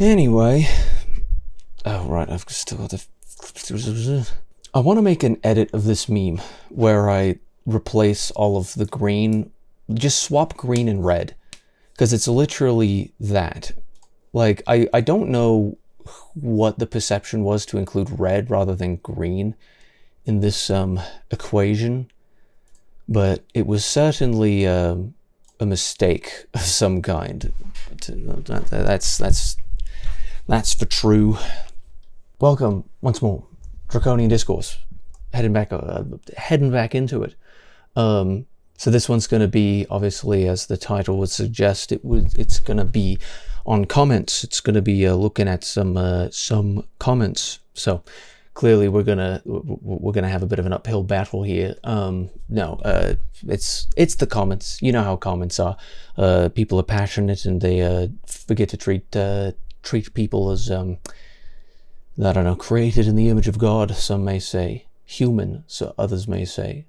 Anyway, oh right, I've still got the... I want to make an edit of this meme where I replace all of the green, just swap green and red, because it's literally that. Like, I don't know what the perception was to include red rather than green in this equation, but it was certainly a mistake of some kind. That's for true. Welcome once more, Draconian Discourse. Heading back into it. So this one's going to be, obviously, as the title would suggest, it's going to be on comments. It's going to be looking at some comments. So clearly we're gonna have a bit of an uphill battle here. It's the comments. You know how comments are. People are passionate and they forget to treat people as I don't know, created in the image of God. Some may say human, so others may say.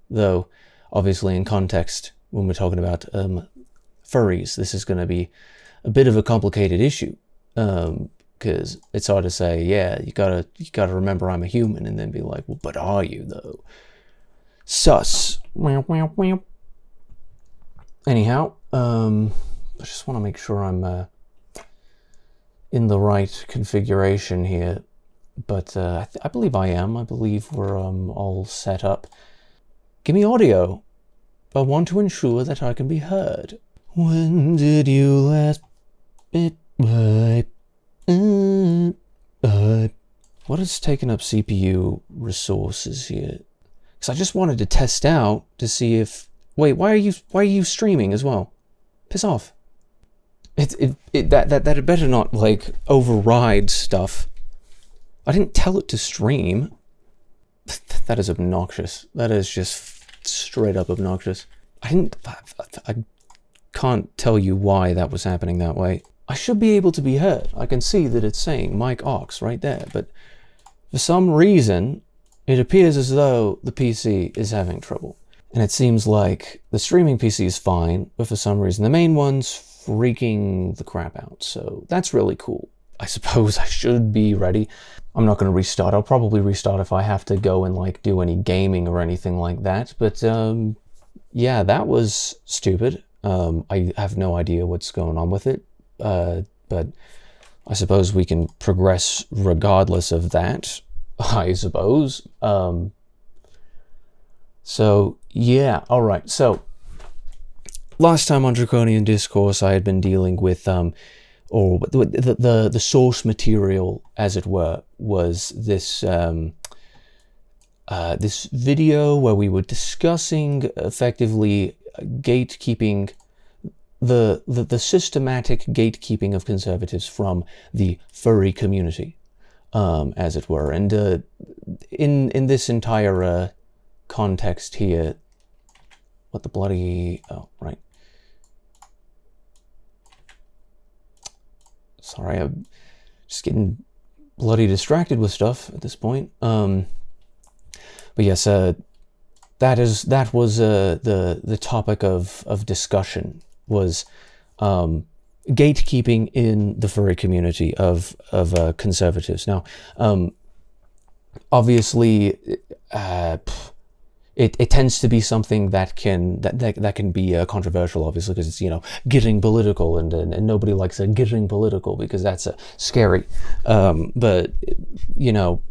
Though obviously in context, when we're talking about furries, this is going to be a bit of a complicated issue. Because it's hard to say, yeah, you gotta remember I'm a human, and then be like, well, but are you though? Sus. Anyhow, I just want to make sure I'm in the right configuration here, but I believe I am. I believe we're all set up. Give me audio. I want to ensure that I can be heard. When did you last bit my... what is taking up CPU resources here? Because I just wanted to test out to see if... Wait, why are you streaming as well? Piss off. That had better not, like, override stuff. I didn't tell it to stream. That is obnoxious. That is just straight up obnoxious. I can't tell you why that was happening that way. I should be able to be heard. I can see that it's saying mic aux right there, but for some reason, it appears as though the PC is having trouble. And it seems like the streaming PC is fine, but for some reason the main one's freaking the crap out. So that's really cool. I suppose I should be ready. I'm not going to restart. I'll probably restart if I have to go and like do any gaming or anything like that. But yeah, that was stupid. I have no idea what's going on with it. But I suppose we can progress regardless of that, I suppose. So yeah, all right. So last time on Draconian Discourse, I had been dealing with or the source material, as it were, was this this video where we were discussing effectively gatekeeping, the systematic gatekeeping of conservatives from the furry community, as it were. And in this entire context here, what the bloody... Oh, right. Sorry, I'm just getting bloody distracted with stuff at this point. But yes, that was the topic of discussion, was gatekeeping in the furry community of conservatives. Now, obviously, it tends to be something that can be controversial, obviously, because it's, you know, getting political, and nobody likes getting political because that's scary. But you know,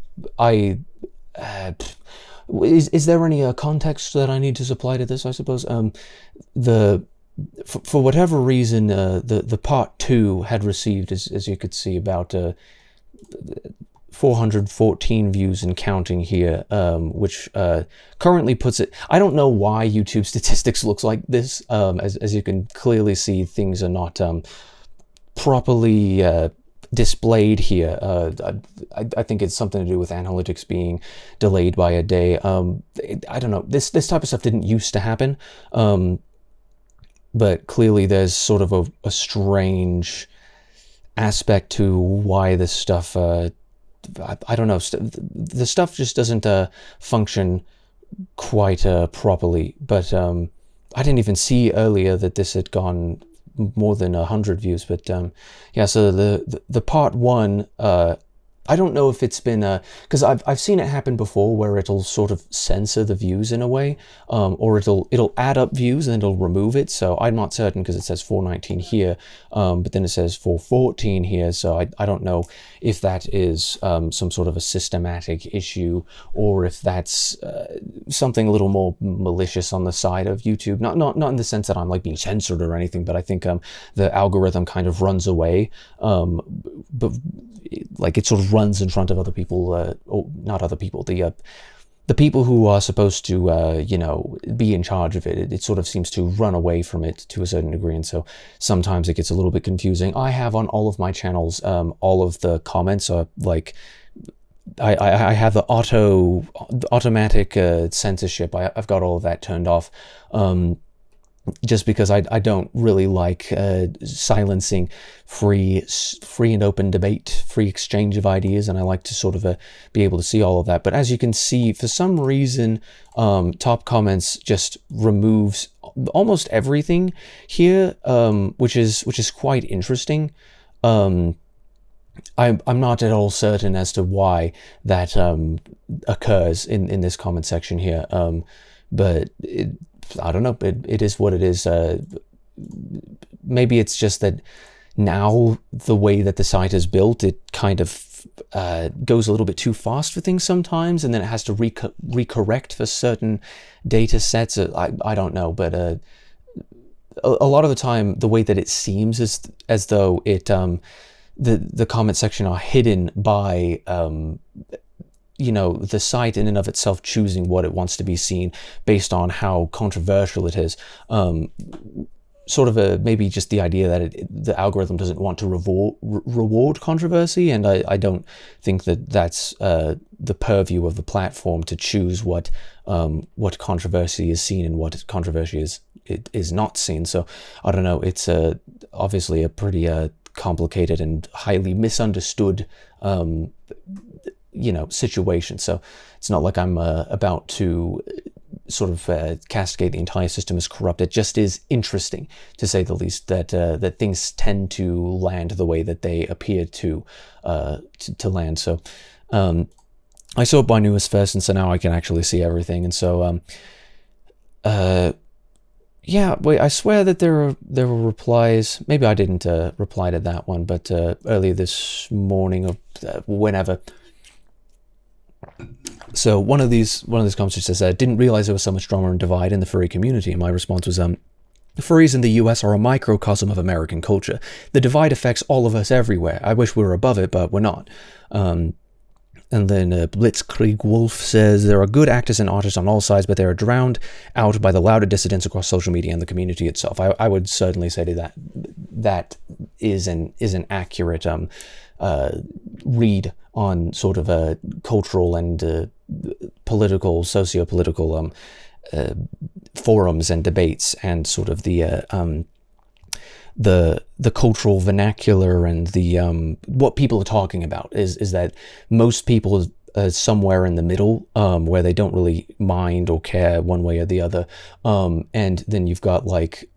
is there any context that I need to supply to this? I suppose for whatever reason, the part 2 had received, as you could see, about 414 views and counting here, which currently puts it... I don't know why YouTube statistics looks like this. As you can clearly see, things are not properly displayed here. I think it's something to do with analytics being delayed by a day. I don't know. This type of stuff didn't used to happen. But clearly there's sort of a strange aspect to why this stuff... I don't know, the stuff just doesn't function quite properly, but I didn't even see earlier that this had gone more than 100 views, but yeah, so the part one, I don't know if it's been because I've seen it happen before where it'll sort of censor the views in a way, or it'll add up views and it'll remove it. So I'm not certain because it says 419 here, but then it says 414 here. So I don't know if that is some sort of a systematic issue, or if that's something a little more malicious on the side of YouTube. Not in the sense that I'm like being censored or anything, but I think the algorithm kind of runs away, but like it sort of runs in front of other people, or not other people, the people who are supposed to, you know, be in charge of it. It sort of seems to run away from it to a certain degree, and so sometimes it gets a little bit confusing. I have on all of my channels, all of the comments are like, I have the automatic censorship. I've got all of that turned off. Just because I don't really like silencing free and open debate, free exchange of ideas, and I like to sort of be able to see all of that. But as you can see, for some reason, top comments just removes almost everything here, which is quite interesting. I'm not at all certain as to why that occurs in this comment section here, but I don't know, it is what it is. Maybe it's just that now the way that the site is built, it kind of goes a little bit too fast for things sometimes, and then it has to recorrect for certain data sets. I don't know, but a lot of the time, the way that it seems is as though it the comment section are hidden by you know, the site in and of itself choosing what it wants to be seen based on how controversial it is. Sort of maybe just the idea that the algorithm doesn't want to reward controversy, and I don't think that that's the purview of the platform to choose what controversy is seen and what controversy is not seen. So I don't know. It's obviously a pretty complicated and highly misunderstood you know, situation. So it's not like I'm about to sort of castigate the entire system as corrupt. It just is interesting, to say the least, that that things tend to land the way that they appear to land. So I saw it by newest first, and so now I can actually see everything. And so yeah, wait, I swear that there were replies. Maybe I didn't reply to that one, but earlier this morning or whenever. So one of these comments says, didn't realize there was so much drama and divide in the furry community. And my response was, the furries in the US are a microcosm of American culture. The divide affects all of us everywhere. I wish we were above it, but we're not. And then Blitzkrieg Wolf says, there are good actors and artists on all sides, but they are drowned out by the louder dissidents across social media and the community itself. I would certainly say that is an accurate read on sort of a cultural and political, socio-political forums and debates, and sort of the cultural vernacular and the what people are talking about is that most people somewhere in the middle, where they don't really mind or care one way or the other, and then you've got like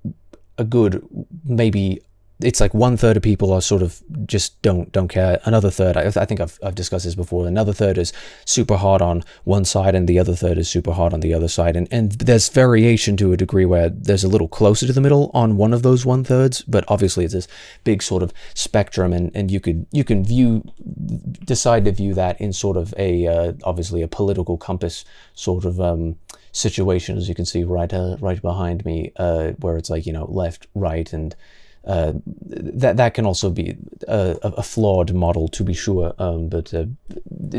a good, maybe it's like 1/3 of people are sort of just don't care. Another third, I think I've discussed this before, another third is super hard on one side and the other third is super hard on the other side, and there's variation to a degree where there's a little closer to the middle on one of those 1/3, but obviously it's this big sort of spectrum, and you can decide to view that in sort of a obviously a political compass sort of situation, as you can see right behind me, where it's like, you know, left, right, and that can also be a flawed model, to be sure, but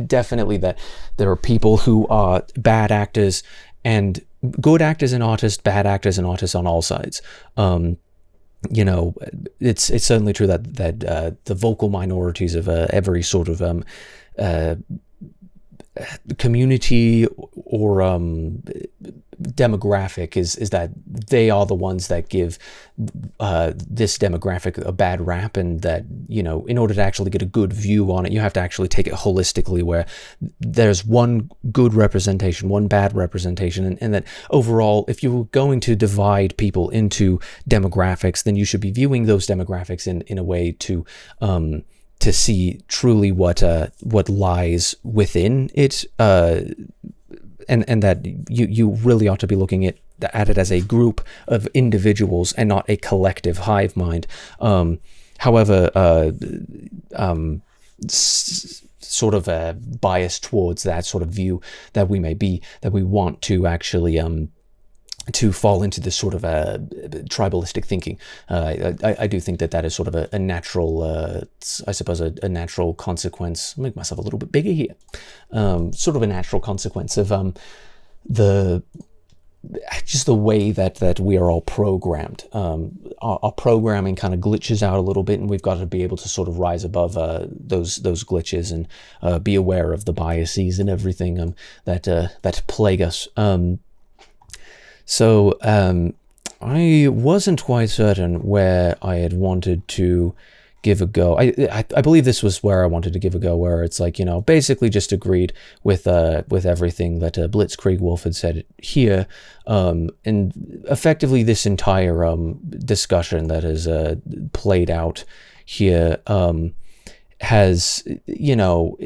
definitely that there are people who are bad actors and good actors and artists, bad actors and artists on all sides. You know, it's certainly true that the vocal minorities of every sort of community or demographic is that they are the ones that give this demographic a bad rap, and that, you know, in order to actually get a good view on it, you have to actually take it holistically, where there's one good representation, one bad representation, and that overall, if you're going to divide people into demographics, then you should be viewing those demographics in a way to see truly what lies within it, and that you really ought to be looking at it as a group of individuals and not a collective hive mind. However, sort of biased towards that sort of view that we may be, that we want to actually to fall into this sort of tribalistic thinking. I do think that is sort of a natural, I suppose, a natural consequence. I'll make myself a little bit bigger here. Sort of a natural consequence of the way that we are all programmed. Our programming kind of glitches out a little bit, and we've got to be able to sort of rise above those glitches and be aware of the biases and everything that plague us. So I wasn't quite certain where I had wanted to give a go. I believe this was where I wanted to give a go, where it's like, you know, basically just agreed with everything that Blitzkrieg Wolf had said here, and effectively this entire discussion that has played out here has, you know,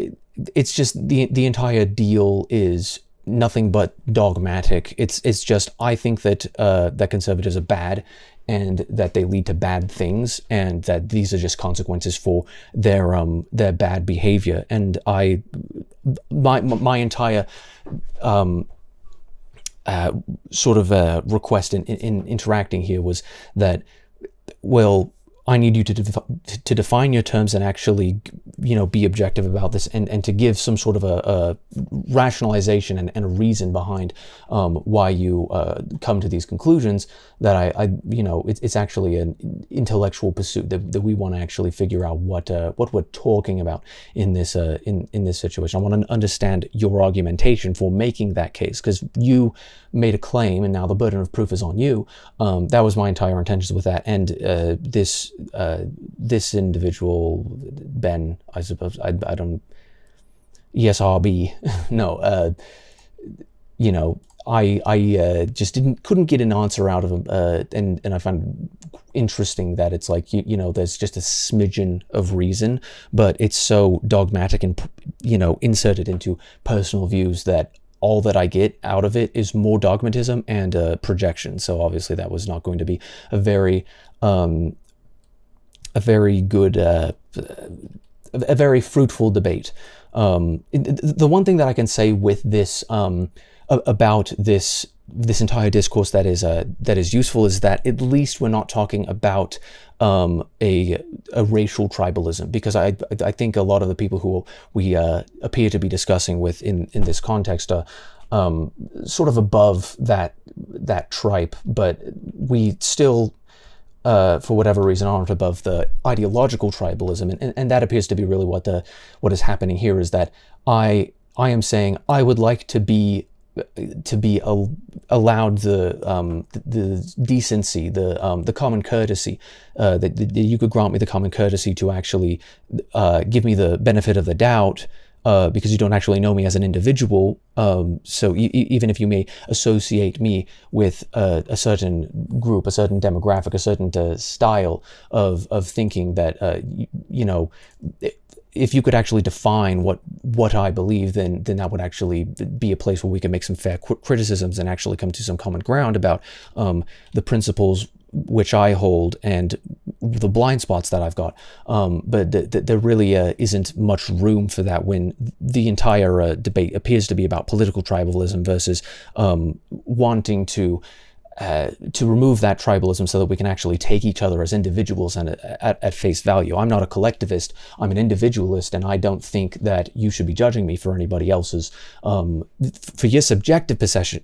it's just the entire deal is nothing but dogmatic. It's just, I think that that conservatives are bad, and that they lead to bad things, and that these are just consequences for their bad behavior. And my entire sort of request in interacting here was that, well, I need you to define your terms and actually, you know, be objective about this, and to give some sort of a rationalization and a reason behind why you come to these conclusions. That I you know, it's actually an intellectual pursuit that we want to actually figure out what we're talking about in this in this situation. I want to understand your argumentation for making that case, because you made a claim, and now the burden of proof is on you. That was my entire intentions with that, and this individual, Ben, I suppose, I don't, yes, RB, no, you know, I just couldn't get an answer out of him, and I find interesting that it's like, you know, there's just a smidgen of reason, but it's so dogmatic and, you know, inserted into personal views that all that I get out of it is more dogmatism and projection. So obviously that was not going to be a very good, a very fruitful debate. The one thing that I can say with this, about this entire discourse that is useful, is that at least we're not talking about a racial tribalism, because I think a lot of the people who we appear to be discussing with in this context are sort of above that tripe, but we still, for whatever reason, aren't above the ideological tribalism, and that appears to be really what is happening here. Is that I am saying I would like to be allowed the decency, the common courtesy, that you could grant me the common courtesy to actually give me the benefit of the doubt, because you don't actually know me as an individual. So even if you may associate me with a certain group, a certain demographic, a certain style of thinking, that you know, if you could actually define what I believe, then that would actually be a place where we can make some fair criticisms and actually come to some common ground about the principles which I hold and the blind spots that I've got. But there really isn't much room for that when the entire debate appears to be about political tribalism versus wanting to remove that tribalism so that we can actually take each other as individuals and at face value. I'm not a collectivist, I'm an individualist, and I don't think that you should be judging me for anybody else's, for your subjective perception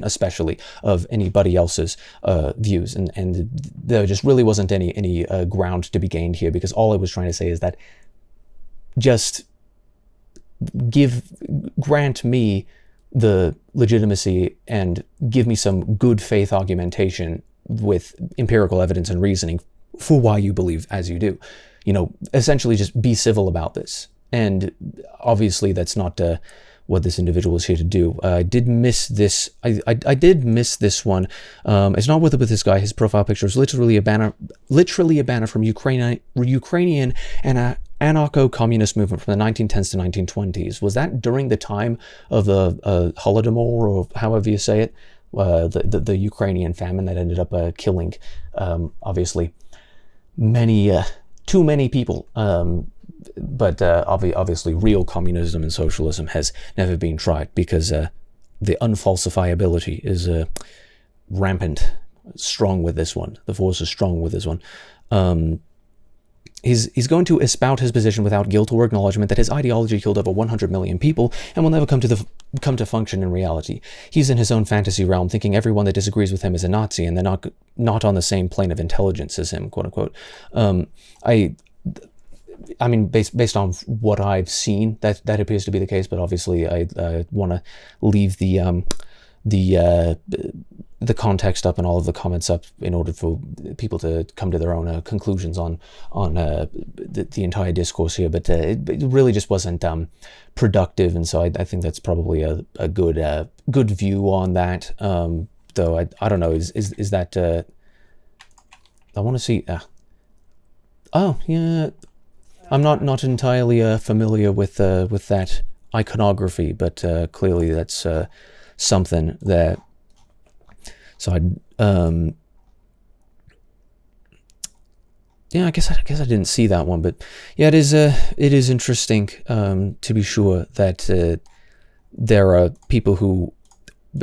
especially, of anybody else's views. And there just really wasn't any ground to be gained here, because all I was trying to say is that just grant me the legitimacy and give me some good faith argumentation with empirical evidence and reasoning for why you believe as you do. You know, essentially just be civil about this. And obviously that's not what this individual is here to do. I did miss this. I did miss this one. It's not with this guy. His profile picture is literally a banner from Ukrainian and anarcho-communist movement from the 1910s to 1920s. Was that during the time of the Holodomor, or however you say it, the Ukrainian famine that ended up killing, obviously, too many people. But obviously real communism and socialism has never been tried, because the unfalsifiability is rampant, strong with this one. The force is strong with this one. He's going to espout his position without guilt or acknowledgement that his ideology killed over 100 million people and will never come to function in reality. He's in his own fantasy realm, thinking everyone that disagrees with him is a Nazi and they're not on the same plane of intelligence as him, quote unquote. I mean, based on what I've seen, that appears to be the case. But obviously, I want to leave the context up and all of the comments up in order for people to come to their own conclusions on the entire discourse here. But it really just wasn't productive, and so I think that's probably a good view on that. Though I don't know, is that I want to see. Oh yeah. I'm not entirely familiar with that iconography, but clearly that's something that. So yeah, I guess I didn't see that one, but yeah, it is interesting to be sure that there are people who,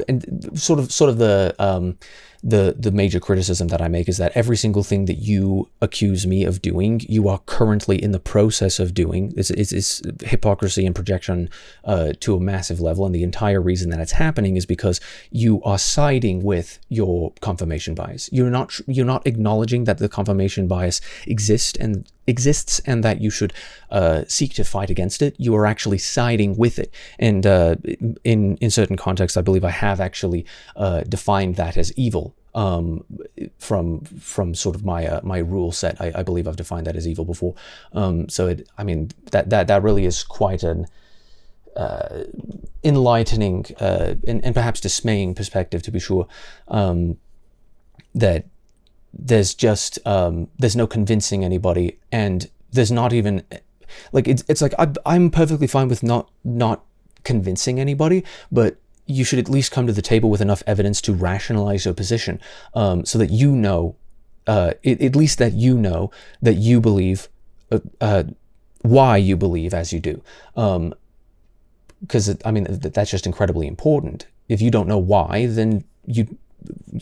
and sort of the major criticism that I make is that every single thing that you accuse me of doing, you are currently in the process of doing. It's hypocrisy and projection to a massive level, and the entire reason that it's happening is because you are siding with your confirmation bias. You're not acknowledging that the confirmation bias exists and that you should seek to fight against it. You are actually siding with it, and in certain contexts, I believe I have actually defined that as evil. From sort of my rule set, I believe I've defined that as evil before. So I mean that really is quite an enlightening and perhaps dismaying perspective, to be sure. That there's just there's no convincing anybody, and there's not even like it's like I'm perfectly fine with not convincing anybody, but you should at least come to the table with enough evidence to rationalize your position, so that you know, at least that you know that you believe why you believe as you do. Because I mean that's just incredibly important. If you don't know why, then you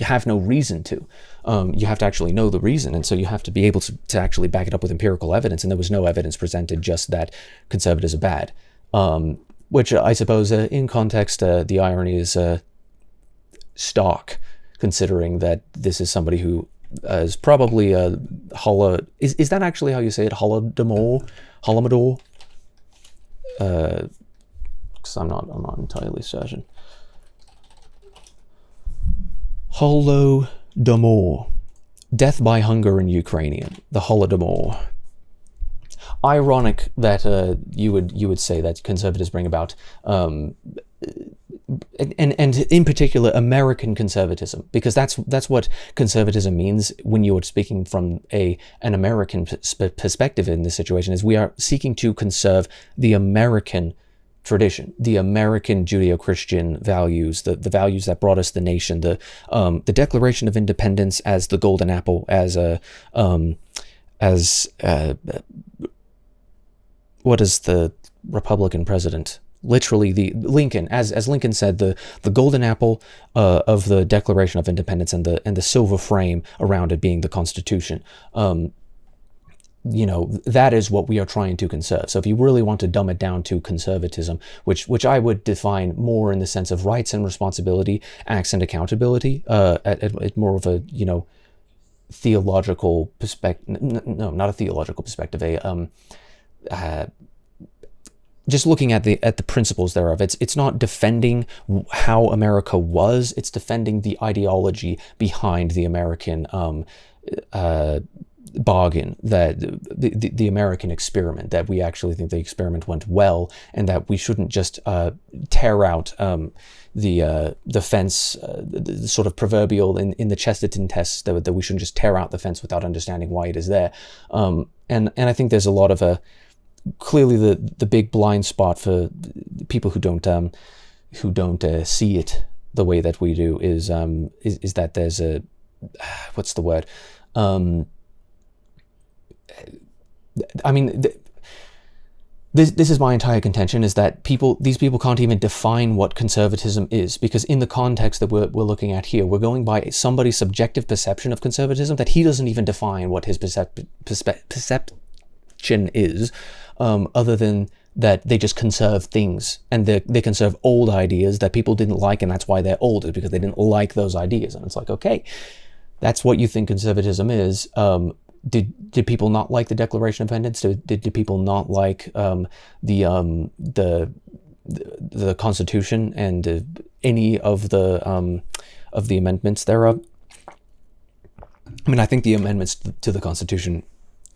have no reason to. You have to actually know the reason, and so you have to be able to actually back it up with empirical evidence. And there was no evidence presented, just that conservatives are bad. Which I suppose, in context, the irony is stark, considering that this is somebody who is probably a is that actually how you say it? Holodomor? Because I'm not entirely certain. Holodomor. Death by hunger in Ukrainian. The Holodomor. Ironic that you would say that conservatives bring about, and in particular American conservatism, because that's what conservatism means when you're speaking from an American perspective in this situation. Is we are seeking to conserve the American tradition, the American Judeo-Christian values, the values that brought us the nation, the Declaration of Independence as the golden apple, as what is the Republican president? Literally, the Lincoln, as Lincoln said, the golden apple of the Declaration of Independence, and the silver frame around it being the Constitution. That is what we are trying to conserve. So if you really want to dumb it down to conservatism, which I would define more in the sense of rights and responsibility, acts and accountability, at more of a theological perspective. No, not a theological perspective. just looking at the principles thereof, it's not defending how America was, it's defending the ideology behind the American bargain, that the American experiment, that we actually think the experiment went well, and that we shouldn't just tear out the fence, the sort of proverbial in the Chesterton tests, that we shouldn't just tear out the fence without understanding why it is there. And I think there's a lot of clearly the big blind spot for people who don't see it the way that we do is that there's a what's the word? I mean, this is my entire contention, is that these people can't even define what conservatism is, because in the context that we're looking at here, we're going by somebody's subjective perception of conservatism that he doesn't even define what his perception is, other than that they just conserve things, and they conserve old ideas that people didn't like, and that's why they're old, is because they didn't like those ideas. And it's like, okay, that's what you think conservatism is. Did people not like the Declaration of Independence? Did people not like the Constitution and any of the amendments thereof? I mean, I think the amendments to the Constitution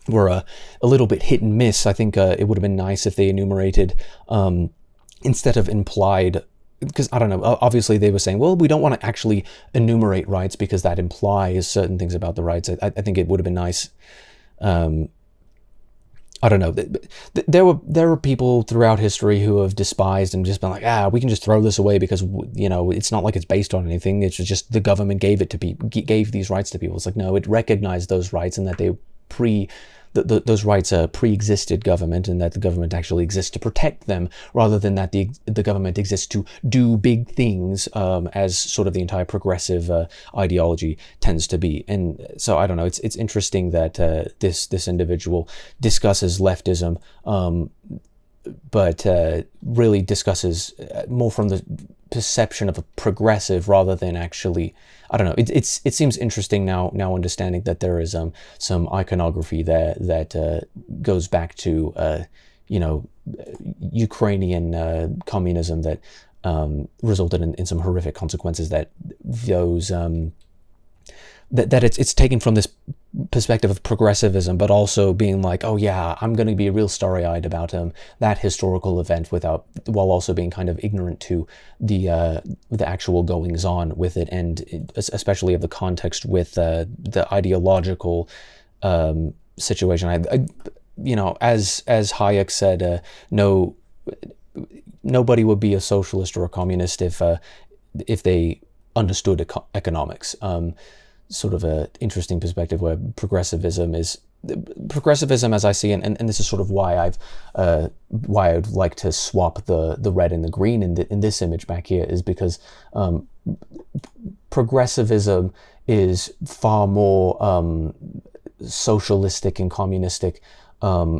were a little bit hit and miss. I think it would have been nice if they enumerated instead of implied, because I don't know, obviously they were saying, well, we don't want to actually enumerate rights because that implies certain things about the rights. I think it would have been nice. I don't know. There were people throughout history who have despised and just been like, we can just throw this away because, it's not like it's based on anything. It's just the government gave gave these rights to people. It's like, no, it recognized those rights, and that they those rights pre-existed government, and that the government actually exists to protect them, rather than that the government exists to do big things, as sort of the entire progressive ideology tends to be. And so I don't know. It's interesting that this individual discusses leftism, but really discusses more from the perception of a progressive rather than actually. I don't know. It seems interesting now understanding that there is some iconography there that goes back to Ukrainian communism that resulted in some horrific consequences. That those that it's taken from this perspective of progressivism, but also being like, oh yeah, I'm going to be real starry-eyed about that historical event while also being kind of ignorant to the actual goings on with it, and especially of the context with the ideological situation. As Hayek said, nobody would be a socialist or a communist if they understood economics. Sort of a interesting perspective where progressivism, as I see it, and this is sort of why I'd like to swap the red and the green in this image back here, is because progressivism is far more socialistic and communistic than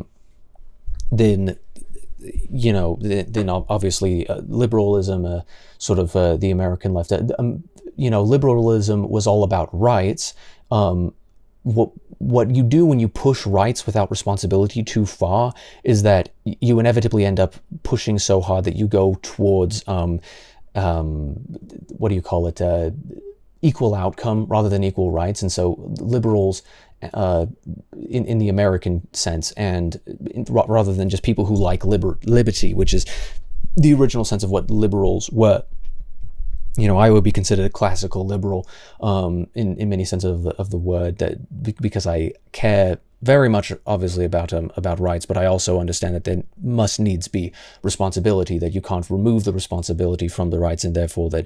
obviously liberalism, sort of the American left. Liberalism was all about rights. What you do when you push rights without responsibility too far is that you inevitably end up pushing so hard that you go towards equal outcome rather than equal rights. And so liberals, in the American sense, and rather than just people who like liberty, which is the original sense of what liberals were. I would be considered a classical liberal in many senses of the word, because I care very much, obviously, about rights, but I also understand that there must needs be responsibility, that you can't remove the responsibility from the rights, and therefore that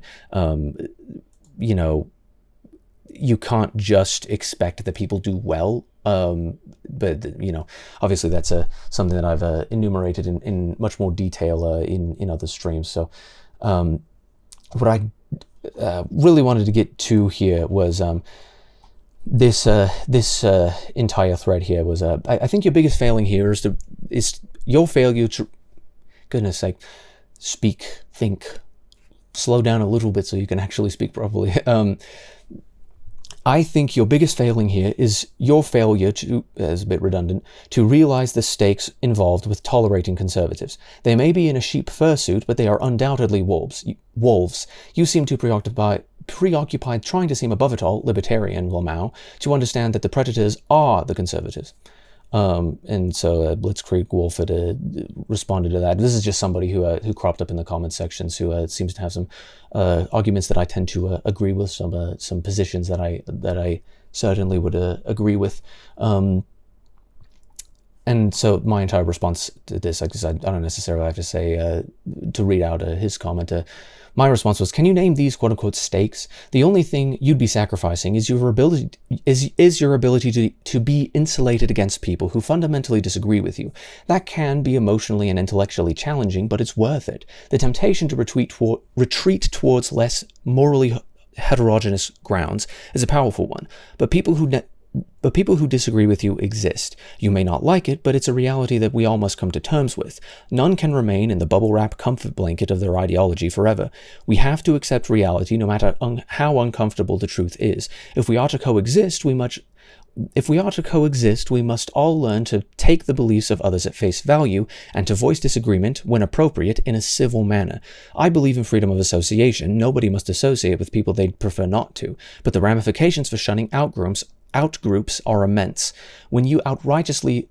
you can't just expect that people do well. But obviously that's something that I've enumerated in much more detail in other streams. So what I really wanted to get to here was this entire thread here was I think your biggest failing here is your failure to, goodness sake, think, slow down a little bit so you can actually speak properly. I think your biggest failing here is your failure to, as a bit redundant, to realize the stakes involved with tolerating conservatives. They may be in a sheep fursuit, but they are undoubtedly wolves. You seem too preoccupied trying to seem above it all, libertarian Lamau, to understand that the predators are the conservatives. And so Blitzkrieg Wolford responded to that. This is just somebody who cropped up in the comment sections who seems to have some arguments that I tend to agree with, some positions that I certainly would agree with. And so my entire response to this, I don't necessarily have to say to read out his comment. My response was, can you name these quote-unquote stakes? The only thing you'd be sacrificing is your ability to be insulated against people who fundamentally disagree with you. That can be emotionally and intellectually challenging, but it's worth it. The temptation to retreat towards less morally heterogeneous grounds is a powerful one, but people who disagree with you exist. You may not like it, but it's a reality that we all must come to terms with. None can remain in the bubble wrap comfort blanket of their ideology forever. We have to accept reality no matter how uncomfortable the truth is. If we are to coexist, we must all learn to take the beliefs of others at face value and to voice disagreement, when appropriate, in a civil manner. I believe in freedom of association. Nobody must associate with people they'd prefer not to, but the ramifications for shunning outgroups are immense. When you unrighteously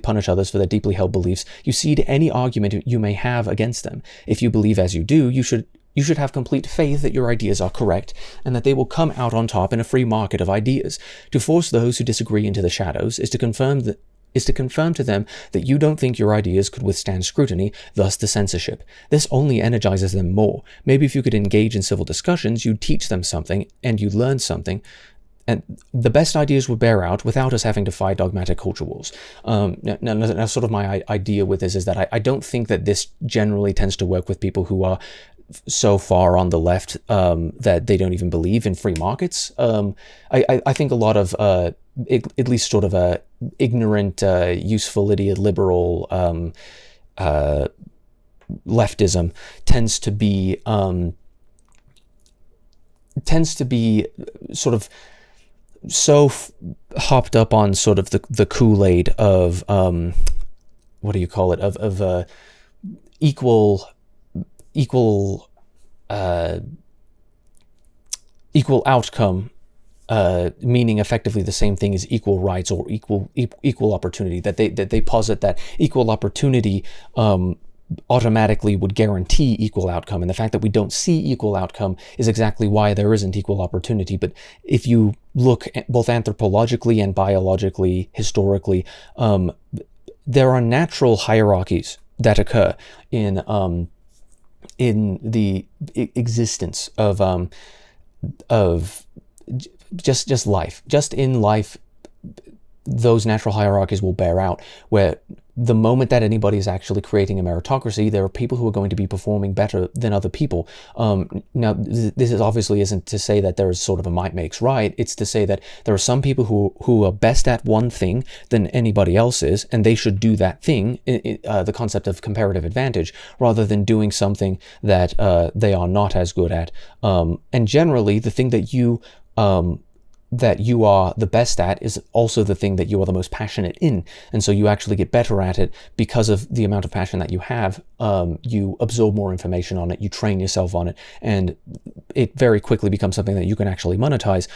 punish others for their deeply held beliefs, you cede any argument you may have against them. If you believe as you do, you should have complete faith that your ideas are correct and that they will come out on top in a free market of ideas. To force those who disagree into the shadows is to confirm to them that you don't think your ideas could withstand scrutiny, thus the censorship. This only energizes them more. Maybe if you could engage in civil discussions, you'd teach them something and you'd learn something, and the best ideas would bear out without us having to fight dogmatic culture wars. Now, sort of my idea with this is that I don't think that this generally tends to work with people who are so far on the left that they don't even believe in free markets. I think a lot of, at least sort of a ignorant, useful idiot liberal leftism tends to be sort of so hopped up on sort of the Kool-Aid of what do you call it, of equal outcome, meaning effectively the same thing as equal rights or equal opportunity, that they posit that equal opportunity automatically would guarantee equal outcome, and the fact that we don't see equal outcome is exactly why there isn't equal opportunity. But if you look both anthropologically and biologically, historically, there are natural hierarchies that occur in the existence of just life. Just in life, those natural hierarchies will bear out, where the moment that anybody is actually creating a meritocracy, there are people who are going to be performing better than other people. Now, this obviously isn't to say that there is sort of a might makes right. It's to say that there are some people who are best at one thing than anybody else is, and they should do that thing, the concept of comparative advantage, rather than doing something that they are not as good at. And generally, the thing that you are the best at is also the thing that you are the most passionate in. And so you actually get better at it because of the amount of passion that you have. You absorb more information on it, you train yourself on it, and it very quickly becomes something that you can actually monetize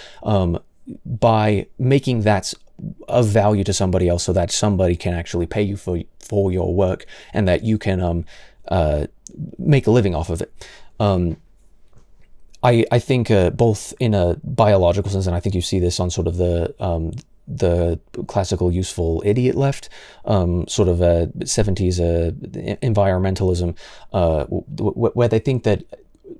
by making that of value to somebody else, so that somebody can actually pay you for your work, and that you can make a living off of it. I think both in a biological sense, and I think you see this on sort of the classical useful idiot left, sort of 70s environmentalism, where they think that,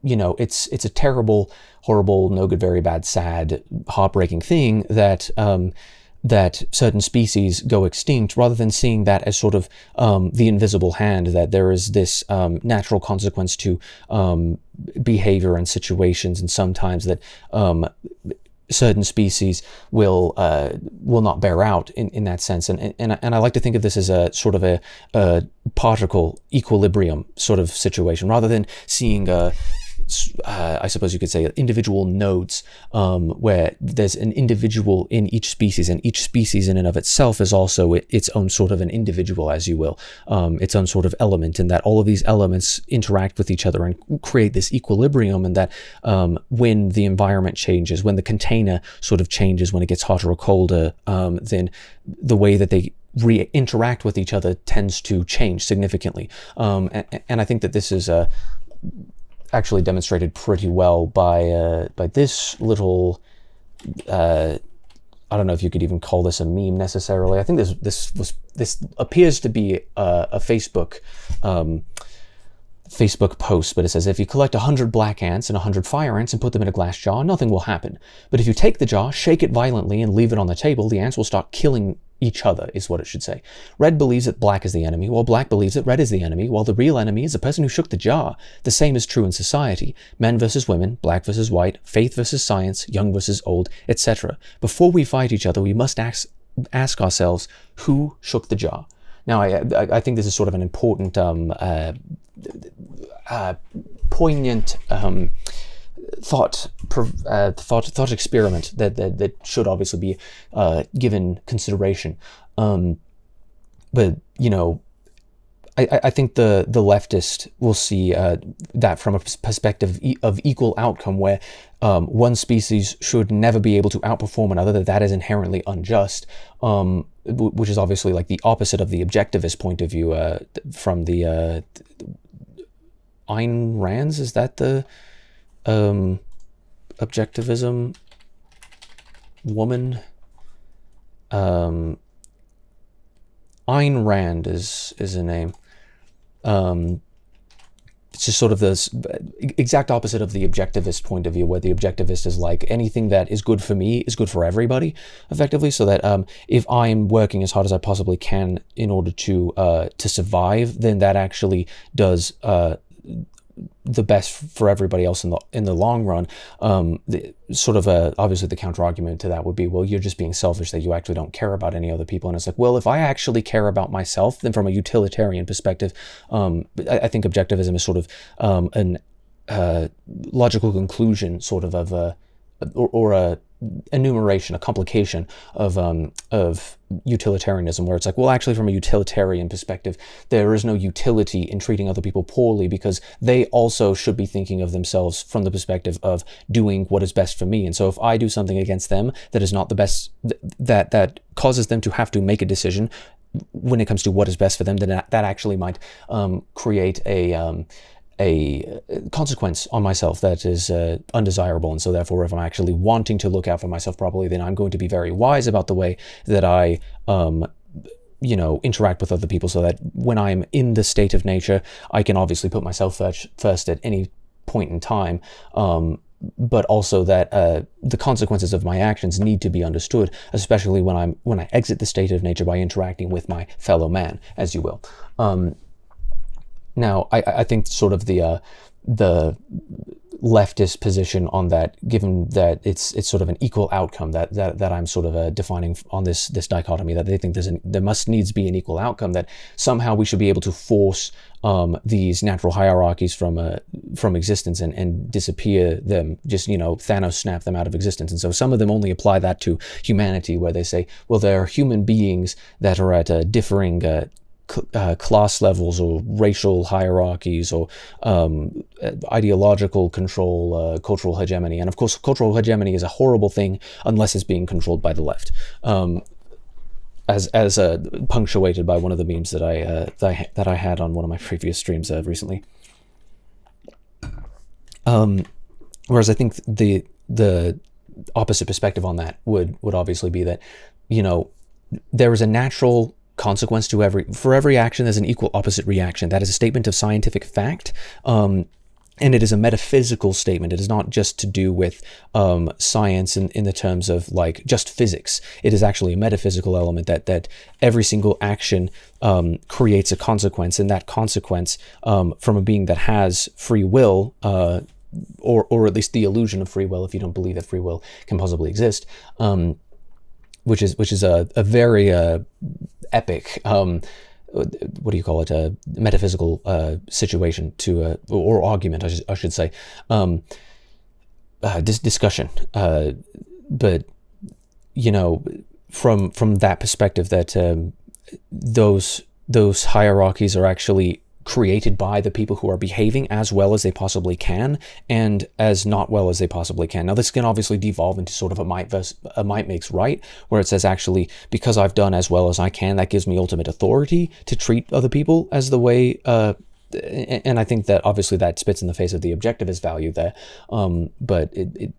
you know, it's a terrible, horrible, no good, very bad, sad, heartbreaking thing that that certain species go extinct, rather than seeing that as sort of the invisible hand, that there is this natural consequence to behavior and situations, and sometimes that certain species will not bear out in that sense. And I like to think of this as a sort of a particle equilibrium sort of situation, rather than seeing I suppose you could say, individual nodes, where there's an individual in each species, and each species in and of itself is also its own sort of an individual, as you will, its own sort of element, and that all of these elements interact with each other and create this equilibrium, and that when the environment changes, when the container sort of changes, when it gets hotter or colder, then the way that they interact with each other tends to change significantly. And I think that this is actually demonstrated pretty well by this little, I don't know if you could even call this a meme necessarily. I think this appears to be a Facebook post, but it says, if you collect 100 black ants and 100 fire ants and put them in a glass jar, nothing will happen. But if you take the jar, shake it violently, and leave it on the table, the ants will start killing each other, is what it should say. Red believes that black is the enemy, while black believes that red is the enemy, while the real enemy is the person who shook the jar. The same is true in society. Men versus women, black versus white, faith versus science, young versus old, etc. Before we fight each other, we must ask ourselves, who shook the jar? Now, I think this is sort of an important, poignant thought experiment that should obviously be given consideration. But you know, I think the leftist will see that from a perspective of equal outcome, where one species should never be able to outperform another, that is inherently unjust, which is obviously like the opposite of the objectivist point of view from the Ayn Rand's. Is that the objectivism woman? Ayn Rand is a name. It's just sort of this exact opposite of the objectivist point of view, where the objectivist is like, anything that is good for me is good for everybody, effectively. So that if I'm working as hard as I possibly can in order to survive, then that actually does the best for everybody else in the long run. Obviously the counter argument to that would be, well, you're just being selfish, that you actually don't care about any other people. And it's like, well, if I actually care about myself, then from a utilitarian perspective, I think objectivism is sort of an logical conclusion, sort of a enumeration, a complication of utilitarianism, where it's like, well, actually from a utilitarian perspective, there is no utility in treating other people poorly, because they also should be thinking of themselves from the perspective of doing what is best for me. And so if I do something against them that is not the best, that causes them to have to make a decision when it comes to what is best for them, then that actually might create a consequence on myself that is undesirable. And so therefore, if I'm actually wanting to look out for myself properly, then I'm going to be very wise about the way that I interact with other people, so that when I'm in the state of nature, I can obviously put myself first at any point in time, but also that the consequences of my actions need to be understood, especially when I exit the state of nature by interacting with my fellow man, as you will. Now, I think sort of the leftist position on that, given that it's sort of an equal outcome, that I'm sort of defining on this dichotomy, that they think there must needs be an equal outcome, that somehow we should be able to force these natural hierarchies from existence and disappear them, just, Thanos snap them out of existence. And so some of them only apply that to humanity, where they say, well, there are human beings that are at differing class levels or racial hierarchies or ideological control, cultural hegemony. And of course, cultural hegemony is a horrible thing unless it's being controlled by the left, as punctuated by one of the memes that I had on one of my previous streams recently. Whereas I think the opposite perspective on that would obviously be that, there is a natural consequence to for every action. There's an equal opposite reaction. That is a statement of scientific fact, and it is a metaphysical statement. It is not just to do with science in the terms of like just physics. It is actually a metaphysical element that every single action creates a consequence, and that consequence from a being that has free will, or at least the illusion of free will, if you don't believe that free will can possibly exist, which is a very epic what do you call it, a metaphysical situation to, or argument, I should say, discussion. But, you know, from that perspective, that those hierarchies are actually created by the people who are behaving as well as they possibly can and as not well as they possibly can. Now, this can obviously devolve into sort of a might makes right, where it says, actually, because I've done as well as I can, that gives me ultimate authority to treat other people as the way, and I think that obviously that spits in the face of the objectivist value there. But it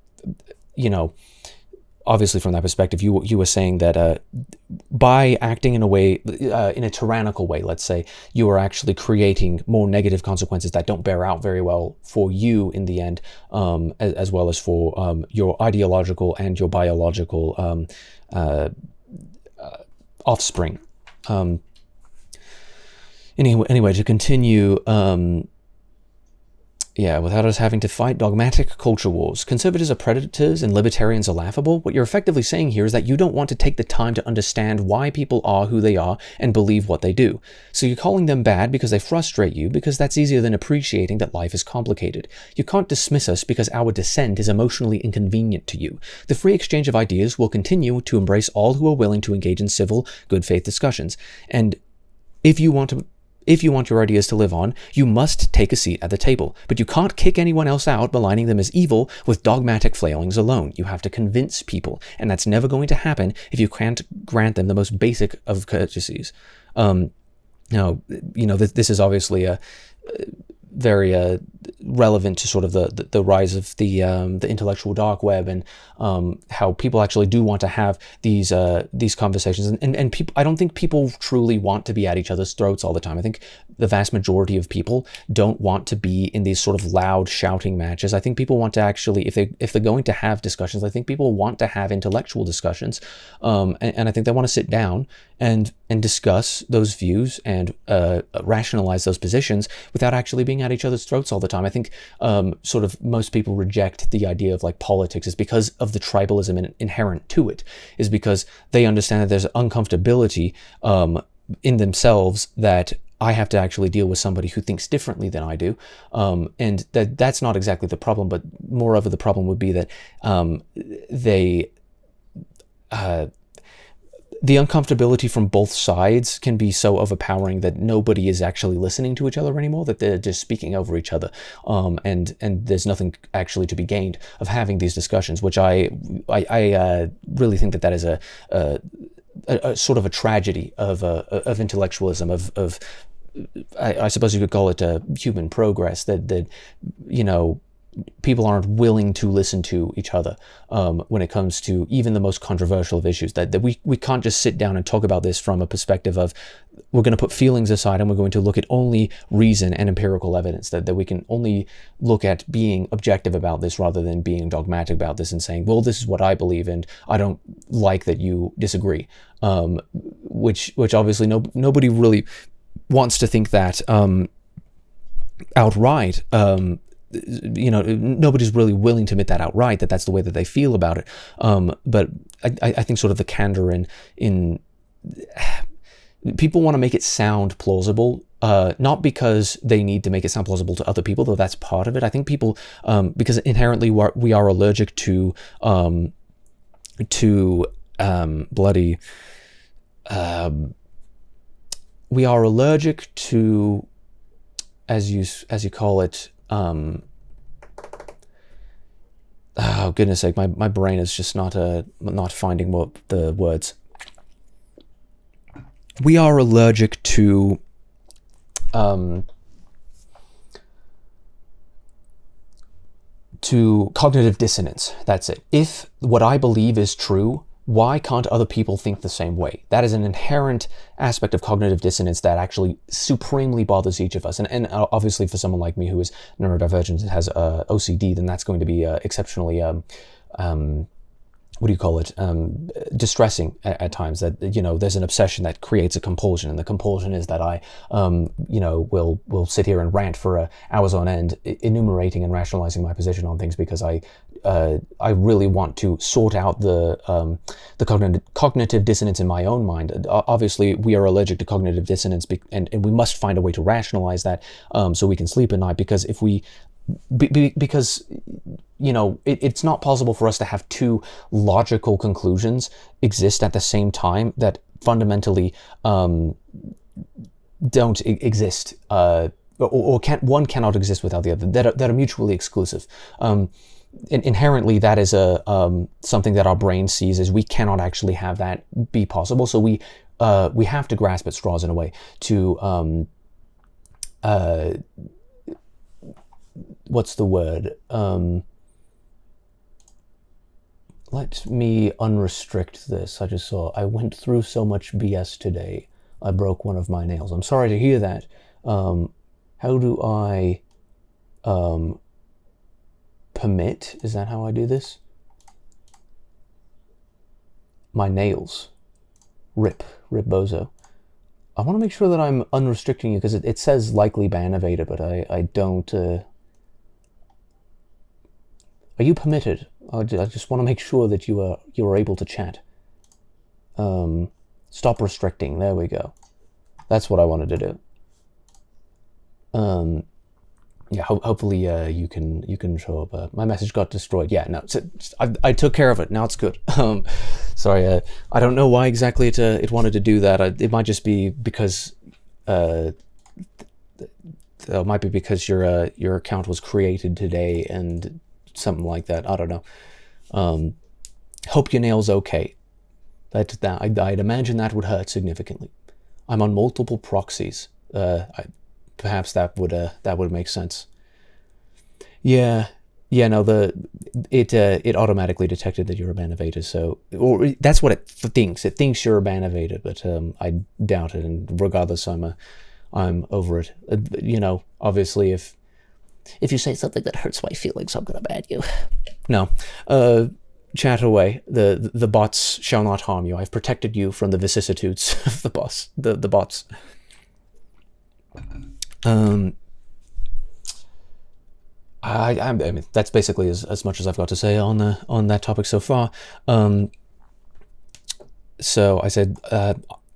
you know, obviously from that perspective, you were saying that by acting in a way, in a tyrannical way, let's say, you are actually creating more negative consequences that don't bear out very well for you in the end, as well as for your ideological and your biological offspring. Anyway, to continue, without us having to fight dogmatic culture wars. Conservatives are predators and libertarians are laughable. What you're effectively saying here is that you don't want to take the time to understand why people are who they are and believe what they do. So you're calling them bad because they frustrate you, because that's easier than appreciating that life is complicated. You can't dismiss us because our dissent is emotionally inconvenient to you. The free exchange of ideas will continue to embrace all who are willing to engage in civil, good faith discussions. And if you want your ideas to live on, you must take a seat at the table. But you can't kick anyone else out, maligning them as evil with dogmatic flailings alone. You have to convince people, and that's never going to happen if you can't grant them the most basic of courtesies. This is obviously a very relevant to sort of the rise of the intellectual dark web, and how people actually do want to have these conversations, and people, I don't think people truly want to be at each other's throats all the time. I think the vast majority of people don't want to be in these sort of loud shouting matches. I think people want to actually, if they're going to have discussions, I think people want to have intellectual discussions, and I think they want to sit down and discuss those views and rationalize those positions without actually being at each other's throats all the time. I think sort of most people reject the idea of like politics is because of the tribalism inherent to it, is because they understand that there's uncomfortability in themselves that I have to actually deal with somebody who thinks differently than I do, and that's not exactly the problem, but moreover the problem would be that the uncomfortability from both sides can be so overpowering that nobody is actually listening to each other anymore, that they're just speaking over each other, and there's nothing actually to be gained of having these discussions, which I really think that is a sort of a tragedy of intellectualism, of I suppose you could call it human progress, that people aren't willing to listen to each other when it comes to even the most controversial of issues, that we can't just sit down and talk about this from a perspective of we're going to put feelings aside and we're going to look at only reason and empirical evidence, that we can only look at being objective about this rather than being dogmatic about this and saying, well, this is what I believe and I don't like that you disagree, which obviously nobody really wants to think that outright. Nobody's really willing to admit that outright, that that's the way that they feel about it. But I think sort of the candor in people want to make it sound plausible, not because they need to make it sound plausible to other people, though that's part of it. I think people, because inherently we are allergic to we are allergic to, as you call it, oh goodness sake, my brain is just not finding what the words. We are allergic to cognitive dissonance. That's it. If what I believe is true, why can't other people think the same way? That is an inherent aspect of cognitive dissonance that actually supremely bothers each of us. And obviously for someone like me who is neurodivergent and has OCD, then that's going to be exceptionally, distressing at times, that, there's an obsession that creates a compulsion. And the compulsion is that I, will sit here and rant for hours on end, enumerating and rationalizing my position on things because I I really want to sort out the cognitive dissonance in my own mind. Obviously, we are allergic to cognitive dissonance, and we must find a way to rationalize that so we can sleep at night. Because if we, because it's not possible for us to have two logical conclusions exist at the same time that fundamentally don't exist, or one cannot exist without the other, that are mutually exclusive. Inherently, that is something that our brain sees as we cannot actually have that be possible. So we have to grasp at straws in a way to what's the word? Let me unrestrict this. I just saw I went through so much BS today. I broke one of my nails. I'm sorry to hear that. How do I permit? Is that how I do this? My nails. Rip bozo. I want to make sure that I'm unrestricting you because it says likely ban evader, but I don't. Are you permitted? I just want to make sure that you are able to chat. Stop restricting. There we go. That's what I wanted to do. Yeah. Hopefully you can show up. My message got destroyed. Yeah. No. I took care of it. Now it's good. Sorry. I don't know why exactly it wanted to do that. It might just be because it might be because your account was created today and something like that. I don't know. Hope your nail's okay. I'd imagine that would hurt significantly. I'm on multiple proxies. Perhaps that would make sense. Yeah. No. It automatically detected that you're a ban evader. So, or that's what it thinks. It thinks you're a ban evader, but I doubt it. And regardless, I'm over it. Obviously, if you say something that hurts my feelings, I'm gonna ban you. No. Chat away. The bots shall not harm you. I've protected you from the vicissitudes of the bots. I mean, that's basically as much as I've got to say on that topic so far. So I said,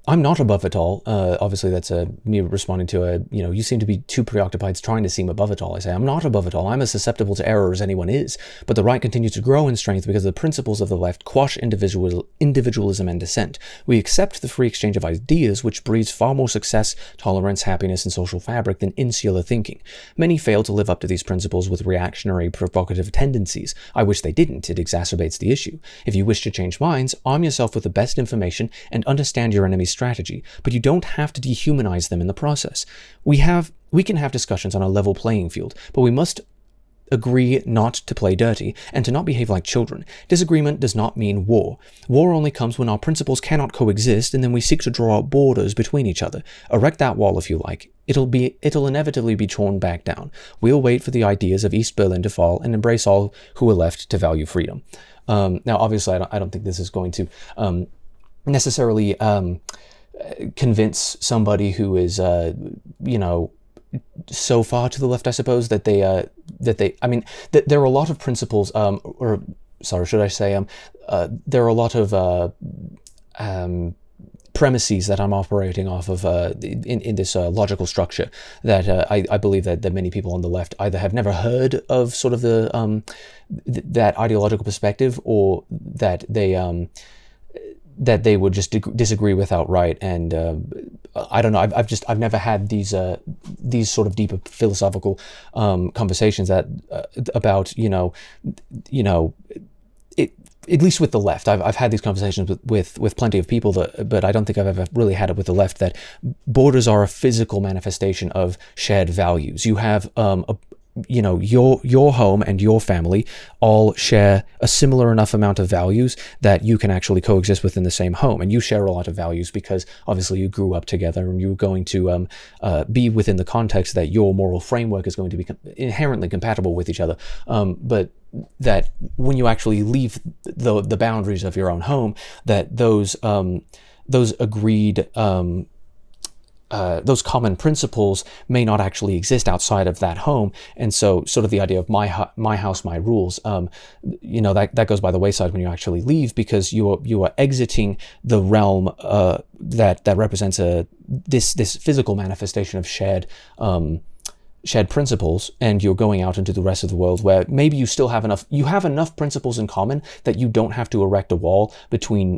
I'm not above it all. Obviously, that's me responding to you seem to be too preoccupied trying to seem above it all. I say, I'm not above it all. I'm as susceptible to error as anyone is. But the right continues to grow in strength because the principles of the left quash individualism and dissent. We accept the free exchange of ideas, which breeds far more success, tolerance, happiness, and social fabric than insular thinking. Many fail to live up to these principles with reactionary, provocative tendencies. I wish they didn't. It exacerbates the issue. If you wish to change minds, arm yourself with the best information and understand your enemy's strategy, but you don't have to dehumanize them in the process. We can have discussions on a level playing field, but we must agree not to play dirty and to not behave like children. Disagreement does not mean war. War only comes when our principles cannot coexist, and then we seek to draw out borders between each other. Erect that wall if you like. It'll inevitably be torn back down. We'll wait for the ideas of East Berlin to fall and embrace all who are left to value freedom. Now, obviously, I don't think this is going to necessarily convince somebody who is so far to the left, I suppose, that there are a lot of principles, there are a lot of premises that I'm operating off of in this logical structure that I believe that many people on the left either have never heard of sort of that ideological perspective, or that they would just disagree with outright. And I don't know. I've never had these sort of deeper philosophical conversations about at least with the left. I've had these conversations with plenty of people, but I don't think I've ever really had it with the left, that borders are a physical manifestation of shared values. You have your home and your family all share a similar enough amount of values that you can actually coexist within the same home, and you share a lot of values because obviously you grew up together and you're going to be within the context that your moral framework is going to be inherently compatible with each other, but that when you actually leave the boundaries of your own home, that those agreed those common principles may not actually exist outside of that home, and so sort of the idea of my house, my rules, that goes by the wayside when you actually leave, because you are exiting the realm that represents this physical manifestation of shared principles, and you're going out into the rest of the world where maybe you still have enough principles in common that you don't have to erect a wall between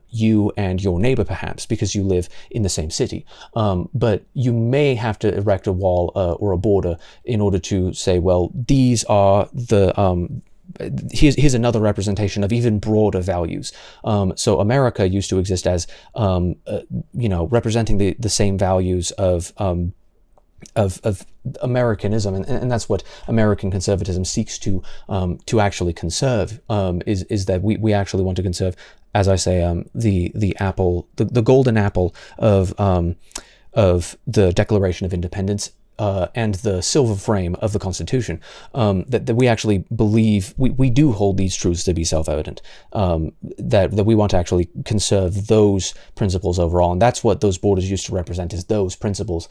you and your neighbor, perhaps because you live in the same city, but you may have to erect a wall or a border in order to say, well, these are the here's another representation of even broader values. So America used to exist as representing the same values of Americanism, and that's what American conservatism seeks to actually conserve, is that we actually want to conserve, as I say, the apple, the golden apple of the Declaration of Independence, and the silver frame of the Constitution, that we actually believe, we do hold these truths to be self-evident, that we want to actually conserve those principles overall, and that's what those borders used to represent, is those principles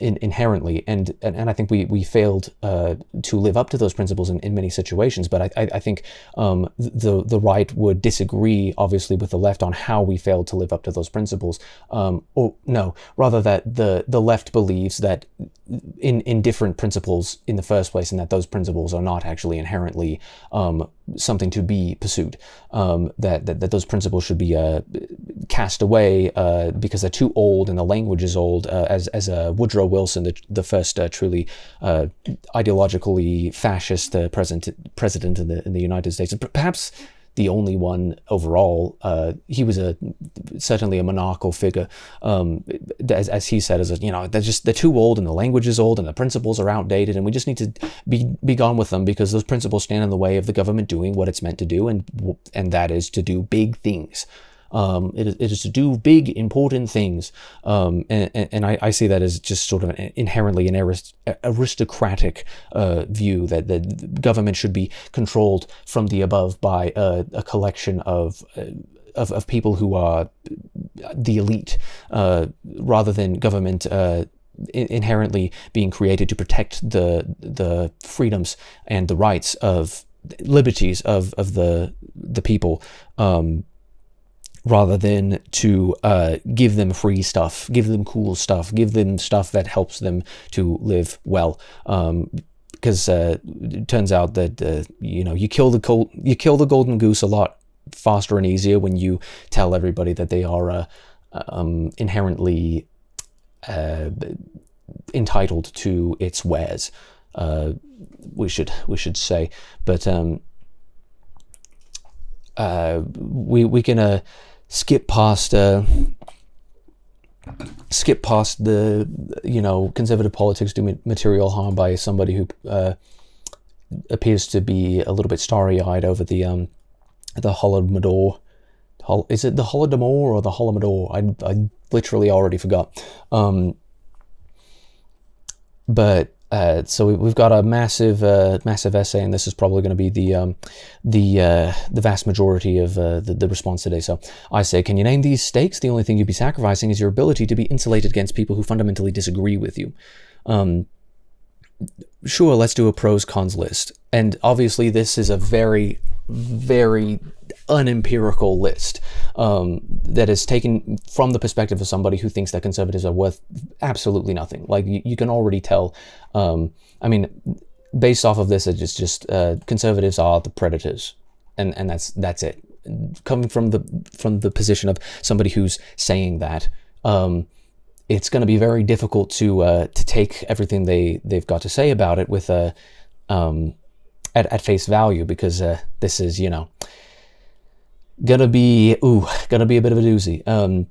inherently, and I think we failed to live up to those principles in many situations. But I think the right would disagree, obviously, with the left on how we failed to live up to those principles, or no, rather that the left believes that in different principles in the first place, and that those principles are not actually inherently something to be pursued, that those principles should be cast away because they're too old and the language is old, as Woodrow Wilson, the first truly ideologically fascist president in the United States, and perhaps the only one overall. He was certainly a monarchical figure, as he said, they're too old and the language is old and the principles are outdated, and we just need to be gone with them because those principles stand in the way of the government doing what it's meant to do, and that is to do big things. It is to do big, important things, and I see that as just sort of inherently an aristocratic view, that the government should be controlled from the above by a collection of people who are the elite, rather than government inherently being created to protect the freedoms and the rights of liberties of the people. Rather than to give them free stuff, give them cool stuff, give them stuff that helps them to live well. Because it turns out that you kill the golden goose a lot faster and easier when you tell everybody that they are inherently entitled to its wares. We should say, but we can skip past the conservative politics do material harm by somebody who appears to be a little bit starry-eyed over the Holodomor. Is it the Holodomor or the Holodomor? I literally already forgot. But so we've got a massive essay, and this is probably going to be the vast majority of the response today. So I say, can you name these stakes? The only thing you'd be sacrificing is your ability to be insulated against people who fundamentally disagree with you. Sure, let's do a pros cons list. And obviously this is a very, very unempirical list that is taken from the perspective of somebody who thinks that conservatives are worth absolutely nothing. Like you can already tell. Based off of this, it's just conservatives are the predators, and that's it. Coming from the position of somebody who's saying that, it's going to be very difficult to take everything they've got to say about it with at face value, because this is gonna be a bit of a doozy.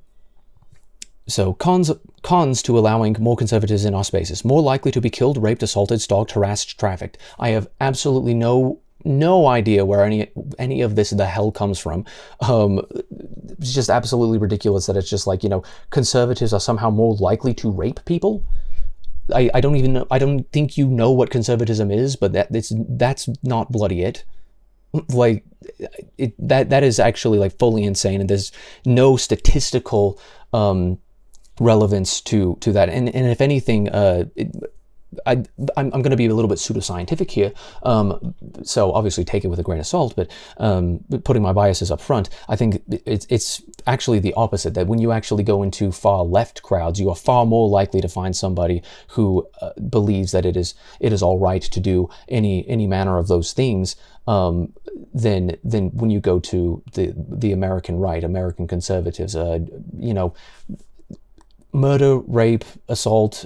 So cons to allowing more conservatives in our spaces: more likely to be killed, raped, assaulted, stalked, harassed, trafficked. I have absolutely no idea where any of this the hell comes from. It's just absolutely ridiculous that it's just like, conservatives are somehow more likely to rape people. I don't even know. I don't think you know what conservatism is, but that's not bloody it. Like that is actually like fully insane, and there's no statistical relevance to that. And if anything, I'm going to be a little bit pseudoscientific here, so obviously take it with a grain of salt, but putting my biases up front, I think it's actually the opposite, that when you actually go into far left crowds, you are far more likely to find somebody who believes that it is all right to do any manner of those things, than when you go to the American right, American conservatives. Murder, rape, assault,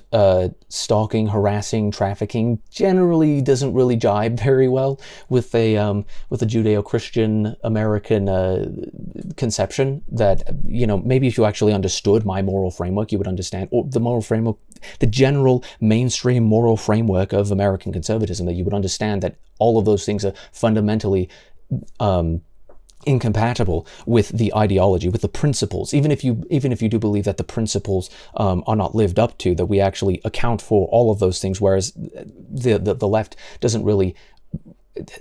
stalking, harassing, trafficking generally doesn't really jibe very well with a Judeo-Christian American conception that, maybe if you actually understood my moral framework, you would understand, or the moral framework, the general mainstream moral framework of American conservatism, that you would understand that all of those things are fundamentally incompatible with the ideology, with the principles. Even if you do believe that the principles are not lived up to, that we actually account for all of those things, whereas the left doesn't really,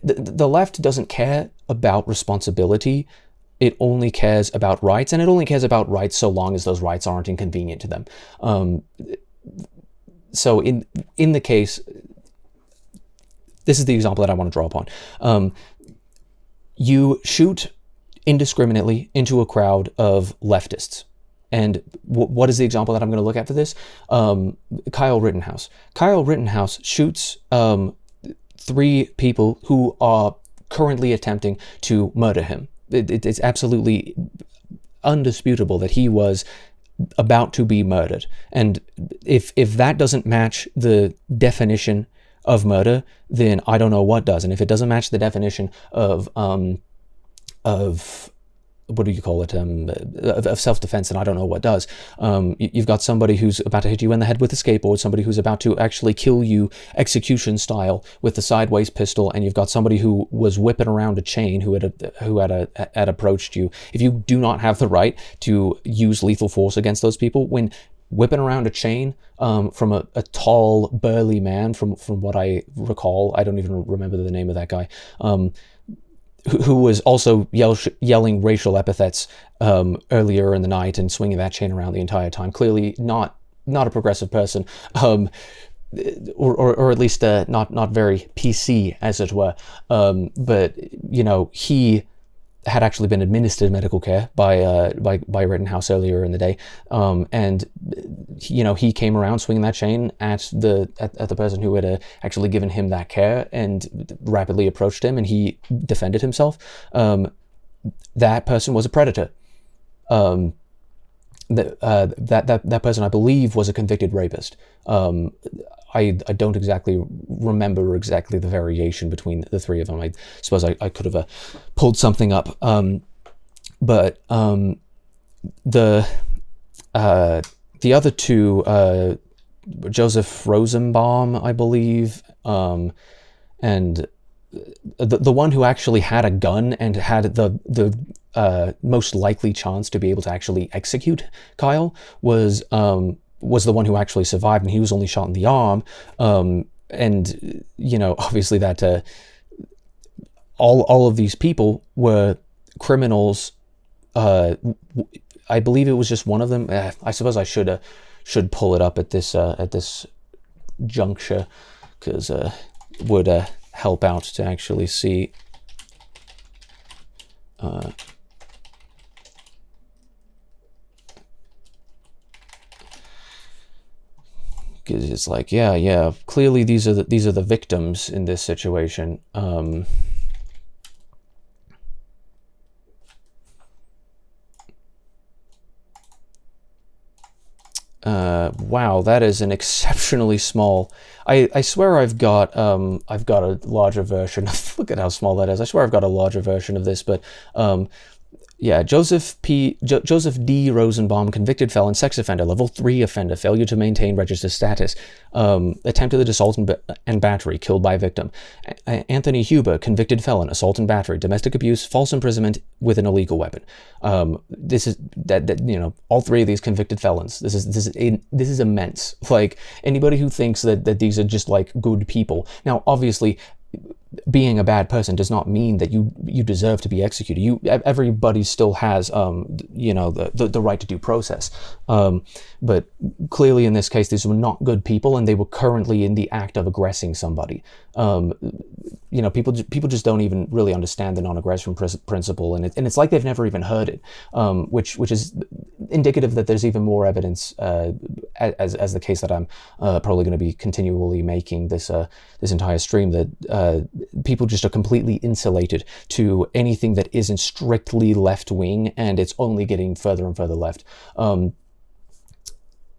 the left doesn't care about responsibility. It only cares about rights, and it only cares about rights so long as those rights aren't inconvenient to them. So in the case, this is the example that I want to draw upon. You shoot indiscriminately into a crowd of leftists. And what is the example that I'm going to look at for this? Kyle Rittenhouse. Kyle Rittenhouse shoots 3 people who are currently attempting to murder him. It's absolutely undisputable that he was about to be murdered. And if that doesn't match the definition of murder, then I don't know what does. And if it doesn't match the definition of what do you call it, of self-defense, then I don't know what does. You've got somebody who's about to hit you in the head with a skateboard, somebody who's about to actually kill you execution style with the sideways pistol, and you've got somebody who was whipping around a chain who had approached you. If you do not have the right to use lethal force against those people, when whipping around a chain from a tall, burly man, from what I recall, I don't even remember the name of that guy, who was also yelling racial epithets earlier in the night and swinging that chain around the entire time. Clearly not a progressive person, or at least not very PC, as it were. But he had actually been administered medical care by Rittenhouse earlier in the day, and he came around swinging that chain at the person who had actually given him that care, and rapidly approached him, and he defended himself. That person was a predator. That person, I believe, was a convicted rapist. I don't exactly remember the variation between the 3 of them. I suppose I could have pulled something up. But the other 2, Joseph Rosenbaum, I believe, and the one who actually had a gun and had the most likely chance to be able to actually execute Kyle was the one who actually survived, and he was only shot in the arm. And obviously that all of these people were criminals. I believe it was just one of them. I suppose I should pull it up at this juncture, because would help out to actually see. Because it's like, yeah, clearly these are the victims in this situation. Wow, that is an exceptionally small. I swear I've got a larger version. Look at how small that is. I swear I've got a larger version of this, but yeah, Joseph D. Rosenbaum, convicted felon, sex offender, level 3 offender, failure to maintain registered status, attempted assault and battery, killed by victim. Anthony Huber, convicted felon, assault and battery, domestic abuse, false imprisonment with an illegal weapon. This is that all 3 of these convicted felons. This is immense. Like, anybody who thinks that these are just like good people. Now, obviously, being a bad person does not mean that you deserve to be executed. Everybody still has the right to due process. But clearly in this case, these were not good people, and they were currently in the act of aggressing somebody. People just don't even really understand the non-aggression principle, and it's like they've never even heard it, which is indicative that there's even more evidence, as the case that I'm probably going to be continually making this entire stream, that people just are completely insulated to anything that isn't strictly left-wing, and it's only getting further and further left.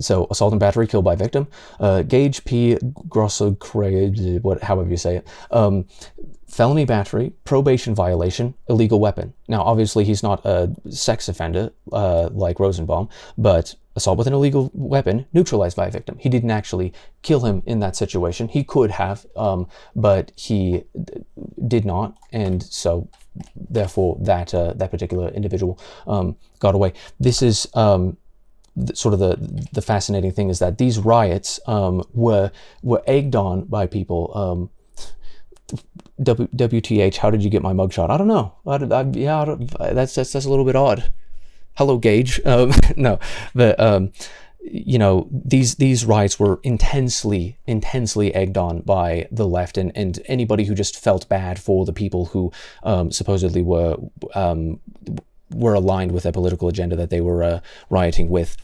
So, assault and battery, killed by victim. Gage P. Grosso, however you say it. Felony battery, probation violation, illegal weapon. Now, obviously, he's not a sex offender like Rosenbaum, but assault with an illegal weapon, neutralized by a victim. He didn't actually kill him in that situation. He could have, but he did not, and so therefore that particular individual got away. This is sort of the fascinating thing, is that these riots were egged on by people. WTH, how did you get my mugshot? I don't know. That's a little bit odd. Hello, Gage. No, but these riots were intensely egged on by the left and anybody who just felt bad for the people who supposedly were aligned with their political agenda that they were rioting with.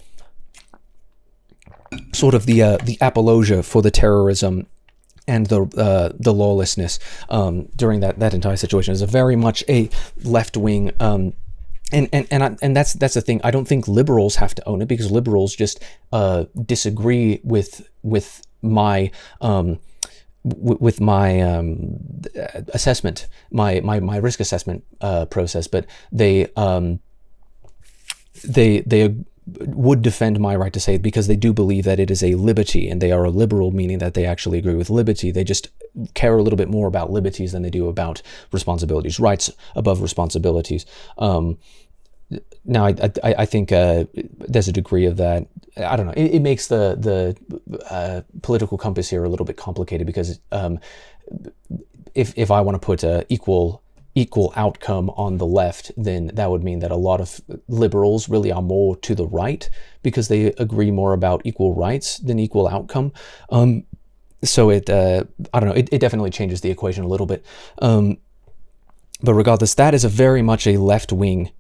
Sort of the apologia for the terrorism and the lawlessness during that entire situation is very much a left-wing. And that's the thing. I don't think liberals have to own it, because liberals just disagree with my assessment, my risk assessment process, but they would defend my right to say it because they do believe that it is a liberty, and they are a liberal, meaning that they actually agree with liberty. They just care a little bit more about liberties than they do about responsibilities, rights above responsibilities. Now, I think there's a degree of that. I don't know. It makes the political compass here a little bit complicated, because if I want to put equal outcome on the left, then that would mean that a lot of liberals really are more to the right, because they agree more about equal rights than equal outcome. So I don't know, it definitely changes the equation a little bit. But regardless, that is a very much a left-wing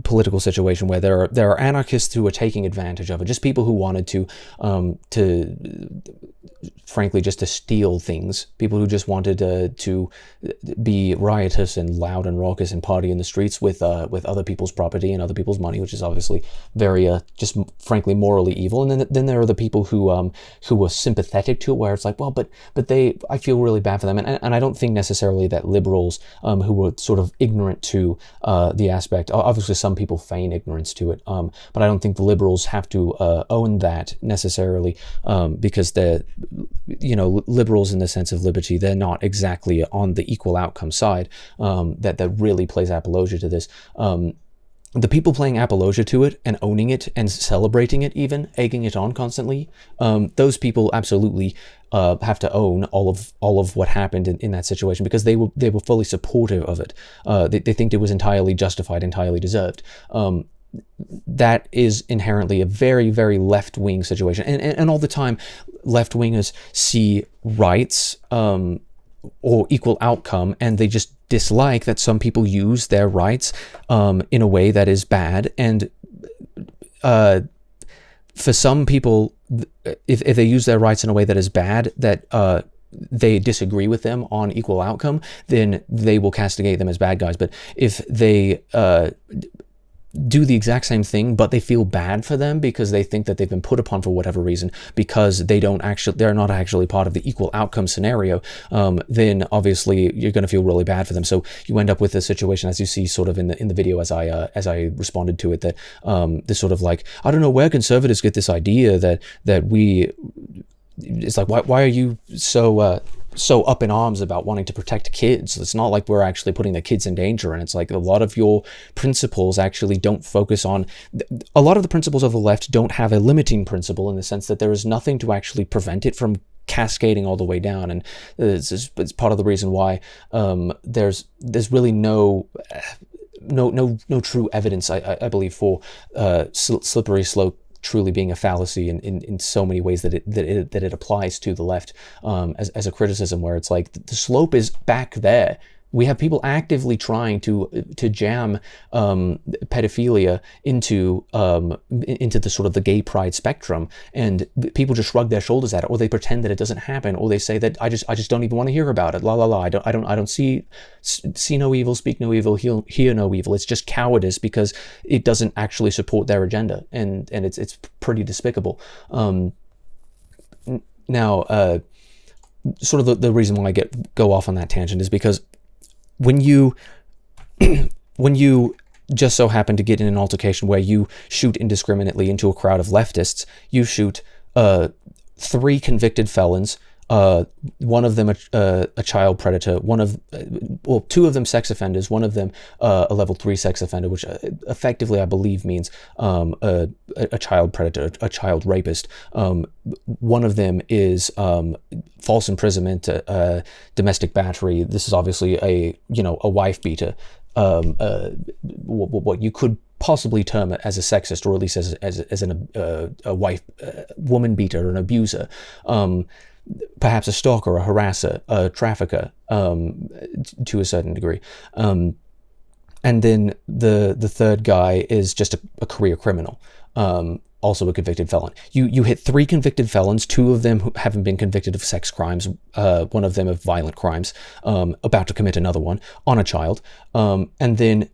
political situation where there are anarchists who are taking advantage of it, just people who wanted to frankly just to steal things, people who just wanted to be riotous and loud and raucous and party in the streets with other people's property and other people's money, which is obviously very just frankly morally evil. And then there are the people who were sympathetic to it, where it's like, well, but I feel really bad for them, and I don't think necessarily that liberals who were sort of ignorant to the aspect. Obviously, some people feign ignorance to it, but I don't think the liberals have to own that necessarily, because they're, liberals in the sense of liberty, they're not exactly on the equal outcome side that really plays apologia to this. The people playing apologia to it and owning it and celebrating it, even egging it on constantly, those people absolutely have to own all of what happened in that situation, because they were fully supportive of it. They think it was entirely justified, entirely deserved. That is inherently a very, very left-wing situation, and all the time left-wingers see rights or equal outcome, and they just dislike that some people use their rights in a way that is bad. And for some people, if they use their rights in a way that is bad, that they disagree with them on equal outcome, then they will castigate them as bad guys. But if they do the exact same thing, but they feel bad for them because they think that they've been put upon for whatever reason, because they're not actually part of the equal outcome scenario, then obviously you're going to feel really bad for them. So you end up with a situation, as you see sort of in the video as I responded to it, that this sort of like, I don't know where conservatives get this idea that it's like, why are you so up in arms about wanting to protect kids? It's not like we're actually putting the kids in danger. And it's like, a lot of your principles actually don't focus on, a lot of the principles of the left don't have a limiting principle, in the sense that there is nothing to actually prevent it from cascading all the way down, and it's part of the reason why there's really no true evidence, I believe, for slippery slope truly being a fallacy in so many ways that it applies to the left as a criticism, where it's like the slope is back there. We have people actively trying to jam pedophilia into the sort of the gay pride spectrum, and people just shrug their shoulders at it, or they pretend that it doesn't happen, or they say that I just don't even want to hear about it. La la la. I don't see no evil, speak no evil, hear no evil. It's just cowardice because it doesn't actually support their agenda, and it's pretty despicable. Now, sort of the reason why I go off on that tangent is because when you just so happen to get in an altercation where you shoot indiscriminately into a crowd of leftists, you shoot 3 convicted felons, one of them a child predator, 2 of them sex offenders, one of them a level 3 sex offender, which effectively I believe means a child predator, a child rapist. One of them is false imprisonment, domestic battery. This is obviously a wife beater. What you could possibly term it as a sexist, or at least as a wife, woman beater, an abuser. Perhaps a stalker, a harasser, a trafficker, to a certain degree. And then the third guy is just a career criminal, also a convicted felon. You hit 3 convicted felons, 2 of them who haven't been convicted of sex crimes, one of them of violent crimes, about to commit another one on a child, and then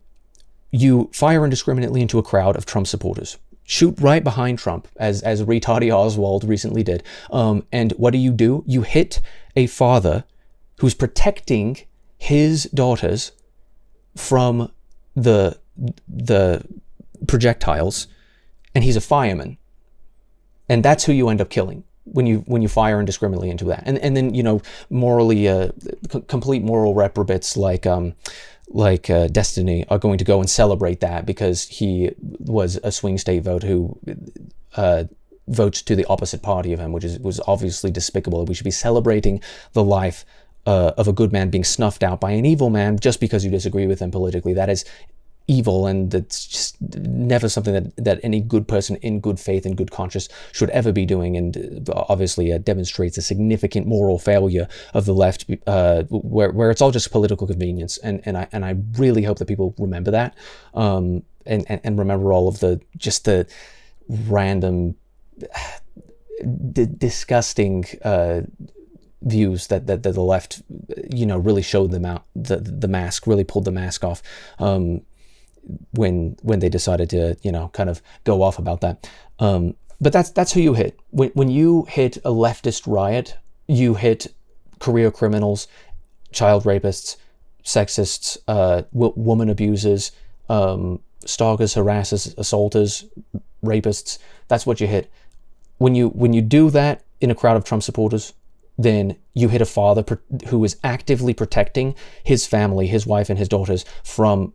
you fire indiscriminately into a crowd of Trump supporters. Shoot right behind Trump, as retardy Oswald recently did. And what do? You hit a father who's protecting his daughters from the projectiles, and he's a fireman. And that's who you end up killing when you fire indiscriminately into that. And then, morally, complete moral reprobates like Destiny are going to go and celebrate that because he was a swing state vote who votes to the opposite party of him, which was obviously despicable. We should be celebrating the life of a good man being snuffed out by an evil man just because you disagree with him politically. That is evil, and it's just never something that any good person in good faith and good conscience should ever be doing, and obviously demonstrates a significant moral failure of the left, where it's all just political convenience, and I really hope that people remember that, and remember all of the random disgusting views that the left really showed them out, the mask, really pulled the mask off when they decided to kind of go off about that. But that's who you hit. When you hit a leftist riot, you hit career criminals, child rapists, sexists, woman abusers, stalkers, harassers, assaulters, rapists. That's what you hit. When you do that in a crowd of Trump supporters, then you hit a father who is actively protecting his family, his wife and his daughters from,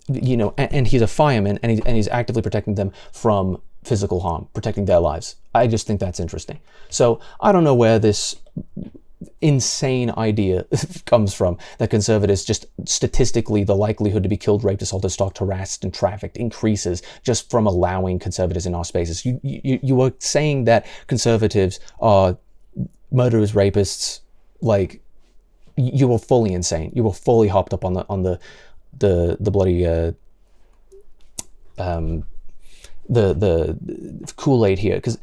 and he's a fireman, and he's actively protecting them from physical harm, protecting their lives. I just think that's interesting. So I don't know where this insane idea comes from, that conservatives just statistically the likelihood to be killed, raped, assaulted, stalked, harassed, and trafficked increases just from allowing conservatives in our spaces. You are saying that conservatives are murderers, rapists. Like, you were fully insane. You were fully hopped up on the bloody the Kool-Aid here, because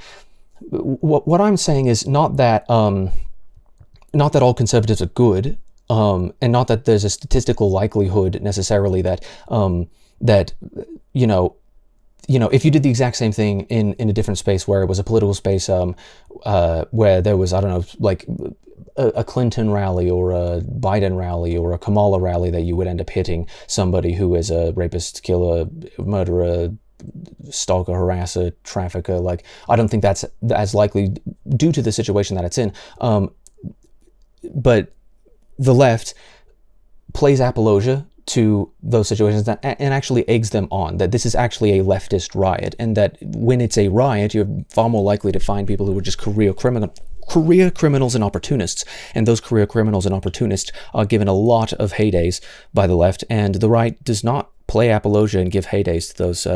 what I'm saying is not that all conservatives are good, and not that there's a statistical likelihood necessarily that if you did the exact same thing in a different space where it was a political space, where there was, I don't know, like a Clinton rally or a Biden rally or a Kamala rally, that you would end up hitting somebody who is a rapist, killer, murderer, stalker, harasser, trafficker. Like, I don't think that's as likely due to the situation that it's in. But the left plays apologia to those situations and actually eggs them on that this is actually a leftist riot, and that when it's a riot, you're far more likely to find people who are just career career criminals and opportunists, and those career criminals and opportunists are given a lot of heydays by the left, and the right does not play apologia and give heydays to those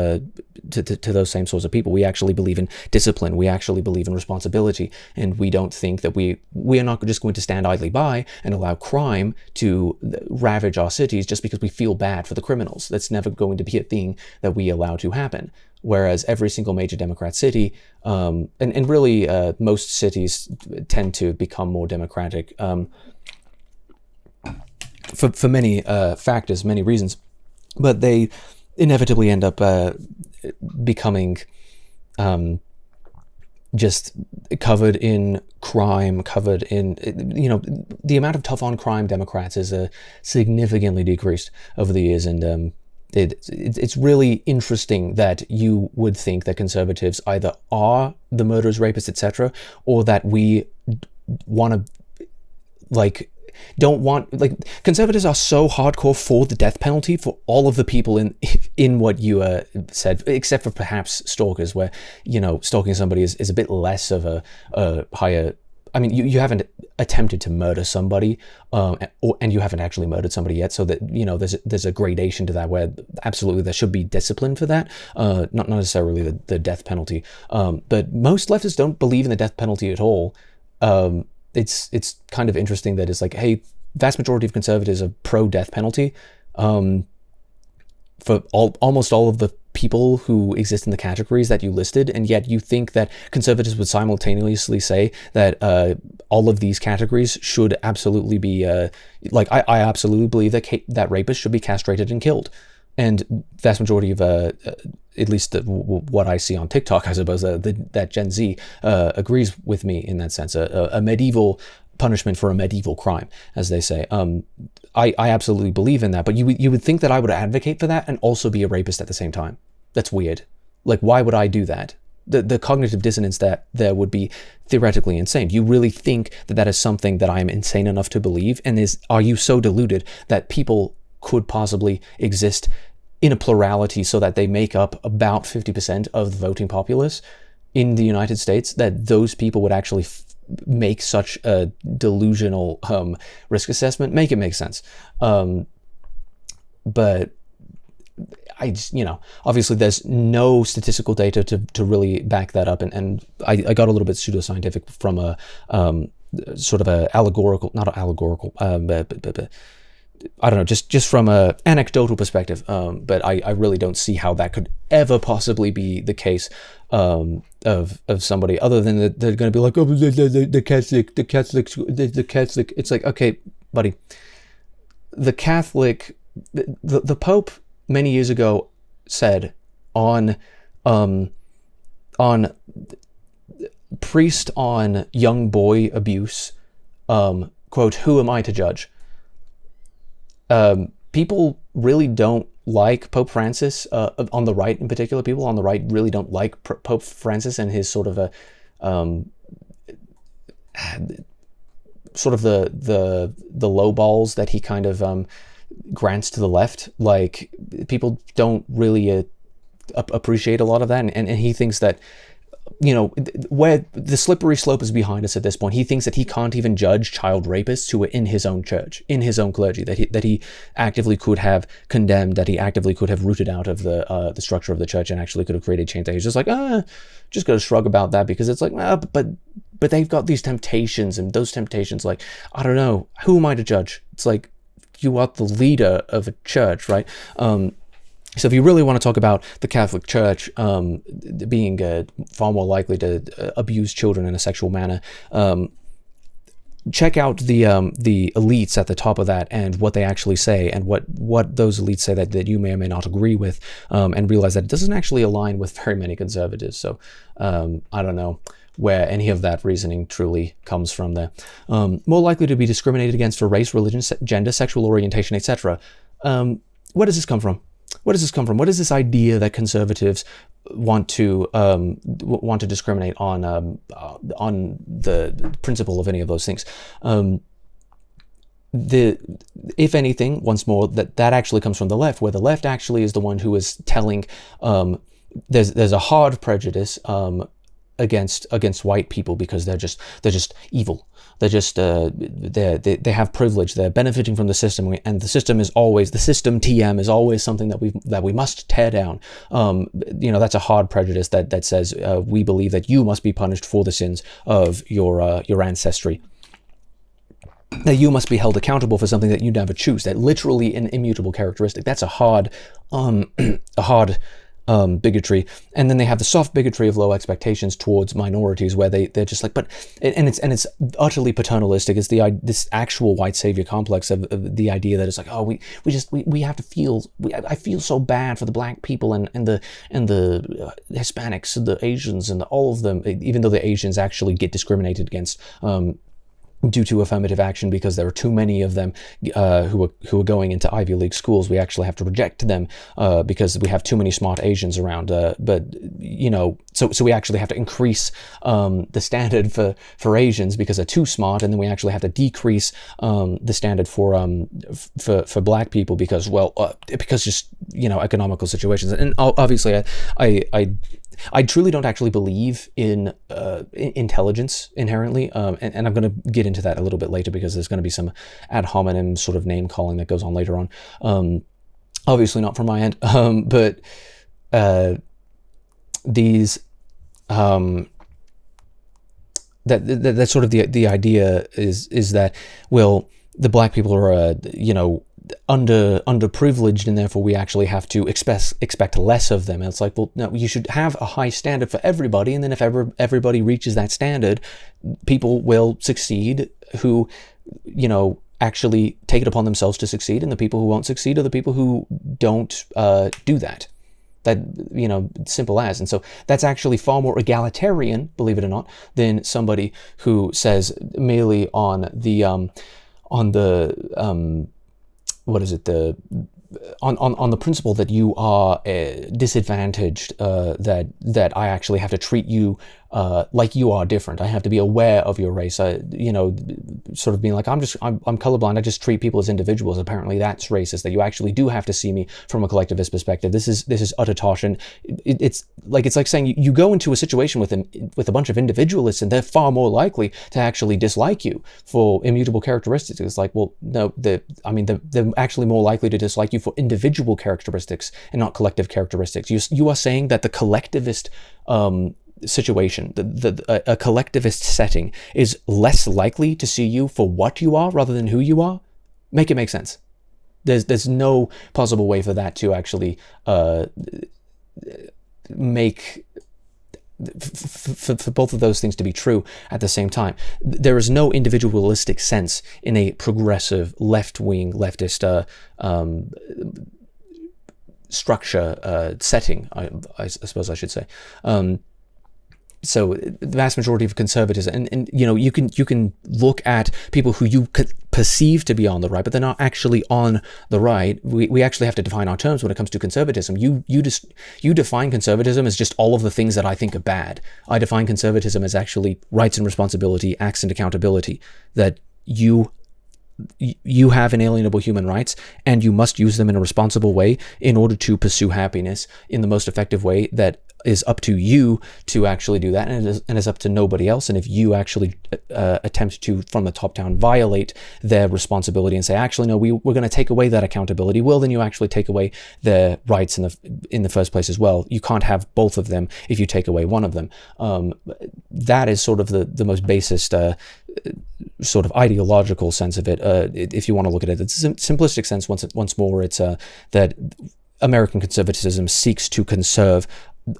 to those same sorts of people. We actually believe in discipline. We actually believe in responsibility, and we don't think that we are not just going to stand idly by and allow crime to ravage our cities just because we feel bad for the criminals. That's never going to be a thing that we allow to happen. Whereas every single major Democrat city, and really most cities tend to become more democratic for many factors, many reasons. But they inevitably end up becoming just covered in crime, covered in, the amount of tough on crime Democrats is significantly decreased over the years. And it's really interesting that you would think that conservatives either are the murderers, rapists, etc., or that we want to, don't want, conservatives are so hardcore for the death penalty for all of the people in what you said, except for perhaps stalkers, where, stalking somebody is a bit less of a higher, I mean, you haven't attempted to murder somebody, and you haven't actually murdered somebody yet, so that, there's a gradation to that where absolutely there should be discipline for that, not necessarily the death penalty. But most leftists don't believe in the death penalty at all. It's kind of interesting that it's like, hey, vast majority of conservatives are pro-death penalty for almost all of the people who exist in the categories that you listed, and yet you think that conservatives would simultaneously say that all of these categories should absolutely be, I absolutely believe that rapists should be castrated and killed. And vast majority of, at least what I see on TikTok, I suppose, that Gen Z agrees with me in that sense. A medieval punishment for a medieval crime, as they say. I absolutely believe in that, but you would think that I would advocate for that and also be a rapist at the same time. That's weird. Why would I do that? The cognitive dissonance that there would be theoretically insane. Do you really think that is something that I am insane enough to believe? And are you so deluded that people could possibly exist in a plurality so that they make up about 50% of the voting populace in the United States, that those people would actually make such a delusional risk assessment? Make it make sense. But I just, obviously there's no statistical data to really back that up. And I got a little bit pseudoscientific from a sort of a allegorical, not allegorical, but I don't know, just from a anecdotal perspective, but I really don't see how that could ever possibly be the case of somebody, other than that they're going to be like, oh, the Catholic. It's like, okay, buddy, the Catholic, the Pope many years ago said on priest on young boy abuse, quote, "Who am I to judge?" People really don't like Pope Francis, on the right in particular. People on the right really don't like Pope Francis and his sort of a sort of the low balls that he kind of grants to the left. People don't really appreciate a lot of that, and he thinks that, where the slippery slope is behind us at this point. He thinks that he can't even judge child rapists who are in his own church, in his own clergy, that he actively could have condemned, that he actively could have rooted out of the structure of the church and actually could have created change. That he's just like, just got to shrug about that, because it's like, but they've got these temptations, and those temptations, I don't know, who am I to judge? It's like, you are the leader of a church, right? So if you really want to talk about the Catholic Church being far more likely to abuse children in a sexual manner, check out the elites at the top of that and what they actually say, and what those elites say that you may or may not agree with, and realize that it doesn't actually align with very many conservatives. So I don't know where any of that reasoning truly comes from there. More likely to be discriminated against for race, religion, gender, sexual orientation, etc. Where does this come from? Where does this come from? What is this idea that conservatives want to discriminate on the principle of any of those things? If anything, once more, that actually comes from the left, where the left actually is the one who is telling. There's a hard prejudice against white people because they're just evil. They're just they have privilege. They're benefiting from the system, and the system TM is always something that we must tear down. That's a hard prejudice that says we believe that you must be punished for the sins of your ancestry. That you must be held accountable for something that you never choose. That literally an immutable characteristic. That's a hard bigotry. And then they have the soft bigotry of low expectations towards minorities, where they're just like, it's utterly paternalistic. It's this actual white savior complex of the idea that it's like, oh, we have to feel. I feel so bad for the black people and the Hispanics and the Asians and all of them, even though the Asians actually get discriminated against due to affirmative action because there are too many of them who are going into Ivy League schools. We actually have to reject them because we have too many smart Asians around. So we actually have to increase the standard for Asians because they're too smart, and then we actually have to decrease the standard for black people because just economical situations. And obviously, I truly don't actually believe in intelligence inherently, and I'm going to get into that a little bit later because there's going to be some ad hominem sort of name calling that goes on later on. Obviously not from my end, but these that sort of the idea is that, well, the black people are underprivileged, and therefore we actually have to expect less of them. And it's like, well, no, you should have a high standard for everybody, and then if everybody reaches that standard, people will succeed who actually take it upon themselves to succeed, and the people who won't succeed are the people who don't do that. That, simple as. And so that's actually far more egalitarian, believe it or not, than somebody who says merely on the on the principle that you are disadvantaged, that I actually have to treat you like you are different. I have to be aware of your race. Sort of being like, I'm colorblind. I just treat people as individuals. Apparently, that's racist. That you actually do have to see me from a collectivist perspective. This is utter tosh. And it's like saying you go into a situation with a bunch of individualists, and they're far more likely to actually dislike you for immutable characteristics. It's like, well, no, they're actually more likely to dislike you for individual characteristics and not collective characteristics. You are saying that the collectivist situation, a collectivist setting is less likely to see you for what you are rather than who you are? Make it make sense. There's no possible way for that to actually make for both of those things to be true at the same time. There is no individualistic sense in a progressive left-wing leftist structure setting, I suppose I should say. So the vast majority of conservatism, and you can look at people who you could perceive to be on the right, but they're not actually on the right. We actually have to define our terms when it comes to conservatism. You define conservatism as just all of the things that I think are bad. I define conservatism as actually rights and responsibility, acts and accountability, that you have inalienable human rights, and you must use them in a responsible way in order to pursue happiness in the most effective way that is up to you to actually do that, and it is up to nobody else. And if you actually attempt to, from the top down, violate their responsibility and say, actually, no, we're going to take away that accountability, well, then you actually take away their rights in the first place as well. You can't have both of them if you take away one of them. That is sort of the most basest sort of ideological sense of it. If you want to look at it, it's a simplistic sense. Once more, it's that American conservatism seeks to conserve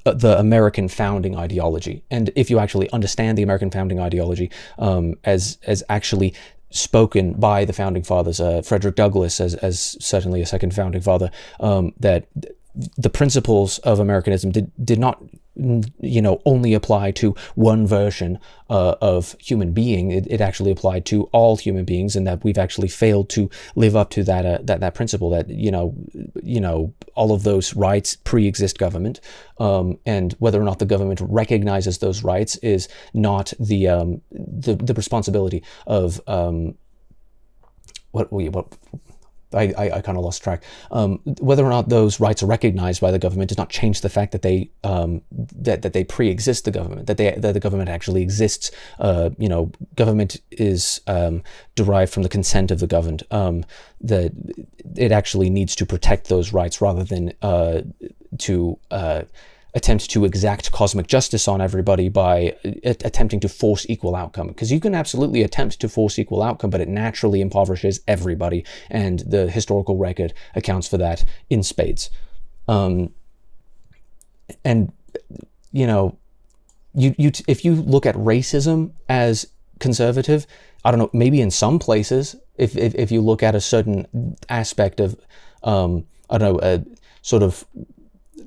the American founding ideology. And if you actually understand the American founding ideology as actually spoken by the founding fathers, Frederick Douglass as certainly a second founding father, that the principles of Americanism did not only apply to one version of human being. It actually applied to all human beings, and that we've actually failed to live up to that principle, that all of those rights pre-exist government, and whether or not the government recognizes those rights is not the responsibility of I kind of lost track. Whether or not those rights are recognized by the government does not change the fact that they that they pre-exist the government, that the government actually exists. Government is derived from the consent of the governed. That it actually needs to protect those rights rather than to attempt to exact cosmic justice on everybody by attempting to force equal outcome. Because you can absolutely attempt to force equal outcome, but it naturally impoverishes everybody, and the historical record accounts for that in spades. And if you look at racism as conservative, I don't know, maybe in some places, if you look at a certain aspect of sort of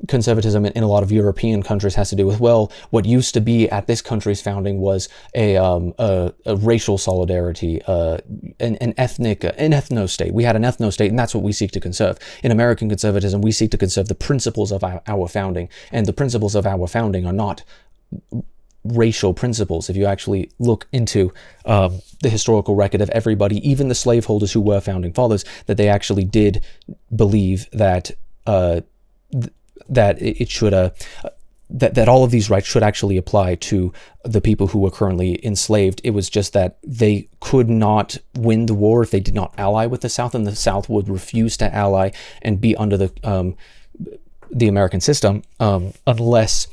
conservatism in a lot of European countries has to do with, well, what used to be at this country's founding was a racial solidarity, an ethno-state. We had an ethno-state, and that's what we seek to conserve. In American conservatism, we seek to conserve the principles of our founding, and the principles of our founding are not racial principles. If you actually look into the historical record of everybody, even the slaveholders who were founding fathers, that they actually did believe that that it should that all of these rights should actually apply to the people who were currently enslaved. It was just that they could not win the war if they did not ally with the South, and the South would refuse to ally and be under the American system unless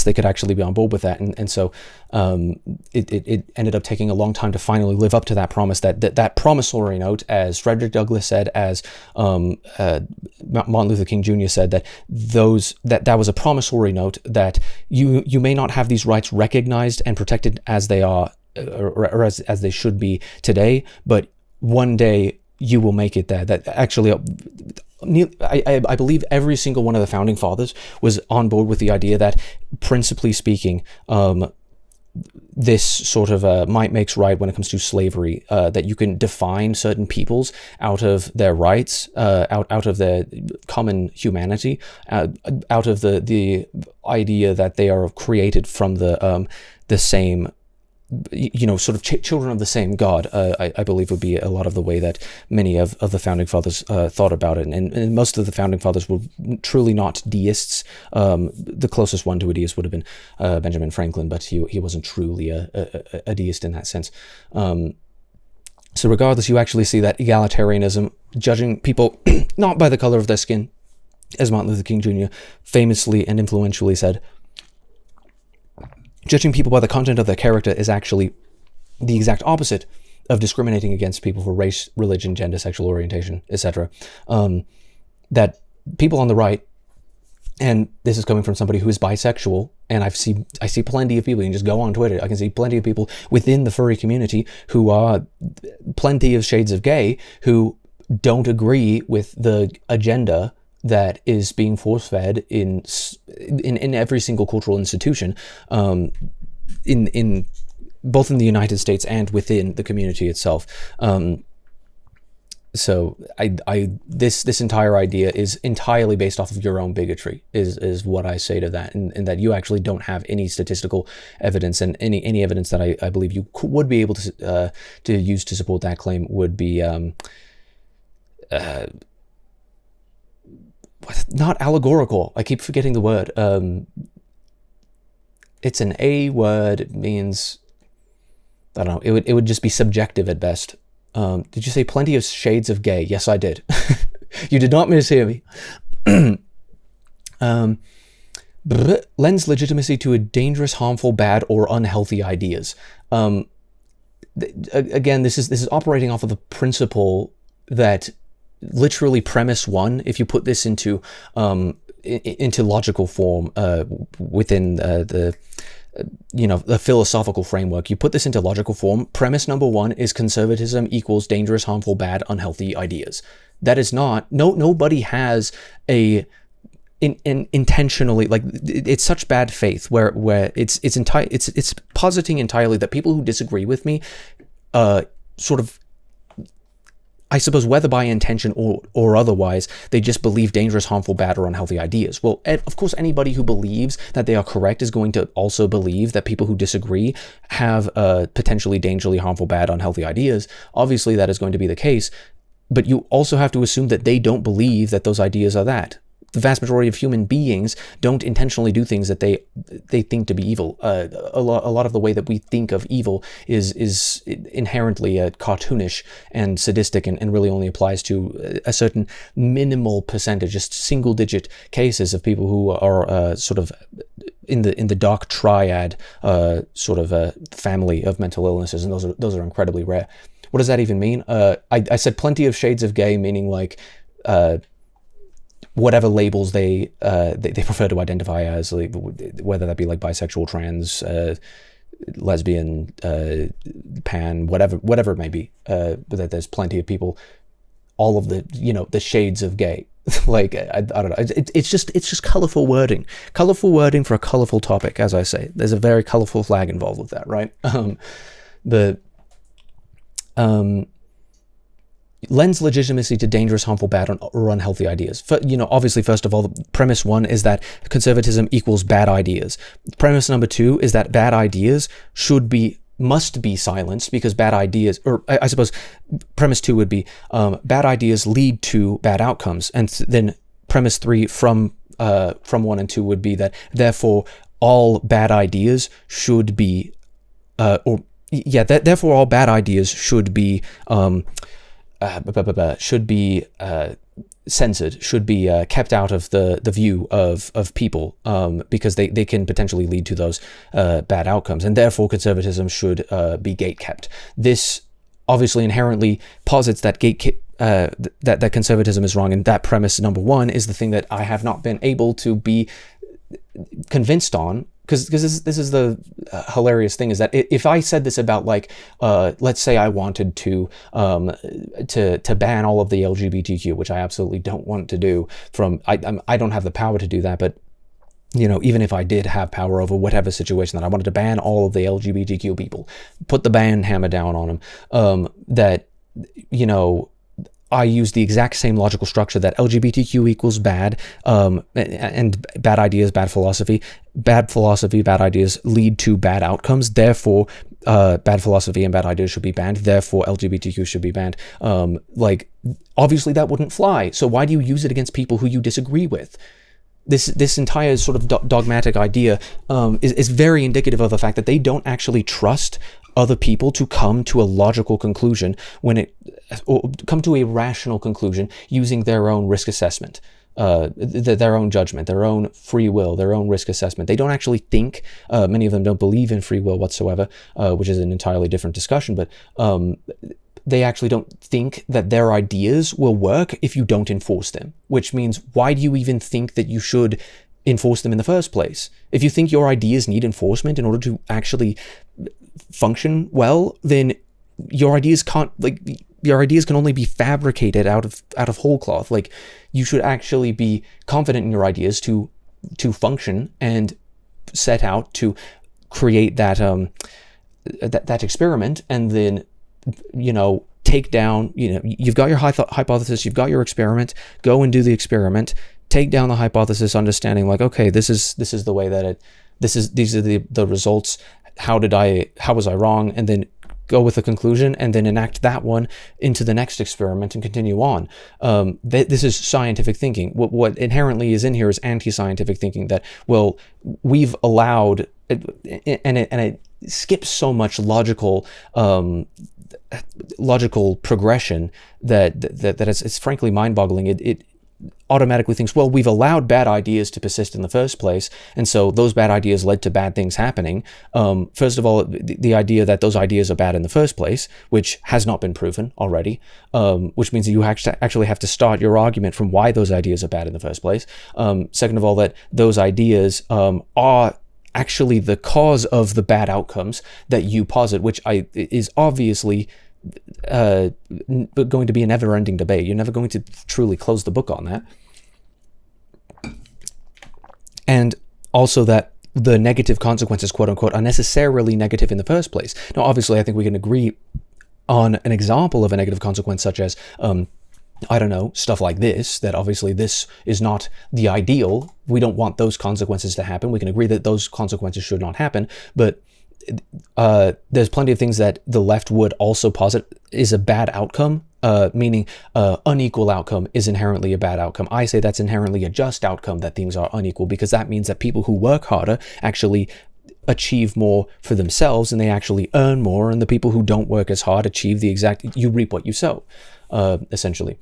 they could actually be on board with that. And so it ended up taking a long time to finally live up to that promise, that promissory note, as Frederick Douglass said, as Martin Luther King Jr. said, that was a promissory note, that you may not have these rights recognized and protected as they are, or as they should be today, but one day you will make it there. That actually, I believe every single one of the founding fathers was on board with the idea that, principally speaking, this sort of might makes right when it comes to slavery, that you can define certain peoples out of their rights, out of their common humanity, out of the idea that they are created from the same, sort of children of the same God. I believe would be a lot of the way that many of the founding fathers thought about it, and most of the founding fathers were truly not deists. The closest one to a deist would have been Benjamin Franklin, but he wasn't truly a deist in that sense. So regardless, you actually see that egalitarianism, judging people not by the color of their skin, as Martin Luther King Jr. famously and influentially said. Judging people by the content of their character is actually the exact opposite of discriminating against people for race, religion, gender, sexual orientation, etc. That people on the right, and this is coming from somebody who is bisexual, and I see plenty of people, you can just go on Twitter, I can see plenty of people within the furry community who are plenty of shades of gay, who don't agree with the agenda that is being force-fed in every single cultural institution, in both in the United States and within the community itself. So this entire idea is entirely based off of your own bigotry, is what I say to that, and that you actually don't have any statistical evidence, and any evidence that I believe you would be able to use to support that claim would be not allegorical. I keep forgetting the word. It's an A word. It means, I don't know. It would just be subjective at best. Did you say plenty of shades of gay? Yes, I did. You did not mishear me. Lends legitimacy to a dangerous, harmful, bad, or unhealthy ideas. Again, this is operating off of the principle that literally premise one, if you put this into logical form within the philosophical framework, you put this into logical form. Premise number one is conservatism equals dangerous, harmful, bad, unhealthy ideas. That is not, nobody has intentionally, like, it's such bad faith where it's positing entirely that people who disagree with me sort of, I suppose whether by intention or otherwise, they just believe dangerous, harmful, bad, or unhealthy ideas. Well, of course, anybody who believes that they are correct is going to also believe that people who disagree have potentially dangerously harmful, bad, unhealthy ideas. Obviously, that is going to be the case. But you also have to assume that they don't believe that those ideas are that. The vast majority of human beings don't intentionally do things that they think to be evil. A lot of the way that we think of evil is inherently cartoonish and sadistic, and really only applies to a certain minimal percentage, just single-digit cases of people who are sort of in the dark triad sort of family of mental illnesses, and those are incredibly rare. What does that even mean? I said plenty of shades of gay, meaning like whatever labels they prefer to identify as, like, whether that be like bisexual, trans, lesbian, pan, whatever it may be. But that there's plenty of people, all of the the shades of gay. Like I don't know. It's just colorful wording for a colorful topic. As I say, there's a very colorful flag involved with that, right? Lends legitimacy to dangerous, harmful, bad, or unhealthy ideas. Obviously, first of all, premise one is that conservatism equals bad ideas. Premise number two is that bad ideas must be silenced, because bad ideas, or I suppose premise two would be bad ideas lead to bad outcomes, and then premise three from 1 and 2 would be that therefore all bad ideas should be therefore all bad ideas should be censored, should be kept out of the view of people, because they can potentially lead to those bad outcomes, and therefore conservatism should be gatekept. This obviously inherently posits that that conservatism is wrong, and that premise number one is the thing that I have not been able to be convinced on. Because this is the hilarious thing, is that if I said this about, like, let's say I wanted to ban all of the LGBTQ, which I absolutely don't want to do. I don't have the power to do that, but even if I did have power over whatever situation, that I wanted to ban all of the LGBTQ people, put the ban hammer down on them, that I use the exact same logical structure that LGBTQ equals bad, and bad ideas, bad philosophy, bad ideas lead to bad outcomes. Therefore, bad philosophy and bad ideas should be banned. Therefore, LGBTQ should be banned. Obviously that wouldn't fly. So why do you use it against people who you disagree with? This entire sort of dogmatic idea is very indicative of the fact that they don't actually trust other people to come to a logical conclusion or come to a rational conclusion using their own risk assessment, their own judgment, their own free will, their own risk assessment. They don't actually think. Many of them don't believe in free will whatsoever, which is an entirely different discussion. But they actually don't think that their ideas will work if you don't enforce them. Which means, why do you even think that you should enforce them in the first place? If you think your ideas need enforcement in order to actually function well, then your ideas can only be fabricated out of whole cloth. Like, you should actually be confident in your ideas to function and set out to create that that experiment, and then take down, you've got your hypothesis, you've got your experiment, go and do the experiment, take down the hypothesis, understanding like, okay, this is the way that these are the results. How was I wrong? And then go with the conclusion, and then enact that one into the next experiment and continue on. This is scientific thinking. What inherently is in here is anti-scientific thinking, that, well, we've allowed, and it skips so much logical progression that it's frankly mind-boggling. It automatically thinks, well, we've allowed bad ideas to persist in the first place, and so those bad ideas led to bad things happening. First of all, the idea that those ideas are bad in the first place, which has not been proven already, which means that you actually have to start your argument from why those ideas are bad in the first place. Second of all, that those ideas are actually the cause of the bad outcomes that you posit, which is obviously going to be a never-ending debate. You're never going to truly close the book on that. And also that the negative consequences, quote unquote, are necessarily negative in the first place. Now, obviously, I think we can agree on an example of a negative consequence, such as, I don't know, stuff like this, that obviously this is not the ideal. We don't want those consequences to happen. We can agree that those consequences should not happen, but there's plenty of things that the left would also posit is a bad outcome, meaning unequal outcome is inherently a bad outcome. I say that's inherently a just outcome, that things are unequal, because that means that people who work harder actually achieve more for themselves and they actually earn more, and the people who don't work as hard achieve the exact, you reap what you sow, essentially.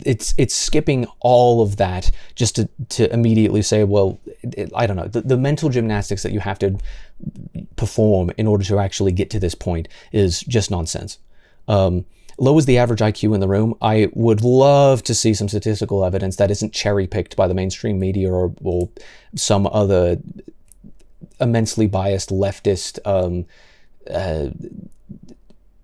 It's skipping all of that just to immediately say, well, I don't know, the mental gymnastics that you have to perform in order to actually get to this point is just nonsense. Low is the average IQ in the room. I would love to see some statistical evidence that isn't cherry-picked by the mainstream media or some other immensely biased leftist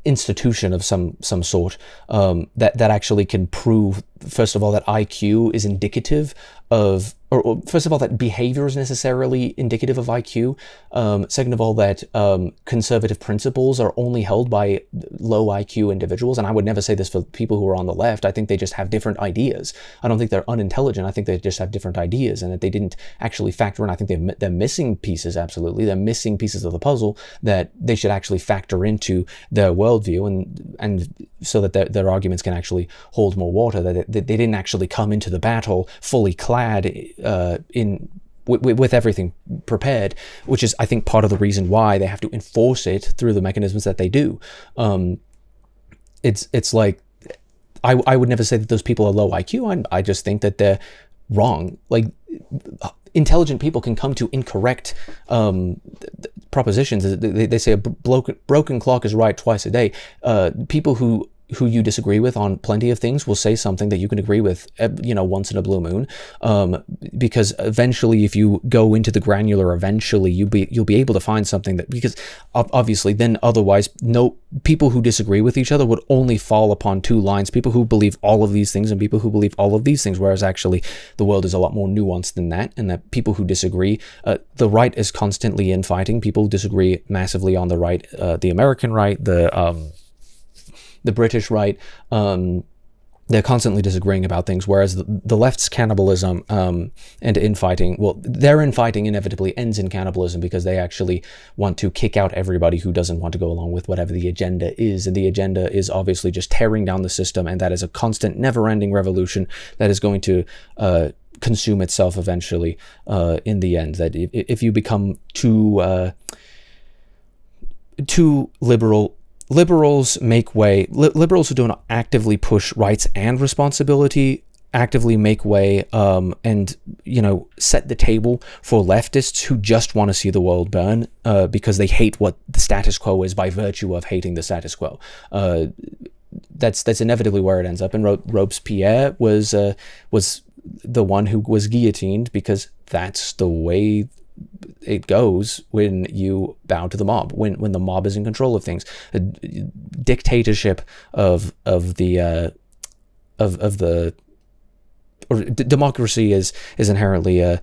institution of some sort, that actually can prove, first of all, that IQ is indicative of, or first of all, that behavior is necessarily indicative of IQ. Second of all, that conservative principles are only held by low IQ individuals. And I would never say this for people who are on the left. I think they just have different ideas. I don't think they're unintelligent. I think they just have different ideas, and that they didn't actually factor in. I think they're missing pieces, absolutely. They're missing pieces of the puzzle that they should actually factor into their worldview, and so that their arguments can actually hold more water, that they didn't actually come into the battle fully clad with everything prepared, which is, I think, part of the reason why they have to enforce it through the mechanisms that they do. It's like, I would never say that those people are low IQ. I just think that they're wrong. Like, intelligent people can come to incorrect propositions. They say a broken clock is right twice a day. People who you disagree with on plenty of things will say something that you can agree with, once in a blue moon, because eventually, if you go into the granular, eventually you'll be able to find something that, because obviously then otherwise people who disagree with each other would only fall upon two lines: people who believe all of these things and people who believe all of these things, whereas actually the world is a lot more nuanced than that, and that people who disagree, the right is constantly infighting. People disagree massively on the right, the American right, the British right. They're constantly disagreeing about things, whereas the left's cannibalism and infighting, well, their infighting inevitably ends in cannibalism, because they actually want to kick out everybody who doesn't want to go along with whatever the agenda is. And the agenda is obviously just tearing down the system, and that is a constant, never-ending revolution that is going to consume itself eventually in the end. That if you become too liberal, liberals make way. Liberals who don't actively push rights and responsibility actively make way, and set the table for leftists who just want to see the world burn, because they hate what the status quo is by virtue of hating the status quo. That's inevitably where it ends up. And Robespierre was the one who was guillotined, because that's the way it goes when you bow to the mob, when the mob is in control of things. A dictatorship of democracy is inherently a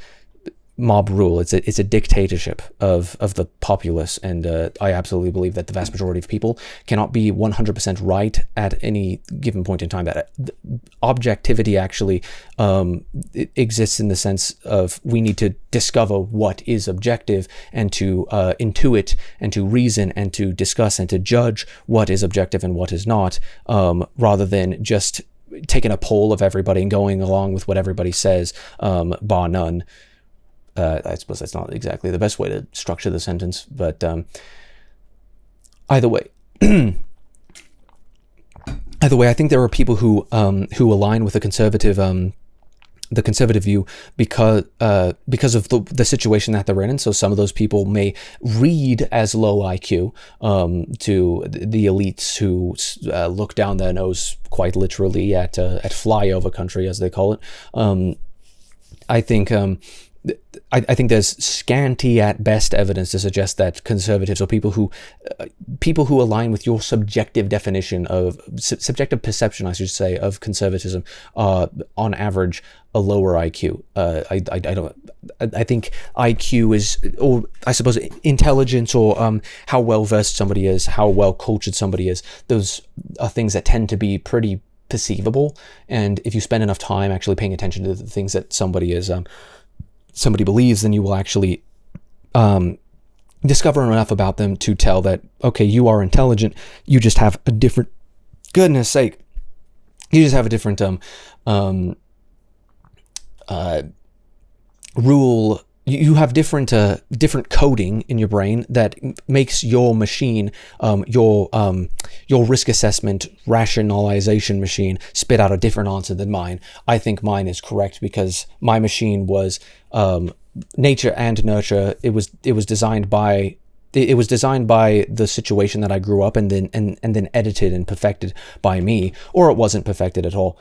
mob rule. It's a dictatorship of the populace, and I absolutely believe that the vast majority of people cannot be 100% right at any given point in time. That objectivity actually it exists in the sense of, we need to discover what is objective, and to intuit and to reason and to discuss and to judge what is objective and what is not, rather than just taking a poll of everybody and going along with what everybody says, bar none. I suppose that's not exactly the best way to structure the sentence, but either way, I think there are people who align with the conservative view because of the situation that they're in. And so some of those people may read as low IQ to the elites who look down their nose quite literally at flyover country, as they call it. I think I think there's scanty at best evidence to suggest that conservatives, or people who align with your subjective definition of subjective perception, I should say, of conservatism, are on average a lower IQ. I think IQ is, or I suppose intelligence, or how well versed somebody is, how well cultured somebody is. Those are things that tend to be pretty perceivable, and if you spend enough time actually paying attention to the things that somebody believes, then you will actually discover enough about them to tell that, okay, you are intelligent, you just have a different, goodness sake, you just have a different rule. You have different coding in your brain that makes your machine, your risk assessment rationalization machine, spit out a different answer than mine. I think mine is correct because my machine was nature and nurture. It was designed by the situation that I grew up in, and then edited and perfected by me, or it wasn't perfected at all.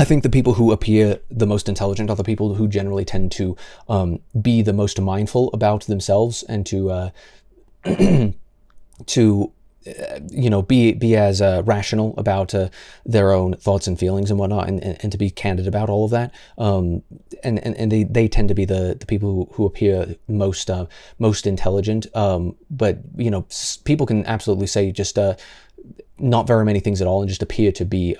I think the people who appear the most intelligent are the people who generally tend to be the most mindful about themselves, and to be as rational about their own thoughts and feelings and whatnot, and to be candid about all of that. And they tend to be the people who appear most intelligent. But people can absolutely say just not very many things at all, and just appear to be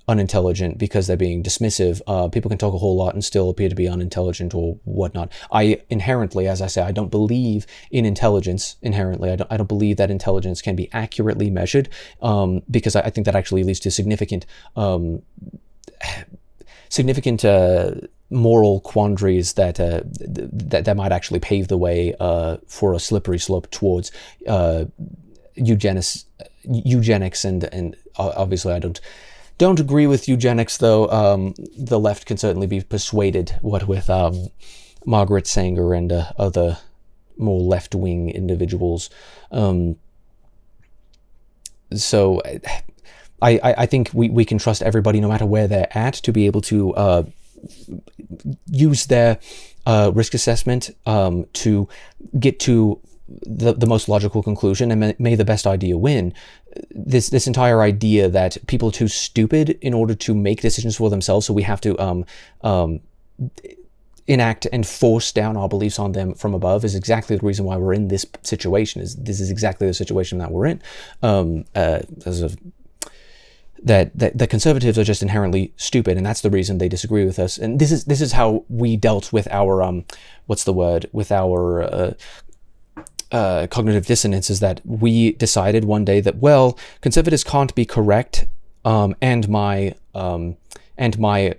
unintelligent because they're being dismissive. People can talk a whole lot and still appear to be unintelligent or whatnot. I inherently, as I say, I don't believe in intelligence inherently. I don't believe that intelligence can be accurately measured, because I think that actually leads to significant moral quandaries that might actually pave the way for a slippery slope towards eugenics, and obviously I don't agree with eugenics, though. The left can certainly be persuaded, what with Margaret Sanger and other more left-wing individuals. So I think we can trust everybody, no matter where they're at, to be able to use their risk assessment to get to the most logical conclusion, and may the best idea win. This entire idea that people are too stupid in order to make decisions for themselves, so we have to enact and force down our beliefs on them from above, is exactly the reason why we're in this situation. This is exactly the situation that we're in. That conservatives are just inherently stupid, and that's the reason they disagree with us. And this is how we dealt with our with our cognitive dissonance, is that we decided one day that, well, conservatives can't be correct, and my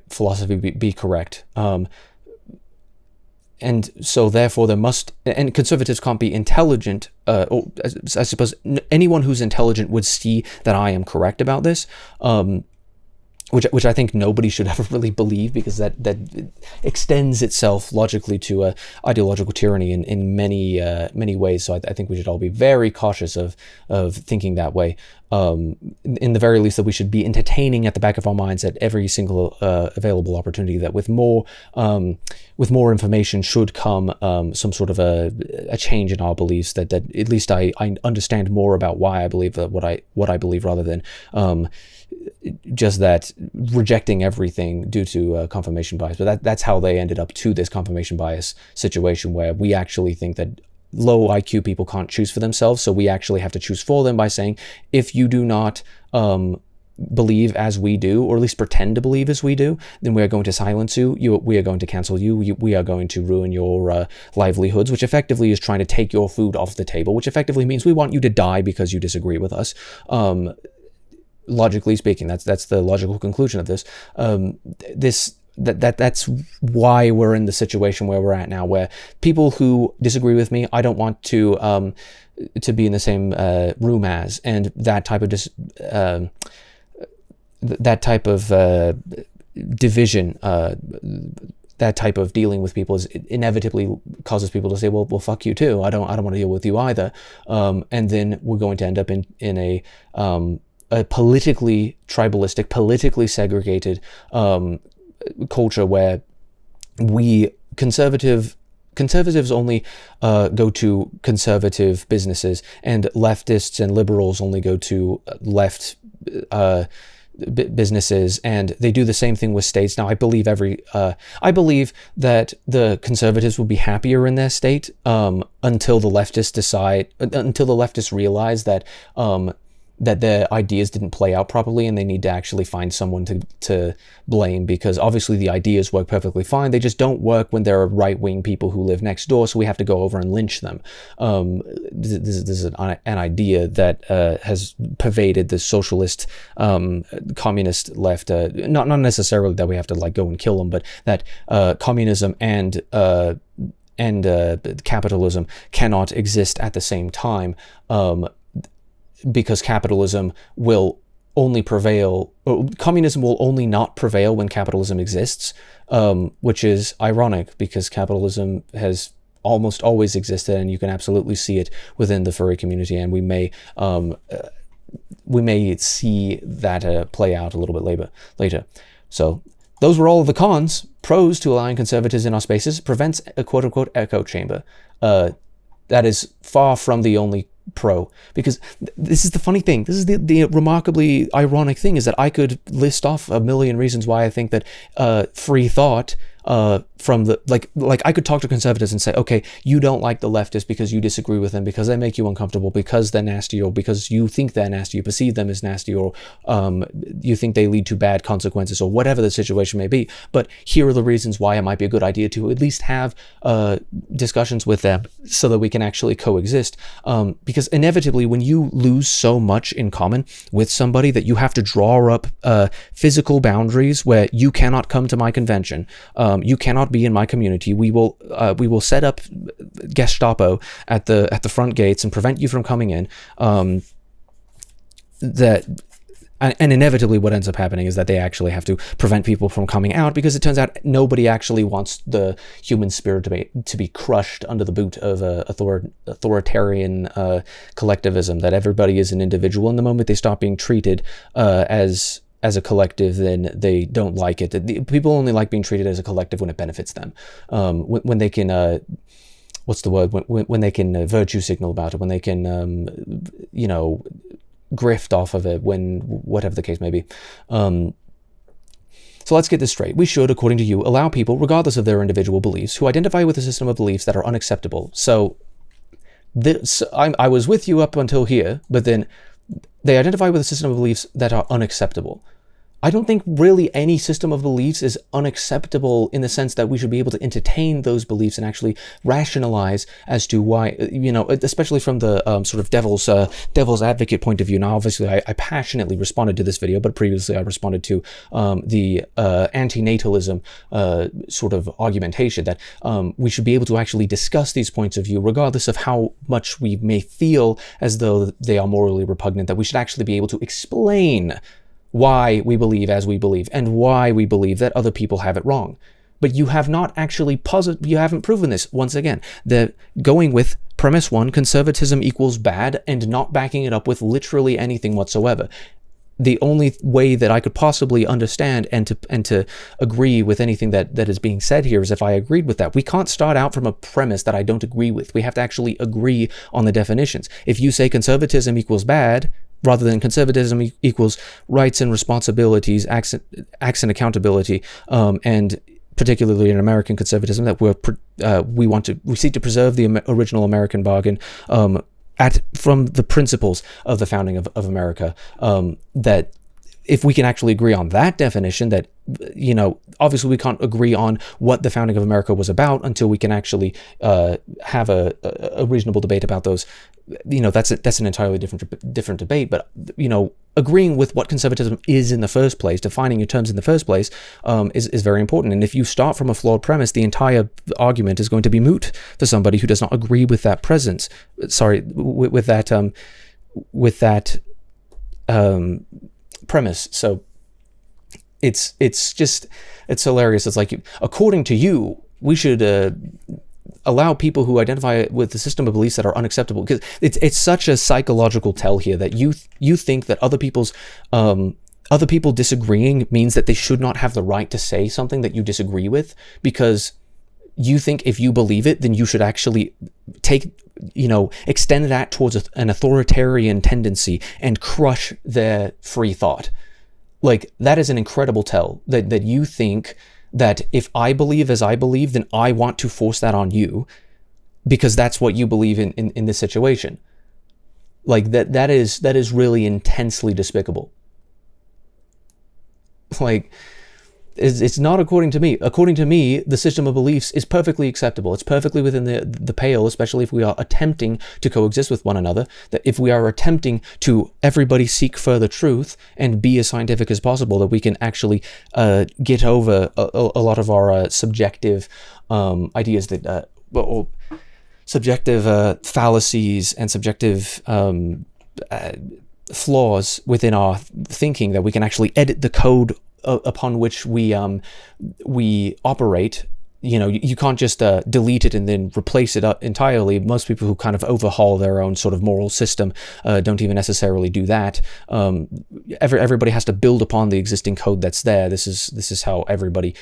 philosophy be correct, and so therefore and conservatives can't be intelligent, or I suppose anyone who's intelligent would see that I am correct about this, which I think nobody should ever really believe, because that extends itself logically to ideological tyranny in many ways. So I think we should all be very cautious of thinking that way. In the very least, that we should be entertaining at the back of our minds at every single available opportunity that with more information should come some sort of a change in our beliefs. That at least I understand more about why I believe what I believe, rather than just that rejecting everything due to confirmation bias. But that's how they ended up to this confirmation bias situation, where we actually think that low IQ people can't choose for themselves, so we actually have to choose for them by saying, if you do not believe as we do, or at least pretend to believe as we do, then we are going to silence you. We are going to cancel you. We are going to ruin your livelihoods, which effectively is trying to take your food off the table, which effectively means we want you to die because you disagree with us. Logically speaking, that's the logical conclusion of this. That's why we're in the situation where we're at now, where people who disagree with me, I don't want to be in the same room as, and that type of division, that type of dealing with people, is inevitably causes people to say, well, fuck you too. I don't want to deal with you either. And then we're going to end up in a politically tribalistic, politically segregated culture, where conservatives only go to conservative businesses, and leftists and liberals only go to left businesses, and they do the same thing with states. Now, I believe that the conservatives will be happier in their state until the leftists realize that that their ideas didn't play out properly, and they need to actually find someone to blame, because obviously the ideas work perfectly fine. They just don't work when there are right-wing people who live next door, so we have to go over and lynch them. This is an idea that has pervaded the socialist, communist left. Not necessarily that we have to like go and kill them, but that communism and capitalism cannot exist at the same time. Because capitalism will only prevail, or communism will only not prevail when capitalism exists, which is ironic, because capitalism has almost always existed, and you can absolutely see it within the furry community, and we may see that play out a little bit later. So those were all of the cons. Pros to allowing conservatives in our spaces: prevents a quote-unquote echo chamber. That is far from the only pro, because this is the funny thing. This is the remarkably ironic thing, is that I could list off a million reasons why I think that free thought from the like I could talk to conservatives and say, okay, you don't like the leftists because you disagree with them, because they make you uncomfortable, because they're nasty, or because you think they're nasty, you perceive them as nasty, or you think they lead to bad consequences, or whatever the situation may be. But here are the reasons why it might be a good idea to at least have discussions with them so that we can actually coexist. Because inevitably, when you lose so much in common with somebody that you have to draw up physical boundaries where you cannot come to my convention, you cannot be in my community. We will set up Gestapo at the front gates and prevent you from coming in. And inevitably what ends up happening is that they actually have to prevent people from coming out, because it turns out nobody actually wants the human spirit to be crushed under the boot of authoritarian collectivism, that everybody is an individual, and the moment they stop being treated as a collective, then they don't like it. People only like being treated as a collective when it benefits them. When they can, what's the word? When they can virtue signal about it, when they can, grift off of it, when whatever the case may be. So let's get this straight. We should, according to you, allow people, regardless of their individual beliefs, who identify with a system of beliefs that are unacceptable. So I was with you up until here, but then they identify with a system of beliefs that are unacceptable. I don't think really any system of beliefs is unacceptable in the sense that we should be able to entertain those beliefs and actually rationalize as to why, especially from the sort of devil's advocate point of view. Now, obviously, I passionately responded to this video, but previously I responded to the antinatalism sort of argumentation that we should be able to actually discuss these points of view, regardless of how much we may feel as though they are morally repugnant, that we should actually be able to explain why we believe as we believe, and why we believe that other people have it wrong. But you have not actually you haven't proven this. Once again, going with premise one, conservatism equals bad, and not backing it up with literally anything whatsoever. The only way that I could possibly understand and to agree with anything that is being said here is if I agreed with that. We can't start out from a premise that I don't agree with. We have to actually agree on the definitions. If you say conservatism equals bad, rather than conservatism equals rights and responsibilities, acts and accountability, and particularly in American conservatism, that we seek to preserve the original American bargain from the principles of the founding of America. That if we can actually agree on that definition, that obviously we can't agree on what the founding of America was about until we can actually have a reasonable debate about those. That's an entirely different debate. But agreeing with what conservatism is in the first place, defining your terms in the first place, is very important. And if you start from a flawed premise, the entire argument is going to be moot for somebody who does not agree with that premise. So it's hilarious. It's like, according to you, we should allow people who identify with the system of beliefs that are unacceptable, because it's such a psychological tell here that you think that other people's other people disagreeing means that they should not have the right to say something that you disagree with, because you think if you believe it, then you should actually extend that towards an authoritarian tendency and crush their free thought. Like, that is an incredible tell, that you think that if I believe as I believe, then I want to force that on you because that's what you believe in this situation. Like, that is really intensely despicable. Like, it's not according to me. According to me, the system of beliefs is perfectly acceptable. It's perfectly within the pale, especially if we are attempting to coexist with one another. That if we are attempting to everybody seek further truth and be as scientific as possible, that we can actually get over a lot of our subjective ideas that, subjective fallacies and subjective flaws within our thinking, that we can actually edit the code upon which we operate. You can't just delete it and then replace it entirely. Most people who kind of overhaul their own sort of moral system don't even necessarily do that. Everybody has to build upon the existing code that's there. This is how everybody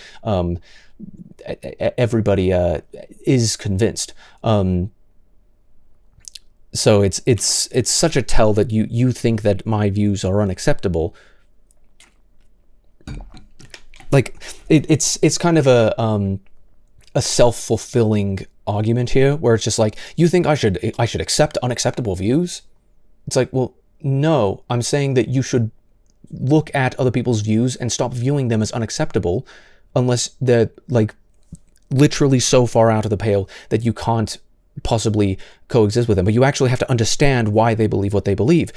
is convinced. So it's such a tell that you think that my views are unacceptable. Like, it's kind of a self-fulfilling argument here, where it's just like, you think I should accept unacceptable views? It's like, well, no, I'm saying that you should look at other people's views and stop viewing them as unacceptable, unless they're like literally so far out of the pale that you can't possibly coexist with them. But you actually have to understand why they believe what they believe.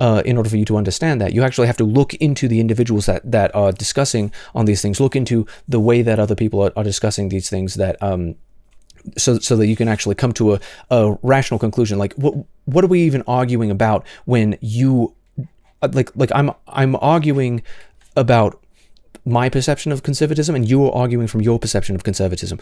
In order for you to understand that, you actually have to look into the individuals that are discussing on these things, look into the way that other people are discussing these things, that so that you can actually come to a rational conclusion. Like, what are we even arguing about when you like I'm arguing about my perception of conservatism and you're arguing from your perception of conservatism,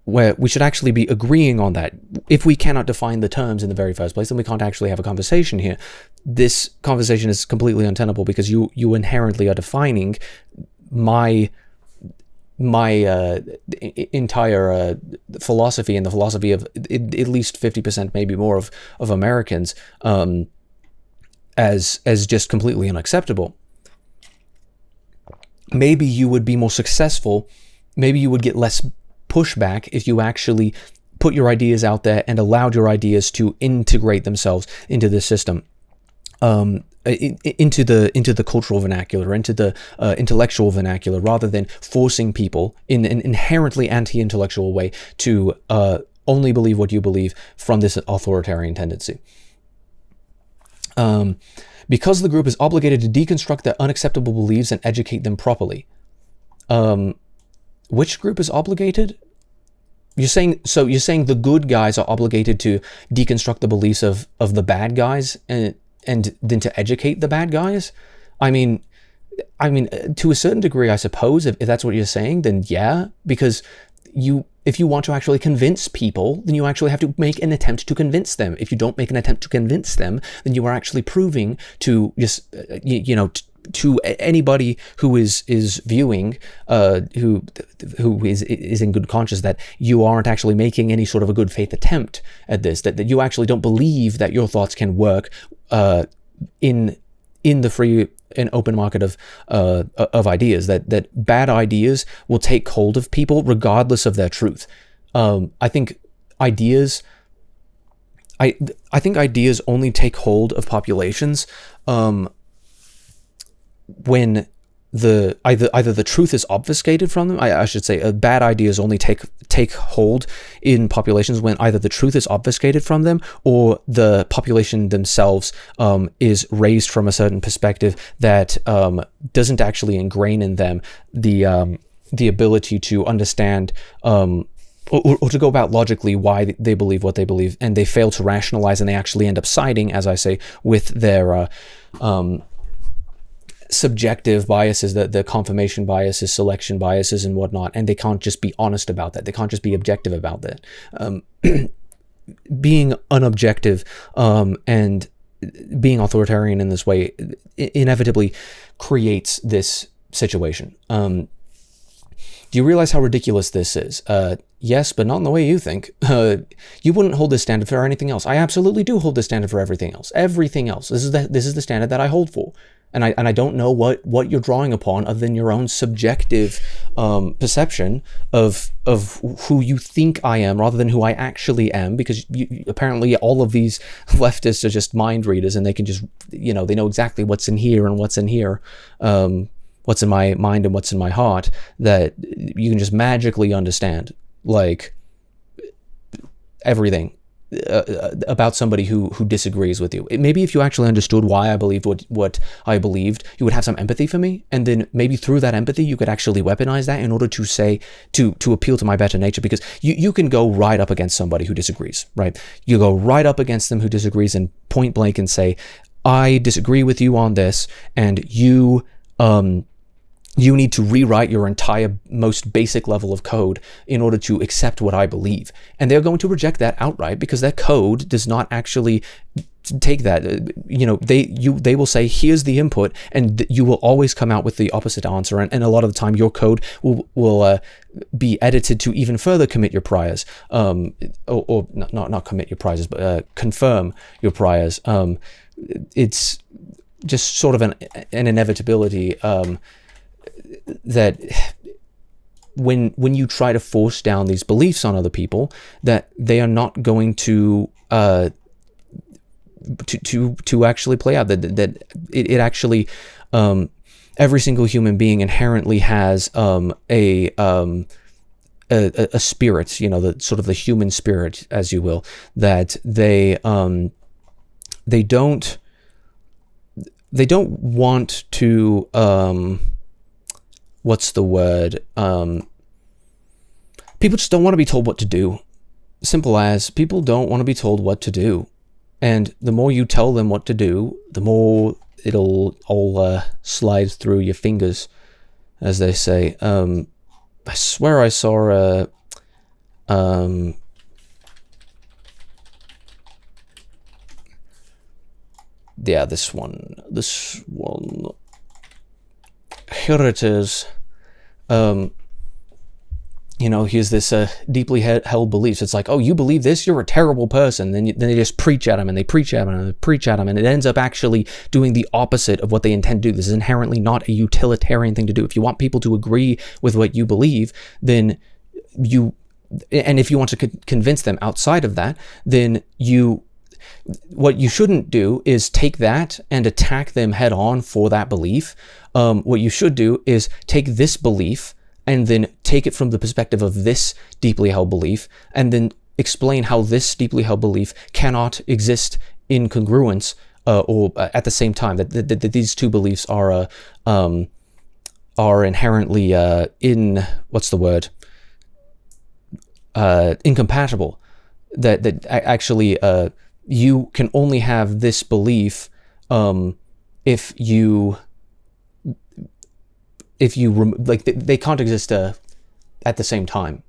where we should actually be agreeing on that. If we cannot define the terms in the very first place, then we can't actually have a conversation here. This conversation is completely untenable because you inherently are defining my entire philosophy and the philosophy of at least 50%, maybe more, of Americans as just completely unacceptable. Maybe you would be more successful, maybe you would get less pushback if you actually put your ideas out there and allowed your ideas to integrate themselves into the system, into the cultural vernacular, into the intellectual vernacular, rather than forcing people in an inherently anti-intellectual way to only believe what you believe from this authoritarian tendency. Because the group is obligated to deconstruct their unacceptable beliefs and educate them properly. Which group is obligated? You're saying the good guys are obligated to deconstruct the beliefs of the bad guys and then to educate the bad guys? I mean, to a certain degree, I suppose, if that's what you're saying, then yeah, because if you want to actually convince people, then you actually have to make an attempt to convince them. If you don't make an attempt to convince them, then you are actually proving to just, to anybody who is viewing, who is in good conscience, that you aren't actually making any sort of a good faith attempt at this, that you actually don't believe that your thoughts can work in the free and open market of ideas, that bad ideas will take hold of people regardless of their truth. I think ideas only take hold of populations when either the truth is obfuscated from them. I should say, bad ideas only take hold in populations when either the truth is obfuscated from them or the population themselves is raised from a certain perspective that doesn't actually ingrain in them the ability to understand or to go about logically why they believe what they believe, and they fail to rationalize, and they actually end up siding, as I say, with their subjective biases, the confirmation biases, selection biases, and whatnot, and they can't just be honest about that. They can't just be objective about that. Being unobjective and being authoritarian in this way inevitably creates this situation. Do you realize how ridiculous this is? Yes, but not in the way you think. You wouldn't hold this standard for anything else. I absolutely do hold this standard for everything else. Everything else. This is the standard that I hold for. And I don't know what you're drawing upon other than your own subjective perception of who you think I am rather than who I actually am, because apparently all of these leftists are just mind readers, and they can just, they know exactly what's in here and what's in here, what's in my mind and what's in my heart, that you can just magically understand, like, everything about somebody who disagrees with you. Maybe if you actually understood why I believed what I believed, you would have some empathy for me, and then maybe through that empathy you could actually weaponize that in order to say, to appeal to my better nature, because you can go right up against somebody who disagrees, right? You go right up against them who disagrees and point blank and say, I disagree with you on this, and you need to rewrite your entire most basic level of code in order to accept what I believe. And they're going to reject that outright because their code does not actually take that. They will say, here's the input, and you will always come out with the opposite answer. And a lot of the time your code will be edited to even further commit your priors, or not commit your priors, but confirm your priors. It's just sort of an inevitability, that when you try to force down these beliefs on other people, that they are not going to actually play out. That it actually, every single human being inherently has a spirit, the sort of the human spirit, as you will, that they don't want to, what's the word? People just don't want to be told what to do. Simple as, people don't want to be told what to do. And the more you tell them what to do, the more it'll all slide through your fingers, as they say. I swear I saw yeah, this one. Here it is. Here's this deeply held beliefs. It's like, oh, you believe this? You're a terrible person. Then they just preach at them, and they preach at them, and they preach at them, and it ends up actually doing the opposite of what they intend to do. This is inherently not a utilitarian thing to do. If you want people to agree with what you believe, then and if you want to convince them outside of that, then what you shouldn't do is take that and attack them head on for that belief. What you should do is take this belief and then take it from the perspective of this deeply held belief, and then explain how this deeply held belief cannot exist in congruence or at the same time, that these two beliefs are inherently incompatible. That actually you can only have this belief if you they can't exist at the same time,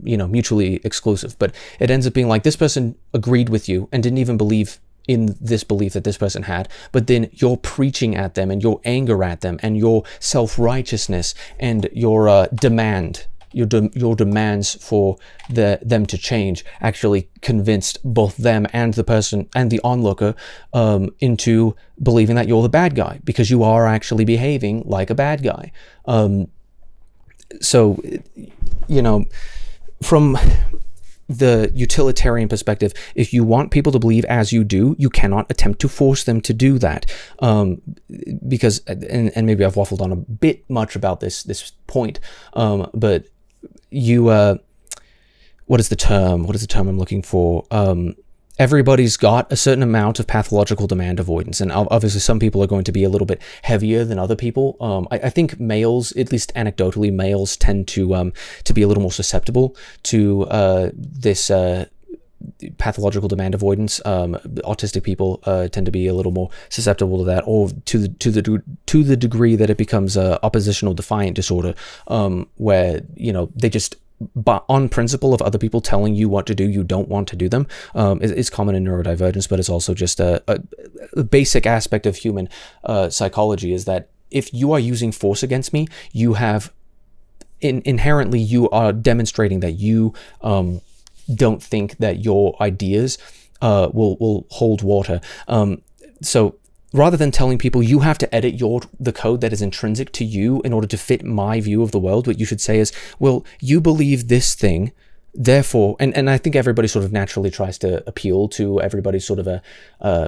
mutually exclusive. But it ends up being like, this person agreed with you and didn't even believe in this belief that this person had, but then you're preaching at them, and your anger at them, and your self-righteousness, and your your demands for them to change actually convinced both them and the person and the onlooker into believing that you're the bad guy, because you are actually behaving like a bad guy. So, from the utilitarian perspective, if you want people to believe as you do, you cannot attempt to force them to do that, because and maybe I've waffled on a bit much about this point, but you what is the term I'm looking for? Everybody's got a certain amount of pathological demand avoidance, and obviously some people are going to be a little bit heavier than other people. I think males, at least anecdotally, males tend to be a little more susceptible to this pathological demand avoidance. Autistic people tend to be a little more susceptible to that, or to the degree that it becomes a oppositional defiant disorder, where they just but on principle of other people telling you what to do, you don't want to do them. It's common in neurodivergence, but it's also just a basic aspect of human psychology, is that if you are using force against me, you have inherently, you are demonstrating that you don't think that your ideas will hold water. So rather than telling people you have to edit the code that is intrinsic to you in order to fit my view of the world, what you should say is, well, you believe this thing, therefore, and I think everybody sort of naturally tries to appeal to everybody's sort of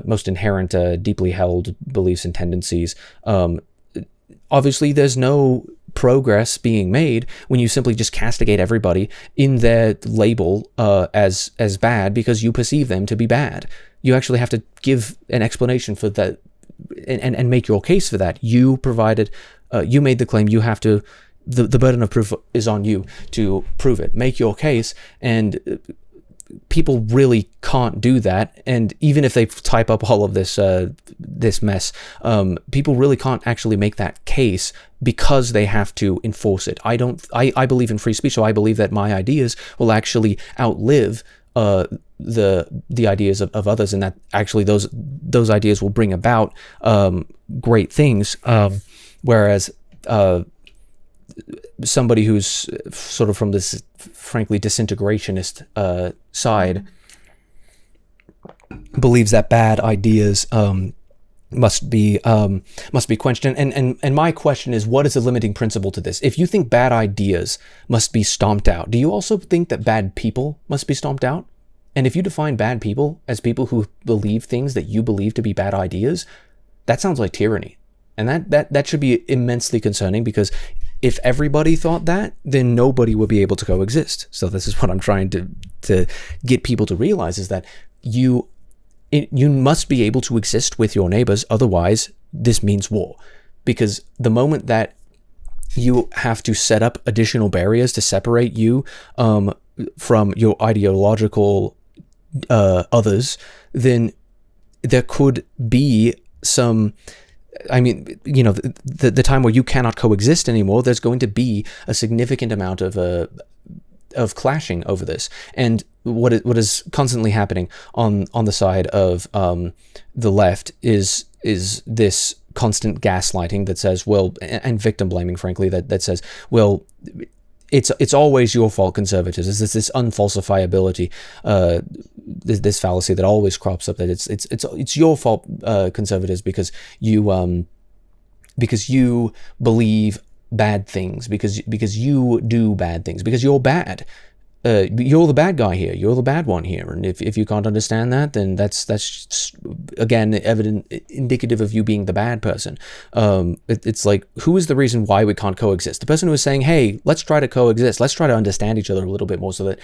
most inherent, deeply held beliefs and tendencies. Obviously, there's no progress being made when you simply just castigate everybody in their label as bad because you perceive them to be bad. You actually have to give an explanation for that and make your case for that. You provided, you made the claim, you have to, the burden of proof is on you to prove it. Make your case, and people really can't do that. And even if they type up all of this this mess, people really can't actually make that case because they have to enforce it. I believe in free speech, so I believe that my ideas will actually outlive the ideas of others, and that actually those ideas will bring about great things. Whereas somebody who's sort of from this frankly disintegrationist side believes that bad ideas must be quenched. And my question is, what is the limiting principle to this? If you think bad ideas must be stomped out, do you also think that bad people must be stomped out? And if you define bad people as people who believe things that you believe to be bad ideas, that sounds like tyranny. And that should be immensely concerning, because if everybody thought that, then nobody would be able to coexist. So this is what I'm trying to get people to realize, is that you must be able to exist with your neighbors. Otherwise, this means war. Because the moment that you have to set up additional barriers to separate you from your ideological others, then there could be some, I mean, you know, the time where you cannot coexist anymore, there's going to be a significant amount of clashing over this. And what is constantly happening on the side of the left is this constant gaslighting that says, well, and victim blaming, frankly, that says, well, it's always your fault, conservatives. It's this unfalsifiability, this fallacy that always crops up, that it's your fault, conservatives, because you believe bad things, because you do bad things, because you're bad. You're the bad guy here. You're the bad one here. And if you can't understand that, then that's again evident, indicative of you being the bad person. It's like, who is the reason why we can't coexist? The person who is saying, hey, let's try to coexist. Let's try to understand each other a little bit more, so that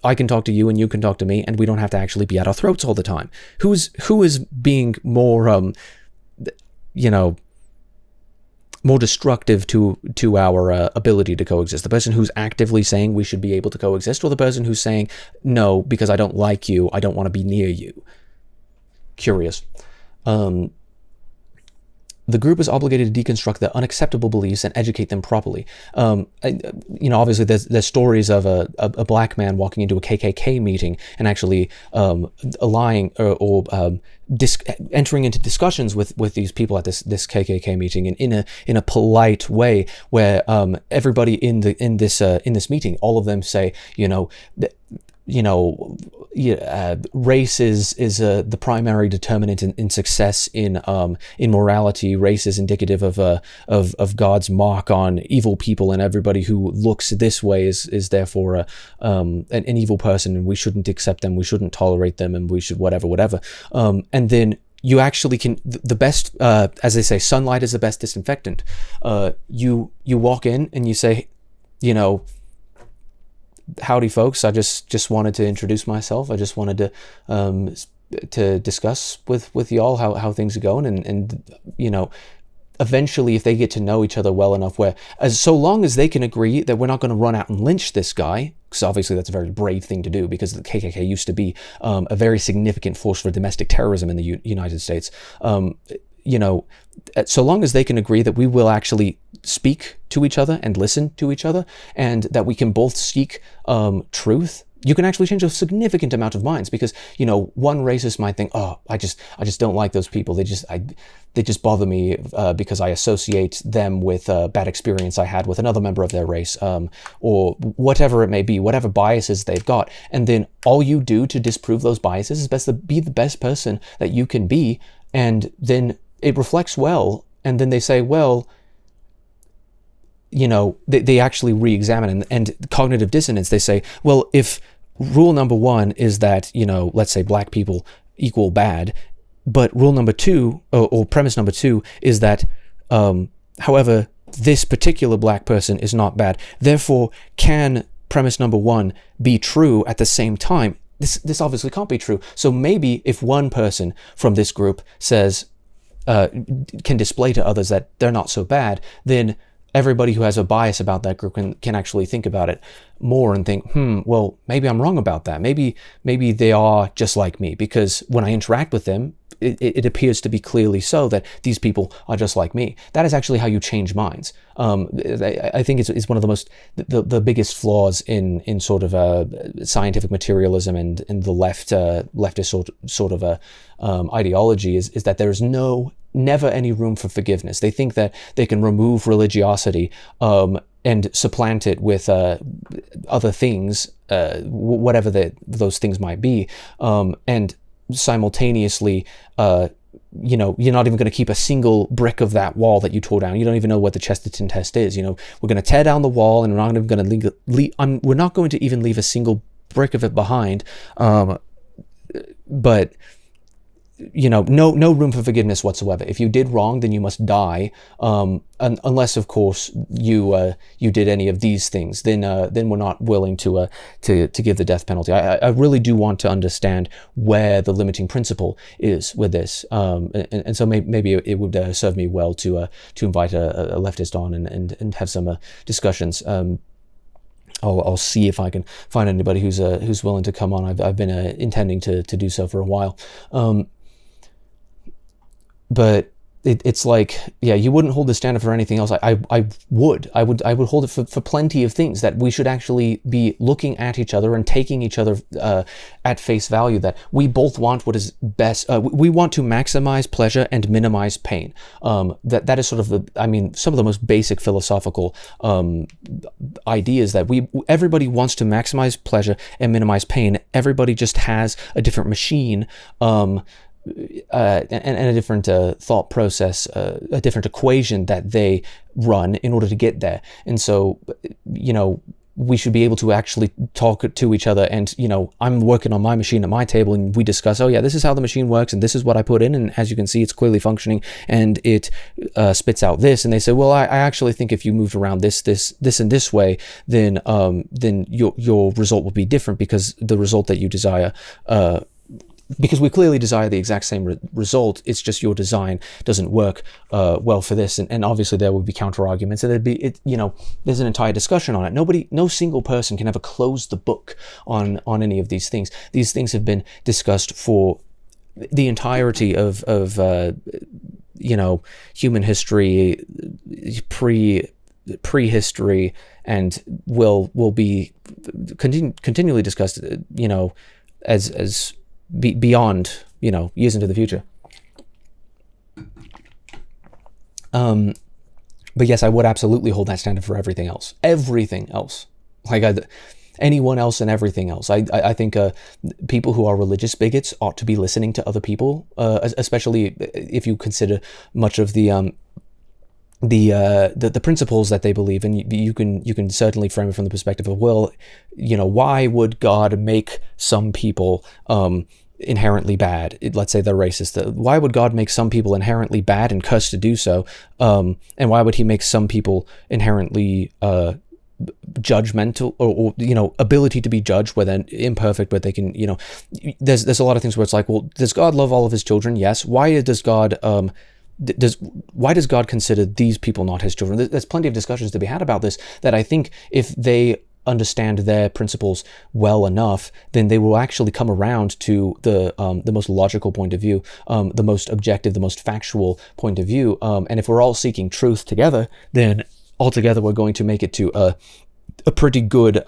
I can talk to you and you can talk to me, and we don't have to actually be at our throats all the time. Who is being more, more destructive to our ability to coexist? The person who's actively saying we should be able to coexist, or the person who's saying, no, because I don't like you, I don't want to be near you? Curious. The group is obligated to deconstruct their unacceptable beliefs and educate them properly. Obviously there's stories of a black man walking into a KKK meeting and actually lying or entering into discussions with these people at this KKK meeting, and in a polite way, where everybody in this meeting, all of them say, race is the primary determinant in success in morality. Race is indicative of God's mark on evil people, and everybody who looks this way is therefore an evil person, and we shouldn't accept them, we shouldn't tolerate them, and we should whatever. And then you actually can, the best, as they say, sunlight is the best disinfectant. You walk in and you say, howdy folks, I just wanted to introduce myself. I just wanted to discuss with y'all how things are going, and eventually, if they get to know each other well enough, so long as they can agree that we're not going to run out and lynch this guy, because obviously that's a very brave thing to do, because the KKK used to be a very significant force for domestic terrorism in the United States. you know, so long as they can agree that we will actually speak to each other and listen to each other, and that we can both seek truth, you can actually change a significant amount of minds. Because, you know, one racist might think, oh, I just don't like those people. They just bother me because I associate them with a bad experience I had with another member of their race, or whatever it may be, whatever biases they've got. And then all you do to disprove those biases is best to be the best person that you can be. And then it reflects well. And then they say, well, you know, they actually re-examine, and cognitive dissonance, they say, well, if rule number one is that, you know, let's say black people equal bad, but rule number two, or premise number two, is that, however, this particular black person is not bad. Therefore, can premise number one be true at the same time? This obviously can't be true. So maybe if one person from this group says, can display to others that they're not so bad, then everybody who has a bias about that group can actually think about it more and think, well, maybe I'm wrong about that. Maybe they are just like me, because when I interact with them, it appears to be clearly so that these people are just like me. That is actually how you change minds. I think it's one of the most, the biggest flaws in sort of scientific materialism and the leftist sort of ideology is that there is never any room for forgiveness. They think that they can remove religiosity and supplant it with other things, whatever those things might be, and simultaneously, you know, you're not even going to keep a single brick of that wall that you tore down. You don't even know what the Chesterton test is. You know, we're going to tear down the wall, and we're not even going to we're not going to even leave a single brick of it behind. But you know, no room for forgiveness whatsoever. If you did wrong, then you must die, unless, of course, you did any of these things. Then we're not willing to give the death penalty. I really do want to understand where the limiting principle is with this, and so maybe it would serve me well to invite a leftist on and have some discussions. I'll see if I can find anybody who's willing to come on. I've been intending to do so for a while. But it's like, yeah, you wouldn't hold the standard for anything else. I would hold it for plenty of things, that we should actually be looking at each other and taking each other at face value, that we both want what is best. We want to maximize pleasure and minimize pain. That is sort of some of the most basic philosophical ideas, that everybody wants to maximize pleasure and minimize pain. Everybody just has a different machine, and a different thought process, a different equation that they run in order to get there. And so, you know, we should be able to actually talk to each other, and, you know, I'm working on my machine at my table, and we discuss, oh yeah, this is how the machine works, and this is what I put in, and as you can see, it's clearly functioning, and it spits out this. And they say, well, I actually think if you moved around this and this way, then your result will be different, because the result that you desire, because we clearly desire the exact same result. It's just your design doesn't work well for this, and obviously there would be counter arguments, and there's an entire discussion on it. No single person can ever close the book on any of these things. These things have been discussed for the entirety of human history, prehistory, and will be continually discussed, as beyond, years into the future. But yes, I would absolutely hold that standard for everything else. Like anyone else and everything else. I think people who are religious bigots ought to be listening to other people, especially if you consider much of the principles that they believe in. You can certainly frame it from the perspective of, well, why would God make some people inherently bad? Let's say they're racist. Why would God make some people inherently bad and cursed to do so? And why would he make some people inherently judgmental, or ability to be judged, where they're imperfect, but they can, there's a lot of things where it's like, well, does God love all of his children? Yes. Why does God consider these people not his children? There's plenty of discussions to be had about this, that I think if they understand their principles well enough, then they will actually come around to the most logical point of view, the most objective, the most factual point of view. And if we're all seeking truth together, then altogether we're going to make it to a pretty good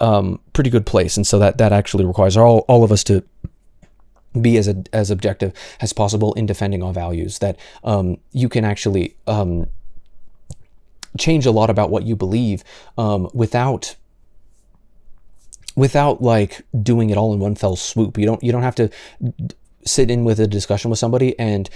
place. And so that actually requires all of us to be as objective as possible in defending our values. That you can actually change a lot about what you believe without like doing it all in one fell swoop. You don't have to sit in with a discussion with somebody and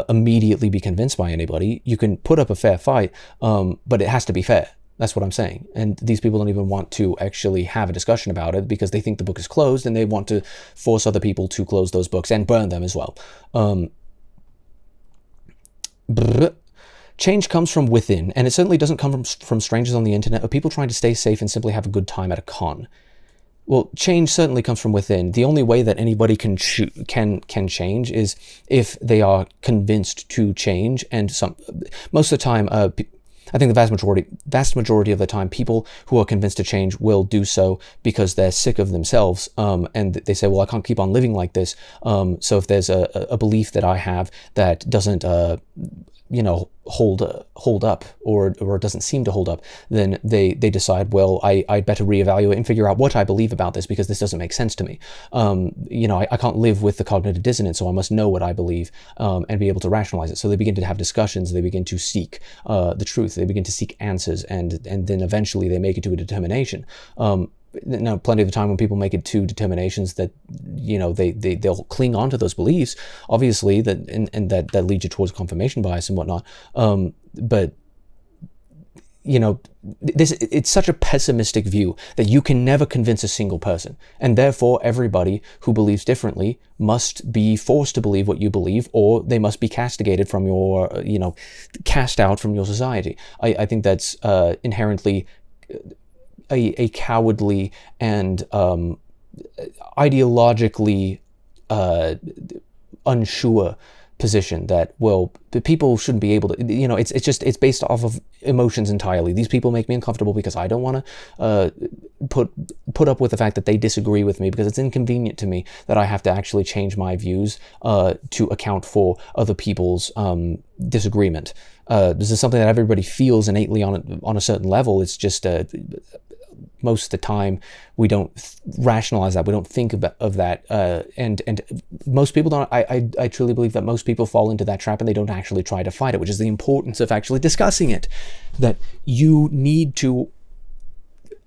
immediately be convinced by anybody. You can put up a fair fight, but it has to be fair. That's what I'm saying. And these people don't even want to actually have a discussion about it because they think the book is closed, and they want to force other people to close those books and burn them as well. Change comes from within, and it certainly doesn't come from strangers on the internet or people trying to stay safe and simply have a good time at a con. Well, change certainly comes from within. The only way that anybody can change is if they are convinced to change. And most of the time, I think the vast majority of the time, people who are convinced to change will do so because they're sick of themselves, and they say, well, I can't keep on living like this. So if there's a belief that I have that doesn't hold up or doesn't seem to hold up, then they decide, well, I'd better reevaluate and figure out what I believe about this, because this doesn't make sense to me. I can't live with the cognitive dissonance, so I must know what I believe and be able to rationalize it. So they begin to have discussions, they begin to seek the truth, they begin to seek answers, and then eventually they make it to a determination. Now, plenty of the time when people make it to determinations that, they'll cling on to those beliefs, obviously, that leads you towards confirmation bias and whatnot. But it's such a pessimistic view that you can never convince a single person, and therefore everybody who believes differently must be forced to believe what you believe, or they must be castigated from your, cast out from your society. I think that's inherently a cowardly and ideologically unsure position that, well, the people shouldn't be able to, it's based off of emotions entirely. These people make me uncomfortable because I don't want to put up with the fact that they disagree with me, because it's inconvenient to me that I have to actually change my views to account for other people's disagreement. This is something that everybody feels innately on a certain level. It's just most of the time we don't rationalize that, we don't think of that, and most people don't. I truly believe that most people fall into that trap and they don't actually try to fight it, which is the importance of actually discussing it. That you need to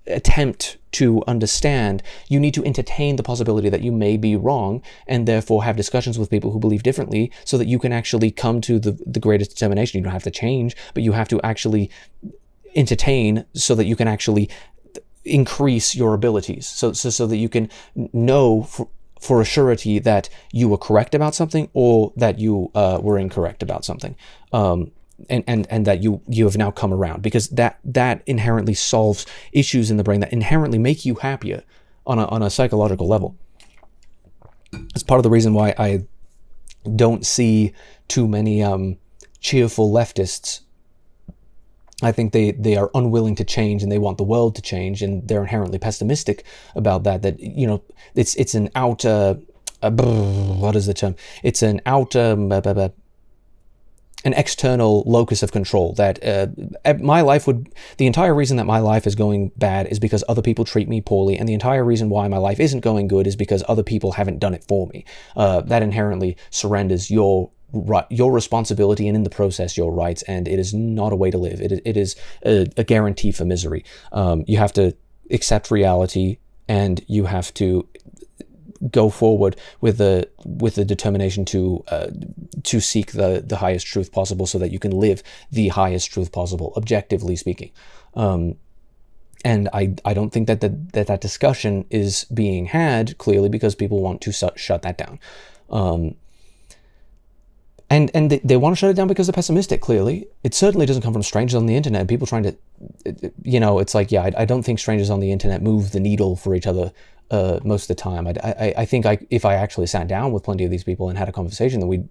attempt to understand, you need to entertain the possibility that you may be wrong, and therefore have discussions with people who believe differently, so that you can actually come to the greatest determination. You don't have to change, but you have to actually entertain so that you can actually increase your abilities, so that you can know for a surety that you were correct about something, or that you were incorrect about something, and that you have now come around, because that inherently solves issues in the brain that inherently make you happier on a psychological level. It's part of the reason why I don't see too many cheerful leftists. I think they are unwilling to change, and they want the world to change, and they're inherently pessimistic about that. That it's an outer what is the term? It's an outer an external locus of control. That the entire reason that my life is going bad is because other people treat me poorly, and the entire reason why my life isn't going good is because other people haven't done it for me. That inherently surrenders your responsibility, and in the process your rights, and it is not a way to live. It is a guarantee for misery. You have to accept reality, and you have to go forward with the determination to seek the highest truth possible, so that you can live the highest truth possible, objectively speaking. And I don't think that discussion is being had, clearly, because people want to shut that down. And they want to shut it down because they're pessimistic, clearly. It certainly doesn't come from strangers on the internet. People trying to, it's like, yeah, I don't think strangers on the internet move the needle for each other most of the time. I think if I actually sat down with plenty of these people and had a conversation, then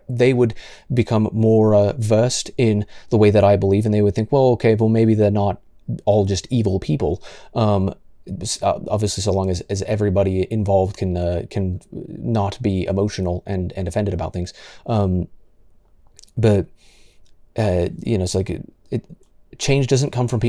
they would become more versed in the way that I believe, and they would think, well, okay, well, maybe they're not all just evil people. obviously so long as everybody involved can not be emotional and offended about things. But it's like change doesn't come from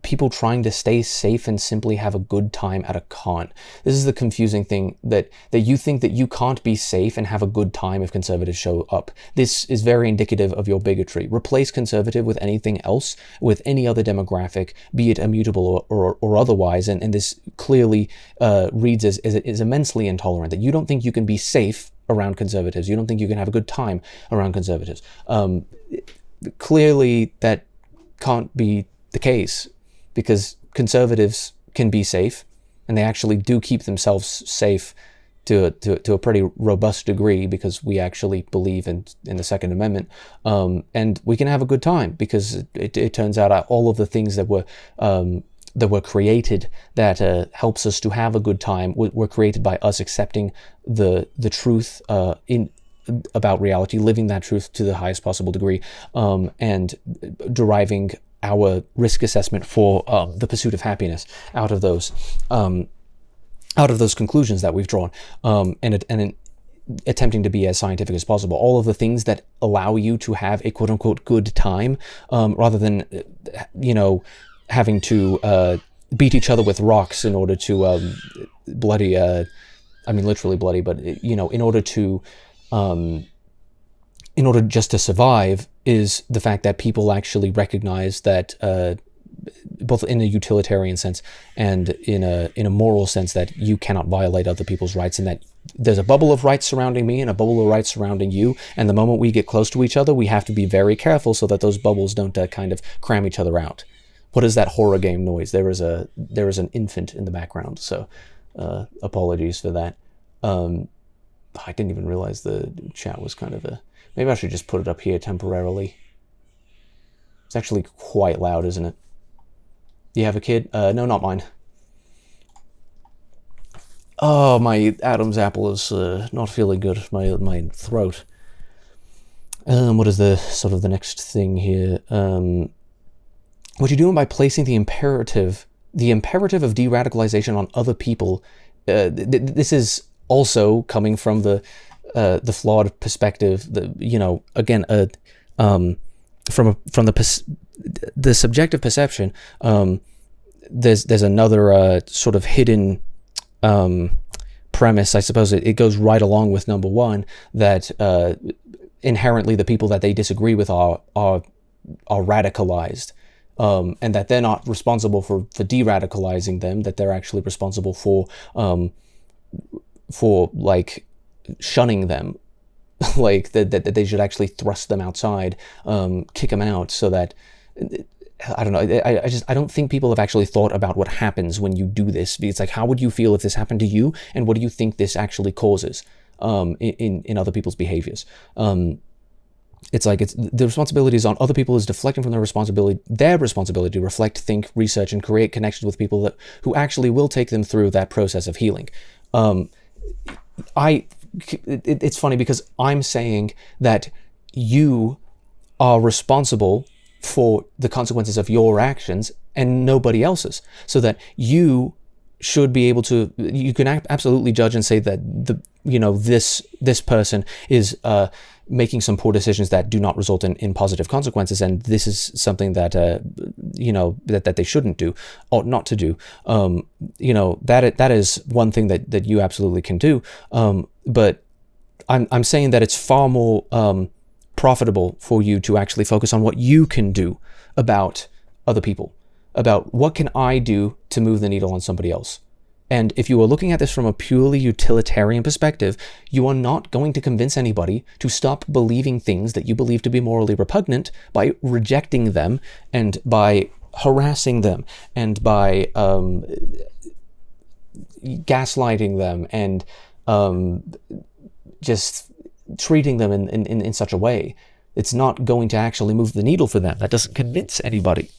people trying to stay safe and simply have a good time at a con. This is the confusing thing, that you think that you can't be safe and have a good time if conservatives show up. This is very indicative of your bigotry. Replace conservative with anything else, with any other demographic, be it immutable or otherwise, and this clearly reads as immensely intolerant, that you don't think you can be safe around conservatives. You don't think you can have a good time around conservatives. Clearly that can't be the case, because conservatives can be safe, and they actually do keep themselves safe to a pretty robust degree, because we actually believe in the Second Amendment, and we can have a good time, because it turns out all of the things that were created that helps us to have a good time were created by us accepting the truth about reality, living that truth to the highest possible degree, and deriving our risk assessment for the pursuit of happiness out of those conclusions that we've drawn, and attempting to be as scientific as possible. All of the things that allow you to have a quote unquote good time, rather than having to beat each other with rocks in order to bloody. I mean, literally bloody, but in order just to survive, is the fact that people actually recognize that, both in a utilitarian sense and in a moral sense, that you cannot violate other people's rights, and that there's a bubble of rights surrounding me and a bubble of rights surrounding you, and the moment we get close to each other, we have to be very careful so that those bubbles don't kind of cram each other out. What is that horror game noise? There is an infant in the background, so apologies for that. I didn't even realize the chat was kind of maybe I should just put it up here temporarily. It's actually quite loud, isn't it? You have a kid? No, not mine. Oh, my Adam's apple is not feeling good. My throat. What is the sort of the next thing here? What you're doing by placing the imperative of de-radicalization on other people. This is also coming from the flawed perspective. From the subjective perception. There's another sort of hidden premise, I suppose. It goes right along with number one, that inherently the people that they disagree with are radicalized, and that they're not responsible for de-radicalizing them, that they're actually responsible for like shunning them, like that they should actually thrust them outside, kick them out, so that, I don't know. I don't think people have actually thought about what happens when you do this. It's like, how would you feel if this happened to you, and what do you think this actually causes in other people's behaviors? It's like the responsibility is on other people, is deflecting from their responsibility to reflect, think, research, and create connections with people who actually will take them through that process of healing. It's funny because I'm saying that you are responsible for the consequences of your actions and nobody else's, so that you should be able to, you can absolutely judge and say that this person is making some poor decisions that do not result in positive consequences, and this is something that that they shouldn't do, or not to do. That is one thing that you absolutely can do, but I'm saying that it's far more profitable for you to actually focus on what you can do about other people, about what can I do to move the needle on somebody else. And if you are looking at this from a purely utilitarian perspective, you are not going to convince anybody to stop believing things that you believe to be morally repugnant by rejecting them, and by harassing them, and by gaslighting them, and just treating them in such a way. It's not going to actually move the needle for them. That doesn't convince anybody.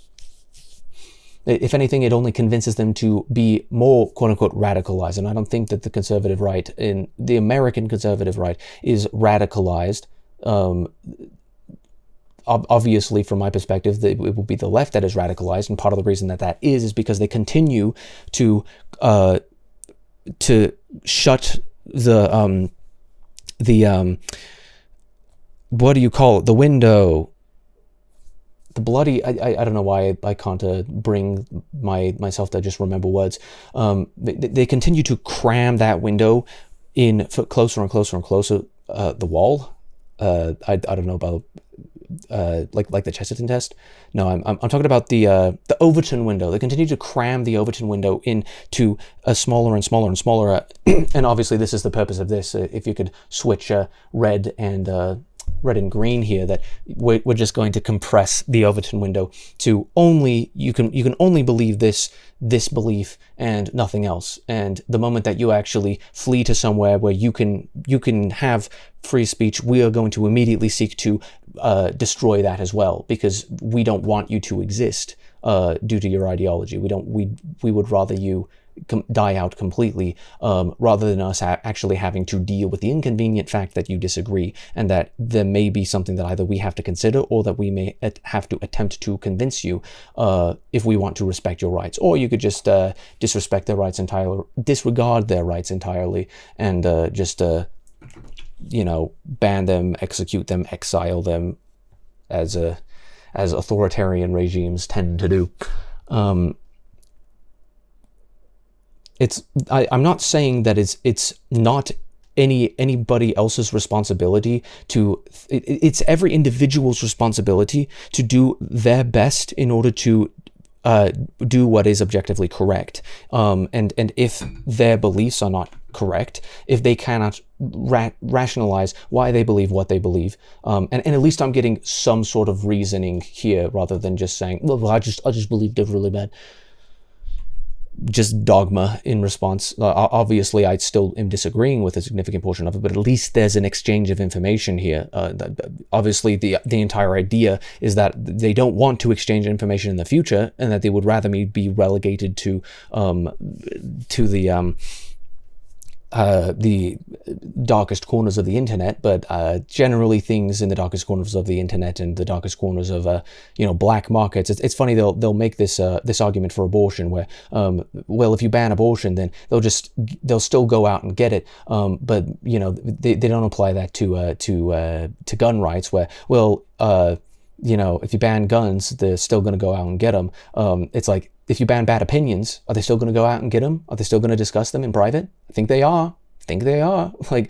If anything, it only convinces them to be more, quote unquote, radicalized. And I don't think that the conservative right, in the American conservative right, is radicalized. obviously, from my perspective, it will be the left that is radicalized, and part of the reason that is because they continue to shut the what do you call it? The window. The bloody, I don't know why I can't bring myself to just remember words. They continue to cram that window in closer and closer and closer the wall. I don't know about like the Chesterton test. No, I'm talking about the Overton window. They continue to cram the Overton window into a smaller and smaller and smaller. And obviously, this is the purpose of this. If you could switch red and green here, that we're just going to compress the Overton window to only you can only believe this belief and nothing else. And the moment that you actually flee to somewhere where you can have free speech, we are going to immediately seek to destroy that as well, because we don't want you to exist due to your ideology. We would rather you die out completely, rather than us actually having to deal with the inconvenient fact that you disagree, and that there may be something that either we have to consider or that we may have to attempt to convince you if we want to respect your rights. Or you could just disrespect their rights entirely, disregard their rights entirely, and just ban them, execute them, exile them, as authoritarian regimes tend to do. I'm not saying that it's not anybody else's responsibility to. It's every individual's responsibility to do their best in order to do what is objectively correct. And if their beliefs are not correct, if they cannot rationalize why they believe what they believe, and at least I'm getting some sort of reasoning here, rather than just saying, well, I just believe they're really bad. Just dogma in response. Obviously, I still am disagreeing with a significant portion of it, but at least there's an exchange of information here. Obviously, the entire idea is that they don't want to exchange information in the future, and that they would rather me be relegated to the darkest corners of the internet. But generally, things in the darkest corners of the internet and the darkest corners of black markets. It's funny, they'll make this argument for abortion, where well, if you ban abortion, then they'll still go out and get it. But they don't apply that to gun rights, where well if you ban guns, they're still going to go out and get them. It's like, if you ban bad opinions, are they still going to go out and get them? Are they still going to discuss them in private? I think they are. Like,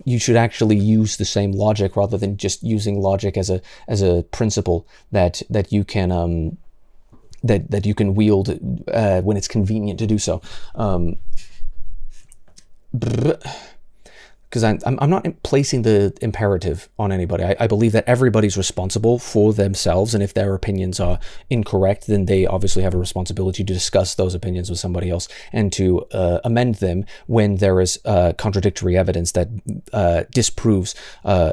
you should actually use the same logic, rather than just using logic as a principle that you can that you can wield when it's convenient to do so. Because I'm not placing the imperative on anybody. I believe that everybody's responsible for themselves, and if their opinions are incorrect, then they obviously have a responsibility to discuss those opinions with somebody else, and to amend them when there is contradictory evidence that disproves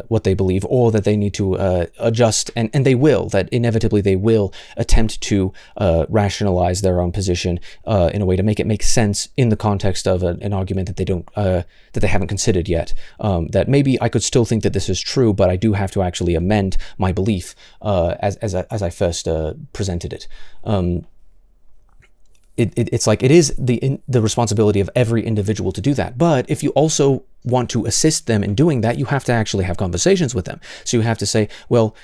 what they believe, or that they need to adjust, and they will, that inevitably they will attempt to rationalize their own position in a way to make it make sense in the context of an argument that they haven't considered yet. That maybe I could still think that this is true, but I do have to actually amend my belief as I first presented it. It's like, it is the responsibility of every individual to do that. But if you also want to assist them in doing that, you have to actually have conversations with them. So you have to say, well,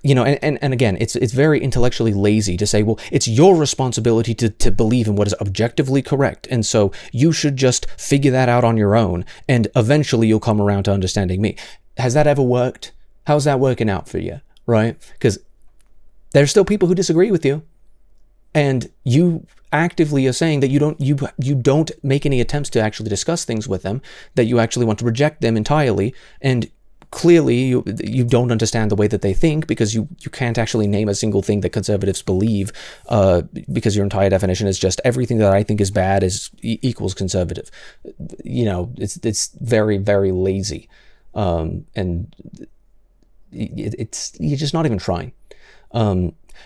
and again, it's very intellectually lazy to say, well, it's your responsibility to believe in what is objectively correct, and so you should just figure that out on your own, and eventually you'll come around to understanding me. Has that ever worked? How's that working out for you, right? Because there's still people who disagree with you, and you actively are saying that you don't make any attempts to actually discuss things with them, that you actually want to reject them entirely, and clearly you don't understand the way that they think, because you can't actually name a single thing that conservatives believe, because your entire definition is just everything that I think is bad equals conservative. It's very, very lazy, and you're just not even trying.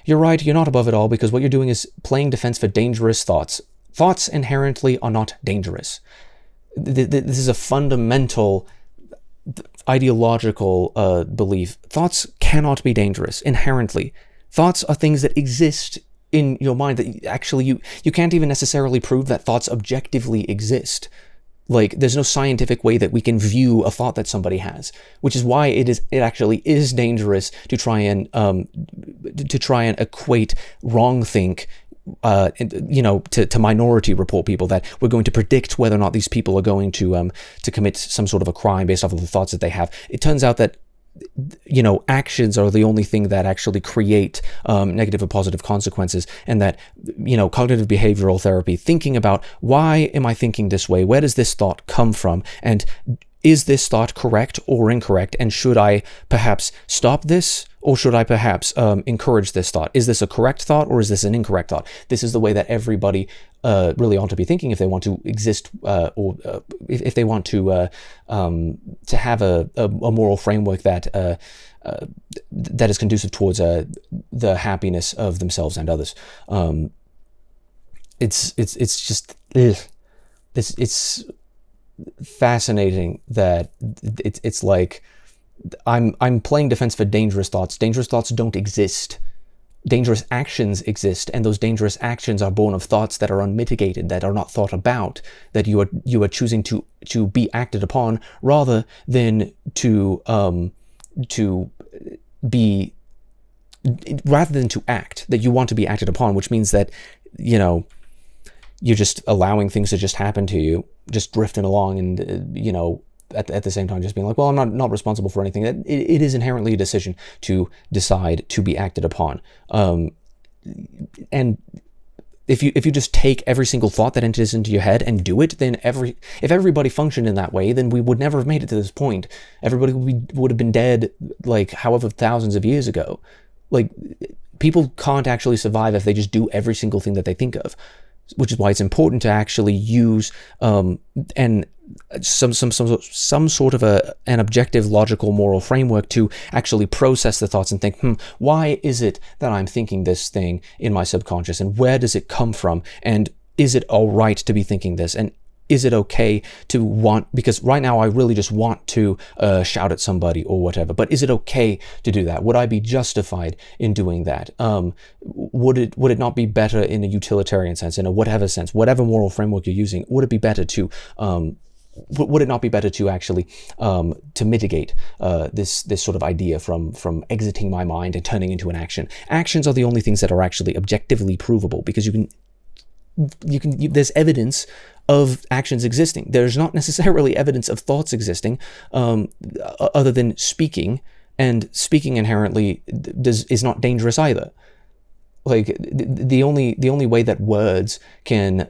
You're right, you're not above it all, because what you're doing is playing defense for dangerous thoughts. Thoughts inherently are not dangerous. This is a fundamental ideological belief, thoughts cannot be dangerous inherently. Thoughts are things that exist in your mind that actually you can't even necessarily prove that thoughts objectively exist. Like, there's no scientific way that we can view a thought that somebody has, which is why it actually is dangerous to try and equate wrongthink, to Minority Report people, that we're going to predict whether or not these people are going to commit some sort of a crime based off of the thoughts that they have. It turns out that actions are the only thing that actually create negative or positive consequences, and that cognitive behavioral therapy, thinking about, why am I thinking this way, where does this thought come from, and is this thought correct or incorrect, and should I perhaps stop this, or should I perhaps encourage this thought? Is this a correct thought, or is this an incorrect thought? This is the way that everybody really ought to be thinking if they want to exist, or if they want to have a moral framework that is conducive towards the happiness of themselves and others. It's just it's fascinating that it's like I'm playing defense for dangerous thoughts. Dangerous thoughts don't exist. Dangerous actions exist, and those dangerous actions are born of thoughts that are unmitigated, that are not thought about, that you are choosing to be acted upon, rather than to act, that you want to be acted upon, which means that you're just allowing things to just happen to you, just drifting along, and at the same time just being like, well, I'm not responsible for anything. It is inherently a decision to decide to be acted upon. And if you just take every single thought that enters into your head and do it, then if everybody functioned in that way, then we would never have made it to this point. Everybody would have been dead, like, however thousands of years ago. Like, people can't actually survive if they just do every single thing that they think of, which is why it's important to actually use some sort of an objective, logical, moral framework to actually process the thoughts and think, why is it that I'm thinking this thing in my subconscious, and where does it come from, and is it all right to be thinking this, and is it okay to want, because right now I really just want to shout at somebody or whatever, but is it okay to do that? Would I be justified in doing that? Would it not be better in a utilitarian sense, in a whatever sense, whatever moral framework you're using, would it be better to would it not be better to actually to mitigate this sort of idea from exiting my mind and turning into an action? Actions are the only things that are actually objectively provable, because there's evidence of actions existing. There's not necessarily evidence of thoughts existing, other than speaking, and speaking inherently is not dangerous either. Like, the only way that words can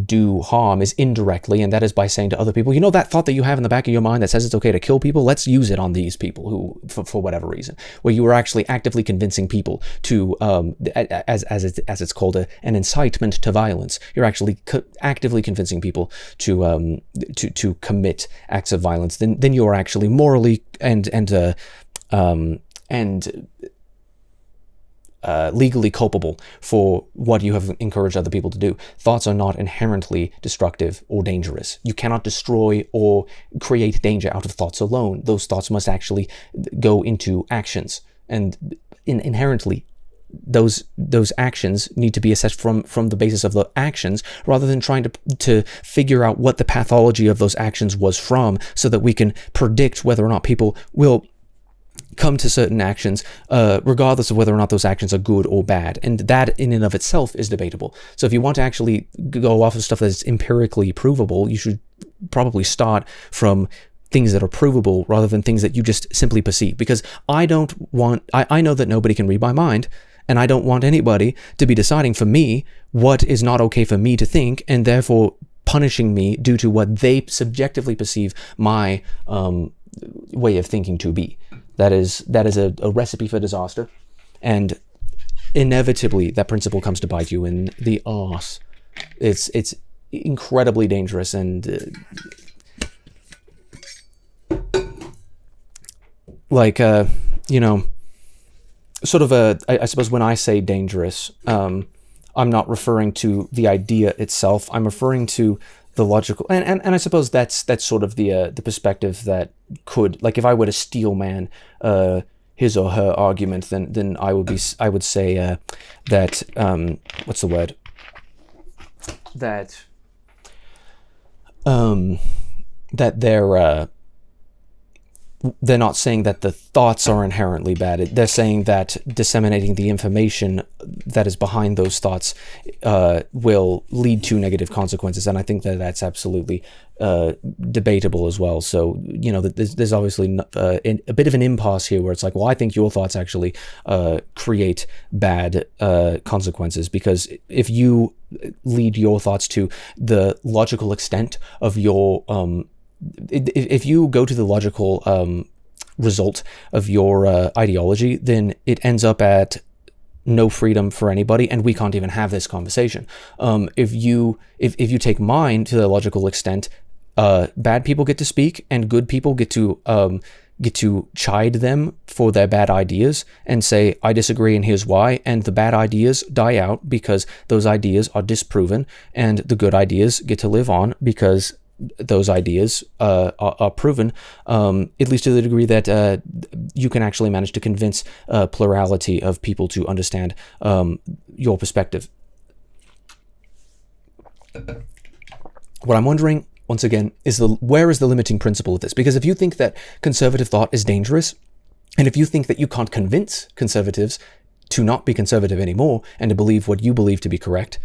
do harm is indirectly, and that is by saying to other people, that thought that you have in the back of your mind that says it's okay to kill people, let's use it on these people who, for whatever reason, where you are actually actively convincing people to, as it's called, an incitement to violence. You're actually actively convincing people to commit acts of violence. Then you are actually morally and legally culpable for what you have encouraged other people to do. Thoughts are not inherently destructive or dangerous. You cannot destroy or create danger out of thoughts alone. Those thoughts must actually go into actions, and inherently those actions need to be assessed from the basis of the actions, rather than trying to figure out what the pathology of those actions was from, so that we can predict whether or not people will come to certain actions, regardless of whether or not those actions are good or bad. And that in and of itself is debatable. So if you want to actually go off of stuff that's empirically provable, you should probably start from things that are provable rather than things that you just simply perceive. Because I know that nobody can read my mind, and I don't want anybody to be deciding for me what is not okay for me to think, and therefore punishing me due to what they subjectively perceive my way of thinking to be. That is a recipe for disaster, and inevitably that principle comes to bite you in the arse. It's incredibly dangerous, and I suppose when I say dangerous, I'm not referring to the idea itself. I'm referring to the logical, and I suppose that's sort of the perspective that could, like, if I were to steel man his or her argument, then I would say that what's the word, that that they're not saying that the thoughts are inherently bad. They're saying that disseminating the information that is behind those thoughts will lead to negative consequences, and I think that that's absolutely debatable as well. So, you know, there's obviously a bit of an impasse here where it's like, well, I think your thoughts actually create bad consequences, because if you lead your thoughts to the logical extent of your if you go to the logical result of your ideology, then it ends up at no freedom for anybody, and we can't even have this conversation. If you take mine to the logical extent, bad people get to speak, and good people get to chide them for their bad ideas and say, I disagree and here's why, and the bad ideas die out because those ideas are disproven, and the good ideas get to live on because those ideas are proven, at least to the degree that you can actually manage to convince a plurality of people to understand your perspective. What I'm wondering, once again, is where is the limiting principle of this? Because if you think that conservative thought is dangerous, and if you think that you can't convince conservatives to not be conservative anymore and to believe what you believe to be correct,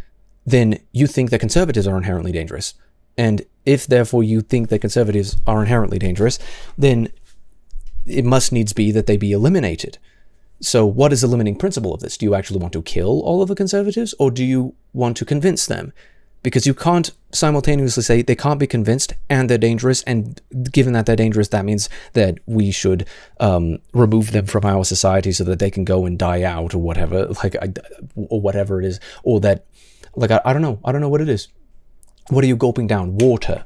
then you think that conservatives are inherently dangerous. And if, therefore, you think that conservatives are inherently dangerous, then it must needs be that they be eliminated. So what is the limiting principle of this? Do you actually want to kill all of the conservatives, or do you want to convince them? Because you can't simultaneously say they can't be convinced and they're dangerous, and given that they're dangerous, that means that we should remove them from our society so that they can go and die out, or whatever, or whatever it is, or that, like, I don't know what it is. What are you gulping down? Water.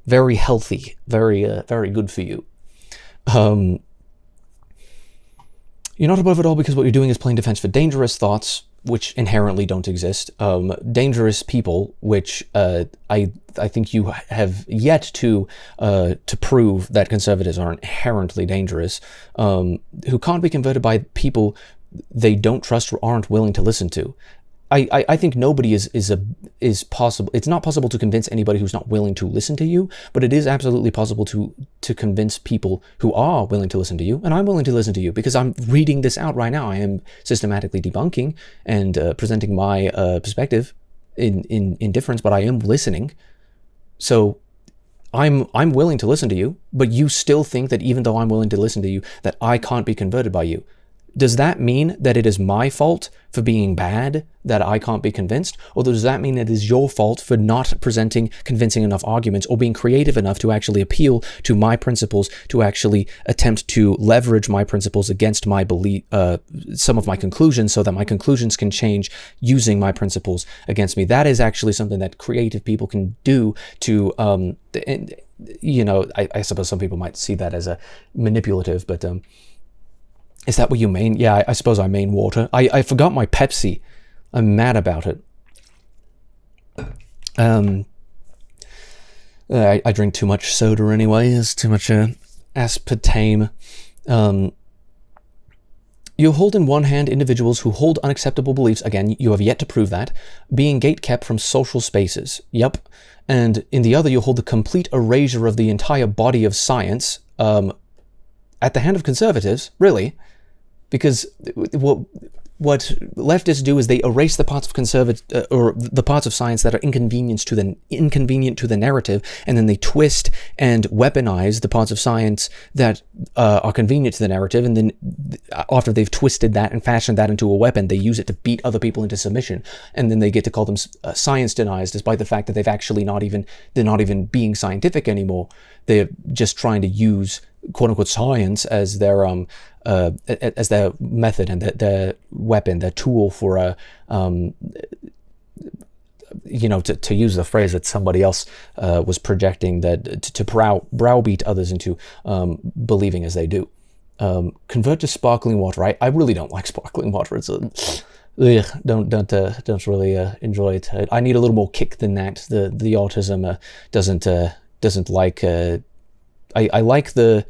Very healthy. Very good for you. You're not above it all because what you're doing is playing defense for dangerous thoughts, which inherently don't exist. Dangerous people, which I think you have yet to prove that conservatives are inherently dangerous, who can't be converted by people they don't trust or aren't willing to listen to. I think nobody is possible. It's not possible to convince anybody who's not willing to listen to you, but it is absolutely possible to convince people who are willing to listen to you. And I'm willing to listen to you because I'm reading this out right now. I am systematically debunking and presenting my perspective in difference, but I am listening. So I'm willing to listen to you, but you still think that even though I'm willing to listen to you, that I can't be converted by you. Does that mean that it is my fault for being bad that I can't be convinced? Or does that mean it is your fault for not presenting convincing enough arguments or being creative enough to actually appeal to my principles, to actually attempt to leverage my principles against my belief, some of my conclusions, so that my conclusions can change using my principles against me? That is actually something that creative people can do to, you know, I suppose some people might see that as a manipulative, but is that what you mean? Yeah, I suppose I mean water. I forgot my Pepsi. I'm mad about it. I drink too much soda anyway. It's too much aspartame. You hold in one hand individuals who hold unacceptable beliefs. Again, you have yet to prove that. Being gatekept from social spaces. Yep. And in the other, you hold the complete erasure of the entire body of science at the hand of conservatives, really. Because what leftists do is they erase the parts of or the parts of science that are inconvenient to the narrative, and then they twist and weaponize the parts of science that are convenient to the narrative, and then after they've twisted that and fashioned that into a weapon, they use it to beat other people into submission, and then they get to call them science deniers, despite the fact that they've actually they're not even being scientific anymore. They're just trying to use quote unquote science as their method and their weapon, their tool for to use the phrase that somebody else was projecting, that to browbeat others into believing as they do. Convert to sparkling water. I really don't like sparkling water. It's ugh, don't really enjoy it. I need a little more kick than that. The autism doesn't like. I like the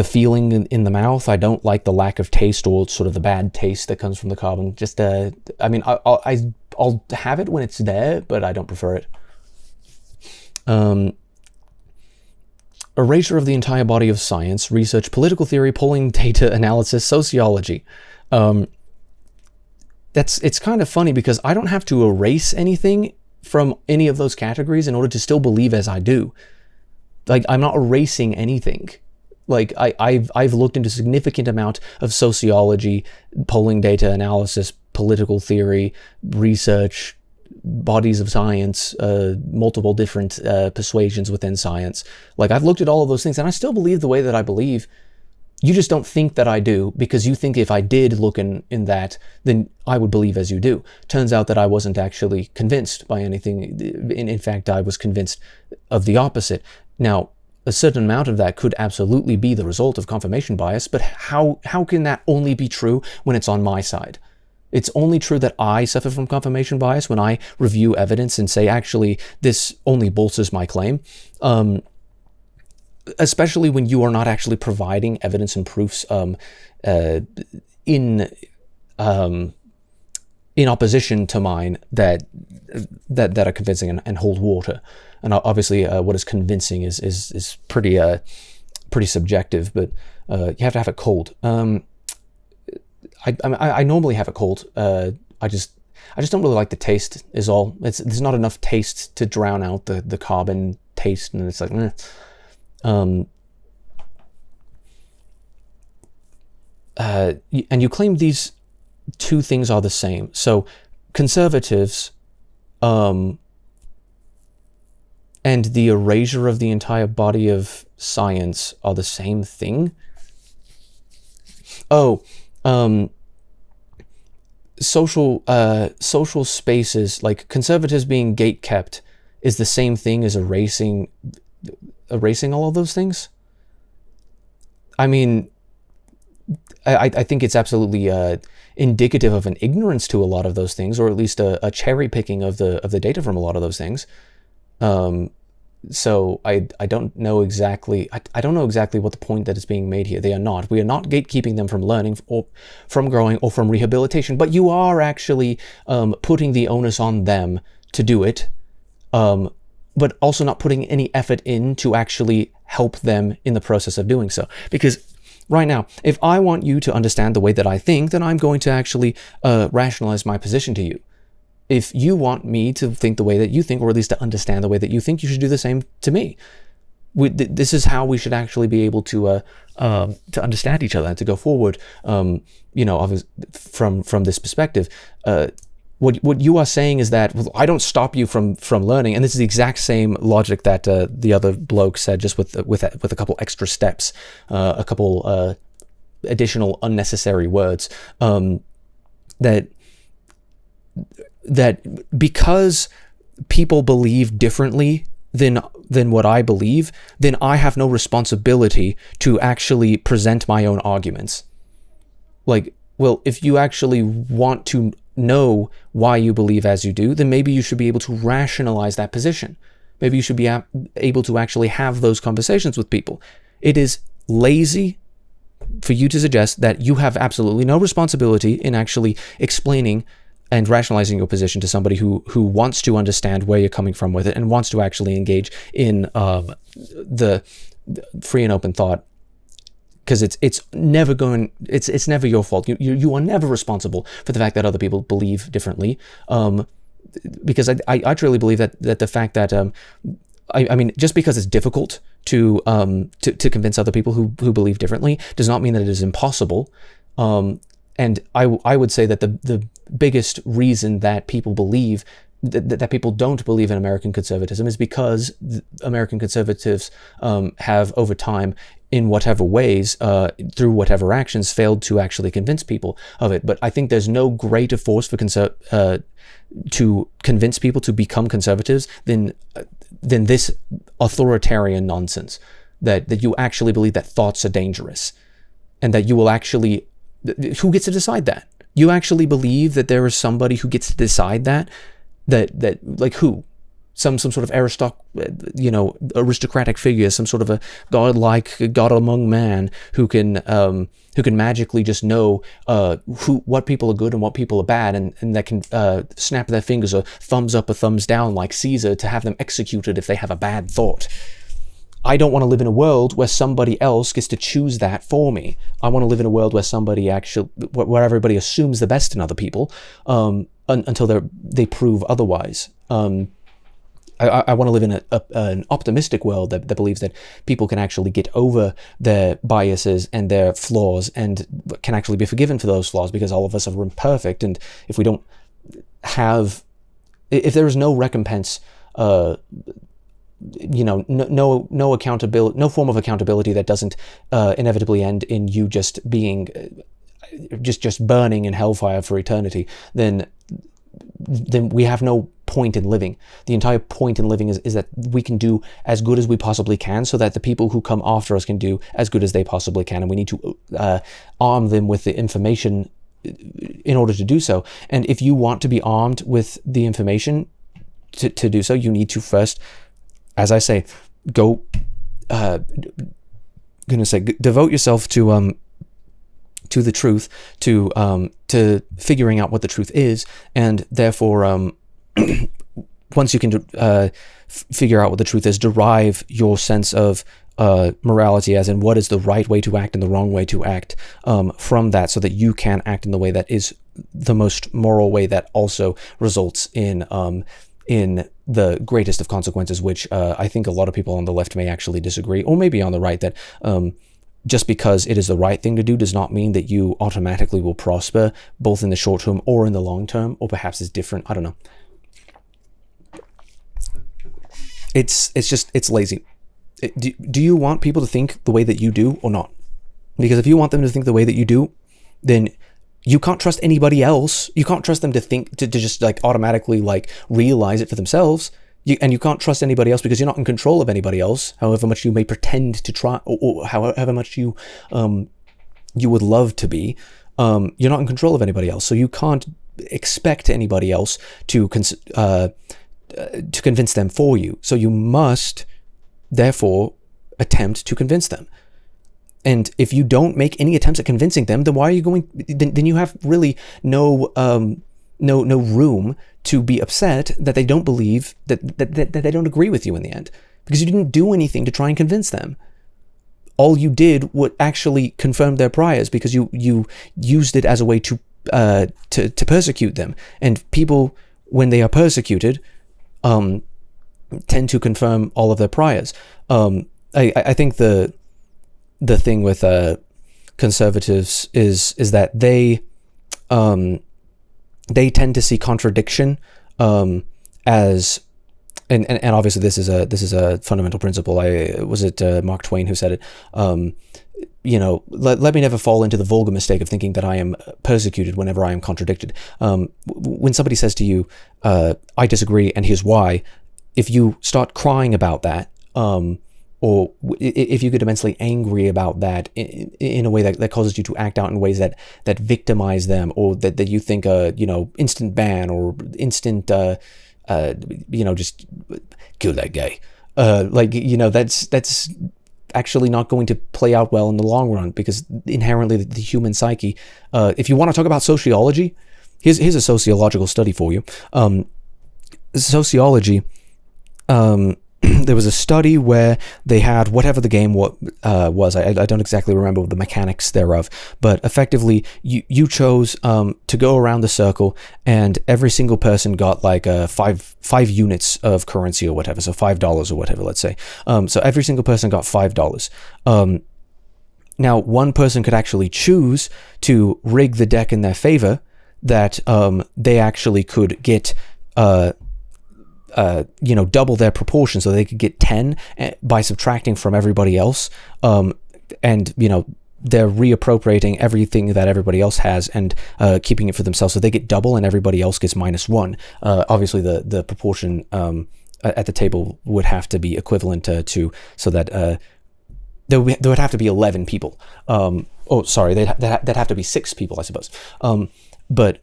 feeling in the mouth. I don't like the lack of taste or sort of the bad taste that comes from the carbon. Just I mean, I'll have it when it's there, but I don't prefer it. Erasure of the entire body of science, research, political theory, polling, data analysis, sociology. It's kind of funny because I don't have to erase anything from any of those categories in order to still believe as I do. Like, I'm not erasing anything. Like, I've looked into a significant amount of sociology, polling, data analysis, political theory, research, bodies of science, multiple different persuasions within science. Like, I've looked at all of those things and I still believe the way that I believe. You just don't think that I do because you think if I did look in that, then I would believe as you do. Turns out that I wasn't actually convinced by anything. In fact, I was convinced of the opposite. Now, a certain amount of that could absolutely be the result of confirmation bias, but how can that only be true when it's on my side? It's only true that I suffer from confirmation bias when I review evidence and say, actually, this only bolsters my claim. Especially when you are not actually providing evidence and proofs in opposition to mine that are convincing and hold water. And obviously, what is convincing is pretty subjective, but you have to have it cold. I normally have it cold. I just don't really like the taste. Is all. There's not enough taste to drown out the carbon taste, and it's like. And you claim these two things are the same. So conservatives and the erasure of the entire body of science are the same thing? Oh, social spaces, like conservatives being gatekept, is the same thing as erasing all of those things? I mean, I think it's absolutely indicative of an ignorance to a lot of those things, or at least a cherry picking of the data from a lot of those things. So I don't know exactly. I don't know exactly what the point that is being made here. We are not gatekeeping them from learning or from growing or from rehabilitation, but you are actually putting the onus on them to do it. But also not putting any effort in to actually help them in the process of doing so. Because right now, if I want you to understand the way that I think, then I'm going to actually rationalize my position to you. If you want me to think the way that you think, or at least to understand the way that you think, you should do the same to me. This is how we should actually be able to understand each other and to go forward. From this perspective. What you are saying is that, well, I don't stop you from learning, and this is the exact same logic that the other bloke said, just with a couple extra steps, a couple additional unnecessary words. That because people believe differently than what I believe, then I have no responsibility to actually present my own arguments. Like, well, if you actually want to know why you believe as you do, then maybe you should be able to rationalize that position. Maybe you should be able to actually have those conversations with people. It is lazy for you to suggest that you have absolutely no responsibility in actually explaining and rationalizing your position to somebody who wants to understand where you're coming from with it and wants to actually engage in the free and open thought. Because it's never your fault. You are never responsible for the fact that other people believe differently. Because I truly believe that the fact that I mean, just because it's difficult to convince other people who believe differently does not mean that it is impossible. And I would say that the biggest reason that people believe that people don't believe in American conservatism is because American conservatives have over time, in whatever ways, through whatever actions, failed to actually convince people of it. But I think there's no greater force for to convince people to become conservatives than this authoritarian nonsense. that you actually believe that thoughts are dangerous, and that you will actually, who gets to decide that? You actually believe that there is somebody who gets to decide that like who? Some sort of aristocratic figure, some sort of a godlike God among man who can magically just know what people are good and what people are bad, and that can snap their fingers or thumbs up or thumbs down like Caesar to have them executed if they have a bad thought. I don't want to live in a world where somebody else gets to choose that for me. I want to live in a world where where everybody assumes the best in other people until they prove otherwise. I want to live in an optimistic world that believes that people can actually get over their biases and their flaws and can actually be forgiven for those flaws, because all of us are imperfect. And if we don't have, if there is no recompense, no accountability, no form of accountability that doesn't inevitably end in you just being, just burning in hellfire for eternity, then we have no point in living. The entire point in living is that we can do as good as we possibly can, so that the people who come after us can do as good as they possibly can, and we need to arm them with the information in order to do so. And if you want to be armed with the information to do so, you need to first, as I say, devote yourself to the truth, to figuring out what the truth is, and therefore, once you can figure out what the truth is, derive your sense of morality, as in what is the right way to act and the wrong way to act, from that, so that you can act in the way that is the most moral way that also results in the greatest of consequences, which I think a lot of people on the left may actually disagree, or maybe on the right, that just because it is the right thing to do does not mean that you automatically will prosper, both in the short term or in the long term, or perhaps it's different. I don't know. It's lazy. Do you want people to think the way that you do or not? Because if you want them to think the way that you do, then you can't trust anybody else. You can't trust them to think, to just like automatically like realize it for themselves. And you can't trust anybody else because you're not in control of anybody else, however much you may pretend to try, or however much you would love to be. You're not in control of anybody else, so you can't expect anybody else to convince them for you. So you must, therefore, attempt to convince them. And if you don't make any attempts at convincing them, then why are you going? Then you have really no room to be upset that they don't believe, that they don't agree with you in the end, because you didn't do anything to try and convince them. All you did would actually confirm their priors, because you used it as a way to persecute them. And people, when they are persecuted, tend to confirm all of their priors. I think the thing with conservatives is that they tend to see contradiction as, and obviously this is a fundamental principle. Was it Mark Twain who said it? Let me never fall into the vulgar mistake of thinking that I am persecuted whenever I am contradicted. When somebody says to you, I disagree and here's why, if you start crying about that, or if you get immensely angry about that in a way that causes you to act out in ways that victimize them, or that you think instant ban or instant just kill that guy, that's actually not going to play out well in the long run, because inherently the human psyche, if you want to talk about sociology, here's a sociological study for you. Sociology, there was a study where they had whatever the game was. I don't exactly remember the mechanics thereof, but effectively you chose to go around the circle, and every single person got like five units of currency or whatever, so $5 or whatever, let's say. So every single person got $5. Now one person could actually choose to rig the deck in their favor, that they actually could get double their proportion, so they could get 10 by subtracting from everybody else, and they're reappropriating everything that everybody else has and keeping it for themselves, so they get double and everybody else gets -1. Obviously the proportion at the table would have to be equivalent to so that there would have to be 11 people. Oh, sorry, that'd have to be 6 people, I suppose. But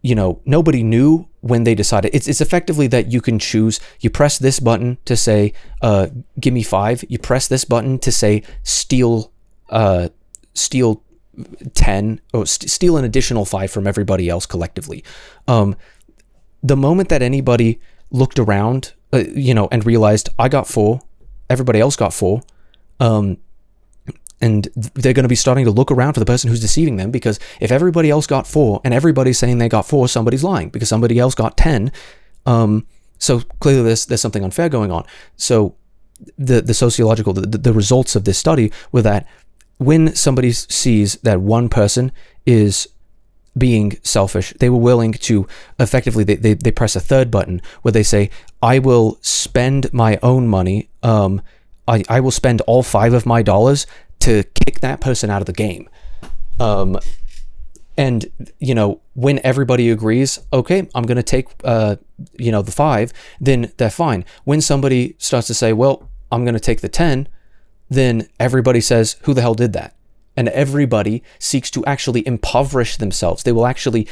you know, nobody knew when they decided. It's effectively that you can choose. You press this button to say, "Give me 5." You press this button to say, "Steal 10," or steal an additional 5 from everybody else collectively. The moment that anybody looked around, you know, and realized I got 4, everybody else got 4, and they're going to be starting to look around for the person who's deceiving them, because if everybody else got 4 and everybody's saying they got 4, somebody's lying because somebody else got 10. So clearly there's something unfair going on. So the sociological, the results of this study were that when somebody sees that one person is being selfish, they were willing to effectively, they press a third button where they say, I will spend my own money. I will spend all 5 of my dollars to kick that person out of the game. And, you know, when everybody agrees, okay, I'm going to take, you know, the 5, then they're fine. When somebody starts to say, well, I'm going to take the 10, then everybody says, who the hell did that? And everybody seeks to actually impoverish themselves. They will actually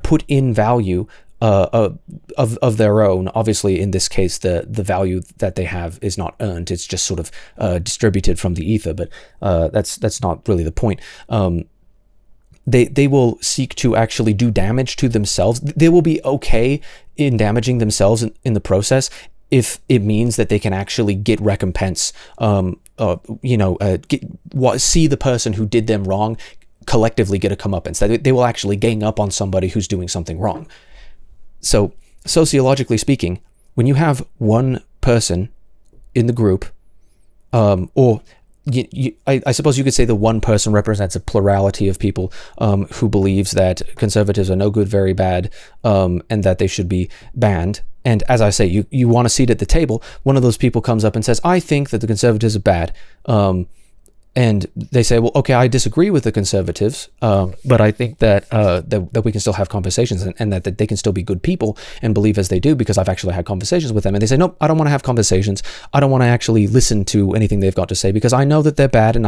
put in value of their own. Obviously, in this case, the value that they have is not earned; it's just sort of distributed from the ether. But that's not really the point. They will seek to actually do damage to themselves. They will be okay in damaging themselves in the process if it means that they can actually get recompense. You know, see the person who did them wrong collectively get a comeuppance. They will actually gang up on somebody who's doing something wrong. So, sociologically speaking, when you have one person in the group, or I suppose you could say the one person represents a plurality of people who believes that conservatives are no good, very bad, and that they should be banned. And as I say, you want a seat at the table. One of those people comes up and says, I think that the conservatives are bad. And they say, well, okay, I disagree with the conservatives, but I think that that we can still have conversations, and that they can still be good people and believe as they do, because I've actually had conversations with them. And they say, nope, I don't want to have conversations. I don't want to actually listen to anything they've got to say, because I know that they're bad, and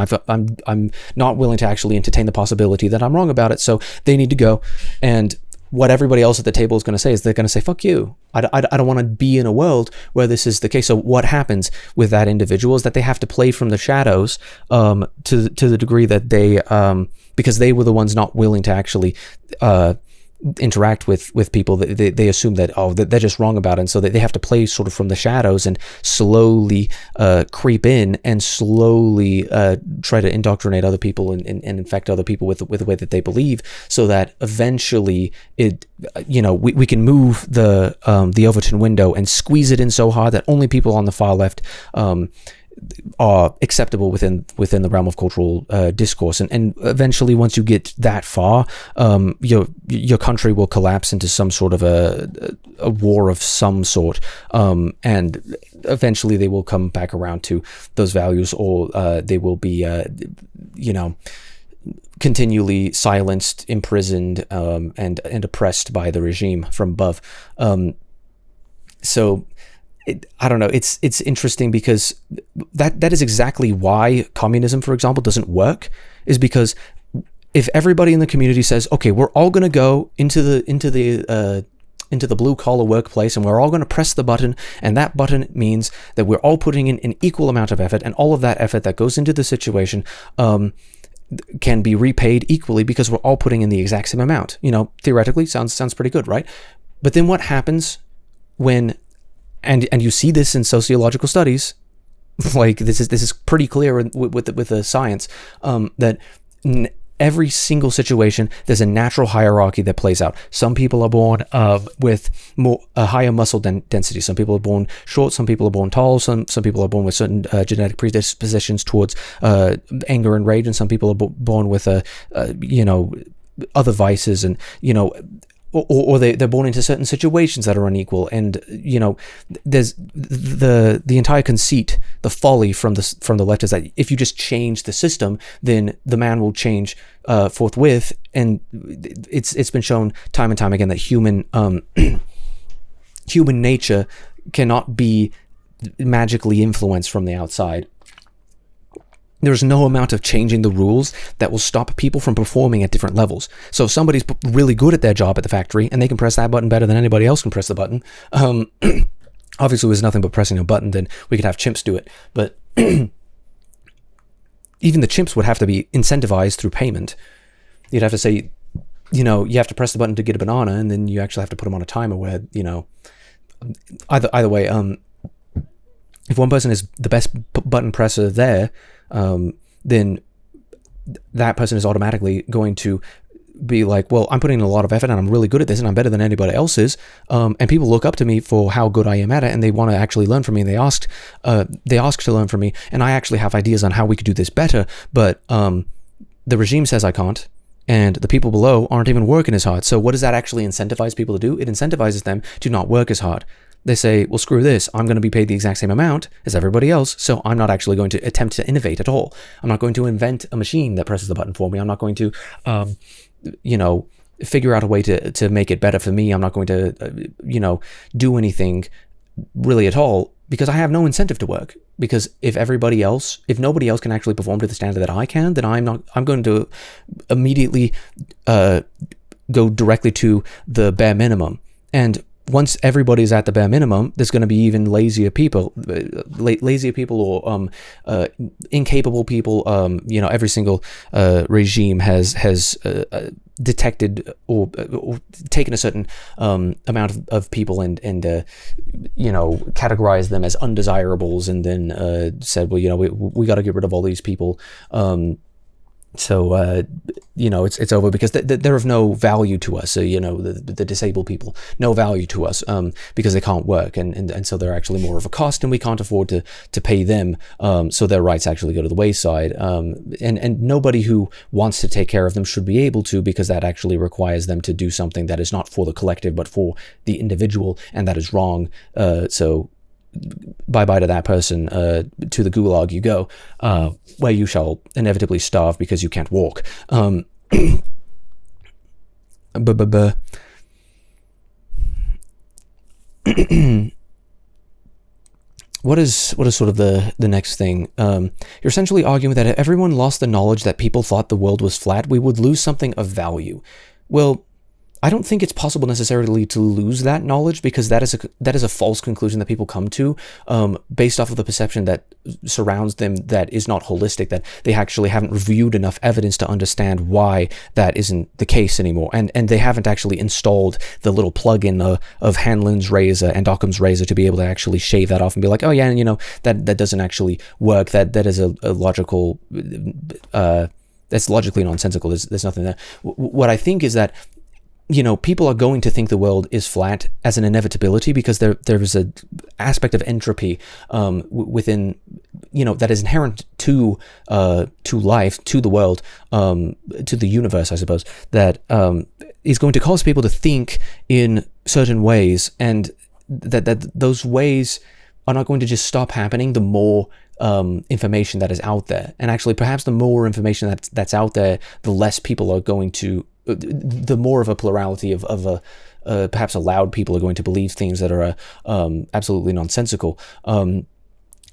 I'm not willing to actually entertain the possibility that I'm wrong about it. So they need to go. And what everybody else at the table is going to say is they're going to say, fuck you. I don't want to be in a world where this is the case. So what happens with that individual is that they have to play from the shadows to the degree that they, because they were the ones not willing to actually interact with people. They assume that, oh, they're just wrong about it. And so they have to play sort of from the shadows and slowly creep in and slowly try to indoctrinate other people and infect other people with the way that they believe, so that eventually we can move the Overton window and squeeze it in so hard that only people on the far left are acceptable within the realm of cultural discourse, and eventually, once you get that far, your country will collapse into some sort of a war of some sort, and eventually they will come back around to those values, or they will be continually silenced, imprisoned, and oppressed by the regime from above. So I don't know. It's interesting, because that is exactly why communism, for example, doesn't work. Is because if everybody in the community says, okay, we're all going to go into the blue collar workplace, and we're all going to press the button, and that button means that we're all putting in an equal amount of effort, and all of that effort that goes into the situation can be repaid equally because we're all putting in the exact same amount. Theoretically, sounds pretty good, right? But then what happens when and you see this in sociological studies, like this is pretty clear with the science, that in every single situation there's a natural hierarchy that plays out. Some people are born with a higher muscle density. Some people are born short. Some people are born tall. Some people are born with certain genetic predispositions towards anger and rage, and some people are born with other vices, and or they're born into certain situations that are unequal. And there's the entire conceit, the folly from the left, is that if you just change the system, then the man will change forthwith. And it's been shown time and time again that human nature cannot be magically influenced from the outside. There's no amount of changing the rules that will stop people from performing at different levels. So if somebody's really good at their job at the factory and they can press that button better than anybody else can press the button, obviously there's nothing but pressing a button, then we could have chimps do it. But even the chimps would have to be incentivized through payment. You'd have to say, you have to press the button to get a banana, and then you actually have to put them on a timer where, either way, if one person is the best button presser there, then that person is automatically going to be like, well, I'm putting in a lot of effort and I'm really good at this and I'm better than anybody else is. And people look up to me for how good I am at it, and they want to actually learn from me. And they ask to learn from me, and I actually have ideas on how we could do this better. But the regime says I can't, and the people below aren't even working as hard. So what does that actually incentivize people to do? It incentivizes them to not work as hard. They say, well, screw this. I'm going to be paid the exact same amount as everybody else, so I'm not actually going to attempt to innovate at all. I'm not going to invent a machine that presses the button for me. I'm not going to, figure out a way to make it better for me. I'm not going to, do anything really at all, because I have no incentive to work. Because if nobody else can actually perform to the standard that I can, then I'm going to immediately go directly to the bare minimum. And once everybody's at the bare minimum, there's going to be even lazier people or incapable people. Every single regime has detected or taken a certain amount of people and categorized them as undesirables, and then said, well, we got to get rid of all these people. So it's over, because they're of no value to us. So, the disabled people, no value to us, because they can't work, and so they're actually more of a cost, and we can't afford to pay them. So their rights actually go to the wayside. And nobody who wants to take care of them should be able to, because that actually requires them to do something that is not for the collective but for the individual, and that is wrong. So bye-bye to that person. To the gulag you go, where you shall inevitably starve because you can't walk. What is sort of the next thing? You're essentially arguing that if everyone lost the knowledge that people thought the world was flat, we would lose something of value. Well, I don't think it's possible necessarily to lose that knowledge, because that is a false conclusion that people come to, based off of the perception that surrounds them that is not holistic, that they actually haven't reviewed enough evidence to understand why that isn't the case anymore, and they haven't actually installed the little plug-in of Hanlon's razor and Occam's razor to be able to actually shave that off and be like, oh yeah, and that doesn't actually work. That is a logical, that's logically nonsensical. There's nothing there. What I think is that people are going to think the world is flat as an inevitability, because there is an aspect of entropy within, that is inherent to life, to the world, to the universe, I suppose, that is going to cause people to think in certain ways, and that those ways are not going to just stop happening the more information that is out there. And actually, perhaps the more information that's out there, the less people are going to, the more of a plurality of perhaps allowed people are going to believe things that are absolutely nonsensical,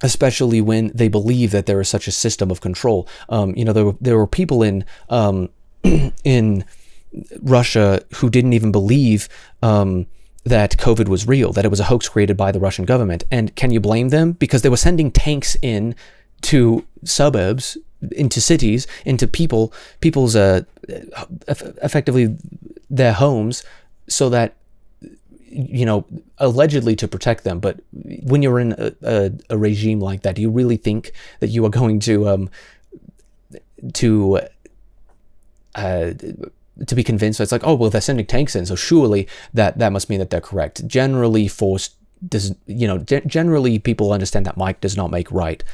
especially when they believe that there is such a system of control. There were people in Russia who didn't even believe that COVID was real, that it was a hoax created by the Russian government. And can you blame them? Because they were sending tanks in to suburbs, into cities, into people's effectively their homes, so that allegedly to protect them. But when you're in a regime like that, do you really think that you are going to be convinced? So it's like, oh well, they're sending tanks in, so surely that must mean that they're correct. Generally, generally people understand that might does not make right.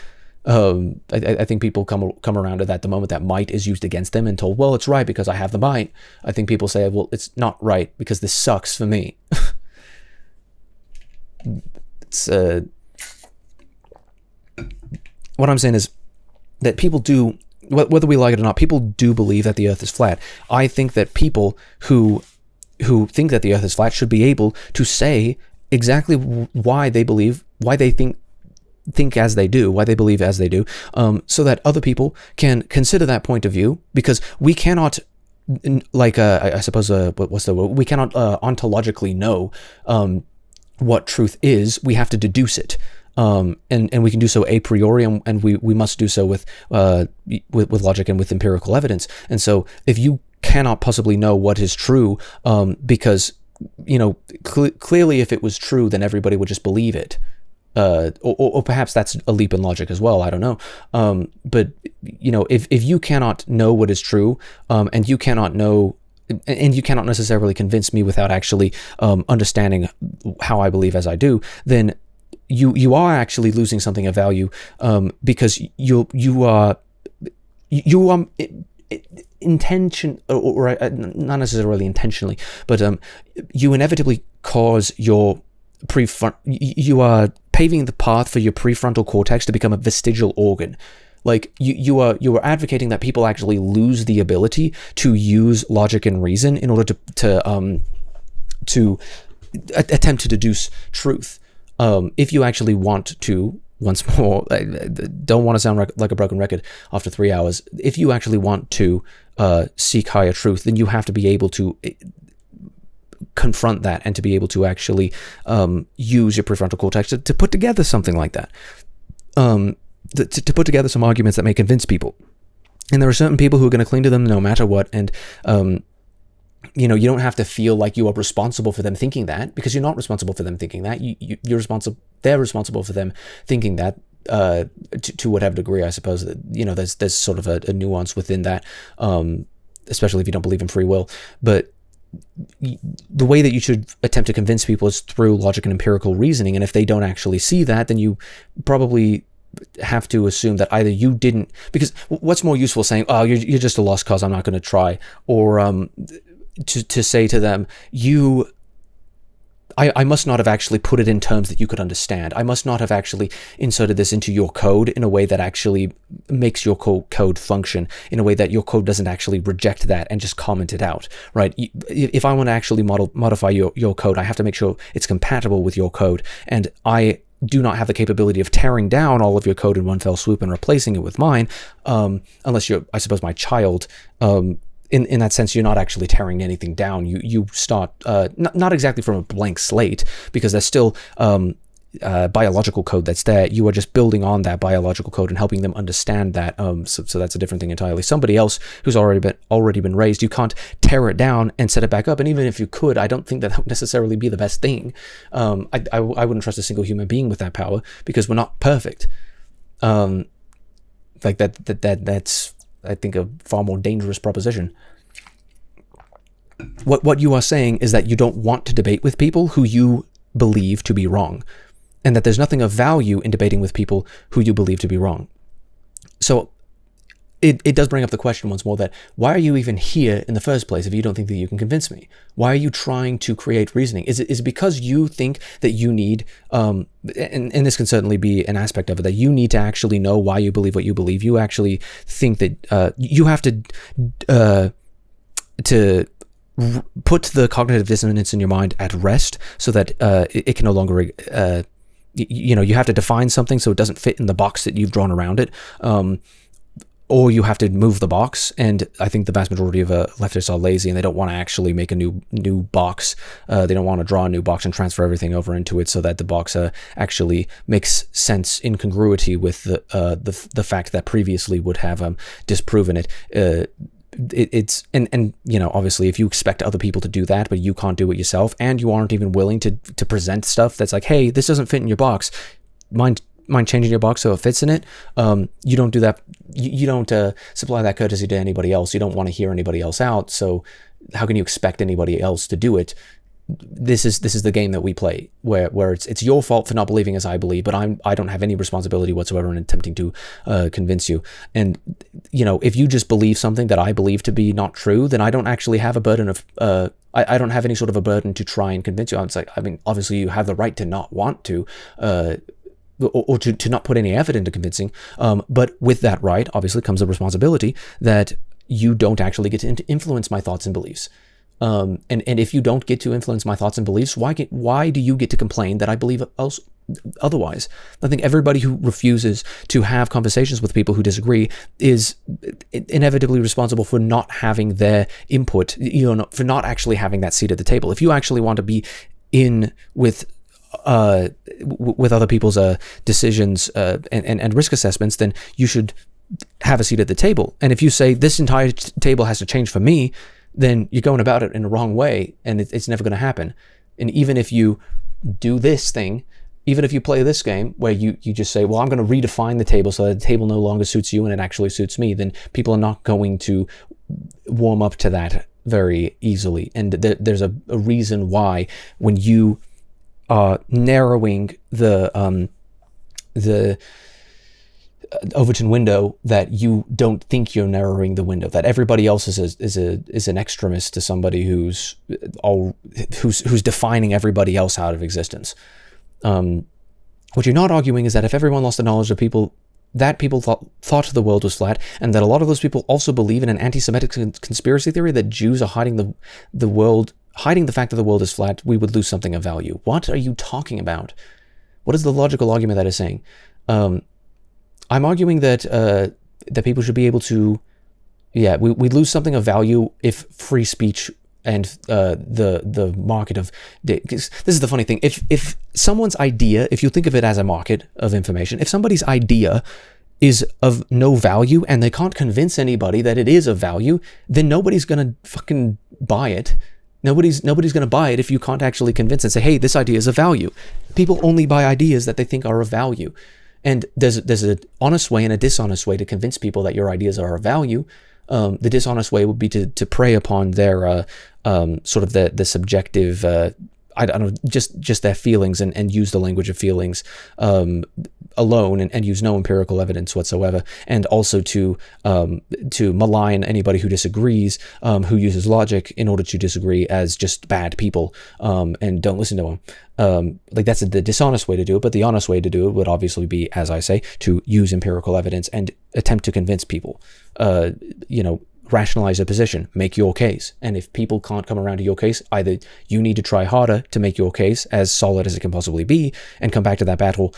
I think people come around to that the moment that might is used against them and told, well, it's right because I have the might. I think people say, well, it's not right because this sucks for me. It's what I'm saying is that people do, whether we like it or not, people do believe that the earth is flat. I think that people who think that the earth is flat should be able to say exactly why they think think as they do, why they believe as they do, so that other people can consider that point of view, because we cannot, like, I suppose, what's the word? We cannot ontologically know what truth is. We have to deduce it. And we can do so a priori, and we must do so with logic and with empirical evidence. And so if you cannot possibly know what is true, because, clearly if it was true, then everybody would just believe it. Or perhaps that's a leap in logic as well. I don't know. But if you cannot know what is true, and you cannot necessarily convince me without actually understanding how I believe as I do, then you are actually losing something of value, because you are intention, or not necessarily intentionally, but you inevitably cause your you are paving the path for your prefrontal cortex to become a vestigial organ. Like you are advocating that people actually lose the ability to use logic and reason in order to attempt to deduce truth. If you actually want to, once more, I don't want to sound like a broken record after 3 hours. If you actually want to seek higher truth, then you have to be able to confront that, and to be able to actually use your prefrontal cortex to put together something like that, to put together some arguments that may convince people. And there are certain people who are going to cling to them no matter what, and you don't have to feel like you are responsible for them thinking that, because you're not responsible for them thinking that. You're responsible. They're responsible for them thinking that, to whatever degree, I suppose. There's sort of a nuance within that, especially if you don't believe in free will. But the way that you should attempt to convince people is through logic and empirical reasoning. And if they don't actually see that, then you probably have to assume that either you didn't, because what's more useful, saying, oh, you're just a lost cause, I'm not going to try, or to say to them, I must not have actually put it in terms that you could understand. I must not have actually inserted this into your code in a way that actually makes your code function, in a way that your code doesn't actually reject that and just comment it out, right? If I want to actually modify your code, I have to make sure it's compatible with your code. And I do not have the capability of tearing down all of your code in one fell swoop and replacing it with mine, unless you're, I suppose, my child. In that sense, you're not actually tearing anything down. You start not exactly from a blank slate, because there's still biological code that's there. You are just building on that biological code and helping them understand that. So that's a different thing entirely. Somebody else who's already been raised, you can't tear it down and set it back up. And even if you could, I don't think that would necessarily be the best thing. I wouldn't trust a single human being with that power, because we're not perfect. Like that's, I think, a far more dangerous proposition. What you are saying is that you don't want to debate with people who you believe to be wrong, and that there's nothing of value in debating with people who you believe to be wrong. So it does bring up the question once more that, why are you even here in the first place if you don't think that you can convince me? Why are you trying to create reasoning? Is it because you think that you need, and this can certainly be an aspect of it, that you need to actually know why you believe what you believe? You actually think that you have to put the cognitive dissonance in your mind at rest, so that it can no longer, you have to define something so it doesn't fit in the box that you've drawn around it. Or you have to move the box, and I think the vast majority of leftists are lazy, and they don't want to actually make a new box. They don't want to draw a new box and transfer everything over into it, so that the box actually makes sense in congruity with the fact that previously would have disproven it. It's obviously, if you expect other people to do that, but you can't do it yourself, and you aren't even willing to present stuff that's like, hey, this doesn't fit in your box, mind changing your box so it fits in it. You don't do that. You don't supply that courtesy to anybody else. You don't want to hear anybody else out. So how can you expect anybody else to do it? This is the game that we play, where it's your fault for not believing as I believe, but I don't have any responsibility whatsoever in attempting to convince you. And if you just believe something that I believe to be not true, then I don't actually have a burden of I don't have any sort of a burden to try and convince you. It's like, I mean, obviously you have the right to not want to. Or to not put any effort into convincing. But with that right, obviously, comes a responsibility that you don't actually get to influence my thoughts and beliefs. And if you don't get to influence my thoughts and beliefs, why do you get to complain that I believe otherwise. I think everybody who refuses to have conversations with people who disagree is inevitably responsible for not having their input, for not actually having that seat at the table. If you actually want to be in with other people's decisions and risk assessments, then you should have a seat at the table. And if you say this entire table has to change for me, then you're going about it in the wrong way, and it's never going to happen. And even if you do this thing, even if you play this game where you just say, well, I'm going to redefine the table so that the table no longer suits you and it actually suits me, then people are not going to warm up to that very easily. And there's a reason why when you are narrowing the Overton window, that you don't think you're narrowing the window, that everybody else is an extremist to somebody who's defining everybody else out of existence. What you're not arguing is that if everyone lost the knowledge of people, that people thought the world was flat, and that a lot of those people also believe in an anti-Semitic conspiracy theory that Jews are hiding the fact that the world is flat, we would lose something of value. What are you talking about? What is the logical argument that is saying? I'm arguing that that people should be able to, we lose something of value if free speech and the market of, this is the funny thing, if someone's idea, if you think of it as a market of information, if somebody's idea is of no value and they can't convince anybody that it is of value, then nobody's gonna fucking buy it. Nobody's gonna buy it if you can't actually convince and say, hey, this idea is of value. People only buy ideas that they think are of value. And there's an honest way and a dishonest way to convince people that your ideas are of value. The dishonest way would be to prey upon their sort of the subjective, I don't know, just their feelings and use the language of feelings alone and use no empirical evidence whatsoever, and also to malign anybody who disagrees, who uses logic in order to disagree, as just bad people, and don't listen to them. Like, that's the dishonest way to do it, but the honest way to do it would obviously be, as I say, to use empirical evidence and attempt to convince people, rationalize a position, make your case. And if people can't come around to your case, either you need to try harder to make your case as solid as it can possibly be and come back to that battle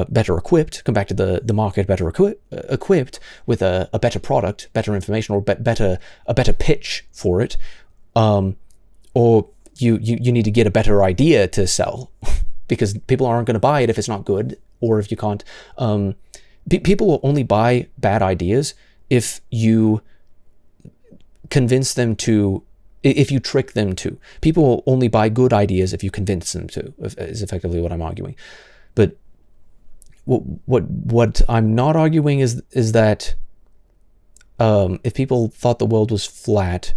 better equipped, come back to the market better equipped with a better product, better information, or a better pitch for it, or you need to get a better idea to sell because people aren't going to buy it if it's not good, or if you can't. People will only buy bad ideas if you convince them to, if you trick them to. People will only buy good ideas if you convince them to, is effectively what I'm arguing. But what I'm not arguing is that if people thought the world was flat,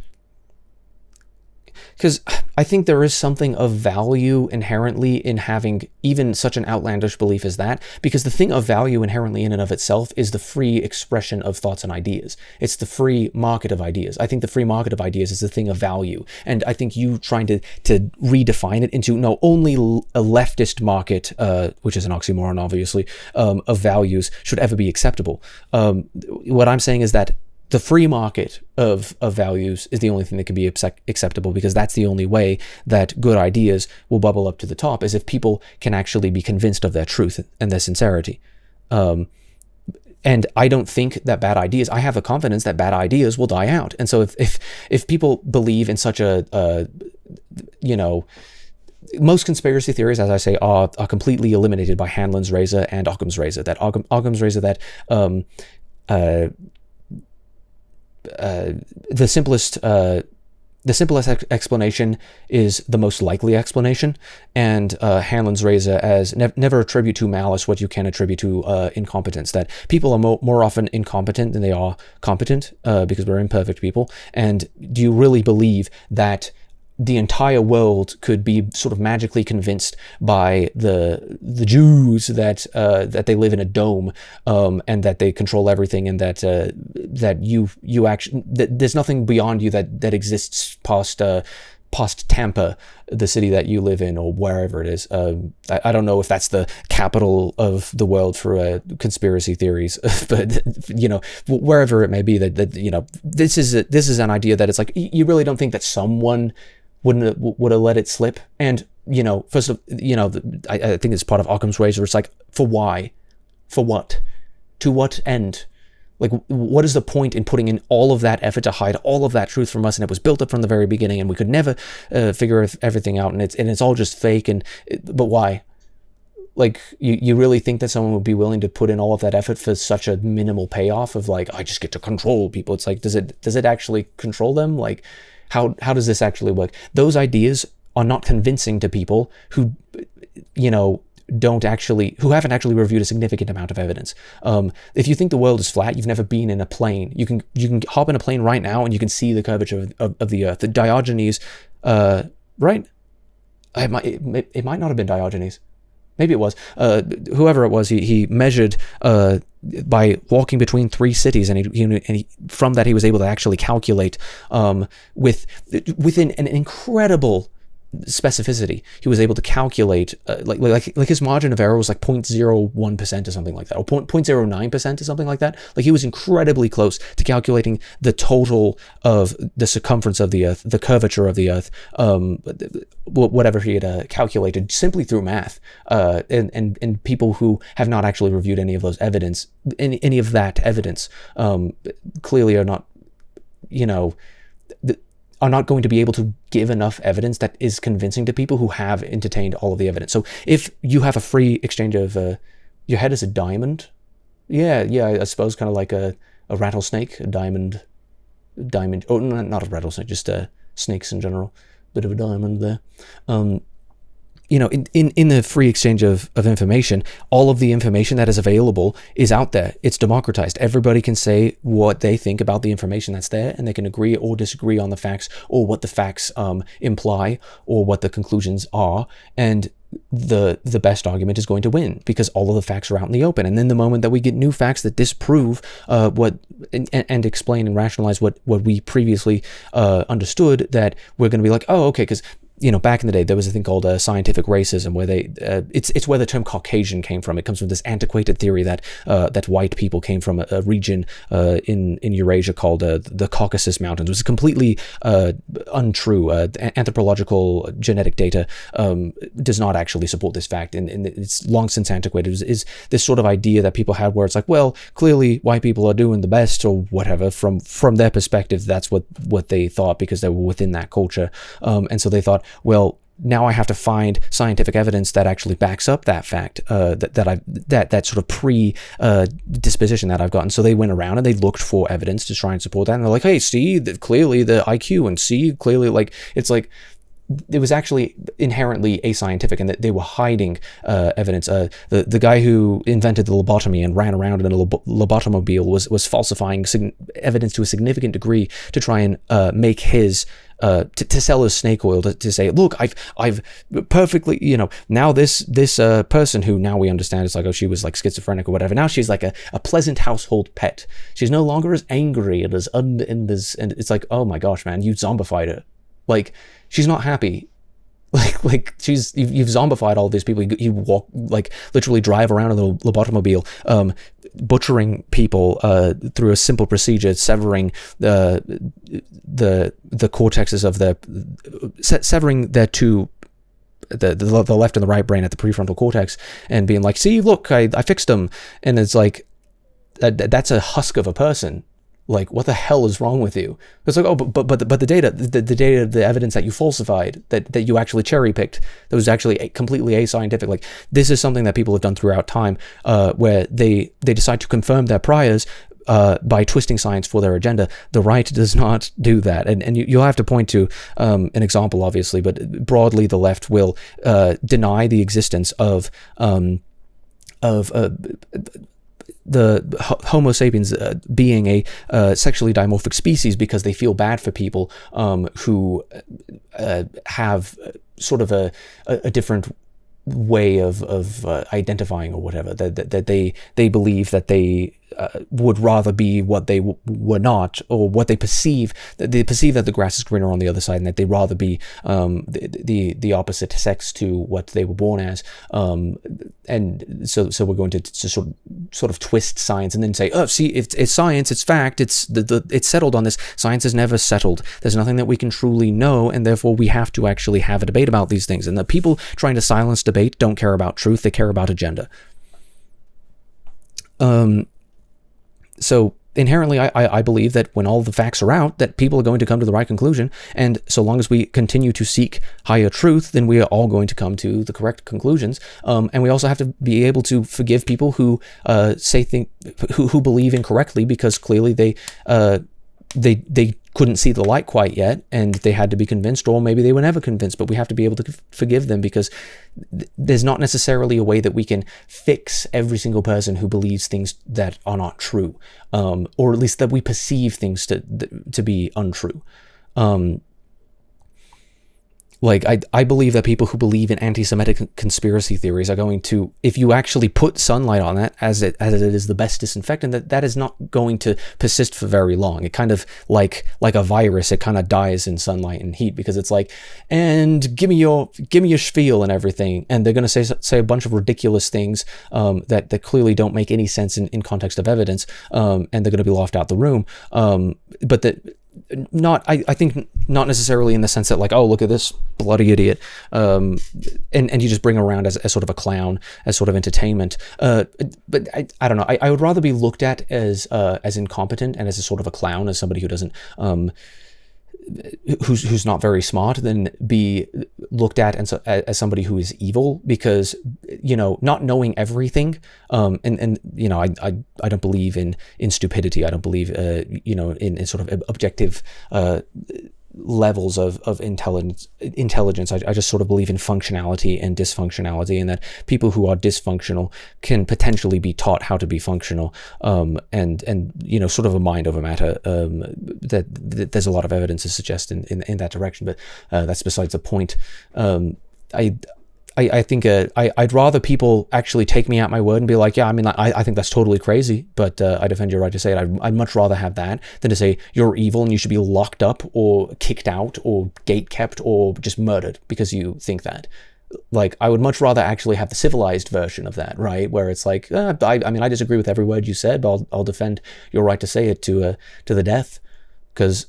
because I think there is something of value inherently in having even such an outlandish belief as that, because the thing of value inherently in and of itself is the free expression of thoughts and ideas. It's the free market of ideas. I think the free market of ideas is the thing of value. And I think you trying to redefine it into, no, only a leftist market, which is an oxymoron, obviously, of values should ever be acceptable. What I'm saying is that the free market of values is the only thing that can be acceptable, because that's the only way that good ideas will bubble up to the top, is if people can actually be convinced of their truth and their sincerity. And I don't think that bad ideas, I have a confidence that bad ideas will die out. And so if people believe in such most conspiracy theories, as I say, are completely eliminated by Hanlon's razor and Occam's razor. That Occam's razor, that the simplest explanation is the most likely explanation, and Hanlon's razor as never attribute to malice what you can attribute to incompetence. That people are more often incompetent than they are competent, because we're imperfect people. And do you really believe that the entire world could be sort of magically convinced by the Jews that they live in a dome, and that they control everything, and that you actually, that there's nothing beyond you that exists past Tampa, the city that you live in, or wherever it is. I don't know if that's the capital of the world for conspiracy theories, but wherever it may be, that this is an idea that it's like, you really don't think that someone would have let it slip. And first of, I think it's part of Occam's razor. It's like, for why? For what? To what end? Like, what is the point in putting in all of that effort to hide all of that truth from us? And it was built up from the very beginning, and we could never figure everything out, and it's all just fake. But why? Like, you really think that someone would be willing to put in all of that effort for such a minimal payoff of like, I just get to control people? It's like, does it actually control them? Like, how does this actually work? Those ideas are not convincing to people who, who haven't actually reviewed a significant amount of evidence. If you think the world is flat, you've never been in a plane. You can hop in a plane right now and you can see the curvature of the Earth. The Diogenes, right? It might not have been Diogenes. Maybe it was. Whoever it was, he measured by walking between 3 cities, and he from that he was able to actually calculate within an incredible specificity. He was able to calculate like his margin of error was like 0.01% or something like that, or 0.09% or something like that. Like, he was incredibly close to calculating the total of the circumference of the Earth, the curvature of the Earth, whatever he had calculated simply through math. And people who have not actually reviewed any of those evidence, any of that evidence, clearly are not, are not going to be able to give enough evidence that is convincing to people who have entertained all of the evidence. So if you have a free exchange of your head is a diamond, yeah, I suppose kind of like a rattlesnake, a diamond. Oh, not a rattlesnake, just snakes in general. Bit of a diamond there. In the free exchange of information, all of the information that is available is out there. It's democratized. Everybody can say what they think about the information that's there, and they can agree or disagree on the facts, or what the facts imply, or what the conclusions are. And the best argument is going to win, because all of the facts are out in the open. And then the moment that we get new facts that disprove and explain and rationalize what we previously understood, that we're going to be like, oh, okay, because back in the day, there was a thing called scientific racism, where it's where the term Caucasian came from. It comes from this antiquated theory that white people came from a region in Eurasia called the Caucasus Mountains. It was completely untrue. Anthropological genetic data does not actually support this fact, and it's long since antiquated. Is this sort of idea that people had, where it's like, well, clearly white people are doing the best, or whatever, from their perspective. That's what they thought, because they were within that culture, and so they thought, well, now I have to find scientific evidence that actually backs up that fact, that sort of predisposition that I've gotten. So they went around and they looked for evidence to try and support that, and they're like, hey, see, clearly the IQ, and see, clearly, like, it's like, it was actually inherently ascientific, and that they were hiding evidence. The guy who invented the lobotomy and ran around in a lobotomobile was falsifying evidence to a significant degree to try and make his to sell his snake oil, to say, look, I've perfectly, now this person who now we understand is like, oh, she was like schizophrenic or whatever. Now she's like a pleasant household pet. She's no longer as angry and and it's like, oh my gosh, man, you zombified her. Like, she's not happy. Like you've zombified all these people. You walk, like, literally drive around in a lobotomobile, butchering people through a simple procedure, severing the cortexes of severing their two, the left and the right brain at the prefrontal cortex, and being like, see, look, I fixed them. And it's like, that's a husk of a person. Like, what the hell is wrong with you? It's like, oh, but the data, the evidence that you falsified, that you actually cherry picked, that was actually completely ascientific. Like, this is something that people have done throughout time, where they decide to confirm their priors by twisting science for their agenda. The right does not do that, and you'll have to point to an example, obviously, but broadly, the left will deny the existence of the Homo sapiens being a sexually dimorphic species, because they feel bad for people who have sort of a different way of identifying or whatever, that they believe that they would rather be what they were not, or what they perceive that the grass is greener on the other side, and that they rather be the opposite sex to what they were born as, and so we're going to sort of twist science and then say, oh, see, it's science, it's fact, it's settled on this. Science is never settled. There's nothing that we can truly know, and therefore we have to actually have a debate about these things. And the people trying to silence debate don't care about truth, they care about agenda. So inherently, I believe that when all the facts are out, that people are going to come to the right conclusion. And so long as we continue to seek higher truth, then we are all going to come to the correct conclusions. And we also have to be able to forgive people who who believe incorrectly, because clearly they couldn't see the light quite yet, and they had to be convinced, or maybe they were never convinced. But we have to be able to forgive them, because there's not necessarily a way that we can fix every single person who believes things that are not true, or at least that we perceive things to be untrue. Like, I believe that people who believe in anti-Semitic conspiracy theories are going to, if you actually put sunlight on that, as it is the best disinfectant, that is not going to persist for very long. It kind of, like a virus, it kind of dies in sunlight and heat, because it's like, and give me your spiel and everything, and they're going to say a bunch of ridiculous things that clearly don't make any sense in context of evidence, and they're going to be laughed out the room. But that. I think not necessarily in the sense that, like, oh, look at this bloody idiot, and you just bring around as sort of a clown, as sort of entertainment. But I don't know. I would rather be looked at as incompetent and as a sort of a clown, as somebody who doesn't who's not very smart, than be looked at as somebody who is evil, because, you know, not knowing everything, and you know, I don't believe in stupidity. I don't believe you know, in sort of objective levels of intelligence. I just sort of believe in functionality and dysfunctionality, and that people who are dysfunctional can potentially be taught how to be functional, and you know, sort of a mind over matter, that there's a lot of evidence to suggest in that direction, but that's besides the point. I think I'd rather people actually take me at my word and be like, yeah, I mean, I think that's totally crazy, but I defend your right to say it. I'd much rather have that than to say you're evil and you should be locked up or kicked out or gate-kept or just murdered because you think that. Like, I would much rather actually have the civilized version of that, right? Where it's like, I mean, I disagree with every word you said, but I'll defend your right to say it to the death, because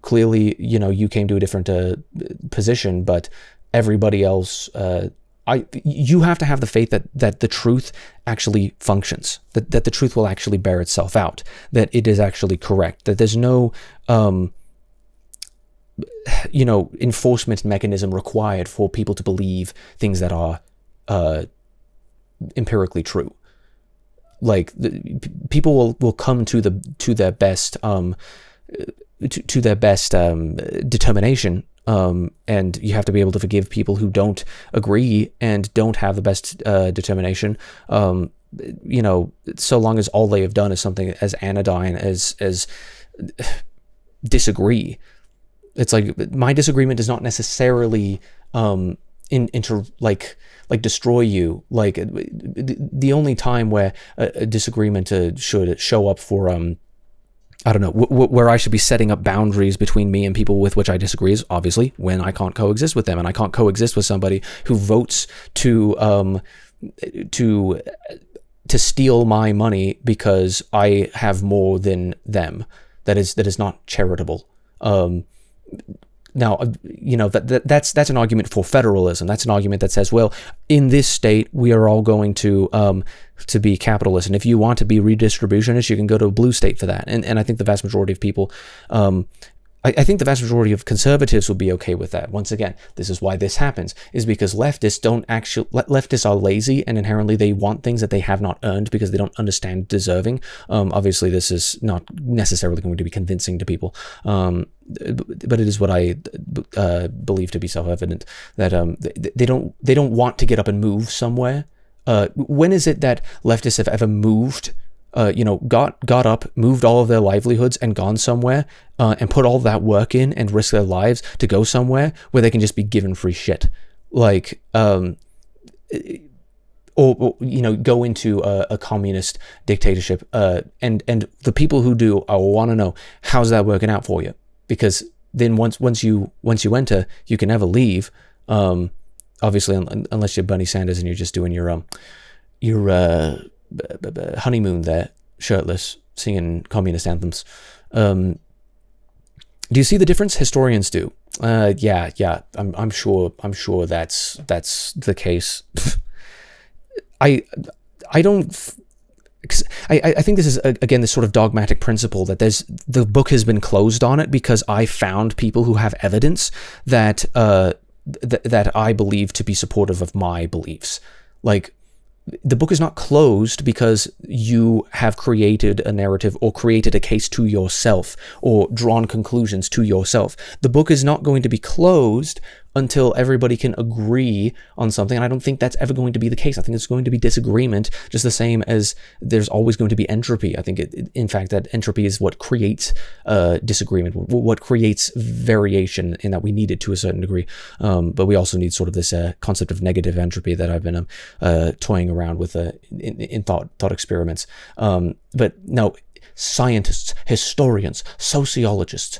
clearly, you know, you came to a different position, but everybody else, you have to have the faith that the truth actually functions, that the truth will actually bear itself out, that it is actually correct, that there's no you know, enforcement mechanism required for people to believe things that are empirically true. Like, people will come to their best determination, and you have to be able to forgive people who don't agree and don't have the best determination. You know, so long as all they have done is something as anodyne as disagree. It's like, my disagreement does not necessarily destroy you. Like, the only time where a disagreement should show up for I don't know, where I should be setting up boundaries between me and people with which I disagree is obviously when I can't coexist with them, and I can't coexist with somebody who votes to steal my money because I have more than them. That is not charitable. Now, you know, that's an argument for federalism. That's an argument that says, well, in this state, we are all going to be capitalist, and if you want to be redistributionist, you can go to a blue state for that. And I think the vast majority of people, I think the vast majority of conservatives will be okay with that. Once again, this is why this happens, is because leftists are lazy, and inherently they want things that they have not earned because they don't understand deserving. Obviously, this is not necessarily going to be convincing to people, but it is what I believe to be self-evident, that they don't want to get up and move somewhere. When is it that leftists have ever moved? You know, got up, moved all of their livelihoods and gone somewhere, and put all that work in and risk their lives to go somewhere where they can just be given free shit. Like, or go into a communist dictatorship, and the people who do, I want to know, how's that working out for you? Because then once you enter, you can never leave. Obviously, unless you're Bernie Sanders and you're just doing your honeymoon there, shirtless, singing communist anthems. Do you see the difference? Historians do. Yeah. I'm sure that's the case. I think this is again this sort of dogmatic principle that the book has been closed on it because I found people who have evidence that that I believe to be supportive of my beliefs. Like, the book is not closed because you have created a narrative or created a case to yourself or drawn conclusions to yourself. The book is not going to be closed until everybody can agree on something. And I don't think that's ever going to be the case. I think it's going to be disagreement, just the same as there's always going to be entropy. I think, in fact, that entropy is what creates disagreement, what creates variation, in that we need it to a certain degree. But we also need sort of this concept of negative entropy that I've been toying around with in thought experiments. But no, scientists, historians, sociologists,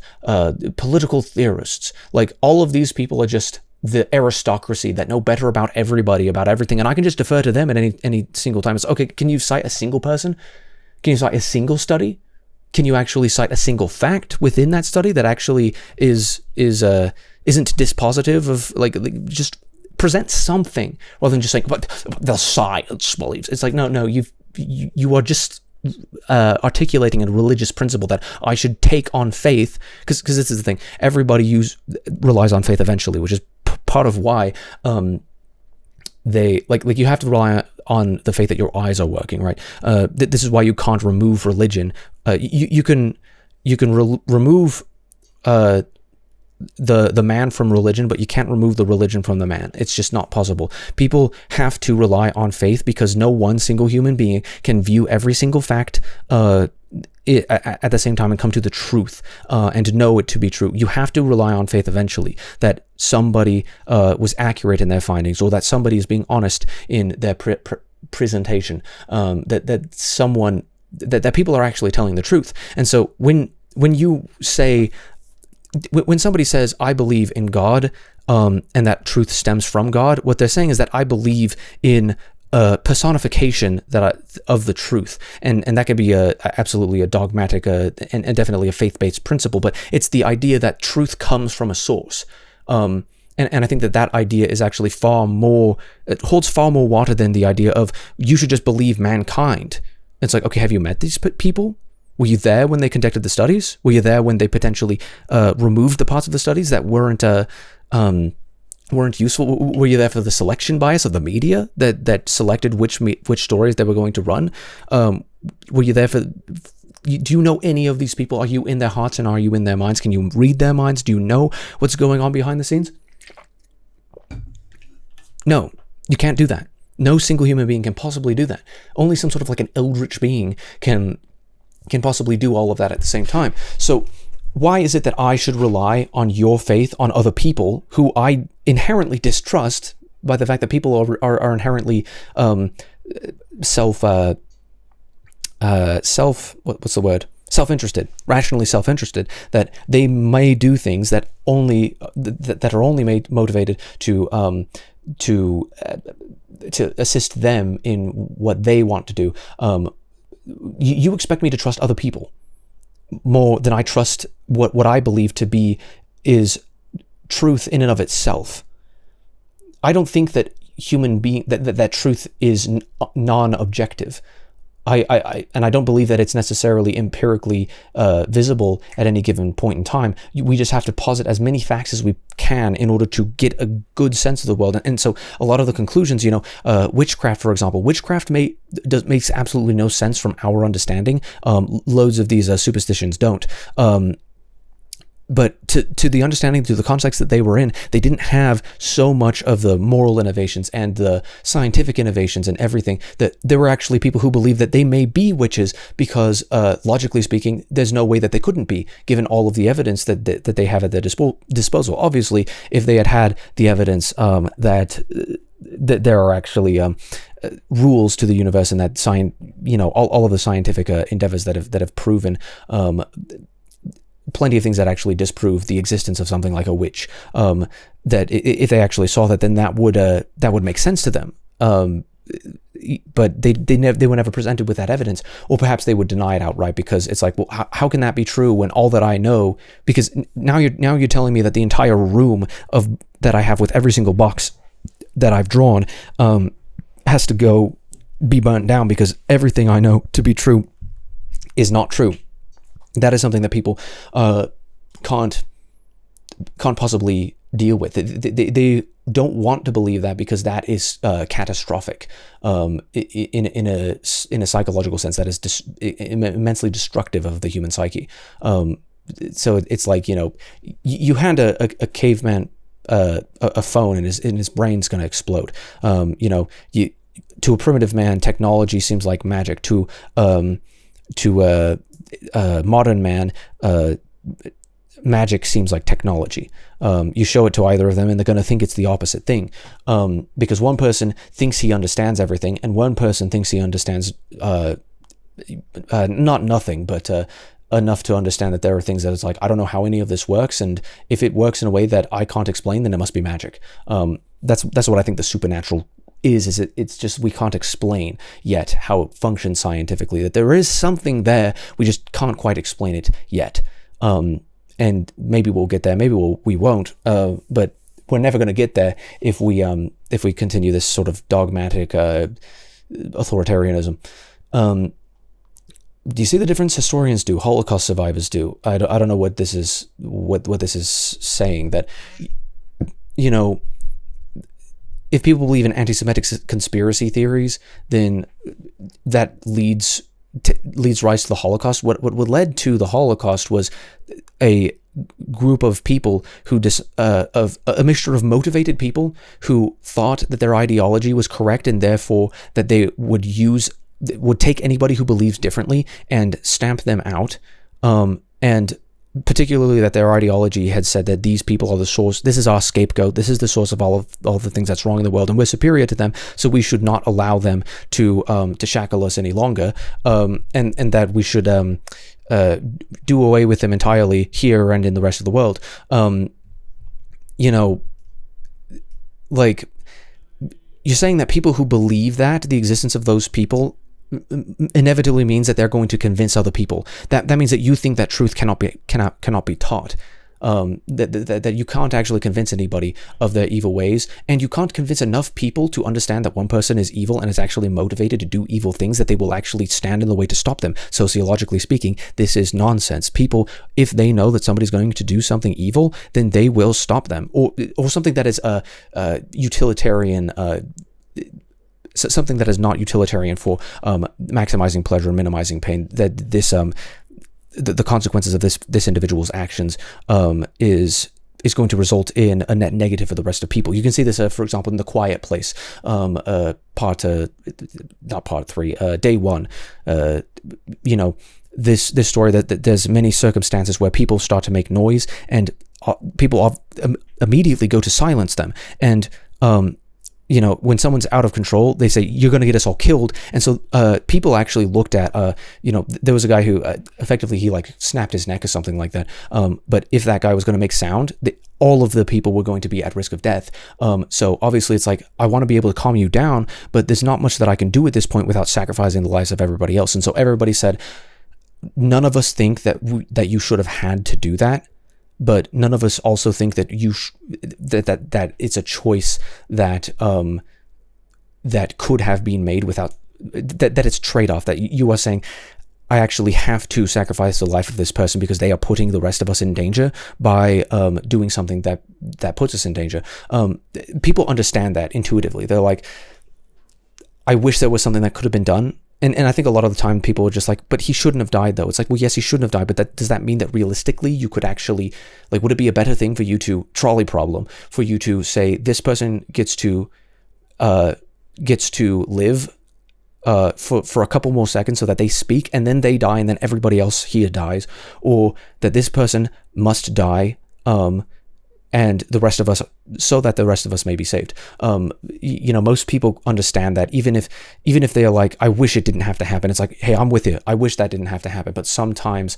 political theorists, like all of these people are just the aristocracy that know better about everybody, about everything, and I can just defer to them at any single time. It's okay. Can you cite a single person? Can you cite a single study? Can you actually cite a single fact within that study that actually isn't dispositive of like just present something rather than just saying, but the science believes. It's like, no, you are just articulating a religious principle that I should take on faith, because this is the thing, everybody relies on faith eventually, which is part of why they like you have to rely on the faith that your eyes are working, right? This is why you can't remove religion. You can remove the man from religion, but you can't remove the religion from the man. It's just not possible. People have to rely on faith because no one single human being can view every single fact at the same time and come to the truth and know it to be true. You have to rely on faith eventually, that somebody was accurate in their findings, or that somebody is being honest in their presentation, that people are actually telling the truth. And so when you say, when somebody says, I believe in God, and that truth stems from God, what they're saying is that I believe in a personification of the truth. And that could be absolutely a dogmatic and definitely a faith-based principle, but it's the idea that truth comes from a source. And I think that idea is actually it holds far more water than the idea of you should just believe mankind. It's like, okay, have you met these people? Were you there when they conducted the studies? Were you there when they potentially removed the parts of the studies that weren't useful? Were you there for the selection bias of the media that selected which stories they were going to run? Were you there for? Do you know any of these people? Are you in their hearts and are you in their minds? Can you read their minds? Do you know what's going on behind the scenes? No, you can't do that. No single human being can possibly do that. Only some sort of like an eldritch being can possibly do all of that at the same time. So why is it that I should rely on your faith on other people who I inherently distrust by the fact that people are inherently self-interested, rationally self-interested, that they may do things that are only motivated to assist them in what they want to do. You expect me to trust other people more than I trust what I believe to be is truth in and of itself. I don't think that that truth is non-objective. And I don't believe that it's necessarily empirically visible at any given point in time. We just have to posit as many facts as we can in order to get a good sense of the world. And so a lot of the conclusions, witchcraft, for example, makes absolutely no sense from our understanding. Loads of these superstitions don't. But to the understanding, to the context that they were in, they didn't have so much of the moral innovations and the scientific innovations and everything, that there were actually people who believed that they may be witches because, logically speaking, there's no way that they couldn't be, given all of the evidence that they have at their disposal. Obviously, if they had the evidence that there are actually rules to the universe, and that all of the scientific endeavors that have proven plenty of things that actually disprove the existence of something like a witch. That if they actually saw that, then that would make sense to them. But they were never presented with that evidence, or perhaps they would deny it outright, because it's like, well, how can that be true when all that I know? Because now you're telling me that the entire room that I have with every single box that I've drawn has to be burnt down because everything I know to be true is not true. That is something that people can't possibly deal with. They don't want to believe that, because that is catastrophic in a psychological sense. That is immensely destructive of the human psyche. So it's like, you hand a caveman a phone, and his brain's going to explode. To a primitive man, technology seems like magic. To a modern man, magic seems like technology. You show it to either of them, and they're going to think it's the opposite thing, because one person thinks he understands everything, and one person thinks he understands not nothing, but enough to understand that there are things that it's like, I don't know how any of this works, and if it works in a way that I can't explain, then it must be magic. That's what I think the supernatural is it's just, we can't explain yet how it functions scientifically, that there is something there, we just can't quite explain it yet. And maybe we'll get there, maybe we won't, but we're never going to get there if we continue this sort of dogmatic authoritarianism. Do you see the difference historians do, Holocaust survivors do? I don't know what this is saying, that if people believe in anti-Semitic conspiracy theories, then that leads rise to the Holocaust. What led to the Holocaust was a group of people of a mixture of motivated people who thought that their ideology was correct, and therefore that they would take anybody who believes differently and stamp them out, and particularly that their ideology had said that these people are the source, this is our scapegoat, this is the source of all the things that's wrong in the world, and we're superior to them, so we should not allow them to shackle us any longer, and that we should do away with them entirely here and in the rest of the world. Like, you're saying that people who believe that, the existence of those people, inevitably means that they're going to convince other people. That means that you think that truth cannot be taught. That you can't actually convince anybody of their evil ways, and you can't convince enough people to understand that one person is evil and is actually motivated to do evil things, that they will actually stand in the way to stop them. Sociologically speaking, this is nonsense. People, if they know that somebody's going to do something evil, then they will stop them, or something that is utilitarian. Something that is not utilitarian for maximizing pleasure and minimizing pain. That this the consequences of this individual's actions is going to result in a net negative for the rest of people. You can see this, for example, in The Quiet Place, not part 3, day 1. This story that there's many circumstances where people start to make noise, and people immediately go to silence them, and when someone's out of control, they say, you're going to get us all killed. And so people actually looked at, there was a guy who effectively, he like snapped his neck or something like that. But if that guy was going to make sound, all of the people were going to be at risk of death. So obviously it's like, I want to be able to calm you down, but there's not much that I can do at this point without sacrificing the lives of everybody else. And so everybody said, none of us think that you should have had to do that. But none of us also think that that it's a choice that that could have been made without that it's trade-off. That you are saying, I actually have to sacrifice the life of this person because they are putting the rest of us in danger by doing something that puts us in danger. People understand that intuitively. They're like, I wish there was something that could have been done. And I think a lot of the time people are just like, but he shouldn't have died though. It's like, well, yes, he shouldn't have died, but does that mean that realistically you could actually, like, would it be a better thing for you to, trolley problem, for you to say this person gets to live for a couple more seconds so that they speak and then they die and then everybody else here dies, or that this person must die and the rest of us, so that the rest of us may be saved. Most people understand that even if they are like, I wish it didn't have to happen. It's like, hey, I'm with you. I wish that didn't have to happen. But sometimes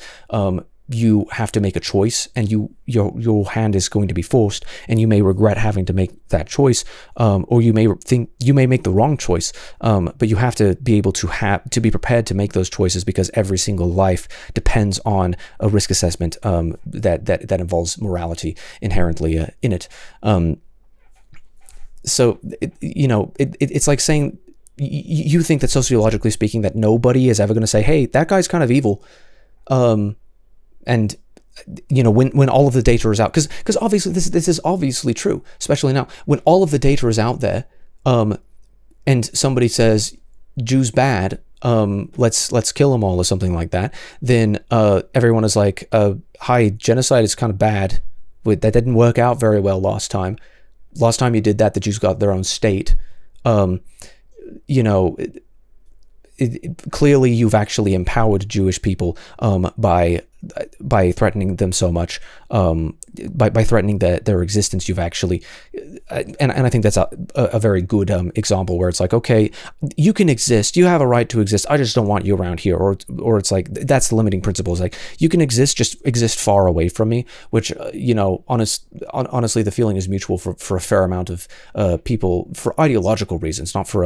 you have to make a choice, and your hand is going to be forced, and you may regret having to make that choice, or you may think you may make the wrong choice. But you have to be able to be prepared to make those choices, because every single life depends on a risk assessment that involves morality inherently in it. So it's like saying you think that sociologically speaking that nobody is ever going to say, hey, that guy's kind of evil. And when all of the data is out, because obviously this is obviously true, especially now when all of the data is out there, and somebody says Jews bad, let's kill them all or something like that, then everyone is like, hi, genocide is kind of bad. That didn't work out very well last time. Last time you did that, the Jews got their own state. Clearly you've actually empowered Jewish people by threatening them so much, by threatening their existence. You've actually, and I think that's a very good example where it's like, okay, you can exist, you have a right to exist, I just don't want you around here, or it's like, that's the limiting principle. It's like, you can exist, just exist far away from me, which honestly the feeling is mutual for a fair amount of people, for ideological reasons, not for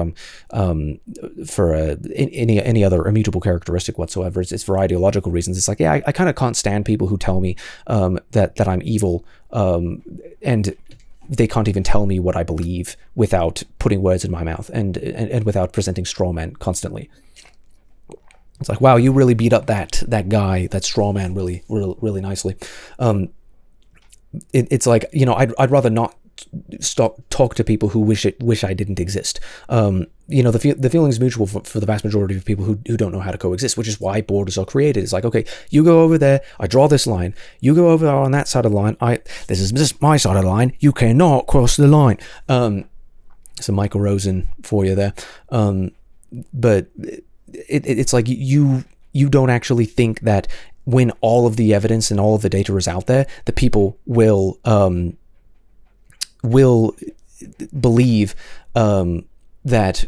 any other immutable characteristic whatsoever. It's for ideological reasons. It's like, yeah, I kind of can't stand people who tell me that I'm evil, and they can't even tell me what I believe without putting words in my mouth and without presenting straw men constantly. It's like, wow, you really beat up that guy, that straw man, really nicely. It's like, I'd rather not talk to people who wish I didn't exist. The feeling is mutual for the vast majority of people who don't know how to coexist, which is why borders are created. It's like, okay, you go over there, I draw this line, you go over on that side of the line, this is my side of the line, you cannot cross the line. Some Michael Rosen for you there. But it's like you don't actually think that when all of the evidence and all of the data is out there, the people will believe that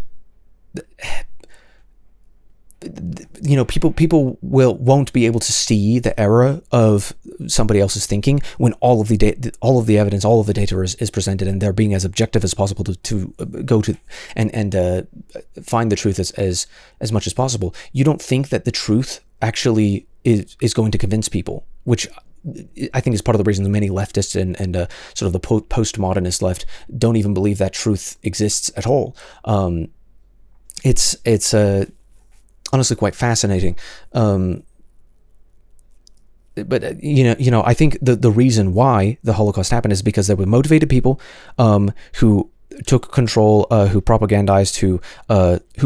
people won't be able to see the error of somebody else's thinking when all of the evidence, all of the data is presented, and they're being as objective as possible to go to and find the truth as much as possible. You don't think that the truth actually is going to convince people, which I think is part of the reason that many leftists and sort of the postmodernist left don't even believe that truth exists at all. It's honestly quite fascinating. But I think the reason why the Holocaust happened is because there were motivated people who took control, who propagandized, who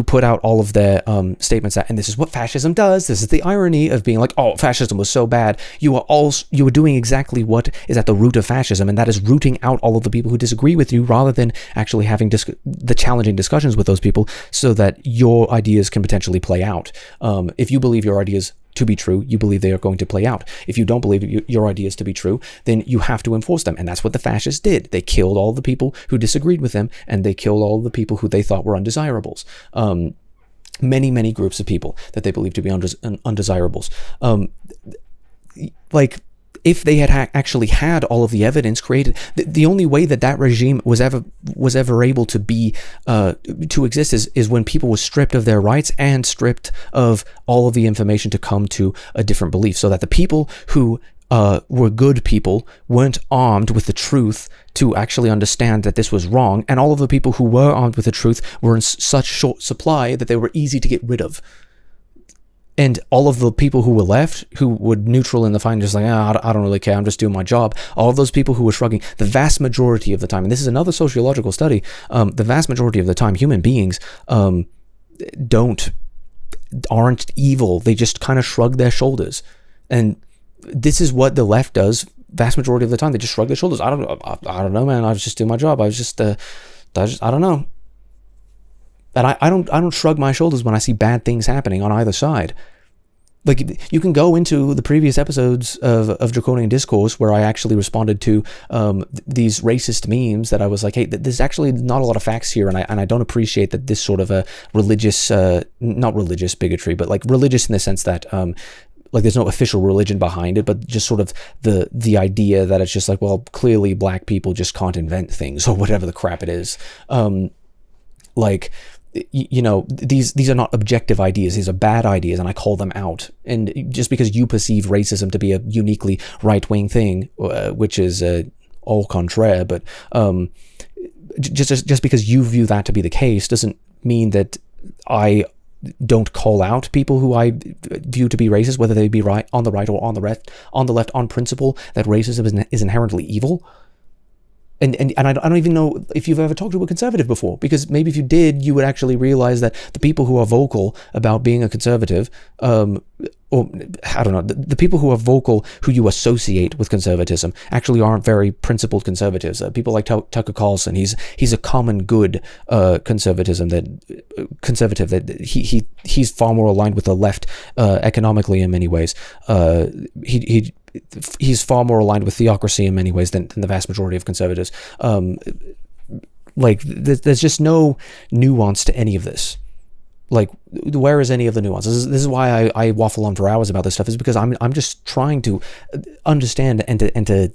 put out all of their statements that, and this is what fascism does. This is the irony of being like, oh, fascism was so bad. You were doing exactly what is at the root of fascism, and that is rooting out all of the people who disagree with you, rather than actually having the challenging discussions with those people, so that your ideas can potentially play out. If you believe your ideas to be true, you believe they are going to play out. If you don't believe your ideas to be true, then you have to enforce them. And that's what the fascists did. They killed all the people who disagreed with them, and they killed all the people who they thought were undesirables. Many groups of people that they believed to be undesirables. If they had actually had all of the evidence created, the only way that regime was ever able to be to exist is when people were stripped of their rights and stripped of all of the information to come to a different belief, so that the people who were good people weren't armed with the truth to actually understand that this was wrong, and all of the people who were armed with the truth were in such short supply that they were easy to get rid of. And all of the people who were left, who were neutral in the fight, just like, I don't really care, I'm just doing my job. All of those people who were shrugging, the vast majority of the time, and this is another sociological study, the vast majority of the time, human beings aren't evil. They just kind of shrug their shoulders. And this is what the left does vast majority of the time. They just shrug their shoulders. I don't know, man. I just do my job. I don't know. And I don't shrug my shoulders when I see bad things happening on either side. Like, you can go into the previous episodes of Draconian Discourse where I actually responded to these racist memes that I was like, hey, there's actually not a lot of facts here, and I don't appreciate that this sort of a religious, not religious bigotry, but like religious in the sense that like there's no official religion behind it, but just sort of the idea that it's just like, well, clearly black people just can't invent things or whatever the crap it is. Like, you know, these are not objective ideas. These are bad ideas, and I call them out. And just because you perceive racism to be a uniquely right-wing thing, which is au contraire, but just because you view that to be the case doesn't mean that I don't call out people who I view to be racist, whether they be right on the right or on the left, on principle that racism is inherently evil. And I don't even know if you've ever talked to a conservative before, because maybe if you did, you would actually realize that the people who are vocal about being a conservative, or I don't know, the people who are vocal who you associate with conservatism actually aren't very principled conservatives. People like Tucker Carlson, he's a common good conservative that he's far more aligned with the left economically in many ways. He's far more aligned with theocracy in many ways than the vast majority of conservatives. Like, there's just no nuance to any of this. Like, where is any of the nuance? This is why I waffle on for hours about this stuff, is because I'm just trying to understand and to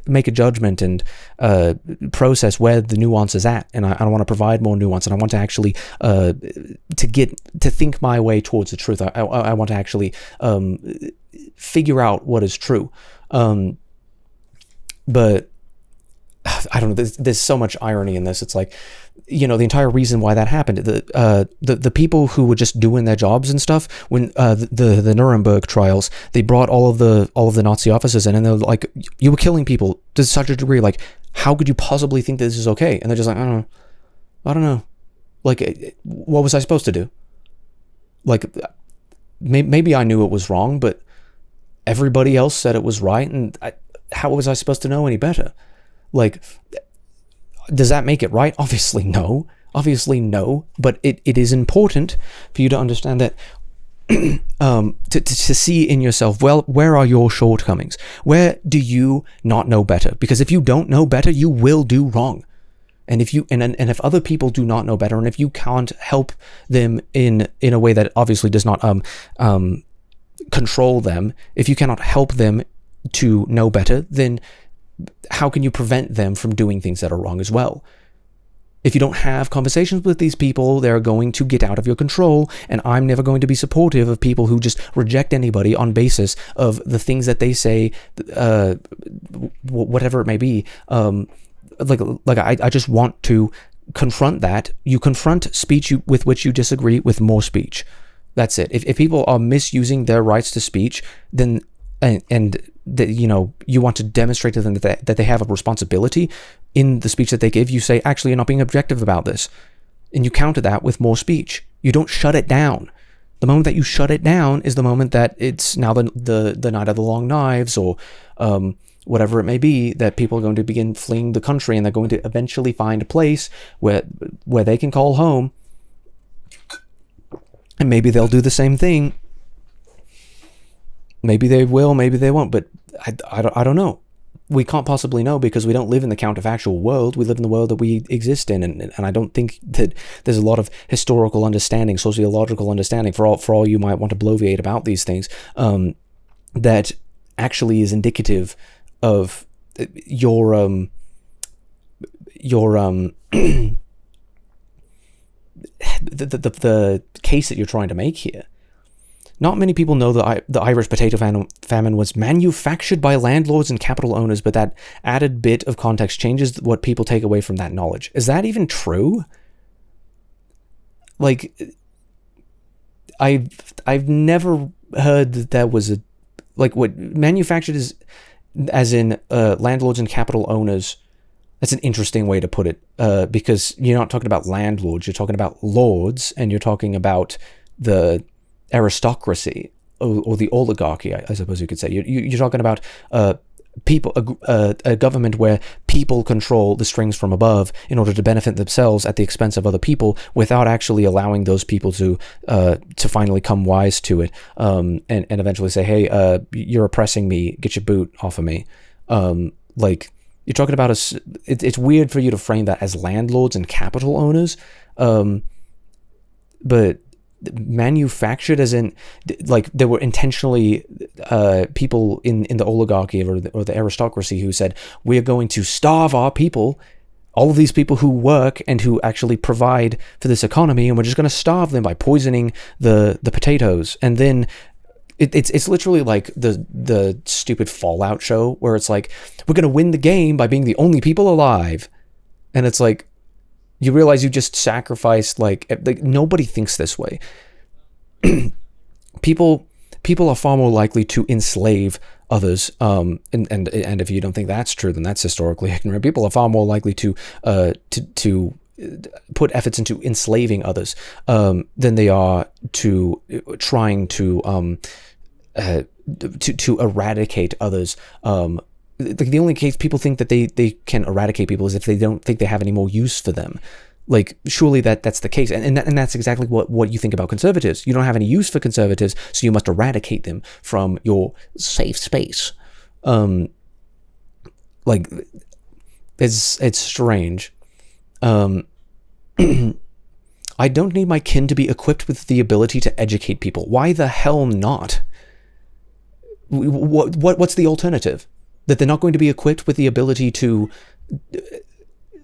make a judgment and process where the nuance is at, and I want to provide more nuance, and I want to actually to think my way towards the truth. I want to actually figure out what is true, but I don't know. There's so much irony in this. It's like, you know, the entire reason why that happened, the people who were just doing their jobs and stuff, when the Nuremberg trials, they brought all of the Nazi officers in, and they're like, you were killing people to such a degree. Like, how could you possibly think that this is okay? And they're just like, I don't know. Like, what was I supposed to do? Like, maybe I knew it was wrong, but everybody else said it was right, and how was I supposed to know any better? Like, does that make it right? Obviously no, but it is important for you to understand that to see in yourself, well, where are your shortcomings? Where do you not know better? Because if you don't know better, you will do wrong. And if you and if other people do not know better, and if you can't help them in a way that obviously does not control them, if you cannot help them to know better, then how can you prevent them from doing things that are wrong as well? If you don't have conversations with these people, they're going to get out of your control, and I'm never going to be supportive of people who just reject anybody on basis of the things that they say, whatever it may be. I just want to confront that. You confront speech with which you disagree with more speech. That's it. If people are misusing their rights to speech, then and that, you know, you want to demonstrate to them that they have a responsibility in the speech that they give, you say, actually, you're not being objective about this, and you counter that with more speech. You don't shut it down. The moment that you shut it down is the moment that it's now the night of the long knives, or whatever it may be, that people are going to begin fleeing the country, and they're going to eventually find a place where they can call home, and maybe they'll do the same thing. Maybe they will, maybe they won't, but I don't know. We can't possibly know, because we don't live in the counterfactual world. We live in the world that we exist in, and I don't think that there's a lot of historical understanding, sociological understanding, for all you might want to bloviate about these things, that actually is indicative of your the case that you're trying to make here. Not many people know that the Irish potato famine was manufactured by landlords and capital owners, but that added bit of context changes what people take away from that knowledge. Is that even true? Like, I've never heard that was what manufactured is, as in landlords and capital owners. That's an interesting way to put it, because you're not talking about landlords, you're talking about lords, and you're talking about the aristocracy or the oligarchy, I suppose you could say. You're talking about people, a government where people control the strings from above in order to benefit themselves at the expense of other people, without actually allowing those people to finally come wise to it, and eventually say, hey, you're oppressing me, get your boot off of me. Like, you're talking about it's weird for you to frame that as landlords and capital owners, but manufactured as in, like, there were intentionally people in the oligarchy or the aristocracy who said, we're going to starve our people, all of these people who work and who actually provide for this economy, and we're just going to starve them by poisoning the potatoes. And then it's literally like the stupid Fallout show where it's like, we're going to win the game by being the only people alive. And it's like, you realize you just sacrificed, like nobody thinks this way. People are far more likely to enslave others, and if you don't think that's true, then that's historically ignorant. People are far more likely to put efforts into enslaving others than they are to trying to eradicate others. Like, the only case people think that they can eradicate people is if they don't think they have any more use for them. Like, surely that's the case, and that's exactly what you think about conservatives. You don't have any use for conservatives, so you must eradicate them from your safe space. Like, it's strange. I don't need my kin to be equipped with the ability to educate people. Why the hell not? What's the alternative? That they're not going to be equipped with the ability to,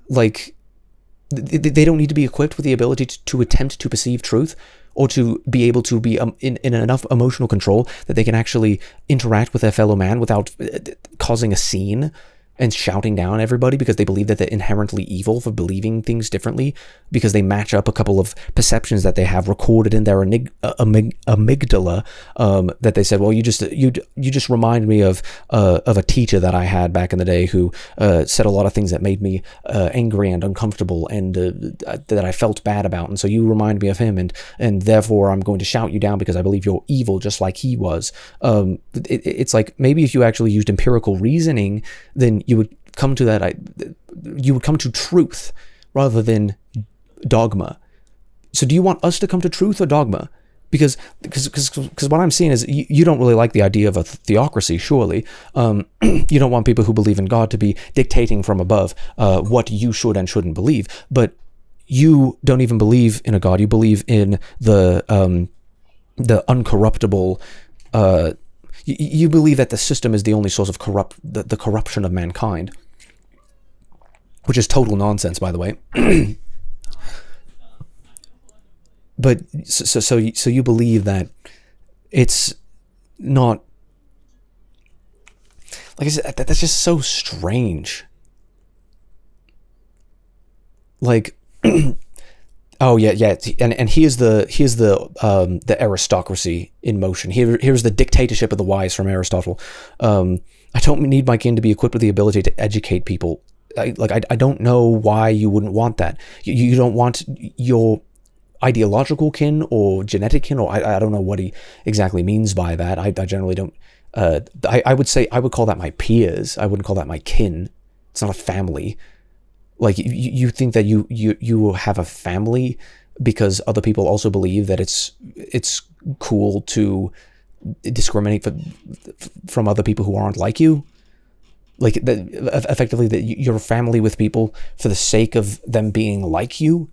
like, they don't need to be equipped with the ability to attempt to perceive truth, or to be able to be in enough emotional control that they can actually interact with their fellow man without causing a scene and shouting down everybody because they believe that they're inherently evil for believing things differently, because they match up a couple of perceptions that they have recorded in their amygdala, that they said, well, you just remind me of a teacher that I had back in the day who said a lot of things that made me angry and uncomfortable, and that I felt bad about, and so you remind me of him, and therefore I'm going to shout you down because I believe you're evil just like he was. It's like, maybe if you actually used empirical reasoning, then you would come to truth rather than dogma. So do you want us to come to truth or dogma? Because what I'm seeing is you don't really like the idea of a theocracy, surely. You don't want people who believe in God to be dictating from above what you should and shouldn't believe. But you don't even believe in a God. You believe in the uncorruptible. You believe that the system is the only source of the corruption of mankind, which is total nonsense, by the way. But so you believe that it's not, like I said, that's just so strange. Like, oh yeah, and here's the aristocracy in motion. Here's the dictatorship of the wise from Aristotle. I don't need my kin to be equipped with the ability to educate people. I don't know why you wouldn't want that. You don't want your ideological kin or genetic kin, or I don't know what he exactly means by that. I generally don't. I would say I would call that my peers. I wouldn't call that my kin. It's not a family. Like, you think that you have a family because other people also believe that it's cool to discriminate from other people who aren't like you. Like, effectively, that you're a family with people for the sake of them being like you.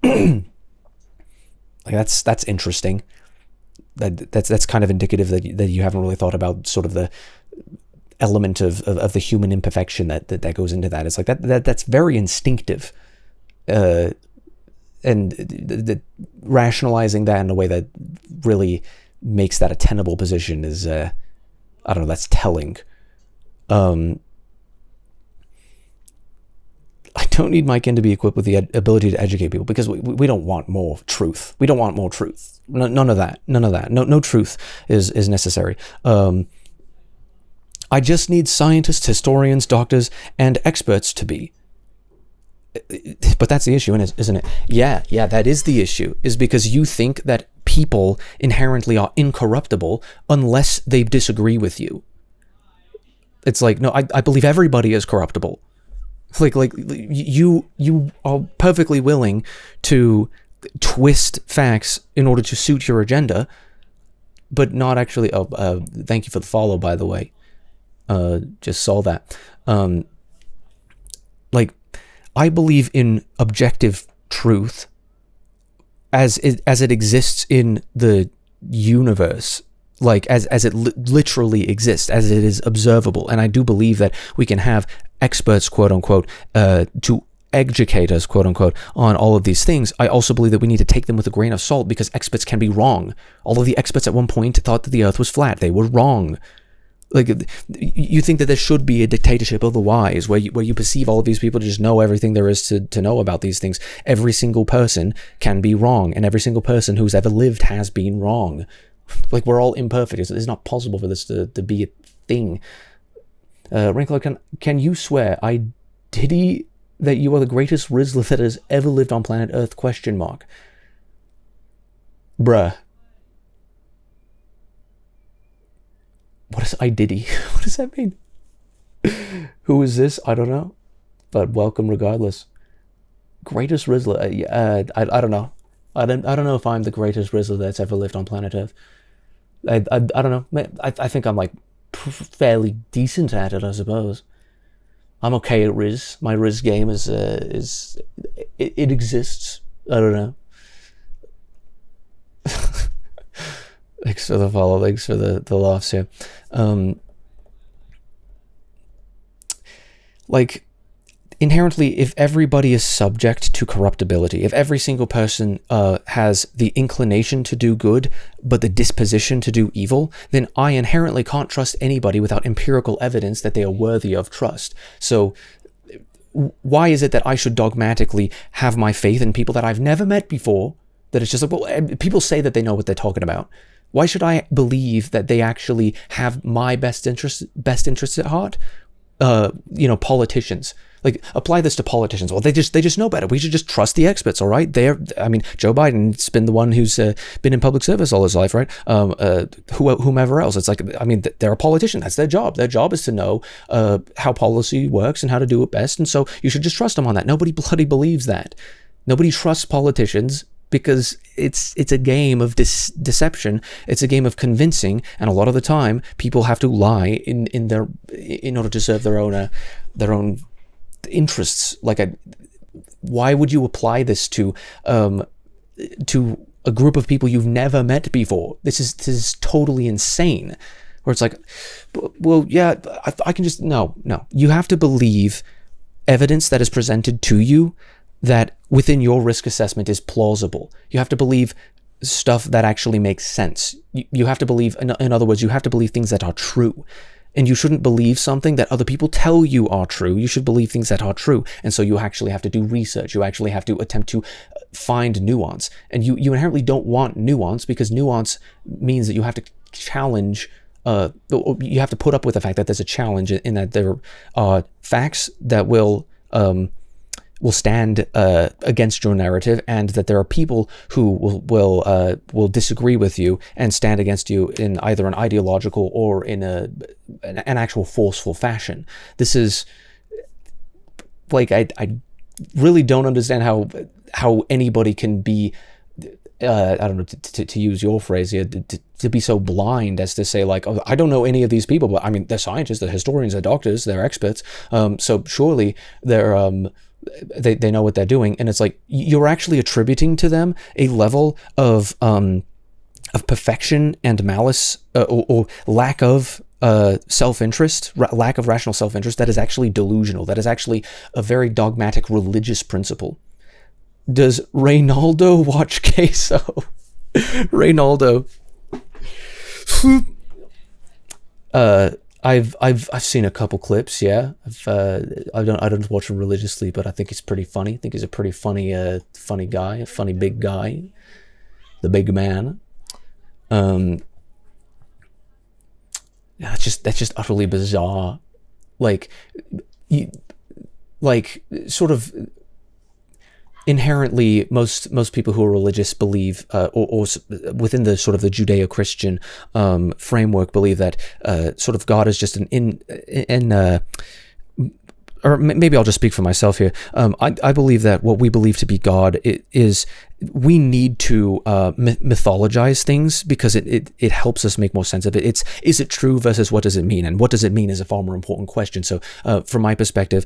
Like, that's interesting. That's kind of indicative that you haven't really thought about sort of the element of the human imperfection that goes into that. It's like that's very instinctive, and the rationalizing that in a way that really makes that a tenable position is I don't know, that's telling. I don't need my kin to be equipped with the ability to educate people because we don't want more truth. We don't want more truth. None of that. No truth is necessary. I just need scientists, historians, doctors, and experts to be. But that's the issue, isn't it? Yeah, that is the issue, is because you think that people inherently are incorruptible unless they disagree with you. It's like, no, I believe everybody is corruptible. Like you are perfectly willing to twist facts in order to suit your agenda, but not actually. Thank you for the follow, by the way. Just saw that. Like, I believe in objective truth as it exists in the universe, like as it literally exists, as it is observable. And I do believe that we can have experts, quote unquote, to educate us, quote unquote, on all of these things. I also believe that we need to take them with a grain of salt, because experts can be wrong. All of the experts at one point thought that the earth was flat. They were wrong. Like, you think that there should be a dictatorship of the wise, where you perceive all of these people to just know everything there is to know about these things. Every single person can be wrong, and every single person who's ever lived has been wrong. Like, we're all imperfect. It's not possible for this to be a thing. Wrinkler, can you swear I diddy that you are the greatest Rizzler that has ever lived on planet Earth? ? Bruh. What is I diddy? What does that mean? Who is this? I don't know. But welcome regardless. Greatest Rizzler. I don't know. I don't know if I'm the greatest Rizzler that's ever lived on planet Earth. I don't know. I think I'm like fairly decent at it, I suppose. I'm okay at Riz. My Riz game is it exists. I don't know. Thanks for the follow. Thanks for the laughs here. Like, inherently, if everybody is subject to corruptibility, if every single person has the inclination to do good, but the disposition to do evil, then I inherently can't trust anybody without empirical evidence that they are worthy of trust. So why is it that I should dogmatically have my faith in people that I've never met before? That it's just like, well, people say that they know what they're talking about. Why should I believe that they actually have my best interests at heart? Politicians. Like, apply this to politicians. Well, they just know better. We should just trust the experts, all right? Joe Biden's been the one who's been in public service all his life, right? Whomever else. It's like, they're a politician. That's their job. Their job is to know how policy works and how to do it best. And so you should just trust them on that. Nobody bloody believes that. Nobody trusts politicians, because it's a game of deception. It's a game of convincing, and a lot of the time people have to lie in order to serve their own interests. Why would you apply this to a group of people you've never met before? This is totally insane. Where it's like, well, yeah, I can just no. You have to believe evidence that is presented to you that within your risk assessment is plausible. You have to believe stuff that actually makes sense. You have to believe, in other words, you have to believe things that are true. And you shouldn't believe something that other people tell you are true. You should believe things that are true. And so you actually have to do research. You actually have to attempt to find nuance. And you inherently don't want nuance, because nuance means that you have to challenge, you have to put up with the fact that there's a challenge, in that there are facts that will stand against your narrative, and that there are people who will disagree with you and stand against you in either an ideological or in an actual forceful fashion. This is like, I really don't understand how anybody can be I don't know, to use your phrase here, to be so blind as to say, like, oh, I don't know any of these people, but I mean, they're scientists, they're historians, they're doctors, they're experts, so surely they're they know what they're doing. And it's like, you're actually attributing to them a level of perfection and malice, or lack of self-interest, lack of rational self-interest, that is actually delusional. That is actually a very dogmatic religious principle. Does Reynaldo watch Queso? Reynaldo. I've seen a couple clips. Yeah, I don't watch him religiously, but I think he's pretty funny. I think he's a pretty funny guy, a funny big guy, the big man. Yeah, that's just utterly bizarre. Like, sort of. inherently most people who are religious believe, or within the sort of the Judeo-Christian framework, believe that sort of God is just or maybe I'll just speak for myself here. I believe that what we believe to be God is we need to mythologize things because it helps us make more sense of it. Is it true versus what does it mean? And what does it mean is a far more important question. So from my perspective,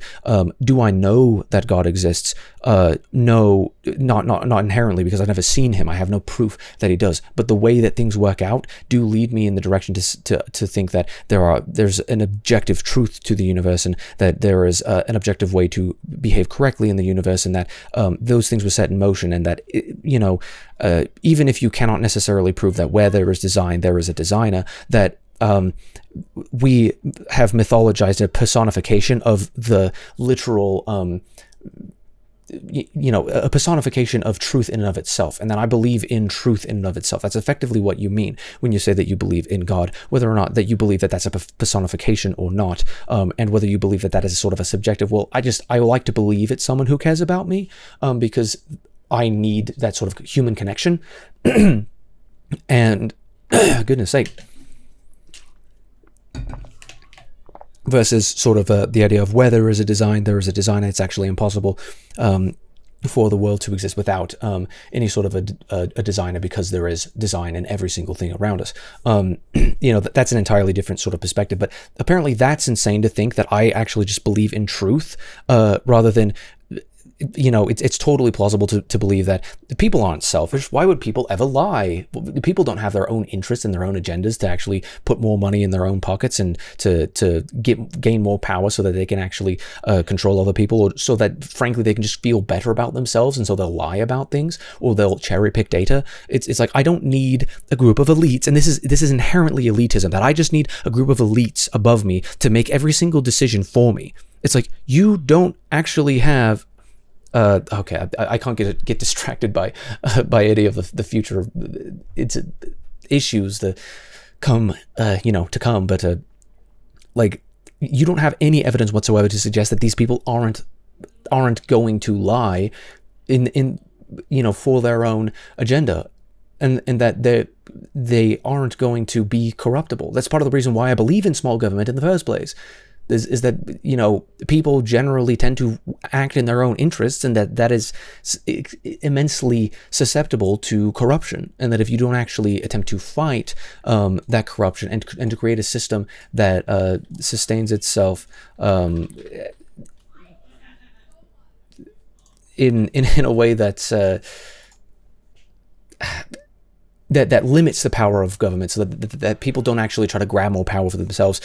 do I know that God exists? No, not inherently, because I've never seen him. I have no proof that he does. But the way that things work out do lead me in the direction to think that there's an objective truth to the universe, and that there is an objective way to behave correctly in the universe, and that those things were set in motion, and that even if you cannot necessarily prove that where there is design, there is a designer, that we have mythologized a personification of the literal, a personification of truth in and of itself. And then I believe in truth in and of itself. That's effectively what you mean when you say that you believe in God, whether or not that you believe that that's a personification or not, and whether you believe that that is sort of a subjective. Well, I like to believe it's someone who cares about me, because I need that sort of human connection. And goodness sake, versus sort of the idea of where there is a design, there is a designer. It's actually impossible for the world to exist without any sort of a designer, because there is design in every single thing around us. That's an entirely different sort of perspective. But apparently that's insane to think that I actually just believe in truth rather than... it's totally plausible to believe that people aren't selfish. Why would people ever lie? People don't have their own interests and their own agendas to actually put more money in their own pockets and to gain more power so that they can actually control other people, or so that, frankly, they can just feel better about themselves, and so they'll lie about things, or they'll cherry pick data. It's like, I don't need a group of elites, and this is inherently elitism, that I just need a group of elites above me to make every single decision for me. It's like, you don't actually have... okay, I can't get distracted by any of the future issues that come, to come. But like, you don't have any evidence whatsoever to suggest that these people aren't going to lie in for their own agenda, and that they aren't going to be corruptible. That's part of the reason why I believe in small government in the first place. Is that people generally tend to act in their own interests, and that is immensely susceptible to corruption, and that if you don't actually attempt to fight that corruption and to create a system that sustains itself in a way that's that limits the power of government, so that people don't actually try to grab more power for themselves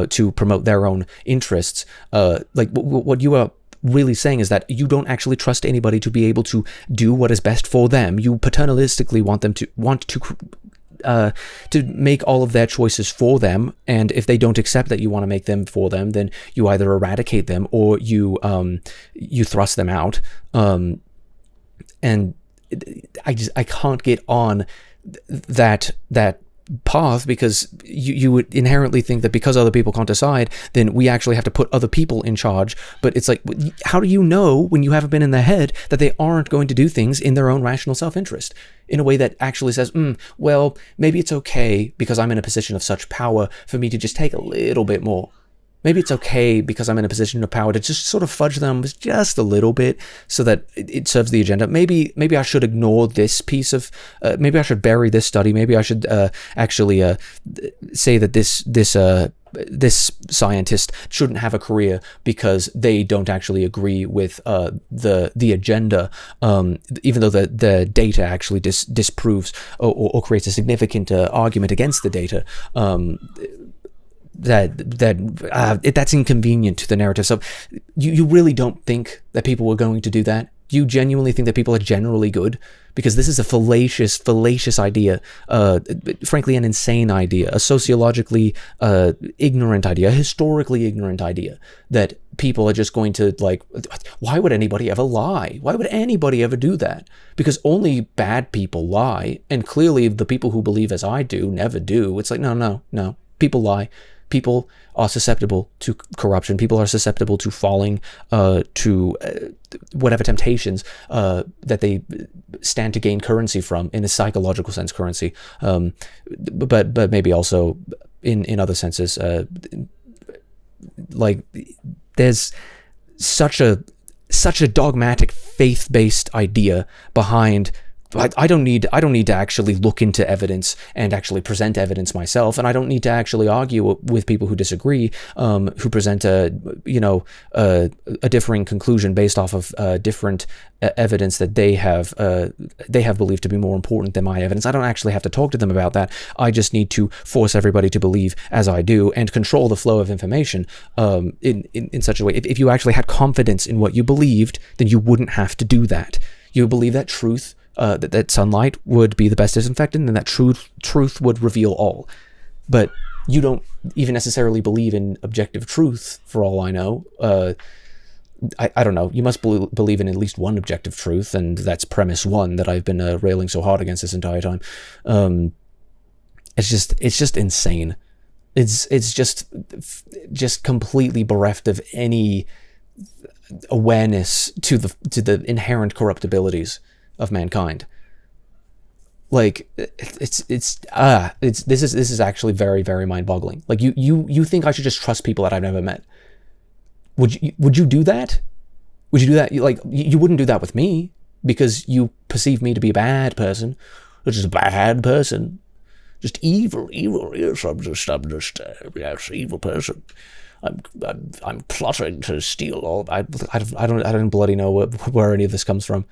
to promote their own interests. Like what you are really saying is that you don't actually trust anybody to be able to do what is best for them. You paternalistically want to make all of their choices for them, and if they don't accept that you want to make them for them, then you either eradicate them or you thrust them out. And I can't get on that path, because you would inherently think that because other people can't decide, then we actually have to put other people in charge. But it's like, how do you know, when you haven't been in their head, that they aren't going to do things in their own rational self-interest in a way that actually says, well, maybe it's okay because I'm in a position of such power for me to just take a little bit more. Maybe it's okay because I'm in a position of power to just sort of fudge them just a little bit so that it serves the agenda. Maybe I should ignore this piece of, maybe I should bury this study. Maybe I should actually say that this scientist shouldn't have a career because they don't actually agree with the agenda, even though the data actually disproves or creates a significant argument against the data. That's inconvenient to the narrative. So you really don't think that people were going to do that? Do you genuinely think that people are generally good? Because this is a fallacious idea, frankly an insane idea, a sociologically ignorant idea, a historically ignorant idea, that people are just going to, like, why would anybody ever lie? Why would anybody ever do that? Because only bad people lie, and clearly the people who believe as I do never do. It's like, no, people lie. People are susceptible to corruption. People are susceptible to falling to whatever temptations that they stand to gain currency from, in a psychological sense, currency, but maybe also in other senses. Like, there's such a dogmatic faith-based idea behind. I don't need to actually look into evidence and actually present evidence myself, and I don't need to actually argue with people who disagree, who present a differing conclusion based off of different evidence that they have believed to be more important than my evidence. I don't actually have to talk to them about that. I just need to force everybody to believe as I do and control the flow of information in such a way. If you actually had confidence in what you believed, then you wouldn't have to do that. You believe that truth. That sunlight would be the best disinfectant, and that truth would reveal all. But you don't even necessarily believe in objective truth, for all I know. I don't know. You must believe in at least one objective truth, and that's premise one that I've been railing so hard against this entire time. It's just insane. It's just completely bereft of any awareness to the inherent corruptibilities of mankind. Like, this is actually very, very mind-boggling. Like, you think I should just trust people that I've never met? Would you do that? Would you do that? Like, you wouldn't do that with me, because you perceive me to be a bad person, or just a bad person, just evil. Yes, I'm just evil person. I'm plotting to steal all. I don't bloody know where any of this comes from.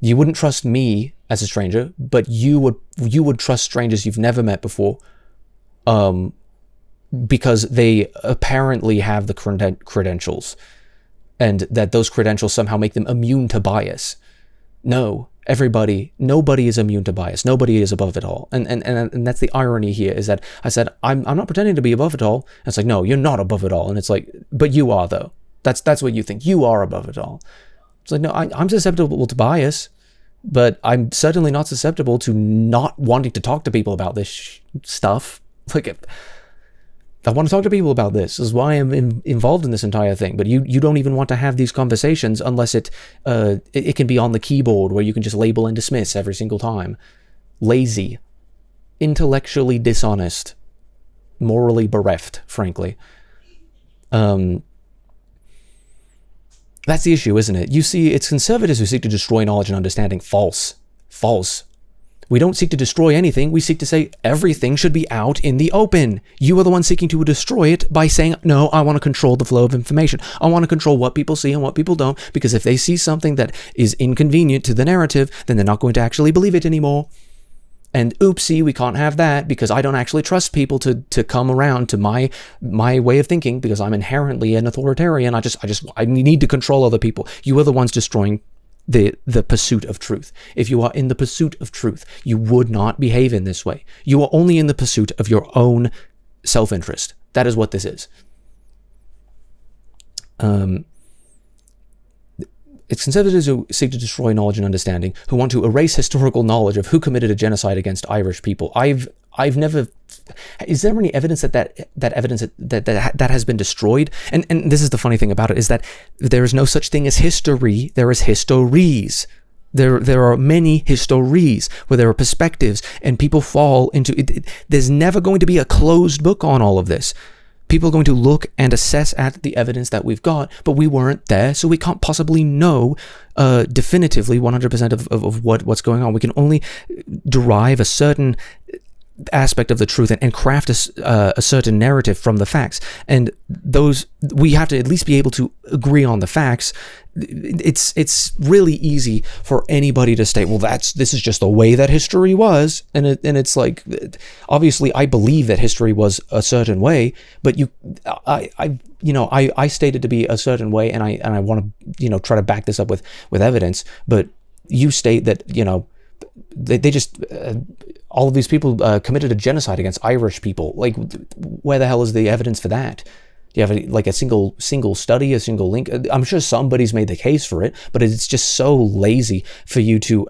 You wouldn't trust me as a stranger, but you would trust strangers you've never met before, because they apparently have the credentials, and that those credentials somehow make them immune to bias. No, nobody is immune to bias. Nobody is above it all. And that's the irony here, is that I said, I'm not pretending to be above it all. And it's like, no, you're not above it all. And it's like, but you are, though. That's what you think. You are above it all. It's like, no, I'm susceptible to bias, but I'm certainly not susceptible to not wanting to talk to people about this stuff. Like, I want to talk to people about this. This is why I'm involved in this entire thing. But you don't even want to have these conversations unless it can be on the keyboard, where you can just label and dismiss every single time. Lazy, intellectually dishonest, morally bereft, frankly. That's the issue, isn't it? You see, it's conservatives who seek to destroy knowledge and understanding. False. We don't seek to destroy anything. We seek to say everything should be out in the open. You are the one seeking to destroy it by saying, no, I want to control the flow of information. I want to control what people see and what people don't, because if they see something that is inconvenient to the narrative, then they're not going to actually believe it anymore. And oopsie, we can't have that, because I don't actually trust people to come around to my way of thinking, because I'm inherently an authoritarian. I need to control other people. You are the ones destroying the pursuit of truth. If you are in the pursuit of truth, you would not behave in this way. You are only in the pursuit of your own self-interest. That is what this is. It's conservatives who seek to destroy knowledge and understanding, who want to erase historical knowledge of who committed a genocide against Irish people. I've never. Is there any evidence that evidence that has been destroyed? And this is the funny thing about it, is that there is no such thing as history. There is histories. There are many histories where there are perspectives, and people fall into it. There's never going to be a closed book on all of this. People are going to look and assess at the evidence that we've got, but we weren't there, so we can't possibly know definitively 100% of what's going on. We can only derive a certain aspect of the truth and craft a certain narrative from the facts. And those, we have to at least be able to agree on the facts. It's really easy for anybody to state, well, this is just the way that history was, and it's like, obviously I believe that history was a certain way, but I stated to be a certain way, and I want to try to back this up with evidence, but you state that they just all of these people committed a genocide against Irish people. Like, where the hell is the evidence for that? Do you have like a single study, a single link? I'm sure somebody's made the case for it, but it's just so lazy for you to,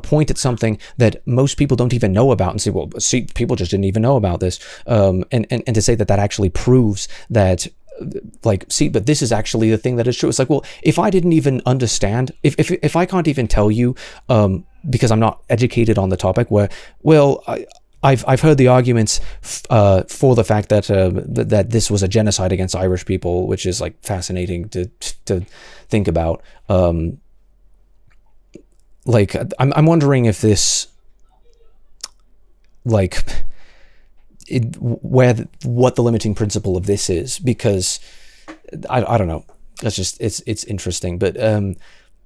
point at something that most people don't even know about and say, well, see, people just didn't even know about this, and to say that actually proves that, like, see, but this is actually the thing that is true. It's like, well, if I didn't even understand, if I can't even tell you, because I'm not educated on the topic, where, well, I've heard the arguments for the fact that that this was a genocide against Irish people, which is like fascinating to think about. Like, I'm wondering if this, like, what the limiting principle of this is, because I don't know. That's just it's interesting, but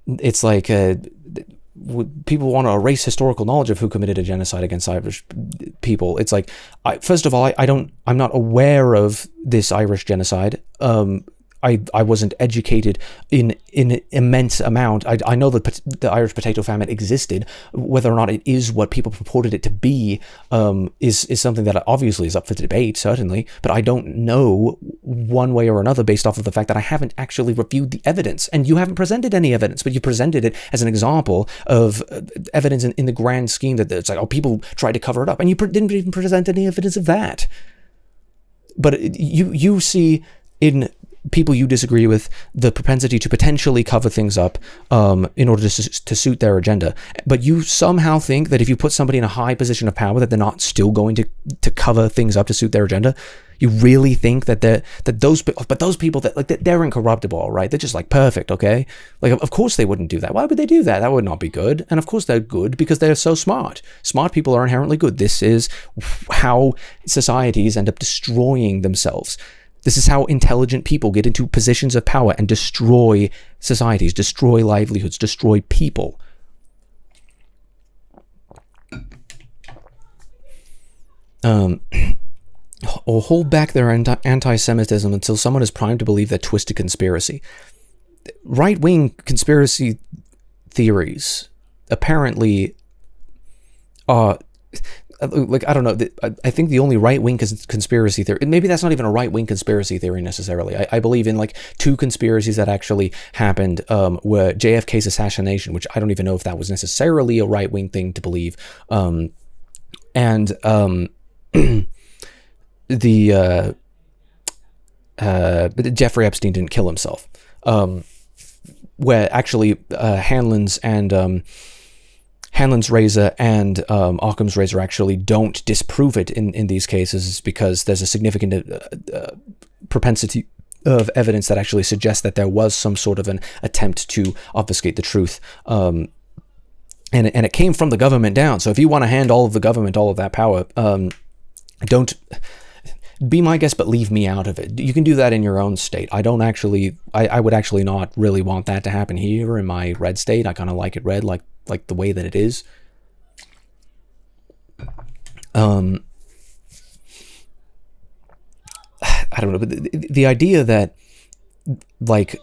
it's like people want to erase historical knowledge of who committed a genocide against Irish people. It's like, first of all, I'm not aware of this Irish genocide. I wasn't educated in an immense amount. I know that the Irish potato famine existed. Whether or not it is what people purported it to be is something that obviously is up for debate, certainly. But I don't know one way or another based off of the fact that I haven't actually reviewed the evidence. And you haven't presented any evidence, but you presented it as an example of evidence in the grand scheme that it's like, oh, people tried to cover it up. And you didn't even present any evidence of that. But you see in people you disagree with the propensity to potentially cover things up in order to suit their agenda, but you somehow think that if you put somebody in a high position of power that they're not still going to cover things up to suit their agenda. You really think that those people that, like, they're incorruptible, right? They're just like perfect, okay? Like, of course they wouldn't do that. Why would they do that? That would not be good. And of course they're good because they're so smart. Smart people are inherently good. This is how societies end up destroying themselves. This is how intelligent people get into positions of power and destroy societies, destroy livelihoods, destroy people. Or hold back their anti-Semitism until someone is primed to believe that twisted conspiracy. Right-wing conspiracy theories apparently are... like, I don't know, I think the only right-wing conspiracy theory, maybe that's not even a right-wing conspiracy theory necessarily. I believe in like two conspiracies that actually happened, were JFK's assassination, which I don't even know if that was necessarily a right-wing thing to believe, and Jeffrey Epstein didn't kill himself, where actually Hanlon's razor and Occam's razor actually don't disprove it in these cases, because there's a significant propensity of evidence that actually suggests that there was some sort of an attempt to obfuscate the truth. And it came from the government down. So if you want to hand all of the government all of that power, don't be my guest, but leave me out of it. You can do that in your own state. I would actually not really want that to happen here in my red state. I kind of like it red, like the way that it is. I don't know, but the idea that, like,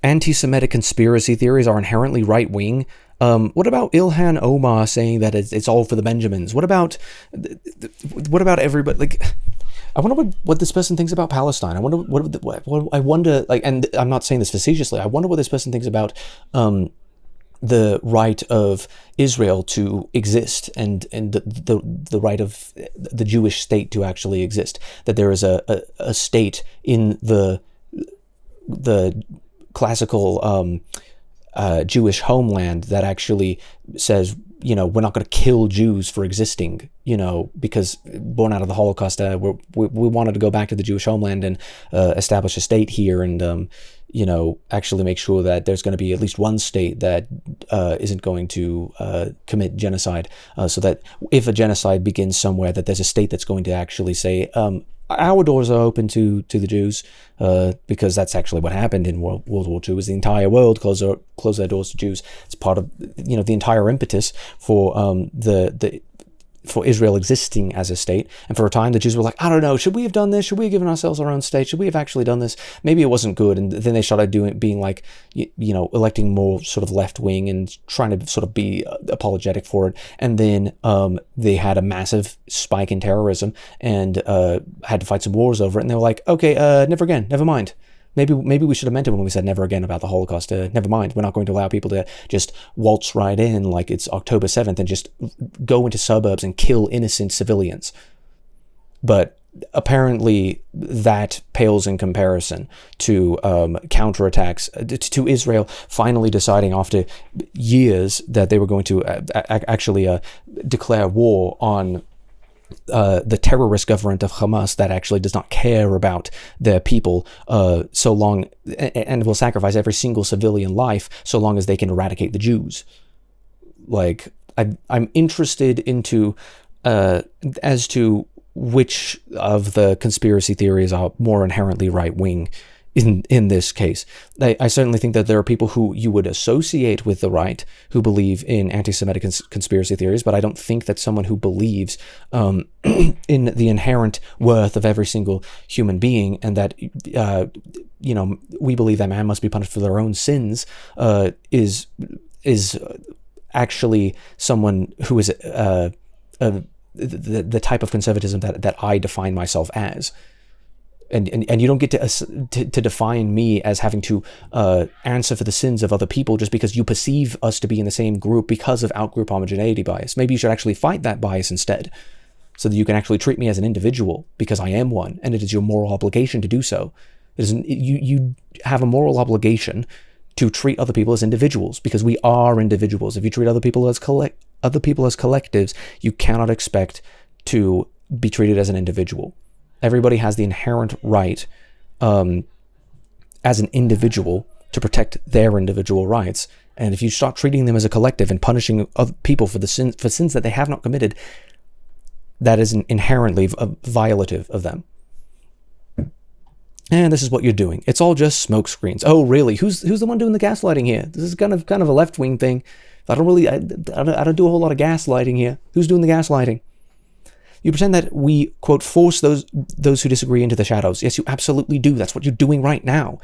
anti-Semitic conspiracy theories are inherently right-wing. What about Ilhan Omar saying that it's all for the Benjamins? What about everybody? Like, I wonder what this person thinks about Palestine. I wonder what I wonder, like, and I'm not saying this facetiously. I wonder what this person thinks about the right of Israel to exist and the right of the Jewish state to actually exist. That there is a state in the classical Jewish homeland that actually says, we're not going to kill Jews for existing, because born out of the Holocaust, we wanted to go back to the Jewish homeland and establish a state here and, actually make sure that there's going to be at least one state that isn't going to commit genocide, so that if a genocide begins somewhere, that there's a state that's going to actually say, our doors are open to the Jews, because that's actually what happened in World War II. Is the entire world closed their doors to Jews. It's part of the entire impetus for for Israel existing as a state. And for a time, the Jews were like, I don't know, should we have done this? Should we have given ourselves our own state? Should we have actually done this? Maybe it wasn't good. And then they started being like, electing more sort of left wing and trying to sort of be apologetic for it. And then they had a massive spike in terrorism and had to fight some wars over it. And they were like, okay, never again, never mind. Maybe we should have meant it when we said never again about the Holocaust. Never mind. We're not going to allow people to just waltz right in like it's October 7th and just go into suburbs and kill innocent civilians. But apparently that pales in comparison to counterattacks, to Israel finally deciding after years that they were going to actually declare war on the terrorist government of Hamas that actually does not care about their people so long, and will sacrifice every single civilian life so long as they can eradicate the Jews. Like, I'm interested into as to which of the conspiracy theories are more inherently right-wing in this case. I certainly think that there are people who you would associate with the right who believe in anti-Semitic conspiracy theories, but I don't think that someone who believes in the inherent worth of every single human being and that, we believe that man must be punished for their own sins is actually someone who is the type of conservatism that I define myself as. And you don't get to define me as having to answer for the sins of other people just because you perceive us to be in the same group because of outgroup homogeneity bias. Maybe you should actually fight that bias instead, so that you can actually treat me as an individual because I am one, and it is your moral obligation to do so. You have a moral obligation to treat other people as individuals because we are individuals. If you treat other people as collectives, you cannot expect to be treated as an individual. Everybody has the inherent right as an individual to protect their individual rights. And if you start treating them as a collective and punishing other people for sins that they have not committed, that is inherently violative of them. And this is what you're doing. It's all just smoke screens. Oh, really? Who's the one doing the gaslighting here? This is kind of a left-wing thing. I don't do a whole lot of gaslighting here. Who's doing the gaslighting? You pretend that we, quote, force those who disagree into the shadows. Yes, you absolutely do. That's what you're doing right now.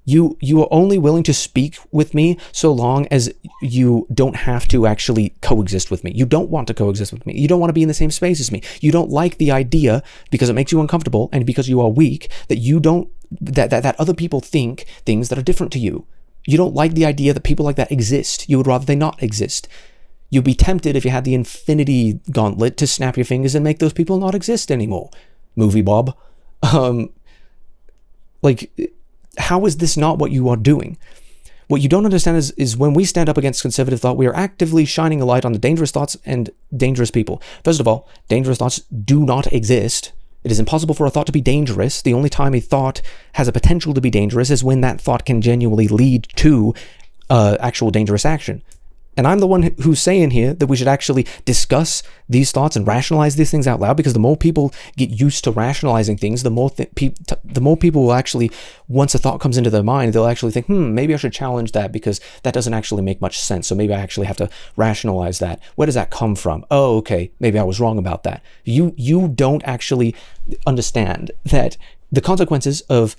You are only willing to speak with me so long as you don't have to actually coexist with me. You don't want to coexist with me. You don't want to be in the same space as me. You don't like the idea because it makes you uncomfortable and because you are weak that other people think things that are different to you. You don't like the idea that people like that exist. You would rather they not exist. You'd be tempted if you had the infinity gauntlet to snap your fingers and make those people not exist anymore. Movie Bob. How is this not what you are doing? What you don't understand is when we stand up against conservative thought, we are actively shining a light on the dangerous thoughts and dangerous people. First of all, dangerous thoughts do not exist. It is impossible for a thought to be dangerous. The only time a thought has a potential to be dangerous is when that thought can genuinely lead to actual dangerous action. And I'm the one who's saying here that we should actually discuss these thoughts and rationalize these things out loud, because the more people get used to rationalizing things, the more people will actually, once a thought comes into their mind, they'll actually think, maybe I should challenge that because that doesn't actually make much sense. So maybe I actually have to rationalize that. Where does that come from? Oh, okay, maybe I was wrong about that. You don't actually understand that the consequences of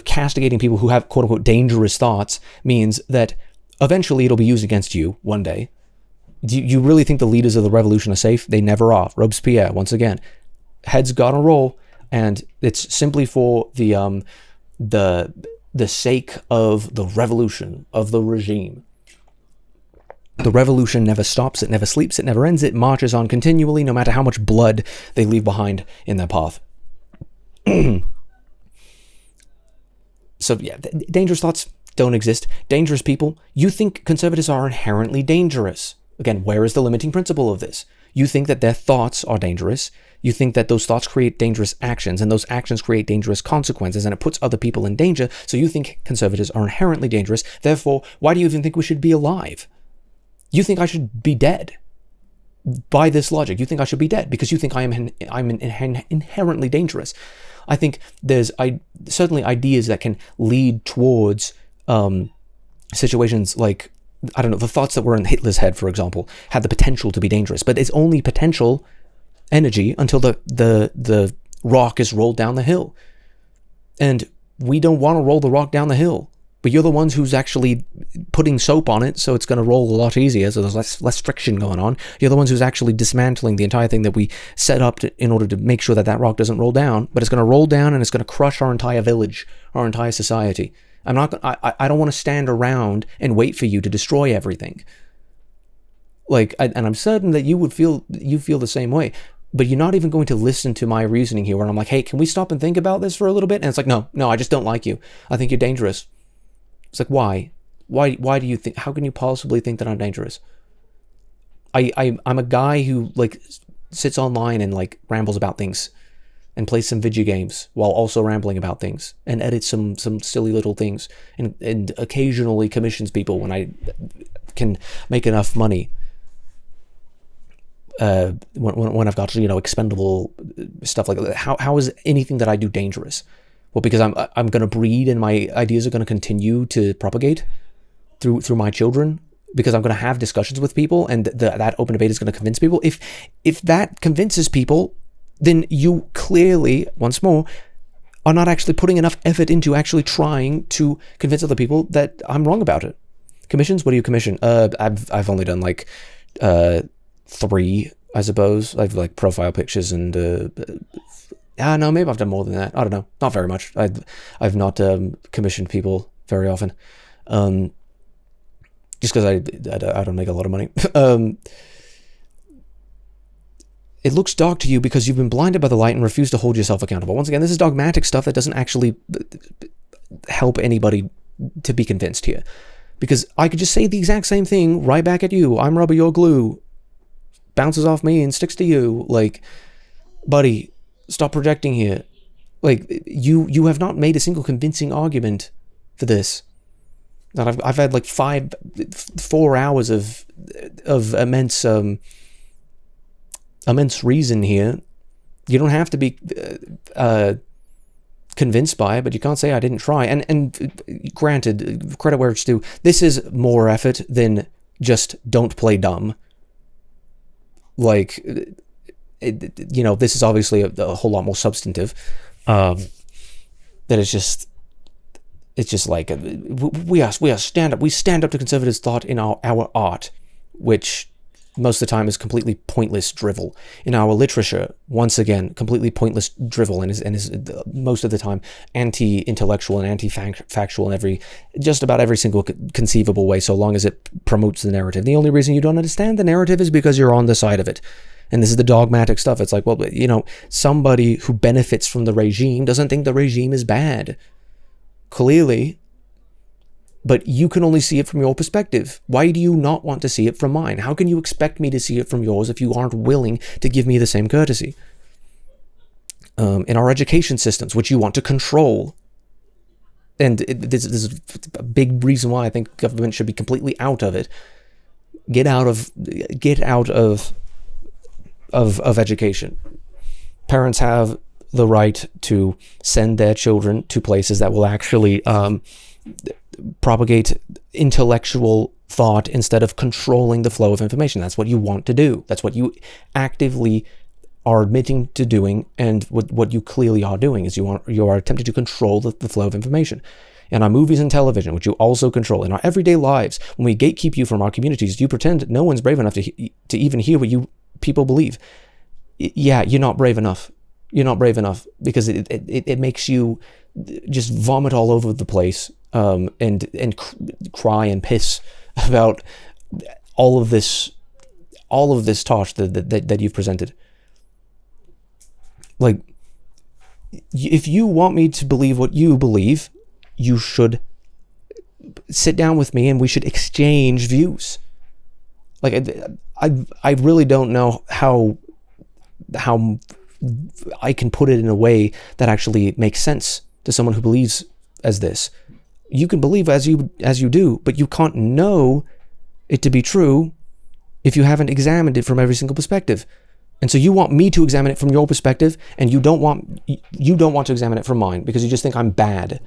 castigating people who have quote unquote dangerous thoughts means that eventually it'll be used against you one day. Do you really think the leaders of the revolution are safe? They never are. Robespierre, once again, heads got on roll, and it's simply for the sake of the revolution, of the regime. The revolution never stops, it never sleeps, it never ends, it marches on continually, no matter how much blood they leave behind in their path. So yeah, dangerous thoughts don't exist. Dangerous people, you think conservatives are inherently dangerous. Again, where is the limiting principle of this? You think that their thoughts are dangerous. You think that those thoughts create dangerous actions, and those actions create dangerous consequences, and it puts other people in danger. So you think conservatives are inherently dangerous. Therefore, why do you even think we should be alive? You think I should be dead. By this logic, you think I should be dead because you think I'm inherently dangerous. I think there's certainly ideas that can lead towards situations like I don't know, the thoughts that were in Hitler's head, for example, had the potential to be dangerous, but it's only potential energy until the rock is rolled down the hill. And we don't want to roll the rock down the hill, but you're the ones who's actually putting soap on it, so it's going to roll a lot easier, so there's less friction going on. You're the ones who's actually dismantling the entire thing that we set up in order to make sure that rock doesn't roll down, but it's going to roll down and it's going to crush our entire village, our entire society. I don't want to stand around and wait for you to destroy everything. And I'm certain that you feel the same way. But you're not even going to listen to my reasoning here, where I'm like, hey, can we stop and think about this for a little bit? And it's like, no, I just don't like you. I think you're dangerous. It's like, why? Why do you think, how can you possibly think that I'm dangerous? I'm a guy who, sits online and, rambles about things and plays some video games while also rambling about things and edits some silly little things and occasionally commissions people when I can make enough money. When I've got, expendable stuff like that. How is anything that I do dangerous? Well, because I'm going to breed and my ideas are going to continue to propagate through my children, because I'm going to have discussions with people, and that open debate is going to convince people. If that convinces people, then you clearly, once more, are not actually putting enough effort into actually trying to convince other people that I'm wrong about it. Commissions? What do you commission? I've only done 3, I suppose. I've profile pictures and no, maybe I've done more than that. I don't know. Not very much. I've not commissioned people very often, just because I don't make a lot of money. It looks dark to you because you've been blinded by the light and refuse to hold yourself accountable. Once again, this is dogmatic stuff that doesn't actually help anybody to be convinced here, because I could just say the exact same thing right back at you. I'm rubber, you're glue. Bounces off me and sticks to you. Buddy, stop projecting here. You have not made a single convincing argument for this. That I've had 4 hours of immense reason here. You don't have to be convinced by it, but you can't say I didn't try. And granted, credit where it's due, this is more effort than just don't play dumb. This is obviously a whole lot more substantive. That it's just we stand up to conservative thought in our art, which most of the time is completely pointless drivel. In our literature, once again, completely pointless drivel, and is most of the time anti-intellectual and anti-factual in just about every single conceivable way, so long as it promotes the narrative. The only reason you don't understand the narrative is because you're on the side of it. And this is the dogmatic stuff. It's like, well, somebody who benefits from the regime doesn't think the regime is bad. Clearly. But you can only see it from your perspective. Why do you not want to see it from mine? How can you expect me to see it from yours if you aren't willing to give me the same courtesy? In our education systems, which you want to control. And this is a big reason why I think government should be completely out of it. Get out of education. Parents have the right to send their children to places that will actually propagate intellectual thought instead of controlling the flow of information. That's what you want to do. That's what you actively are admitting to doing, and what you clearly are doing is you are attempting to control the flow of information. In our movies and television, which you also control, in our everyday lives, when we gatekeep you from our communities, you pretend no one's brave enough to even hear what you people believe. Yeah, you're not brave enough. You're not brave enough, because it makes you just vomit all over the place, and cry and piss about all of this tosh that you've presented. If you want me to believe what you believe, you should sit down with me and we should exchange views. I really don't know how I can put it in a way that actually makes sense to someone who believes as this. You can believe as you do, but you can't know it to be true if you haven't examined it from every single perspective. And so you want me to examine it from your perspective, and you don't want to examine it from mine because you just think I'm bad.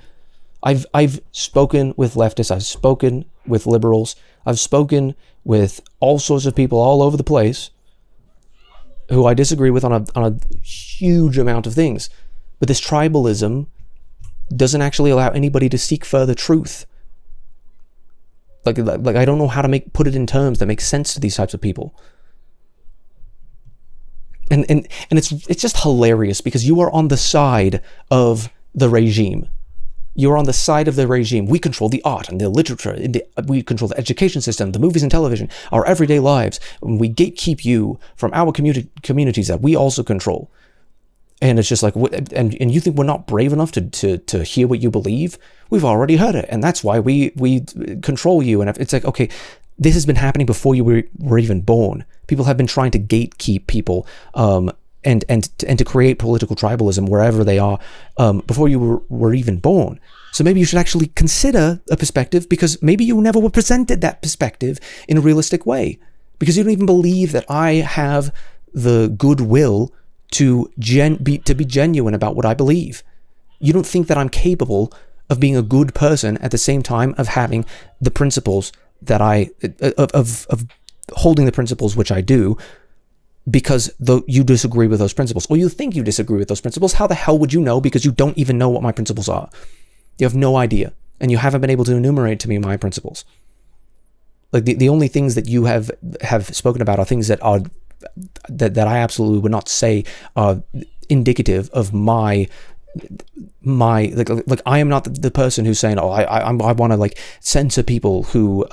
I've spoken with leftists, I've spoken with liberals, I've spoken with all sorts of people all over the place who I disagree with on a huge amount of things. But this tribalism doesn't actually allow anybody to seek further truth. Like I don't know how to put it in terms that make sense to these types of people. And it's just hilarious because you are on the side of the regime. You're on the side of the regime. We control the art and the literature. We control the education system, the movies and television, our everyday lives. We gatekeep you from our communities that we also control. And it's just like, and you think we're not brave enough to hear what you believe? We've already heard it, and that's why we control you. And it's like, okay, this has been happening before you were even born. People have been trying to gatekeep people, and to create political tribalism wherever they are, before you were even born. So maybe you should actually consider a perspective, because maybe you never were presented that perspective in a realistic way, because you don't even believe that I have the goodwill to be genuine about what I believe. You don't think that I'm capable of being a good person at the same time of having the principles that of holding the principles which I do, because you disagree with those principles, or you think you disagree with those principles. How the hell would you know? Because you don't even know what my principles are. You have no idea, and you haven't been able to enumerate to me my principles. Like the only things that you have spoken about are things that are that I absolutely would not say are indicative of my like I am not the person who's saying, oh, I want to like censor people who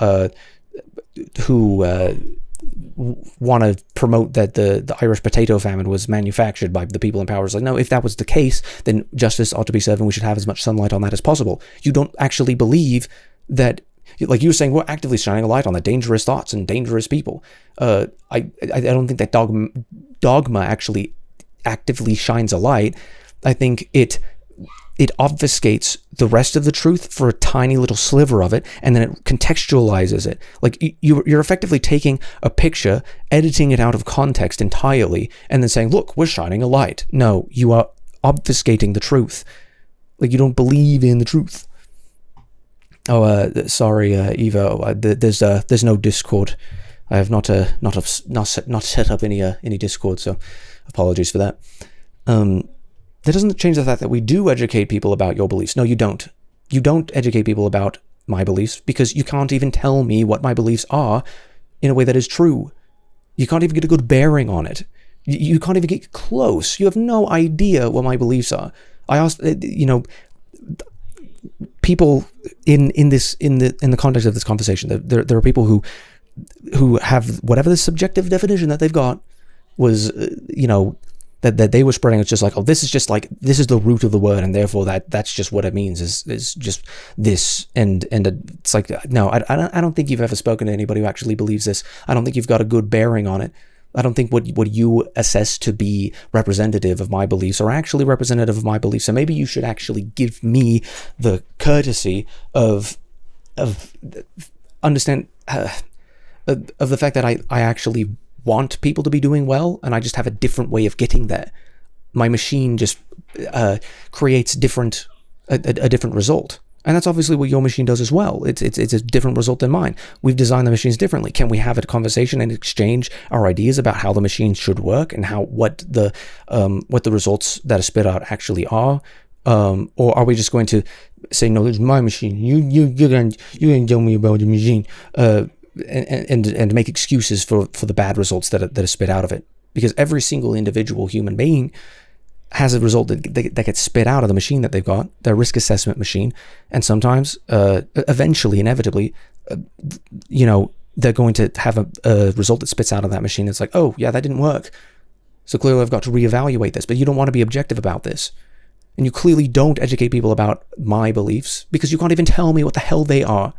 want to promote that the Irish potato famine was manufactured by the people in power. It's like, no, if that was the case, then justice ought to be served and we should have as much sunlight on that as possible. You don't actually believe that, like you were saying, we're actively shining a light on the dangerous thoughts and dangerous people. I don't think that dogma actually actively shines a light. I think it obfuscates the rest of the truth for a tiny little sliver of it, and then it contextualizes it. Like you're effectively taking a picture, editing it out of context entirely, and then saying, look, we're shining a light. No, you are obfuscating the truth. Like you don't believe in the truth. Oh, sorry, Eva. There's no Discord. I have not set up any Discord, so apologies for that. That doesn't change the fact that we do educate people about your beliefs. No, you don't. You don't educate people about my beliefs, because you can't even tell me what my beliefs are in a way that is true. You can't even get a good bearing on it. You can't even get close. You have no idea what my beliefs are. I asked, people in the context of this conversation, there are people who have whatever the subjective definition that they've got was, that they were spreading. It's just like, oh, this is the root of the word, and therefore that's just what it means is just this, and it's like, no, I don't think you've ever spoken to anybody who actually believes this. I don't think you've got a good bearing on it. I don't think what you assess to be representative of my beliefs are actually representative of my beliefs. So maybe you should actually give me the courtesy of understand of the fact that I actually want people to be doing well, and I just have a different way of getting there. My machine just creates a different result. And that's obviously what your machine does as well. It's a different result than mine. We've designed the machines differently. Can we have a conversation and exchange our ideas about how the machine should work and what the results that are spit out actually are? Or are we just going to say, no, it's my machine. You're going to tell me about the machine, and make excuses for the bad results that are spit out of it? Because every single individual human being has a result that gets spit out of the machine that they've got, their risk assessment machine. And sometimes, eventually, inevitably, they're going to have a result that spits out of that machine. It's like, oh, yeah, that didn't work. So clearly I've got to reevaluate this. But you don't want to be objective about this. And you clearly don't educate people about my beliefs, because you can't even tell me what the hell they are.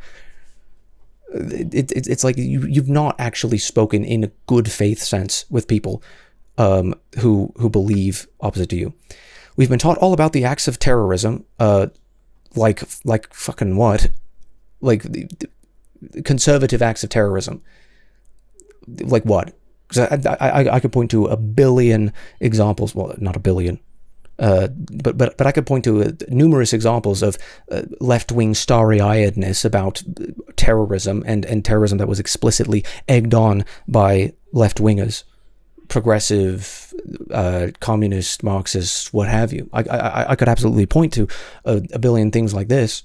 It's like you've not actually spoken in a good faith sense with people who believe opposite to you. We've been taught all about the acts of terrorism, like fucking what? Like the conservative acts of terrorism. Like what? Because I could point to a billion examples. Well, not a billion. But I could point to numerous examples of left-wing starry-eyedness about terrorism and terrorism that was explicitly egged on by left-wingers, progressive, communist, Marxist, what have you. I could absolutely point to a billion things like this.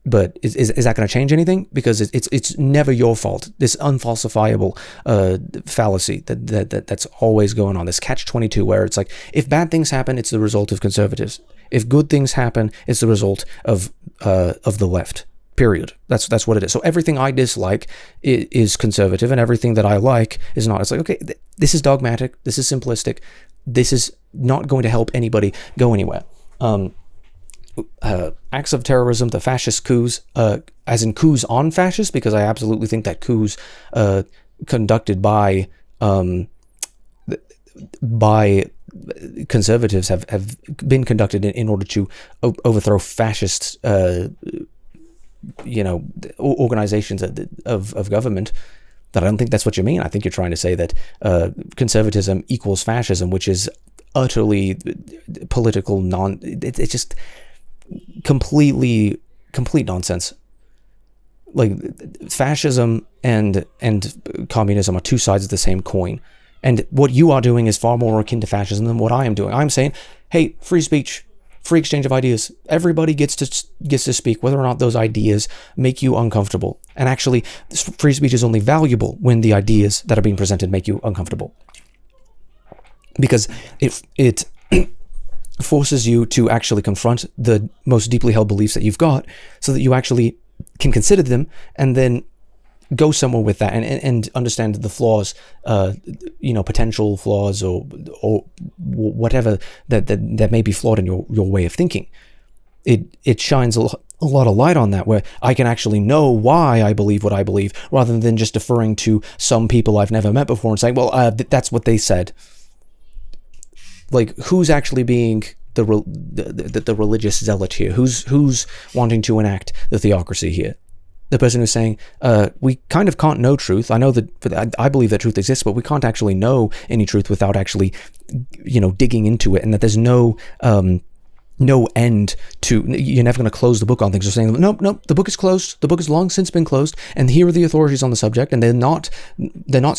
But is that going to change anything? Because it's never your fault. This unfalsifiable fallacy that's always going on. This catch-22 where it's like, if bad things happen, it's the result of conservatives. If good things happen, it's the result of the left. Period. That's what it is. So everything I dislike is conservative, and everything that I like is not. It's like, okay, this is dogmatic. This is simplistic. This is not going to help anybody go anywhere. Acts of terrorism, the fascist coups, as in coups on fascists, because I absolutely think that coups conducted by conservatives have been conducted in order to overthrow fascist, organizations of government. That I don't think that's what you mean. I think you're trying to say that conservatism equals fascism, which is utterly political it's just complete nonsense. Like, fascism and communism are two sides of the same coin, and what you are doing is far more akin to fascism than what I am doing. I'm saying, hey, free speech, free exchange of ideas. Everybody gets to speak, whether or not those ideas make you uncomfortable. And actually, free speech is only valuable when the ideas that are being presented make you uncomfortable, because it forces you to actually confront the most deeply held beliefs that you've got, so that you actually can consider them and then go somewhere with that and understand the flaws, potential flaws or whatever that may be flawed in your way of thinking. It shines a lot of light on that, where I can actually know why I believe what I believe, rather than just deferring to some people I've never met before and saying, well, that's what they said. Like, who's actually being the religious zealot here? Who's wanting to enact the theocracy here? The person who's saying, we kind of can't know truth. I know that I believe that truth exists, but we can't actually know any truth without actually, digging into it, and that there's no end to, you're never going to close the book on things. You're saying, nope, the book is closed. The book has long since been closed, and here are the authorities on the subject, and they're not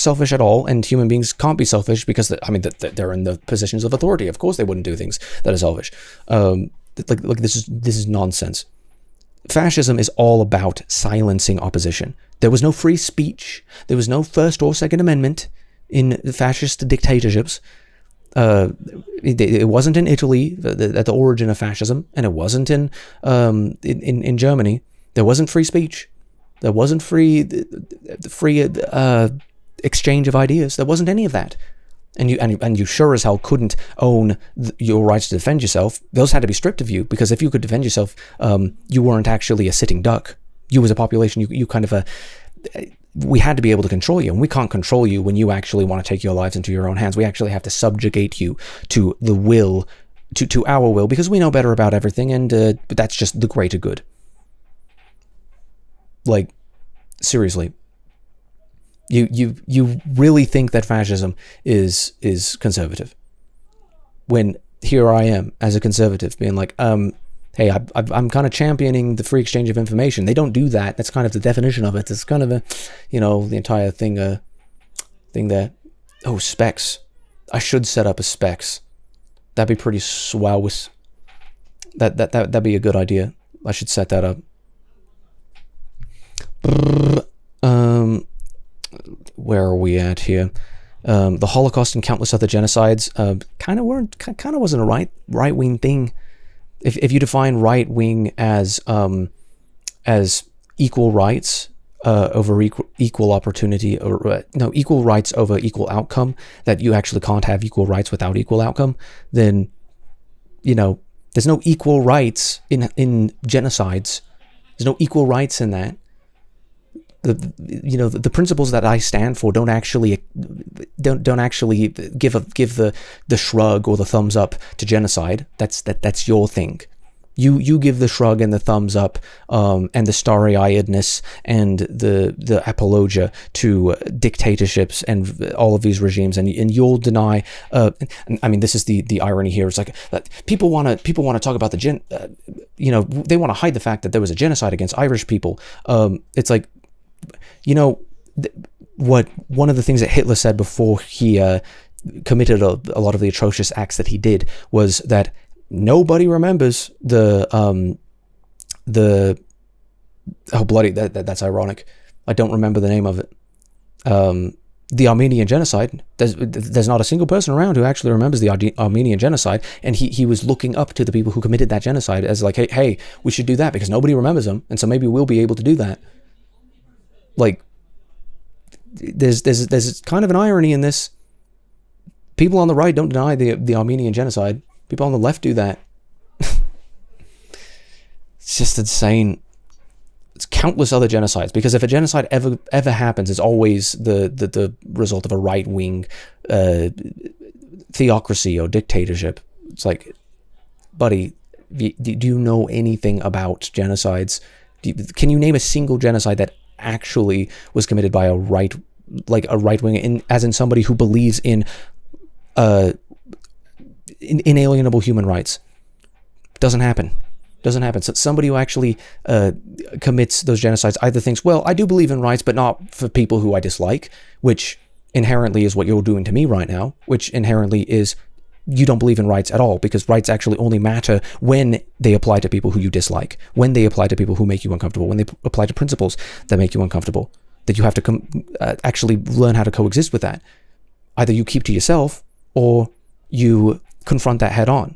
selfish at all, and human beings can't be selfish because they're in the positions of authority. Of course they wouldn't do things that are selfish. This is nonsense. Fascism is all about silencing opposition. There was no free speech. There was no First or Second Amendment in fascist dictatorships. It wasn't in Italy at the origin of fascism, and it wasn't in Germany. There wasn't free speech. There wasn't free exchange of ideas. There wasn't any of that. And you sure as hell couldn't own your rights to defend yourself. Those had to be stripped of you, because if you could defend yourself, you weren't actually a sitting duck. You as a population, you kind of we had to be able to control you, and we can't control you when you actually want to take your lives into your own hands. We actually have to subjugate you to the will, to our will, because we know better about everything, and but that's just the greater good. Like, seriously. You really think that fascism is conservative, when here I am as a conservative being like, hey, I'm kind of championing the free exchange of information. They don't do that. That's kind of the definition of it. It's kind of the entire thing there. Oh, specs. I should set up a specs. That'd be pretty swell. That'd be a good idea. I should set that up. Where are we at here? The Holocaust and countless other genocides kind of wasn't a right wing thing. If you define right wing as equal rights over equal opportunity, or no, equal rights over equal outcome, that you actually can't have equal rights without equal outcome, then there's no equal rights in genocides. There's no equal rights in that. The principles that I stand for don't actually give the shrug or the thumbs up to genocide. That's your thing. You give the shrug and the thumbs up, and the starry-eyedness and the apologia to dictatorships and all of these regimes, and you'll deny. I mean, this is the irony here. It's like people want to talk about they want to hide the fact that there was a genocide against Irish people. It's like, what one of the things that Hitler said before he committed a lot of the atrocious acts that he did was that nobody remembers that's ironic. I don't remember the name of it. The Armenian genocide. There's not a single person around who actually remembers the Armenian genocide, and he was looking up to the people who committed that genocide as like, hey, we should do that because nobody remembers them, and so maybe we'll be able to do that. Like, there's kind of an irony in this. People on the right don't deny the Armenian genocide. People on the left do that. It's just insane. It's countless other genocides, because if a genocide ever happens, it's always the result of a right-wing theocracy or dictatorship. It's like, buddy, do you know anything about genocides? Can you name a single genocide that actually was committed by a right-wing, as in somebody who believes in inalienable human rights? Doesn't happen. So somebody who actually commits those genocides either thinks, well, I do believe in rights, but not for people who I dislike, which inherently is what you're doing to me right now, which inherently is you don't believe in rights at all, because rights actually only matter when they apply to people who you dislike, when they apply to people who make you uncomfortable, when they apply to principles that make you uncomfortable, that you have to actually learn how to coexist with that. Either you keep to yourself or you confront that head on.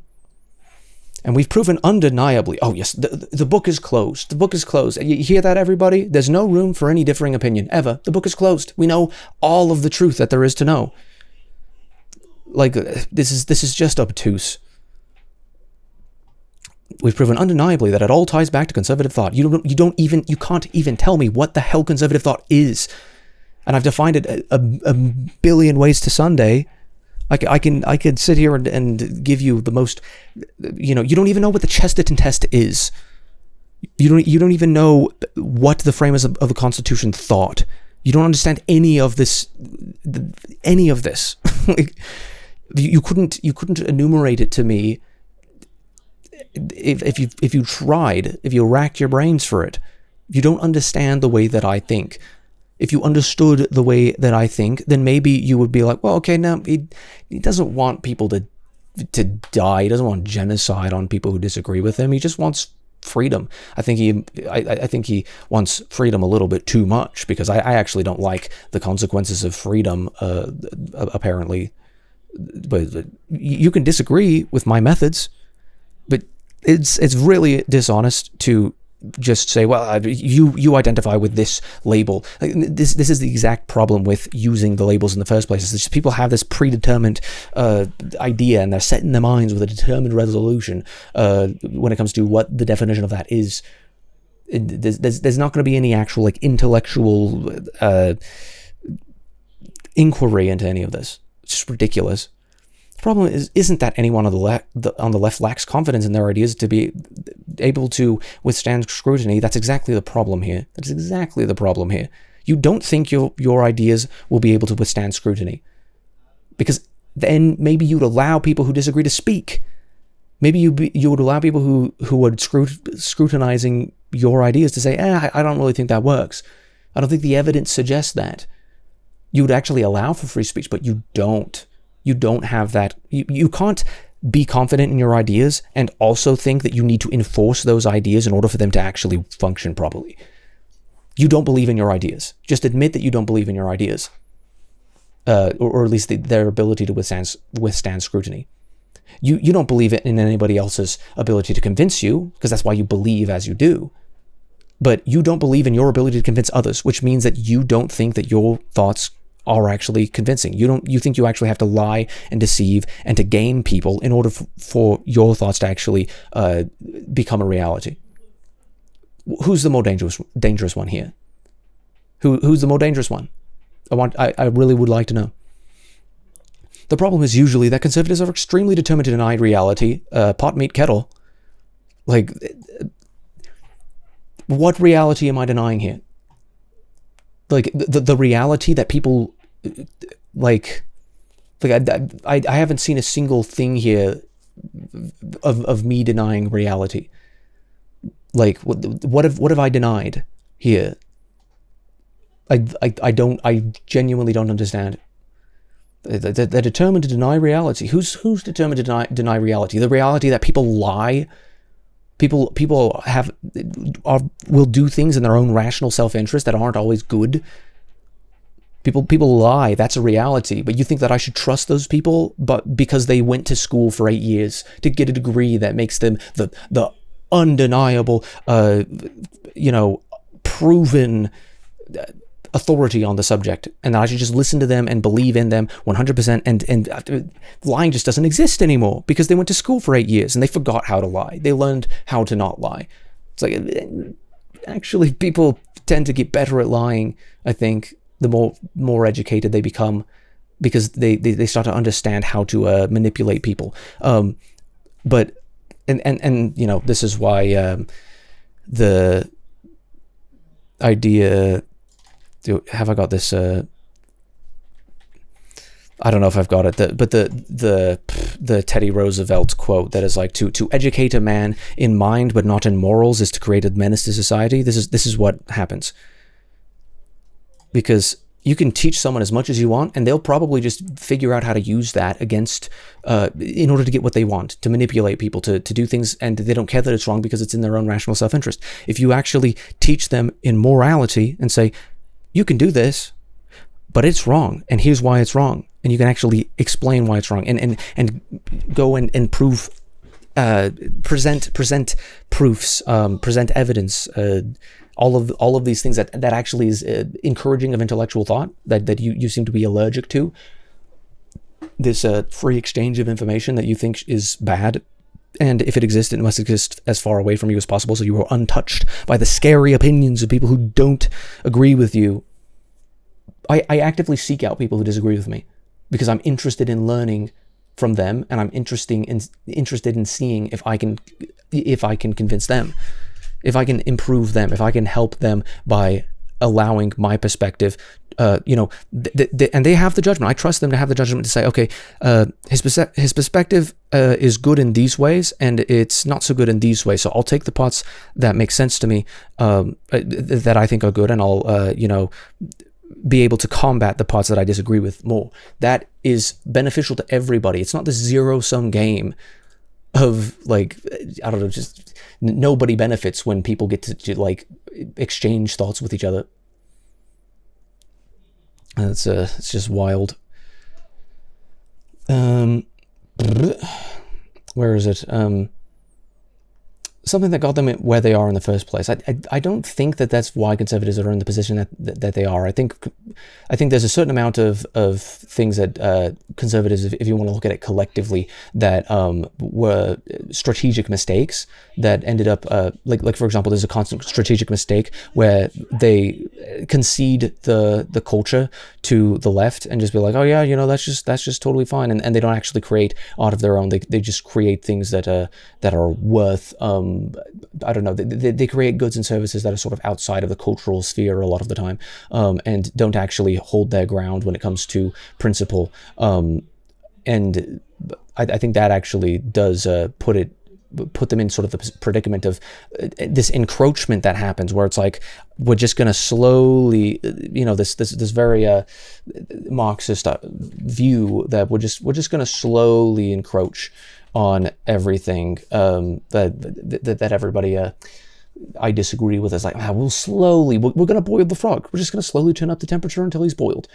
And we've proven undeniably, oh yes, the book is closed. The book is closed. You hear that, everybody? There's no room for any differing opinion, ever. The book is closed. We know all of the truth that there is to know. Like, this is just obtuse. We've proven undeniably that it all ties back to conservative thought. You can't even tell me what the hell conservative thought is. And I've defined it a billion ways to Sunday. I could sit here and give you the most, you don't even know what the Chesterton test is. You don't even know what the framers of the Constitution thought. You don't understand any of this. Like, you couldn't enumerate it to me if you tried, if you racked your brains for it. You don't understand the way that I think. If you understood the way that I think, then maybe you would be like, well, okay, now he doesn't want people to die. He doesn't want genocide on people who disagree with him. He just wants freedom. I think he wants freedom a little bit too much, because I actually don't like the consequences of freedom, apparently. But you can disagree with my methods, but it's really dishonest to just say, well, you identify with this label. This is the exact problem with using the labels in the first place. It's just people have this predetermined idea, and they're set in their minds with a determined resolution when it comes to what the definition of that is. There's not going to be any actual intellectual inquiry into any of this. It's just ridiculous. The problem isn't that anyone on the left lacks confidence in their ideas to be able to withstand scrutiny. That's exactly the problem here. You don't think your ideas will be able to withstand scrutiny, because then maybe you'd allow people who disagree to speak. Maybe you would allow people who are scrutinizing your ideas to say, I don't really think that works. I don't think the evidence suggests that. You would actually allow for free speech, but you don't. You don't have that. You can't be confident in your ideas and also think that you need to enforce those ideas in order for them to actually function properly. You don't believe in your ideas. Just admit that you don't believe in your ideas, or at least their ability to withstand scrutiny. You don't believe in anybody else's ability to convince you, because that's why you believe as you do. But you don't believe in your ability to convince others, which means that you don't think that your thoughts are actually convincing. You think you actually have to lie and deceive and to game people in order for your thoughts to actually become a reality. Who's the more dangerous one here? Who's the more dangerous one? I really would like to know. The problem is usually that conservatives are extremely determined to deny reality, pot, meat, kettle. Like, what reality am I denying here? Like, the reality that people, like I haven't seen a single thing here of me denying reality. Like, what have I denied here? I genuinely don't understand. They're determined to deny reality. Who's determined to deny reality? The reality that people lie. People will do things in their own rational self-interest that aren't always good. People lie. That's a reality. But you think that I should trust those people, but because they went to school for 8 years to get a degree that makes them the undeniable, proven authority on the subject, and that I should just listen to them and believe in them 100%, and lying just doesn't exist anymore because they went to school for 8 years and they forgot how to lie. They learned how to not lie. It's like, actually, people tend to get better at lying, I think, the more educated they become, because they start to understand how to manipulate people. But this is why the idea. Have I got this? I don't know if I've got it. But the Teddy Roosevelt quote that is like, to educate a man in mind but not in morals is to create a menace to society. This is what happens, because you can teach someone as much as you want, and they'll probably just figure out how to use that against, in order to get what they want, to manipulate people, to do things, and they don't care that it's wrong because it's in their own rational self-interest. If you actually teach them in morality and say, you can do this, but it's wrong, and here's why it's wrong, and you can actually explain why it's wrong, and go and prove, present proofs, present evidence, all of these things that actually is encouraging of intellectual thought, that you seem to be allergic to. This free exchange of information that you think is bad. And if it exists, it must exist as far away from you as possible, so you are untouched by the scary opinions of people who don't agree with you. I actively seek out people who disagree with me because I'm interested in learning from them, and I'm interested in seeing if I can convince them, if I can improve them, if I can help them by allowing my perspective. And they have the judgment. I trust them to have the judgment to say, okay, his perspective is good in these ways, and it's not so good in these ways. So I'll take the parts that make sense to me, that I think are good, and I'll be able to combat the parts that I disagree with more. That is beneficial to everybody. It's not this zero-sum game of, like, I don't know, just nobody benefits when people get to like exchange thoughts with each other. It's just wild. Where is it? Something that got them where they are in the first place. I don't think that's why conservatives are in the position that they are. I think there's a certain amount of things that conservatives, if you want to look at it collectively, that were strategic mistakes that ended up like for example, there's a constant strategic mistake where they concede the culture to the left and just be like, oh yeah, that's just totally fine, and they don't actually create art of their own. They just create things that are worth I don't know, they create goods and services that are sort of outside of the cultural sphere a lot of the time, and don't actually hold their ground when it comes to principle. And I think that actually does put them in sort of the predicament of this encroachment that happens, where it's like, we're just going to slowly, this very Marxist view that we're just going to slowly encroach on everything that everybody I disagree with. Is like, we're going to boil the frog. We're just going to slowly turn up the temperature until he's boiled.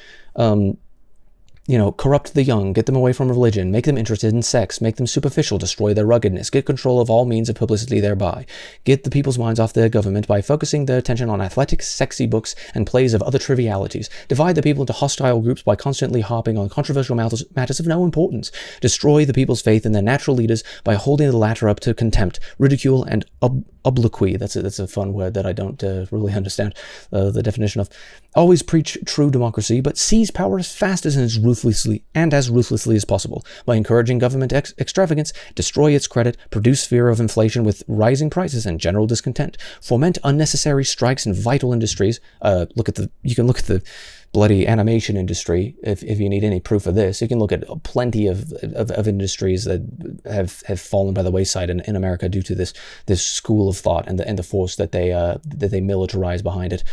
Corrupt the young, get them away from religion, make them interested in sex, make them superficial, destroy their ruggedness, get control of all means of publicity thereby, get the people's minds off their government by focusing their attention on athletic, sexy books and plays of other trivialities, divide the people into hostile groups by constantly harping on controversial matters of no importance, destroy the people's faith in their natural leaders by holding the latter up to contempt, ridicule, and obloquy. That's a fun word that I don't really understand the definition of. Always preach true democracy, but seize power as fast and as ruthlessly as possible. By encouraging government extravagance, destroy its credit, produce fear of inflation with rising prices and general discontent, foment unnecessary strikes in vital industries. You can look at the bloody animation industry if you need any proof of this. You can look at plenty of industries that have fallen by the wayside in America due to this school of thought and the force that they militarize behind it.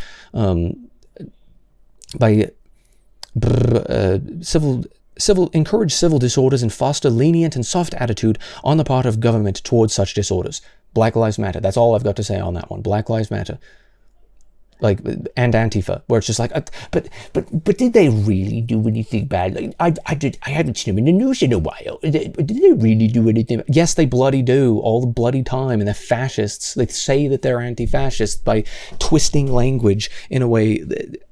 Encourage civil disorders and foster lenient and soft attitude on the part of government towards such disorders. Black Lives Matter. That's all I've got to say on that one. Black Lives Matter. Like, and Antifa, where it's just like, but did they really do anything bad? Like, I haven't seen them in the news in a while. Did they really do anything? Yes, they bloody do, all the bloody time, and they're fascists. They say that they're anti-fascist by twisting language in a way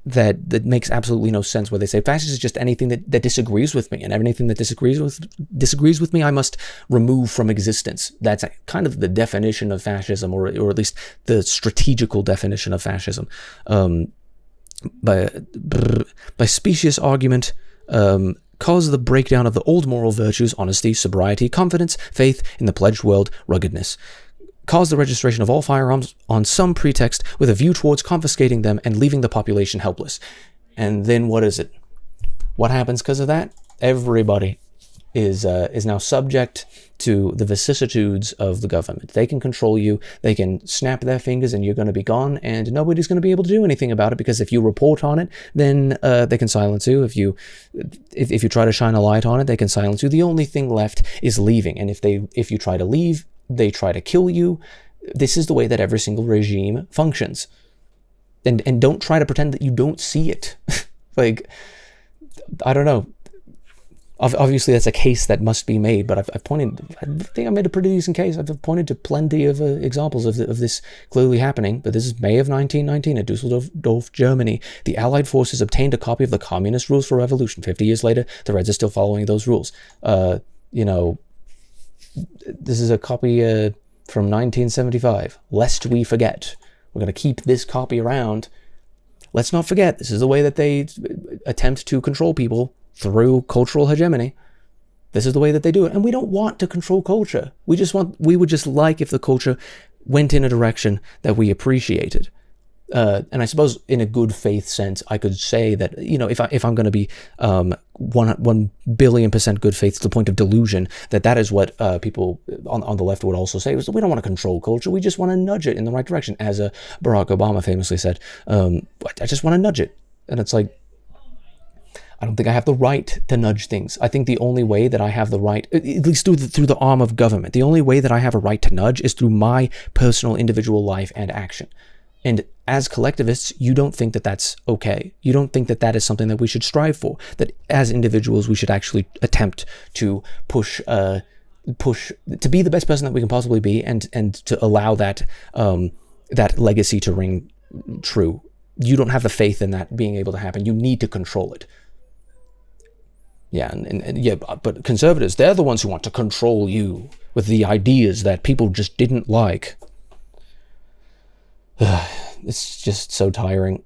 that makes absolutely no sense, where they say fascist is just anything that disagrees with me, and anything that disagrees with me, I must remove from existence. That's kind of the definition of fascism, or at least the strategical definition of fascism. By specious argument, cause the breakdown of the old moral virtues, honesty, sobriety, confidence, faith in the pledged world, ruggedness. Cause the registration of all firearms on some pretext with a view towards confiscating them and leaving the population helpless. And then what is it? What happens because of that? Everybody is now subject to the vicissitudes of the government. They can control you. They can snap their fingers and you're going to be gone, and nobody's going to be able to do anything about it, because if you report on it, then they can silence you. If you try to shine a light on it, they can silence you. The only thing left is leaving, and if you try to leave, they try to kill you. This is the way that every single regime functions. And don't try to pretend that you don't see it. Like, I don't know. Obviously, that's a case that must be made, but I think I made a pretty decent case. I've pointed to plenty of examples of this clearly happening. But this is May of 1919 at Dusseldorf, Germany. The Allied forces obtained a copy of the Communist Rules for Revolution. 50 years later, the Reds are still following those rules. This is a copy from 1975. Lest we forget. We're going to keep this copy around. Let's not forget, this is the way that they attempt to control people through cultural hegemony. This is the way that they do it. And we don't want to control culture. We would just like if the culture went in a direction that we appreciated. And I suppose in a good faith sense, I could say that, if I'm going to be 1 billion% good faith to the point of delusion, that is what people on the left would also say, is that we don't want to control culture. We just want to nudge it in the right direction. As Barack Obama famously said, I just want to nudge it. And it's like, I don't think I have the right to nudge things. I think the only way that I have the right, at least through the arm of government, the only way that I have a right to nudge is through my personal individual life and action. And as collectivists, you don't think that that's okay. You don't think that that is something that we should strive for. That as individuals, we should actually attempt to push to be the best person that we can possibly be, and to allow that legacy to ring true. You don't have the faith in that being able to happen. You need to control it. Yeah, but conservatives, they're the ones who want to control you with the ideas that people just didn't like. It's just so tiring.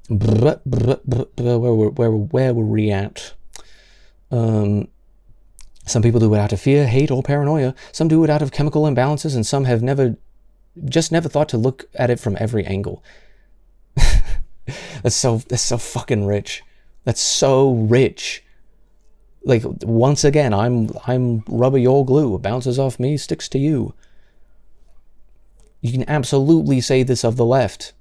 Where were we at? Some people do it out of fear, hate, or paranoia. Some do it out of chemical imbalances, and some have never thought to look at it from every angle. That's so fucking rich. That's so rich. Like, once again, I'm rubber, you're glue. It bounces off me, sticks to you. You can absolutely say this of the left.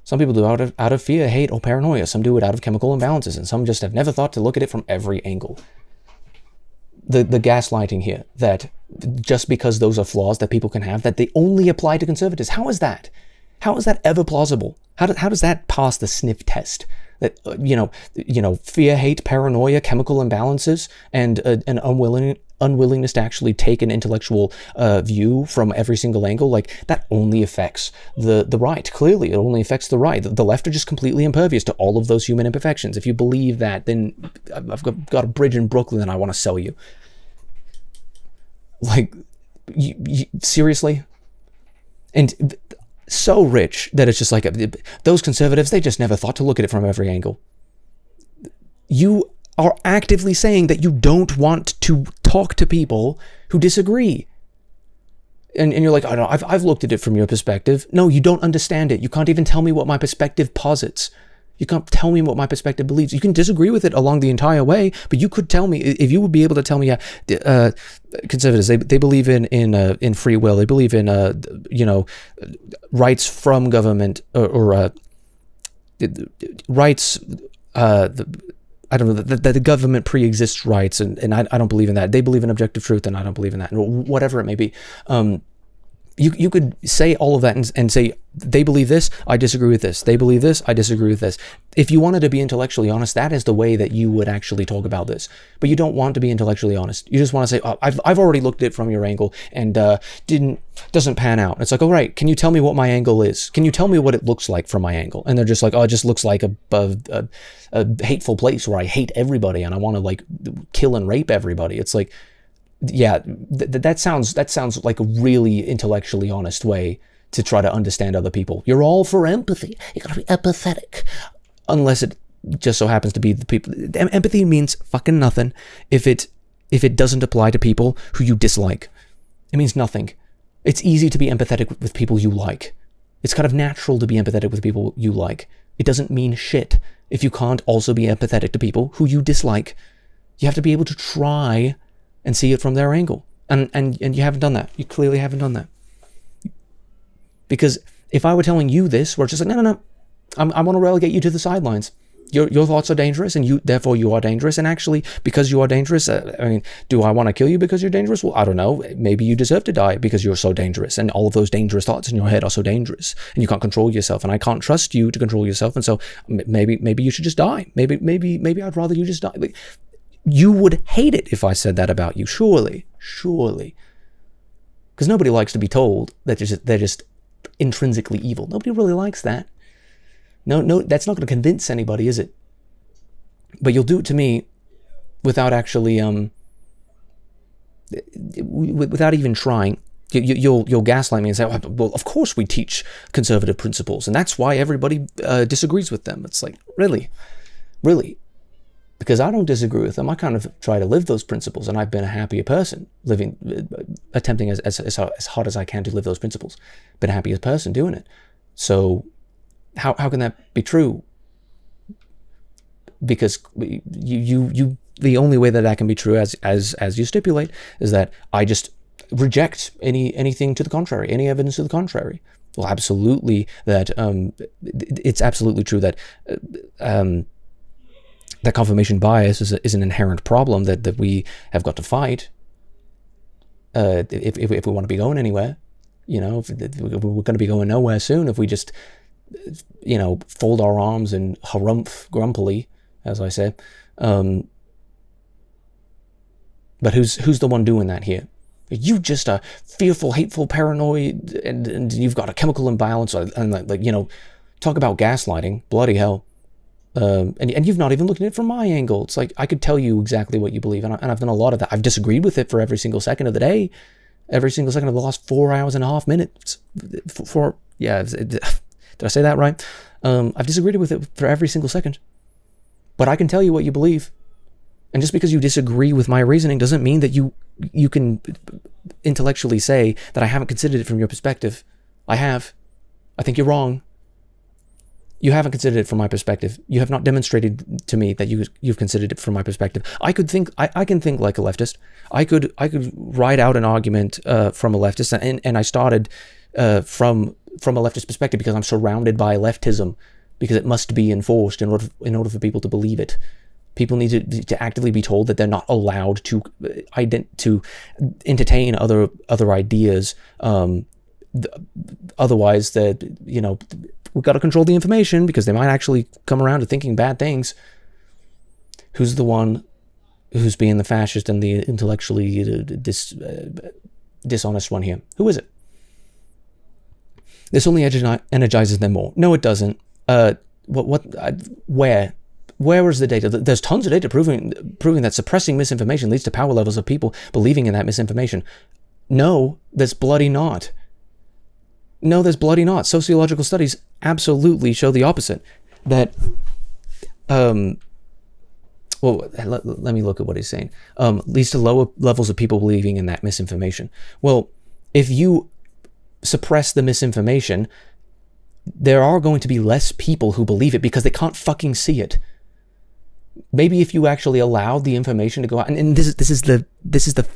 Some people do it out of fear, hate, or paranoia. Some do it out of chemical imbalances, and some just have never thought to look at it from every angle. The gaslighting here, that just because those are flaws that people can have, that they only apply to conservatives. How is that? How is that ever plausible? How does that pass the sniff test? That fear, hate, paranoia, chemical imbalances, and an unwillingness to actually take an intellectual view from every single angle, like, that only affects the right. Clearly, it only affects the right. The left are just completely impervious to all of those human imperfections. If you believe that, then I've got a bridge in Brooklyn that I want to sell you. Like, you seriously? And so rich that it's just like those conservatives, they just never thought to look at it from every angle. You are actively saying that you don't want to talk to people who disagree. And you're like, oh no, I've looked at it from your perspective. No, you don't understand it. You can't even tell me what my perspective posits. You can't tell me what my perspective believes. You can disagree with it along the entire way, but you could tell me, if you would be able to tell me, conservatives, they believe in free will. They believe in rights from government or rights. I don't know that the government pre-exists rights, and I don't believe in that. They believe in objective truth, and I don't believe in that. Whatever it may be. You could say all of that and say, they believe this, I disagree with this. They believe this, I disagree with this. If you wanted to be intellectually honest, that is the way that you would actually talk about this. But you don't want to be intellectually honest. You just want to say, oh, I've already looked at it from your angle and doesn't pan out. It's like, all right, can you tell me what my angle is? Can you tell me what it looks like from my angle? And they're just like, oh, it just looks like a hateful place where I hate everybody and I want to like kill and rape everybody. It's like, yeah, that sounds like a really intellectually honest way to try to understand other people. You're all for empathy. You gotta be empathetic. Unless it just so happens to be the people. Empathy means fucking nothing if it doesn't apply to people who you dislike. It means nothing. It's easy to be empathetic with people you like. It's kind of natural to be empathetic with people you like. It doesn't mean shit if you can't also be empathetic to people who you dislike. You have to be able to try and see it from their angle. And you haven't done that. You clearly haven't done that. Because if I were telling you this, where it's just like, no, I want to relegate you to the sidelines. Your thoughts are dangerous, and therefore you are dangerous. And actually, because you are dangerous, do I want to kill you because you're dangerous? Well, I don't know. Maybe you deserve to die because you're so dangerous, and all of those dangerous thoughts in your head are so dangerous, and you can't control yourself, and I can't trust you to control yourself, and so maybe you should just die. Maybe I'd rather you just die. Like, you would hate it if I said that about you, surely. Because nobody likes to be told that they're just intrinsically evil. Nobody really likes that. No, that's not going to convince anybody, is it? But you'll do it to me without actually, without even trying. You'll gaslight me and say, well, of course we teach conservative principles, and that's why everybody disagrees with them. It's like, really? Because I don't disagree with them. I kind of try to live those principles, and I've been a happier person attempting as hard as I can to live those principles. Been a happier person doing it. So how can that be true? Because you the only way that can be true, as you stipulate, is that I just reject anything to the contrary, any evidence to the contrary. Well, absolutely that it's absolutely true that that confirmation bias is an inherent problem that we have got to fight if we want to be going anywhere. If we're going to be going nowhere soon if we just fold our arms and harumph grumpily, as I say. But who's the one doing that here? You just a fearful, hateful, paranoid, and you've got a chemical imbalance, and talk about gaslighting. Bloody hell. And you've not even looked at it from my angle. It's like, I could tell you exactly what you believe, and I've done a lot of that. I've disagreed with it for every single second of the day, every single second of the last 4 hours and a half minutes. Did I say that right? I've disagreed with it for every single second. But I can tell you what you believe. And just because you disagree with my reasoning doesn't mean that you can intellectually say that I haven't considered it from your perspective. I have. I think you're wrong. You haven't considered it from my perspective. You have not demonstrated to me that you've considered it from my perspective. I can think like a leftist. I could write out an argument from a leftist, and I started from a leftist perspective because I'm surrounded by leftism, because it must be enforced in order for people to believe it. People need to actively be told that they're not allowed to entertain other ideas. Otherwise, we've got to control the information, because they might actually come around to thinking bad things. Who's the one who's being the fascist and the intellectually dishonest one here? Who is it? This only energizes them more. No, it doesn't. Where is the data? There's tons of data proving that suppressing misinformation leads to power levels of people believing in that misinformation. No, there's bloody not. No, there's bloody not. Sociological studies absolutely show the opposite. That, well, let me look at what he's saying. Leads to lower levels of people believing in that misinformation. Well, if you suppress the misinformation, there are going to be less people who believe it because they can't fucking see it. Maybe if you actually allowed the information to go out, and this is the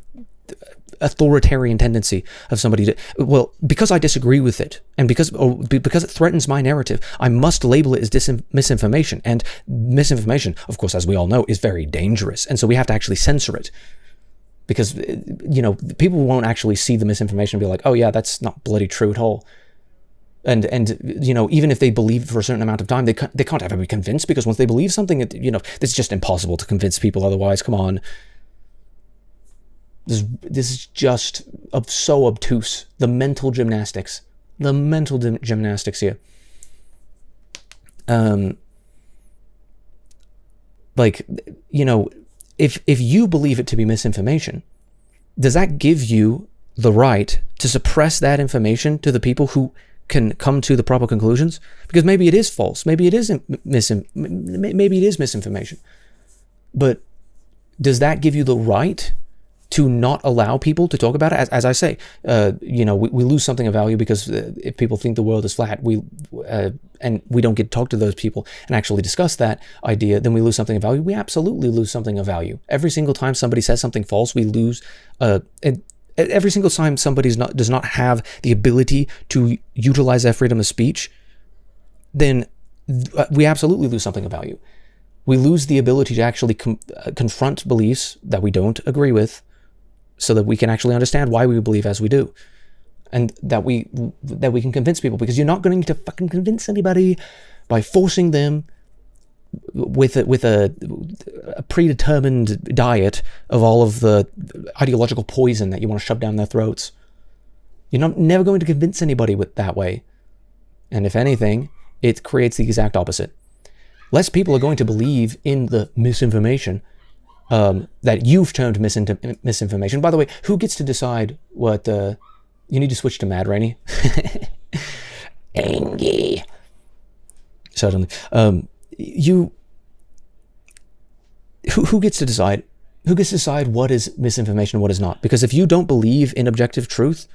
authoritarian tendency of somebody to, well, because I disagree with it, and because it threatens my narrative, I must label it as misinformation. And misinformation, of course, as we all know, is very dangerous, and so we have to actually censor it. Because, you know, people won't actually see the misinformation and be like, oh yeah, that's not bloody true at all. And you know, even if they believe for a certain amount of time, they can't ever be convinced, because once they believe something, you know, it's just impossible to convince people otherwise. Come on. This is just so obtuse. The mental gymnastics. The mental gymnastics here. Like, you know, if you believe it to be misinformation, does that give you the right to suppress that information to the people who can come to the proper conclusions? Because maybe it is false. Maybe it isn't maybe it is misinformation. But does that give you the right to not allow people to talk about it? As I say, you know, we lose something of value because if people think the world is flat, and we don't get to talk to those people and actually discuss that idea, then we lose something of value. We absolutely lose something of value. Every single time somebody says something false, we lose. Every single time somebody does not have the ability to utilize their freedom of speech, then we absolutely lose something of value. We lose the ability to actually confront beliefs that we don't agree with, so that we can actually understand why we believe as we do, and that we can convince people. Because you're not going to fucking convince anybody by forcing them with a predetermined diet of all of the ideological poison that you want to shove down their throats. You're never going to convince anybody with that way. And if anything, it creates the exact opposite. Less people are going to believe in the misinformation that you've termed misinformation. By the way, who gets to decide what... you need to switch to Mad Rainey. Angie. Certainly. Who gets to decide? Who gets to decide what is misinformation and what is not? Because if you don't believe in objective truth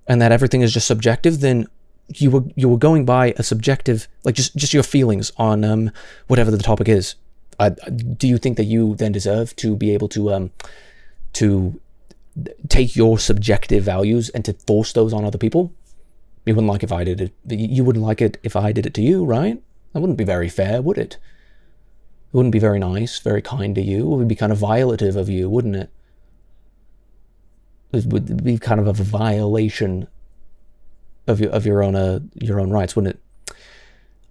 and that everything is just subjective, then you were going by a subjective, like just your feelings on whatever the topic is. Do you think that you then deserve to be able to take your subjective values and to force those on other people? You wouldn't like if I did it. You wouldn't like it if I did it to you, right? That wouldn't be very fair, would it? It wouldn't be very nice, very kind to you. It would be kind of violative of you, wouldn't it? It would be kind of a violation of your own rights, wouldn't it?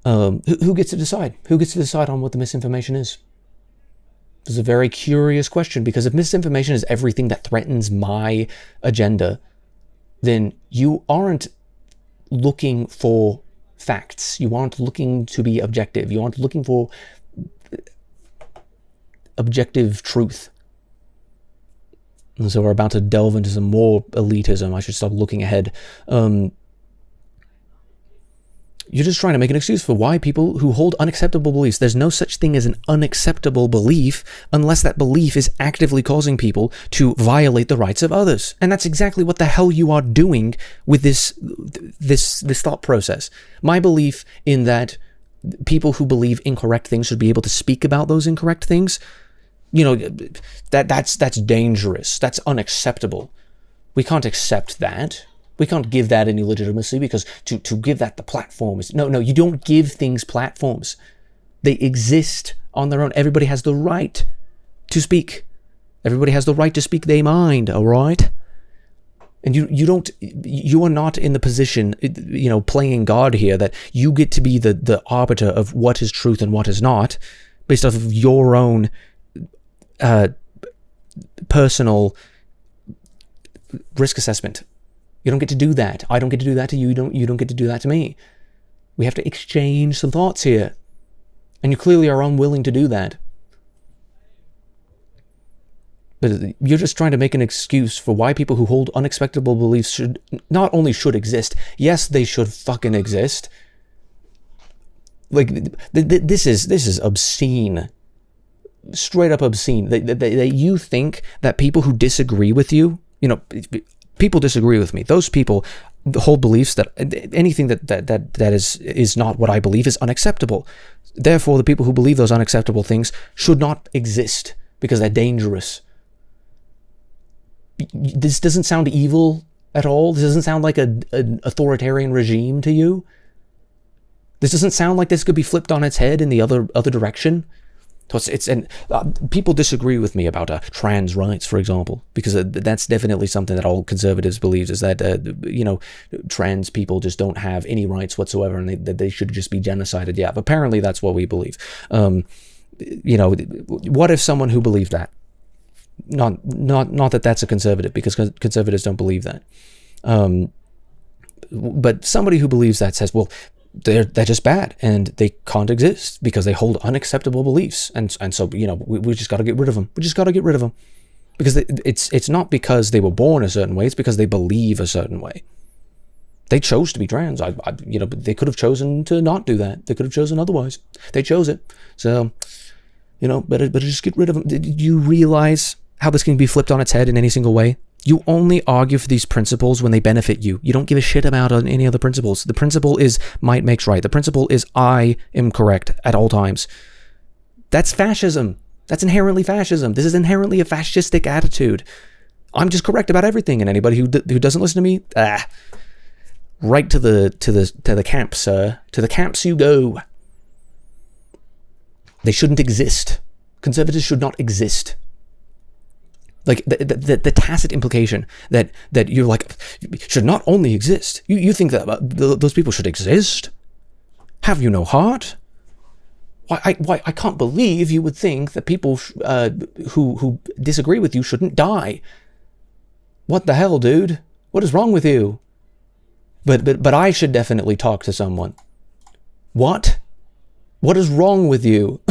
Who gets to decide? Who gets to decide on what the misinformation is? This is a very curious question, because if misinformation is everything that threatens my agenda, then you aren't looking for facts. You aren't looking to be objective. You aren't looking for objective truth. And so we're about to delve into some more elitism. I should stop looking ahead. You're just trying to make an excuse for why people who hold unacceptable beliefs. There's no such thing as an unacceptable belief unless that belief is actively causing people to violate the rights of others. And that's exactly what the hell you are doing with this thought process. My belief in that people who believe incorrect things should be able to speak about those incorrect things, you know, that's dangerous. That's unacceptable. We can't accept that. We can't give that any legitimacy, because to give that the platform is... No, you don't give things platforms. They exist on their own. Everybody has the right to speak. Everybody has the right to speak their mind, all right? And you are not in the position, you know, playing God here, that you get to be the arbiter of what is truth and what is not, based off of your own personal risk assessment. You don't get to do that. I don't get to do that to you. You don't get to do that to me. We have to exchange some thoughts here. And you clearly are unwilling to do that. But you're just trying to make an excuse for why people who hold unacceptable beliefs should not only should exist, yes, they should fucking exist. Like, this is obscene. Straight up obscene. That you think that people who disagree with you, people disagree with me. Those people hold beliefs that anything that is not what I believe is unacceptable. Therefore, the people who believe those unacceptable things should not exist because they're dangerous. This doesn't sound evil at all. This doesn't sound like an authoritarian regime to you. This doesn't sound like this could be flipped on its head in the other direction. So people disagree with me about trans rights, for example, because that's definitely something that all conservatives believe, is that trans people just don't have any rights whatsoever, and that they should just be genocided. Yeah, apparently that's what we believe. What if someone who believed that? Not that that's a conservative, because conservatives don't believe that. But somebody who believes that says, well, they're just bad and they can't exist because they hold unacceptable beliefs, and so we just got to get rid of them. We just got to get rid of them because it's not because they were born a certain way. It's because they believe a certain way. They chose to be trans. But they could have chosen to not do that. They could have chosen otherwise. They chose it. So better just get rid of them. Did you realize how this can be flipped on its head in any single way? You only argue for these principles when they benefit you. You don't give a shit about any other principles. The principle is might makes right. The principle is I am correct at all times. That's fascism. That's inherently fascism. This is inherently a fascistic attitude. I'm just correct about everything, and anybody who doesn't listen to me, right to the camp, sir. To the camps you go. They shouldn't exist. Conservatives should not exist. Like the tacit implication that you're like should not only exist. You think that those people should exist? Have you no heart? Why I can't believe you would think that people who disagree with you shouldn't die. What the hell, dude? What is wrong with you? But I should definitely talk to someone. What? What is wrong with you?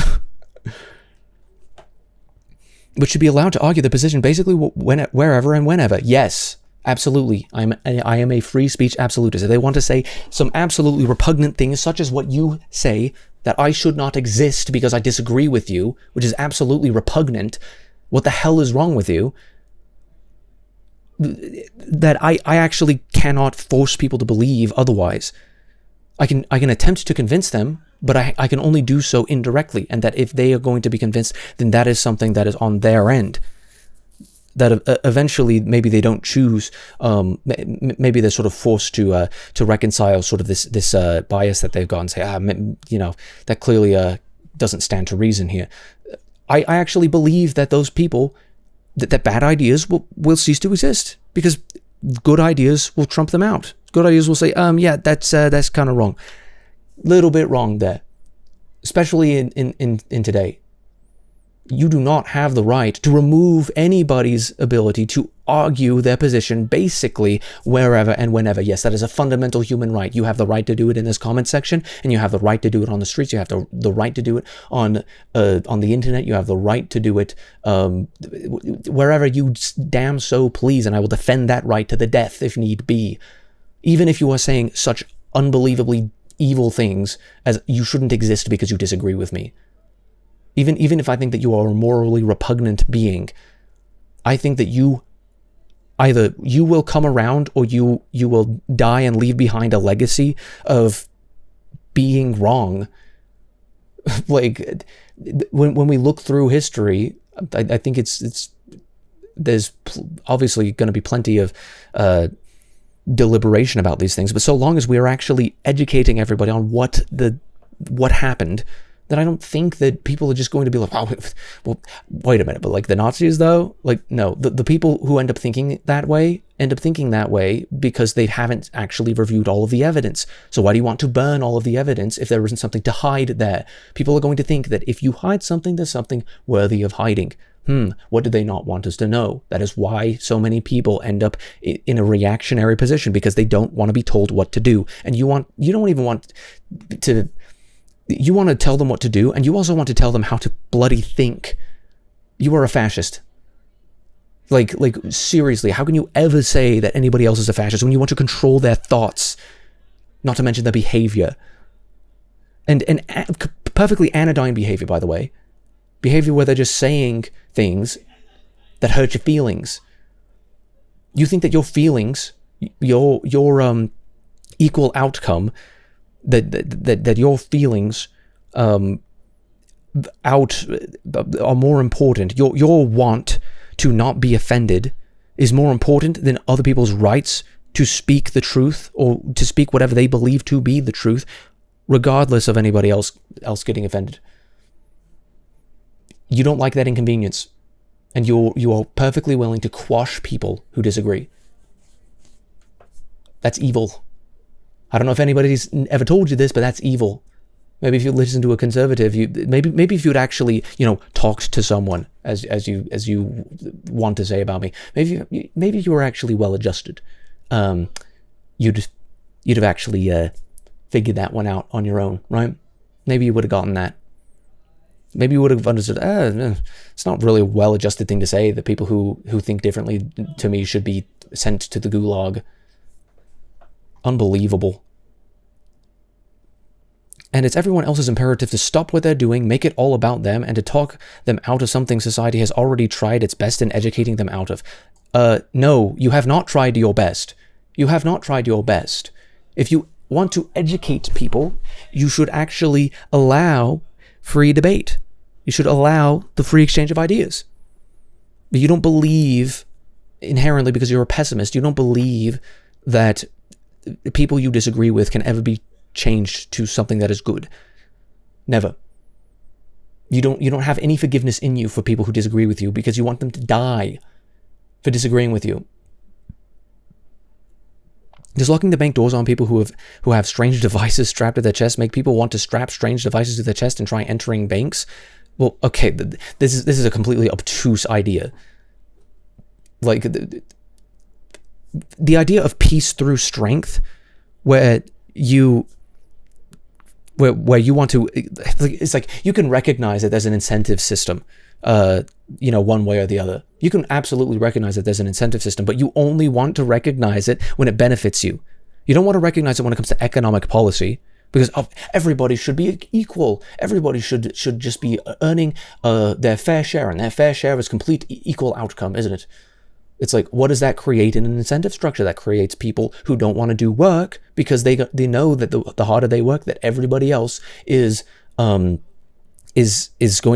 But should be allowed to argue the position basically wherever and whenever. Yes, absolutely. I am a free speech absolutist. If they want to say some absolutely repugnant things, such as what you say, that I should not exist because I disagree with you, which is absolutely repugnant. What the hell is wrong with you? That I actually cannot force people to believe otherwise. I can attempt to convince them, but I can only do so indirectly, and that if they are going to be convinced, then that is something that is on their end. That eventually maybe they don't choose, maybe they're sort of forced to reconcile sort of this bias that they've got and say, that clearly doesn't stand to reason here. I actually believe that those people, that bad ideas will cease to exist, because good ideas will trump them out. Good ideas will say, yeah, that's kind of wrong. Little bit wrong there, especially in today. You do not have the right to remove anybody's ability to argue their position basically wherever and whenever. Yes, that is a fundamental human right. You have the right to do it in this comment section, and you have the right to do it on the streets. You have the right to do it on the internet. You have the right to do it wherever you damn so please, and I will defend that right to the death if need be. Even if you are saying such unbelievably evil things as you shouldn't exist because you disagree with me. Even if I think that you are a morally repugnant being, I think that either you will come around or you will die and leave behind a legacy of being wrong. Like when we look through history, I think there's obviously going to be plenty of deliberation about these things, but so long as we are actually educating everybody on what happened, then I don't think that people are just going to be like, oh, well, wait a minute, but like the Nazis though? Like, no, the people who end up thinking that way because they haven't actually reviewed all of the evidence. So why do you want to burn all of the evidence if there isn't something to hide there? People are going to think that if you hide something, there's something worthy of hiding. What do they not want us to know? That is why so many people end up in a reactionary position, because they don't want to be told what to do. And you want to tell them what to do, and you also want to tell them how to bloody think. You are a fascist. Like seriously, how can you ever say that anybody else is a fascist when you want to control their thoughts, not to mention their behavior? And perfectly anodyne behavior, by the way. Behavior where they're just saying things that hurt your feelings. You think that your feelings, your equal outcome, that your feelings are more important. Your want to not be offended is more important than other people's rights to speak the truth, or to speak whatever they believe to be the truth, regardless of anybody else getting offended. You don't like that inconvenience, and you are perfectly willing to quash people who disagree. That's evil. I don't know if anybody's ever told you this, but that's evil. Maybe if you listen to a conservative, maybe if you'd actually, talked to someone as you want to say about me, maybe if you were actually well adjusted, you'd have actually figured that one out on your own, right? Maybe you would have gotten that. Maybe you would have understood, it's not really a well-adjusted thing to say that people who think differently to me should be sent to the gulag. Unbelievable. And it's everyone else's imperative to stop what they're doing, make it all about them, and to talk them out of something society has already tried its best in educating them out of. No, you have not tried your best. You have not tried your best. If you want to educate people, you should actually allow free debate. You should allow the free exchange of ideas. But you don't believe inherently, because you're a pessimist, you don't believe that the people you disagree with can ever be changed to something that is good. Never. You don't have any forgiveness in you for people who disagree with you, because you want them to die for disagreeing with you. Does locking the bank doors on people who have strange devices strapped to their chest make people want to strap strange devices to their chest and try entering banks? Well, okay, this is a completely obtuse idea. Like the idea of peace through strength, where you want to, it's like you can recognize that there's an incentive system, one way or the other. You can absolutely recognize that there's an incentive system, but you only want to recognize it when it benefits you. You don't want to recognize it when it comes to economic policy, because everybody should be equal. Everybody should just be earning their fair share, and their fair share is complete equal outcome, isn't it? It's like, what does that create in an incentive structure? That creates people who don't want to do work because they know that the harder they work, that everybody else is going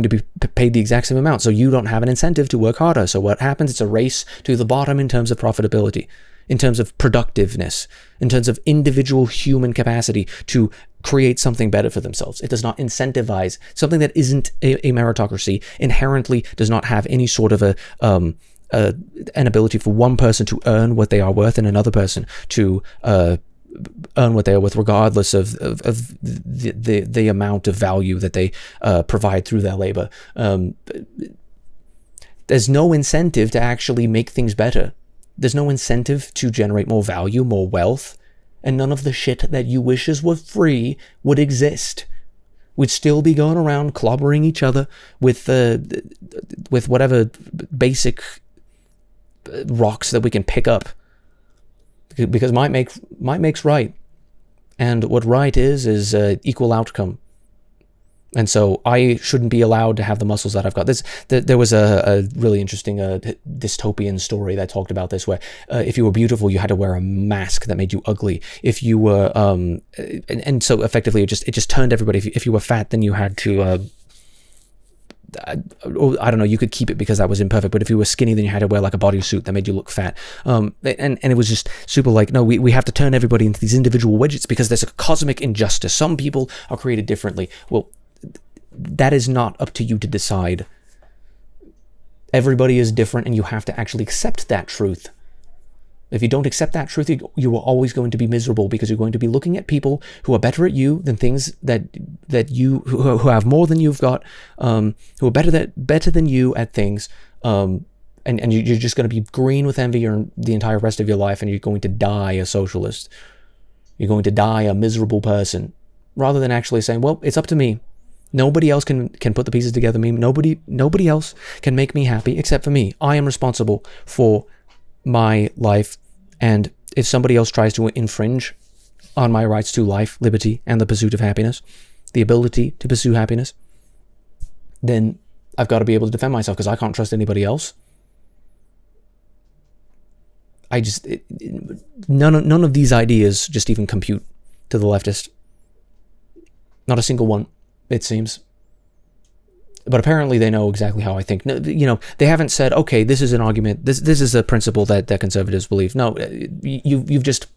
to be paid the exact same amount. So you don't have an incentive to work harder. So what happens? It's a race to the bottom in terms of profitability, in terms of productiveness, in terms of individual human capacity to create something better for themselves. It does not incentivize something that isn't a meritocracy. Inherently does not have any sort of an ability for one person to earn what they are worth and another person to earn what they are worth, regardless of the amount of value that they provide through their labor. There's no incentive to actually make things better. There's no incentive to generate more value, more wealth, and none of the shit that you wishes were free would exist. We'd still be going around clobbering each other with whatever basic rocks that we can pick up, because might makes right, and what right is equal outcome. And so I shouldn't be allowed to have the muscles that I've got. There was a really interesting dystopian story that talked about this, where if you were beautiful, you had to wear a mask that made you ugly. If you were and so effectively it just turned everybody. If you were fat, then you had to I don't know, you could keep it because that was imperfect, but if you were skinny, then you had to wear like a bodysuit that made you look fat. And it was just super like, no, we have to turn everybody into these individual widgets because there's a cosmic injustice. Some people are created differently. Well, that is not up to you to decide. Everybody is different, and you have to actually accept that truth. If you don't accept that truth, you are always going to be miserable, because you're going to be looking at people who are better at you than things that you who have more than you've got, who are better than you at things, and you're just going to be green with envy the entire rest of your life, and you're going to die a socialist. You're going to die a miserable person, rather than actually saying, well, it's up to me. Nobody else can put the pieces together. Nobody else can make me happy except for me. I am responsible for my life, and if somebody else tries to infringe on my rights to life, liberty, and the pursuit of happiness, the ability to pursue happiness, then I've got to be able to defend myself, because I can't trust anybody else. None of these ideas just even compute to the leftist. Not a single one, it seems. But apparently they know exactly how I think. They haven't said, okay, this is an argument, this is a principle that conservatives believe. No, you've just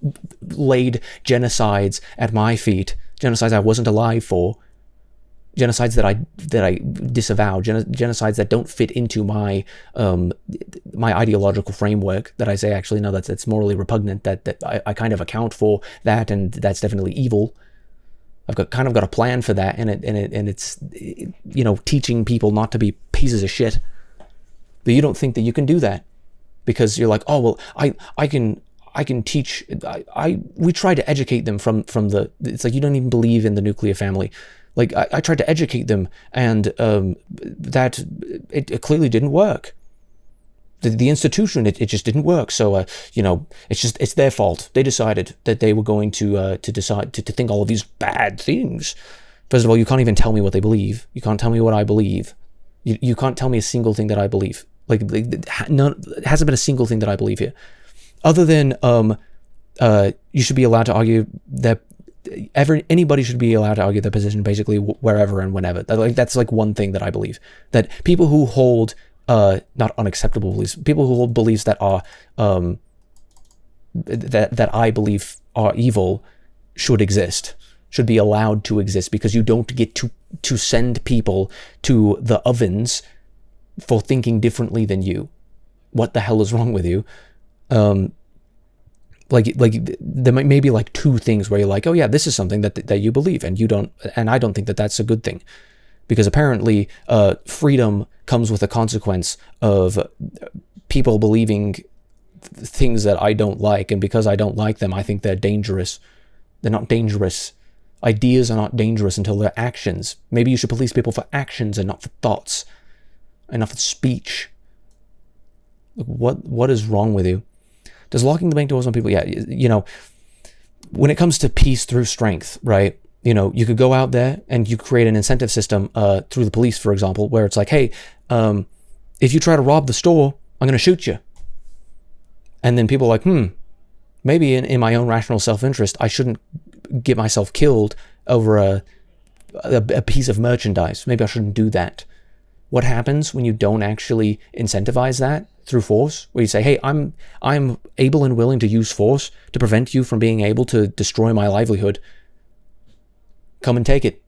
laid genocides at my feet, genocides I wasn't alive for, genocides that I disavow, genocides that don't fit into my my ideological framework, that I say, actually, no, that's morally repugnant, that I kind of account for that, and that's definitely evil. I've got a plan for that, and it's teaching people not to be pieces of shit. But you don't think that you can do that, because you're like, oh well, I can teach. We try to educate them from the. It's like, you don't even believe in the nuclear family. Like, I tried to educate them, and that it clearly didn't work. The institution, it just didn't work. So it's their fault. They decided that they were going to decide to think all of these bad things. First of all, you can't even tell me what they believe. You can't tell me what I believe. You can't tell me a single thing that I believe. Like, it hasn't been a single thing that I believe here, other than you should be allowed to argue that anybody should be allowed to argue their position basically wherever and whenever. That's like one thing that I believe, that people who hold not unacceptable beliefs, people who hold beliefs that are that I believe are evil, should exist, should be allowed to exist, because you don't get to send people to the ovens for thinking differently than you. What the hell is wrong with you? Like there may be like two things where you're like, oh yeah, this is something that you believe, and you don't, and I don't think that that's a good thing. Because apparently freedom comes with a consequence of people believing things that I don't like, and because I don't like them, I think they're dangerous. They're not dangerous. Ideas are not dangerous until they're actions. Maybe you should police people for actions and not for thoughts, and not for speech. What is wrong with you? Does locking the bank doors on people? Yeah, when it comes to peace through strength, right? You could go out there and you create an incentive system through the police, for example, where it's like, hey, if you try to rob the store, I'm going to shoot you. And then people are like, maybe in my own rational self-interest, I shouldn't get myself killed over a piece of merchandise. Maybe I shouldn't do that. What happens when you don't actually incentivize that through force, where you say, hey, I'm able and willing to use force to prevent you from being able to destroy my livelihood. Come and take it.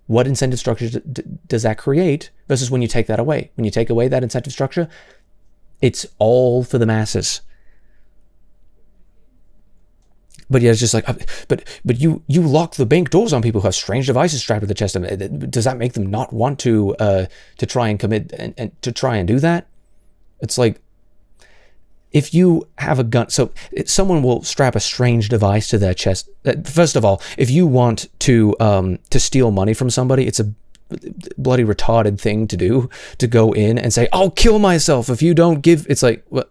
What incentive structure does that create versus when you take that away? When you take away that incentive structure, it's all for the masses. But yeah, it's just like, but you lock the bank doors on people who have strange devices strapped to the chest. Does that make them not want to try and commit and to try and do that? It's like, if you have a gun, so someone will strap a strange device to their chest. First of all, if you want to steal money from somebody, it's a bloody retarded thing to do, to go in and say, I'll kill myself if you don't give. It's like, what?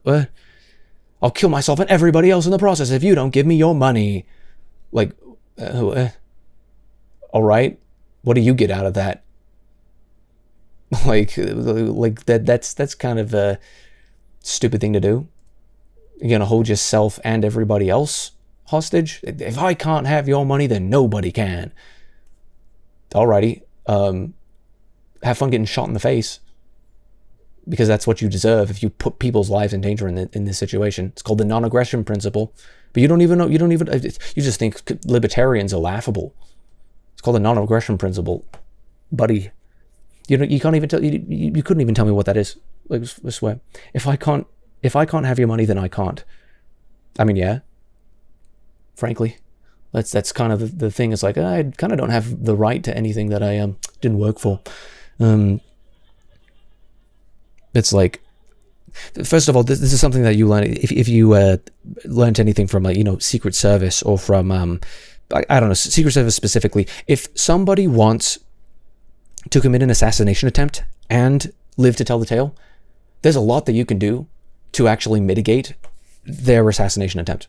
I'll kill myself and everybody else in the process if you don't give me your money. Like, all right, what do you get out of that? like that's kind of a stupid thing to do. You're gonna hold yourself and everybody else hostage? If I can't have your money, then nobody can. Alrighty, have fun getting shot in the face, because that's what you deserve if you put people's lives in danger in this situation. It's called the non-aggression principle. But you don't even know. You just think libertarians are laughable. It's called the non-aggression principle, buddy. You can't even tell. You couldn't even tell me what that is. Like, I swear, if I can't have your money, then I can't. I mean, yeah. Frankly, that's kind of the thing. It's like, I kind of don't have the right to anything that I didn't work for. It's like, first of all, this is something that you learn if you learned anything from, like, Secret Service, or from I don't know, Secret Service specifically. If somebody wants to commit an assassination attempt and live to tell the tale, there's a lot that you can do to actually mitigate their assassination attempt.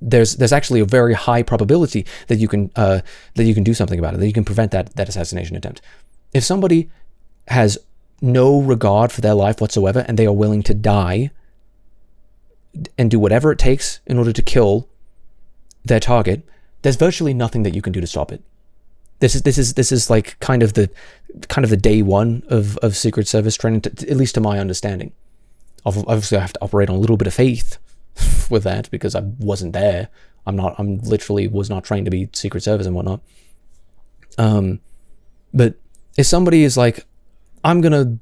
There's actually a very high probability that you can do something about it, that you can prevent that assassination attempt. If somebody has no regard for their life whatsoever and they are willing to die and do whatever it takes in order to kill their target, there's virtually nothing that you can do to stop it. This is like kind of the day one of Secret Service training, at least to my understanding. Obviously, I have to operate on a little bit of faith with that because I wasn't there. I'm literally was not trained to be Secret Service and whatnot. But if somebody is like, I'm gonna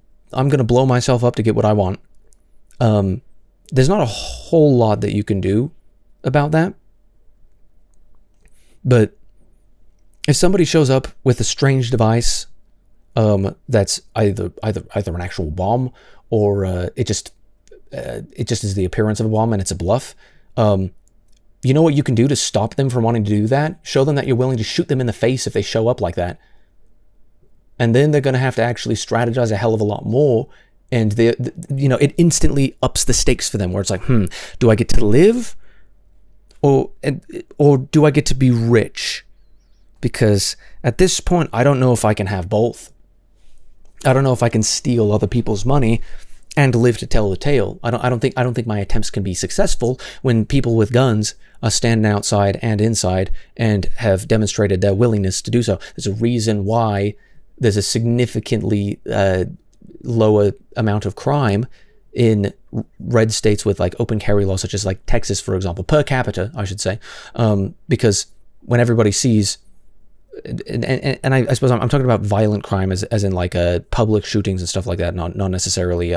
blow myself up to get what I want, there's not a whole lot that you can do about that. But if somebody shows up with a strange device, that's either an actual bomb or it just is the appearance of a bomb and it's a bluff, you know what you can do to stop them from wanting to do that? Show them that you're willing to shoot them in the face if they show up like that. And then they're going to have to actually strategize a hell of a lot more. And it instantly ups the stakes for them, where it's like, do I get to live or do I get to be rich? Because at this point, I don't know if I can have both. I don't know if I can steal other people's money and live to tell the tale. I don't think my attempts can be successful when people with guns are standing outside and inside and have demonstrated their willingness to do so. There's a reason why there's a significantly lower amount of crime in red states with like open carry laws, such as like Texas, for example, per capita, I should say, because when everybody sees, and I suppose I'm talking about violent crime as in like public shootings and stuff like that, not necessarily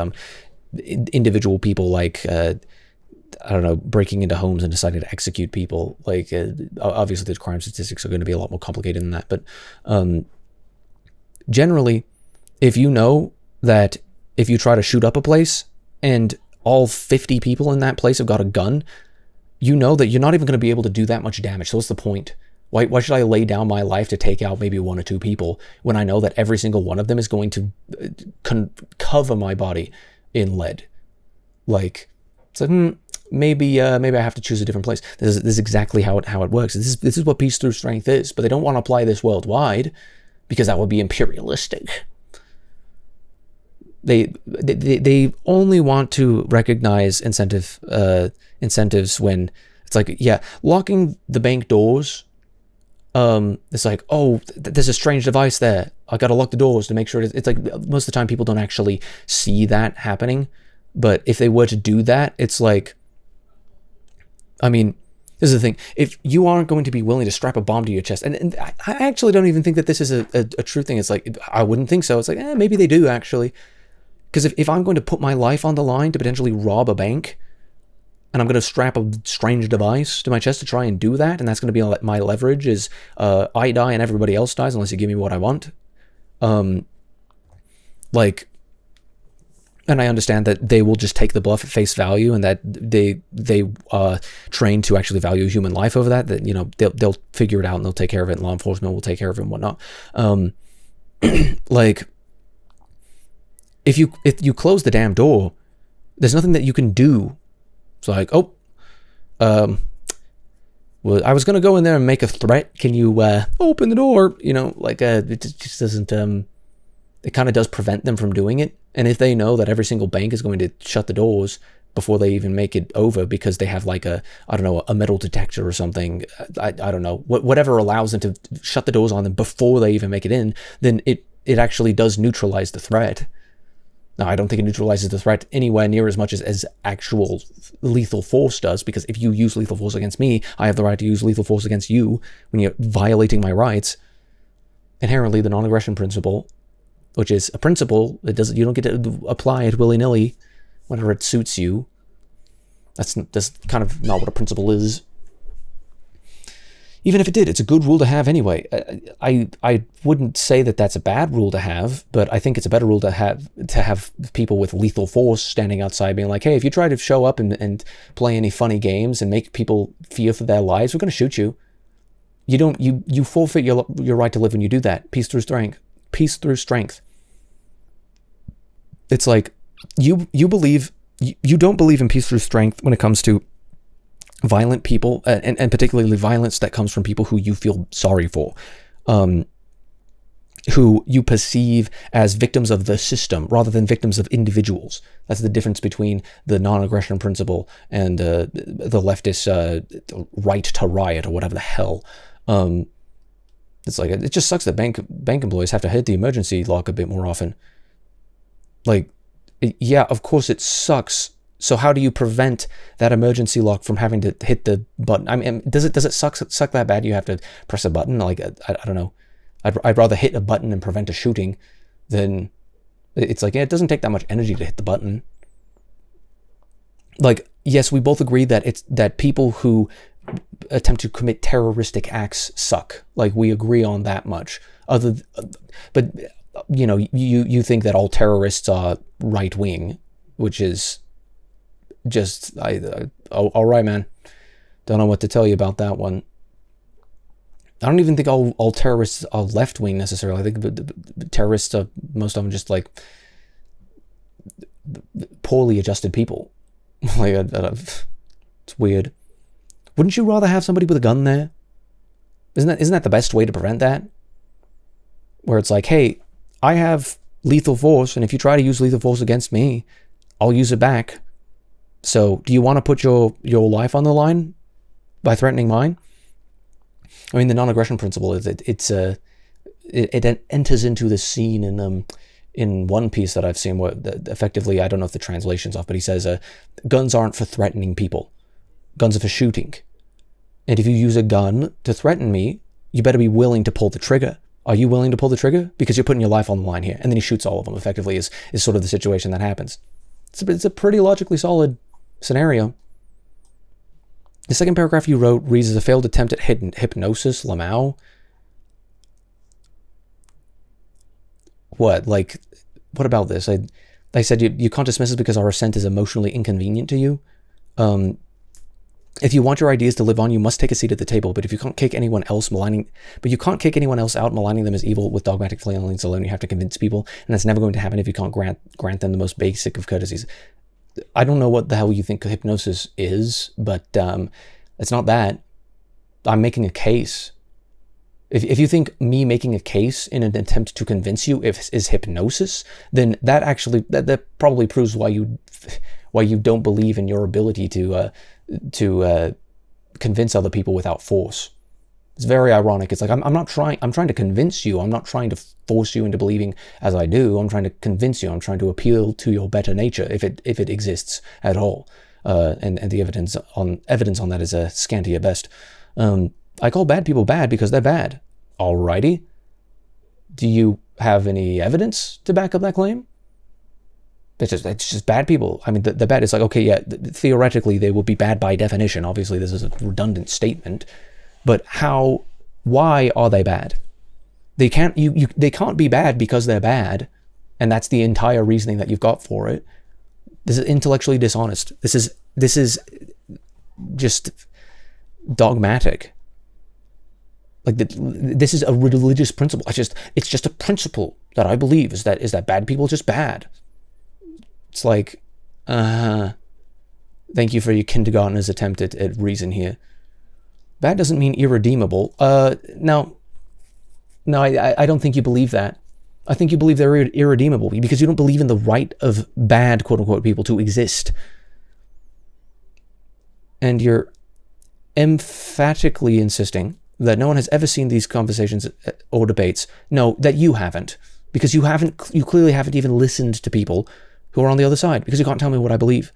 individual people like I don't know, breaking into homes and deciding to execute people. Like obviously the crime statistics are going to be a lot more complicated than that, but generally, if you know that if you try to shoot up a place and all 50 people in that place have got a gun, you know that you're not even going to be able to do that much damage. So what's the point? Why should I lay down my life to take out maybe 1 or 2 people when I know that every single one of them is going to cover my body in lead? Like, it's like, maybe I have to choose a different place. This is exactly how it works. This is what peace through strength is, but they don't want to apply this worldwide because that would be imperialistic. They only want to recognize incentives when it's like, yeah, locking the bank doors. It's like, oh, there's a strange device there. I gotta lock the doors to make sure it's like, most of the time people don't actually see that happening. But if they were to do that, it's like, I mean, this is the thing. If you aren't going to be willing to strap a bomb to your chest, and I actually don't even think that this is a true thing. It's like, I wouldn't think so. It's like, maybe they do actually. Because if I'm going to put my life on the line to potentially rob a bank, and I'm going to strap a strange device to my chest to try and do that, and that's going to be my leverage is I die and everybody else dies unless you give me what I want. And I understand that they will just take the bluff at face value, and that they train to actually value human life over that. That, you know, they'll figure it out and they'll take care of it. And law enforcement will take care of it and whatnot. Like, if you close the damn door, there's nothing that you can do. It's like, well, I was gonna go in there and make a threat. Can you open the door? You know, like it just doesn't. It kind of does prevent them from doing it. And if they know that every single bank is going to shut the doors before they even make it over because they have like a metal detector or something, I don't know, whatever allows them to shut the doors on them before they even make it in, then it actually does neutralize the threat. Now, I don't think it neutralizes the threat anywhere near as much as actual lethal force does, because if you use lethal force against me, I have the right to use lethal force against you when you're violating my rights. Inherently, the non-aggression principle, which is a principle that you don't get to apply it willy-nilly whenever it suits you. That's kind of not what a principle is. Even if it did, it's a good rule to have anyway. I wouldn't say that that's a bad rule to have, but I think it's a better rule to have people with lethal force standing outside being like, hey, if you try to show up and play any funny games and make people fear for their lives, we're going to shoot you. You forfeit your right to live when you do that. Peace through strength. peace through strength. It's like you don't believe in peace through strength when it comes to violent people, and particularly violence that comes from people who you feel sorry for, who you perceive as victims of the system rather than victims of individuals. That's the difference between the non-aggression principle and the leftist right to riot or whatever the hell. It's like, it just sucks that bank employees have to hit the emergency lock a bit more often. Like, yeah, of course it sucks. So how do you prevent that emergency lock from having to hit the button? I mean, does it suck that bad? You have to press a button? Like, I don't know. I'd rather hit a button and prevent a shooting than... It's like, yeah, it doesn't take that much energy to hit the button. Like, yes, we both agree that people who attempt to commit terroristic acts suck. Like, we agree on that much. But you know, you think that all terrorists are right wing, which is just all right, man. Don't know what to tell you about that one. I don't even think all terrorists are left wing necessarily. I think the terrorists are, most of them, just like poorly adjusted people. Like, it's weird. Wouldn't you rather have somebody with a gun there? Isn't that the best way to prevent that? Where it's like, hey, I have lethal force, and if you try to use lethal force against me, I'll use it back. So, do you want to put your life on the line by threatening mine? I mean, the non-aggression principle is it enters into the scene in one piece that I've seen where effectively, I don't know if the translation's off, but he says, guns aren't for threatening people. Guns are for shooting. And if you use a gun to threaten me, you better be willing to pull the trigger. Are you willing to pull the trigger? Because you're putting your life on the line here. And then he shoots all of them, effectively, is sort of the situation that happens. It's a pretty logically solid scenario. The second paragraph you wrote reads as a failed attempt at hypnosis, Lamau. What? Like, what about this? I said you can't dismiss it because our assent is emotionally inconvenient to you. If you want your ideas to live on, you must take a seat at the table. But if you can't kick anyone else out, maligning them as evil with dogmatic feelings alone, you have to convince people, and that's never going to happen if you can't grant them the most basic of courtesies. I don't know what the hell you think hypnosis is, but it's not that. I'm making a case. If you think me making a case in an attempt to convince you is hypnosis, then that probably proves why you don't believe in your ability to convince other people without force. It's very ironic. It's like, I'm trying to convince you. I'm not trying to force you into believing as I do. I'm trying to convince you. I'm trying to appeal to your better nature, if it exists at all. And the evidence on that is scanty at best. I call bad people bad because they're bad. Alrighty. Do you have any evidence to back up that claim? It's just bad people. I mean, the bad is like, okay, yeah, theoretically they will be bad by definition. Obviously, this is a redundant statement. But why are they bad? They can't be bad because they're bad, and that's the entire reasoning that you've got for it. This is intellectually dishonest. This is just dogmatic. Like, this is a religious principle. It's just a principle that I believe is that bad people are just bad. It's like, thank you for your kindergartner's attempt at reason here. Bad doesn't mean irredeemable. No, I don't think you believe that. I think you believe they're irredeemable because you don't believe in the right of bad, quote-unquote, people to exist. And you're emphatically insisting that no one has ever seen these conversations or debates. No, that you haven't. Because you clearly haven't even listened to people who are on the other side, because you can't tell me what I believe.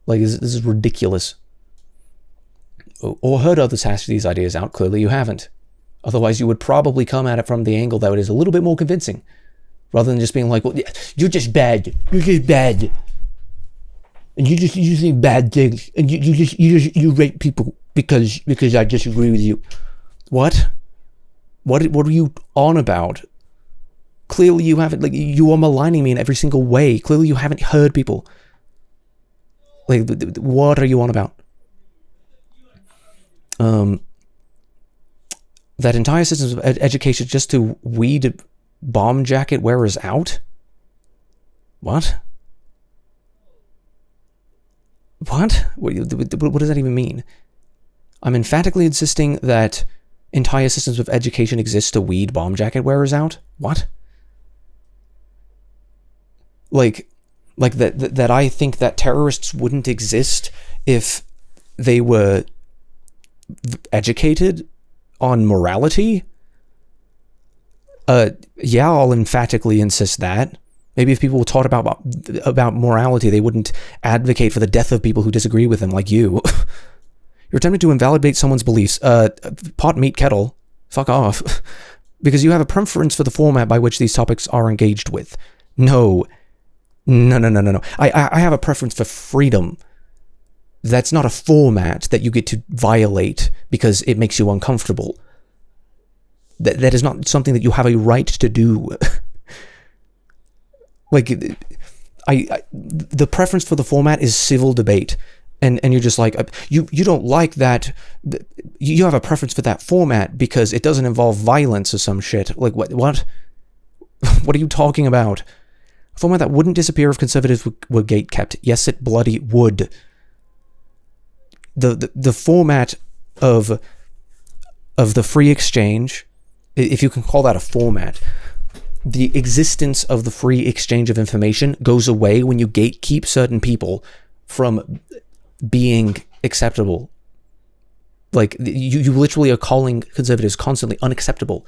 Like, this is ridiculous. Or heard others hash these ideas out. Clearly you haven't. Otherwise you would probably come at it from the angle that is a little bit more convincing, rather than just being like, well, you're just bad. You're just bad. And you think bad things. And you rate people because I disagree with you. What? What are you on about? Clearly you haven't, like, you are maligning me in every single way. Clearly you haven't heard people. Like, what are you on about? that entire systems of education just to weed bomb jacket wearers out? What? What? What does that even mean? I'm emphatically insisting that entire systems of education exist to weed bomb jacket wearers out? What? Like that I think that terrorists wouldn't exist if they were educated on morality? Yeah, I'll emphatically insist that. Maybe if people were taught about morality, they wouldn't advocate for the death of people who disagree with them, like you. You're attempting to invalidate someone's beliefs. Pot, meat, kettle. Fuck off. Because you have a preference for the format by which these topics are engaged with. No. I have a preference for freedom. That's not a format that you get to violate because it makes you uncomfortable. That is not something that you have a right to do. Like, the preference for the format is civil debate. And you're just like, you don't like that. You have a preference for that format because it doesn't involve violence or some shit. Like, what? What are you talking about? A format that wouldn't disappear if conservatives were gate-kept. Yes, it bloody would. The format of the free exchange, if you can call that a format, the existence of the free exchange of information goes away when you gatekeep certain people from being acceptable. Like, you literally are calling conservatives constantly unacceptable.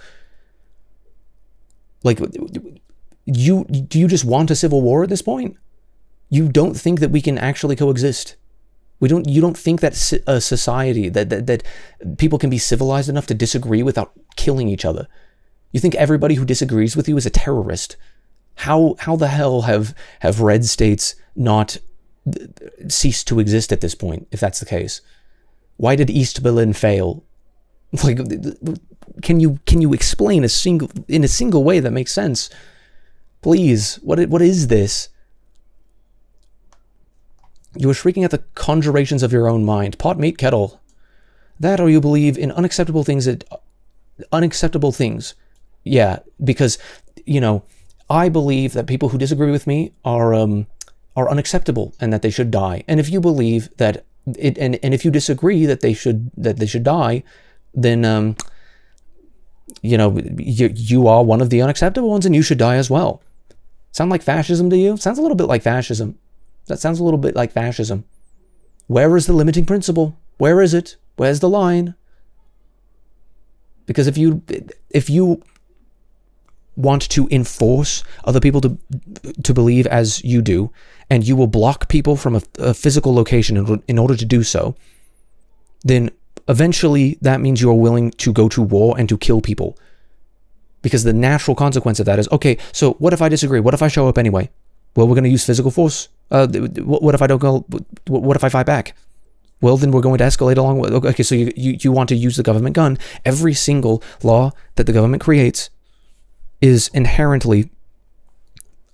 Like, do you just want a civil war at this point? You don't think that we can actually coexist? You don't think that a society that people can be civilized enough to disagree without killing each other? You think everybody who disagrees with you is a terrorist? How the hell have red states not ceased to exist at this point, if that's the case? Why did East Berlin fail? Like, can you explain in a single way that makes sense? Please, what is this? You are shrieking at the conjurations of your own mind. Pot, meat, kettle. That, or you believe in unacceptable things. Yeah, because, I believe that people who disagree with me are unacceptable and that they should die. And if you believe that and if you disagree that they should die, then you are one of the unacceptable ones and you should die as well. Sound like fascism to you? Sounds a little bit like fascism. That sounds a little bit like fascism. Where is the limiting principle? Where is it? Where's the line? Because if you want to enforce other people to believe as you do, and you will block people from a physical location in order to do so, then eventually that means you are willing to go to war and to kill people. Because the natural consequence of that is, okay, so what if I disagree? What if I show up anyway? Well, we're going to use physical force. What if I don't go? What if I fight back? Well, then we're going to escalate along with... Okay, so you want to use the government gun. Every single law that the government creates is inherently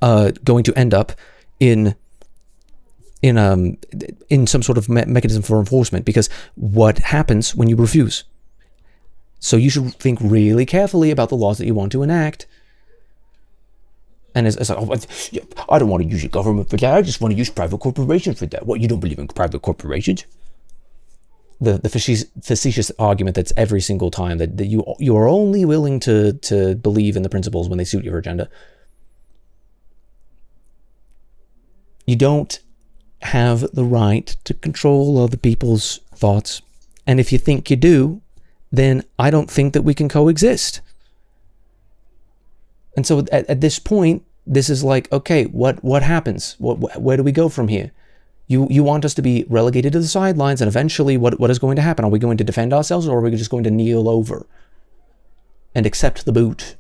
going to end up in some sort of mechanism for enforcement, because what happens when you refuse? So you should think really carefully about the laws that you want to enact. And it's like, I don't want to use your government for that. I just want to use private corporations for that. What, you don't believe in private corporations? The facetious argument that's every single time that you are only willing to believe in the principles when they suit your agenda. You don't have the right to control other people's thoughts. And if you think you do, then I don't think that we can coexist. And so at this point, this is like, okay, what happens? Where do we go from here? You want us to be relegated to the sidelines, and eventually what is going to happen? Are we going to defend ourselves, or are we just going to kneel over and accept the boot,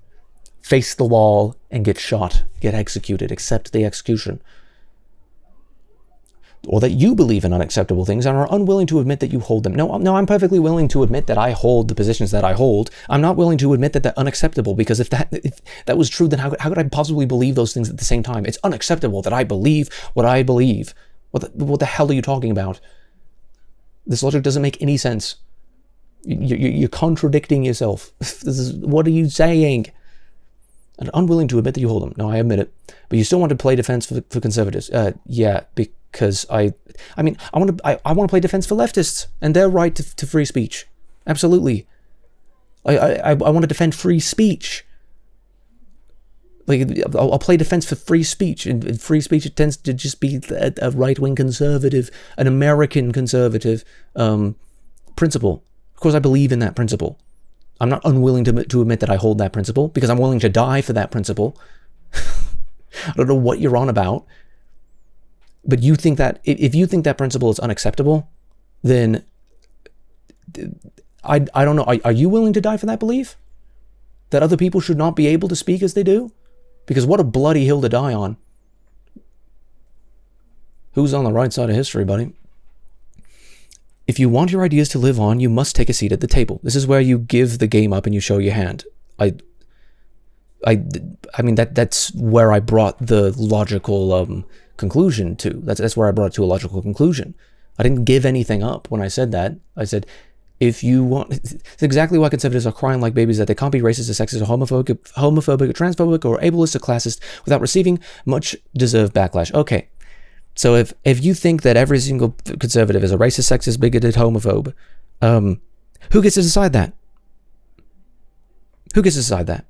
face the wall, and get shot, get executed, accept the execution? Or that you believe in unacceptable things and are unwilling to admit that you hold them. No, I'm perfectly willing to admit that I hold the positions that I hold. I'm not willing to admit that they're unacceptable, because if that was true, then how could I possibly believe those things at the same time? It's unacceptable that I believe what I believe. What the hell are you talking about? This logic doesn't make any sense. You're contradicting yourself. What are you saying? And unwilling to admit that you hold them. No, I admit it. But you still want to play defense for conservatives. Yeah, because I want to play defense for leftists and their right to free speech. Absolutely. I want to defend free speech. Like, I'll play defense for free speech. And free speech, it tends to just be a right-wing conservative, an American conservative principle. Of course, I believe in that principle. I'm not unwilling to admit that I hold that principle, because I'm willing to die for that principle. I don't know what you're on about. But you think that, if you think that principle is unacceptable, then I don't know. Are you willing to die for that belief? That other people should not be able to speak as they do? Because what a bloody hill to die on. Who's on the right side of history, buddy? If you want your ideas to live on, you must take a seat at the table. This is where you give the game up and you show your hand. I mean, that's where I brought the logical conclusion to. That's where I brought it to a logical conclusion. I didn't give anything up when I said that. I said, if you want, it's exactly why conservatives are crying like babies that they can't be racist or sexist or homophobic or transphobic or ableist or classist without receiving much deserved backlash. Okay. So if you think that every single conservative is a racist, sexist, bigoted, homophobe, who gets to decide that? Who gets to decide that?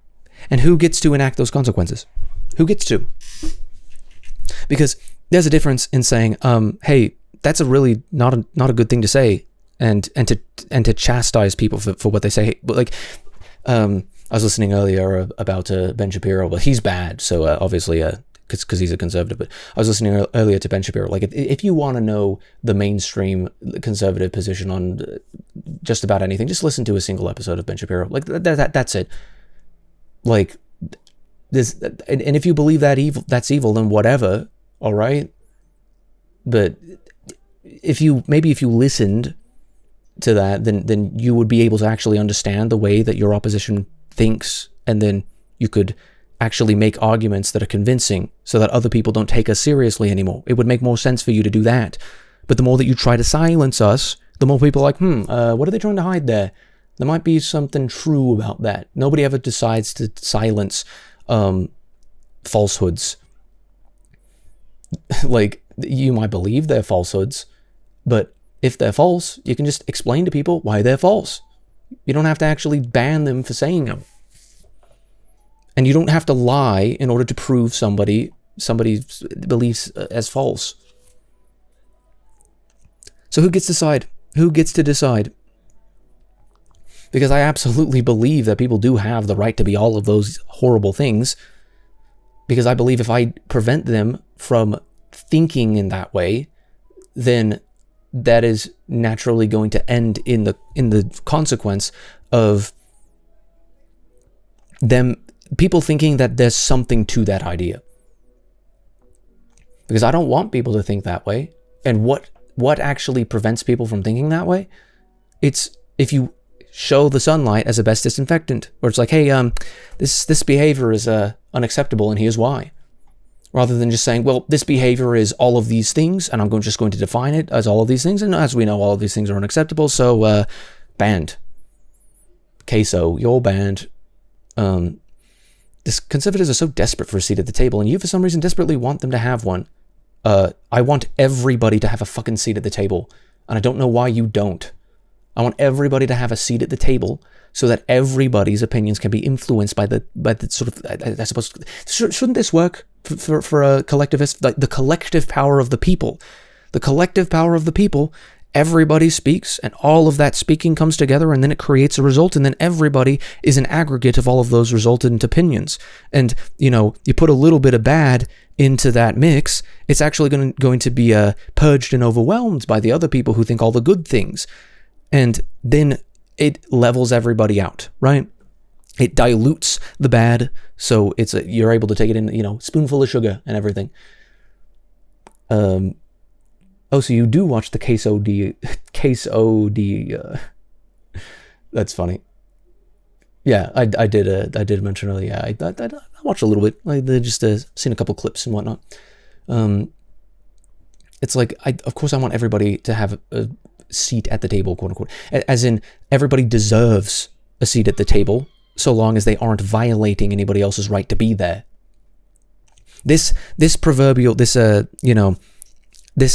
And who gets to enact those consequences? Who gets to? Because there's a difference in saying, hey, that's a really not a good thing to say, and to chastise people for what they say. But like, I was listening earlier about Ben Shapiro. Well, he's bad, so obviously, because he's a conservative. But I was listening earlier to Ben Shapiro. Like, if you want to know the mainstream conservative position on just about anything, just listen to a single episode of Ben Shapiro. Like that's it. Like this, and if you believe that's evil, then whatever. All right. But if you listened to that, then you would be able to actually understand the way that your opposition thinks, and then you could actually make arguments that are convincing so that other people don't take us seriously anymore. It would make more sense for you to do that. But the more that you try to silence us, the more people are like, what are they trying to hide there? There might be something true about that. Nobody ever decides to silence falsehoods. Like, you might believe they're falsehoods, but if they're false, you can just explain to people why they're false. You don't have to actually ban them for saying them. And you don't have to lie in order to prove somebody's beliefs as false. So who gets to decide? Who gets to decide? Because I absolutely believe that people do have the right to be all of those horrible things. Because I believe if I prevent them from thinking in that way, then that is naturally going to end in the consequence of people thinking that there's something to that idea. Because I don't want people to think that way. And what actually prevents people from thinking that way? It's if you show the sunlight as a best disinfectant, where it's like, hey, this behavior is unacceptable, and here's why. Rather than just saying, well, this behavior is all of these things, and I'm just going to define it as all of these things, and as we know, all of these things are unacceptable, so banned. Queso, you're banned. This conservatives are so desperate for a seat at the table, and you, for some reason, desperately want them to have one. I want everybody to have a fucking seat at the table, and I don't know why you don't. I want everybody to have a seat at the table so that everybody's opinions can be influenced by the sort of, I suppose, shouldn't this work for a collectivist? Like the collective power of the people. The collective power of the people, everybody speaks, and all of that speaking comes together, and then it creates a result, and then everybody is an aggregate of all of those resultant opinions. And, you put a little bit of bad into that mix, it's actually going to be purged and overwhelmed by the other people who think all the good things. And then it levels everybody out, right? It dilutes the bad, so you're able to take it in, spoonful of sugar and everything. So you do watch the Case OD. That's funny. Yeah, I did mention earlier. Yeah, I watched a little bit. Like just seen a couple clips and whatnot. It's like, of course I want everybody to have a seat at the table, quote unquote. As in, everybody deserves a seat at the table, so long as they aren't violating anybody else's right to be there. This proverbial, this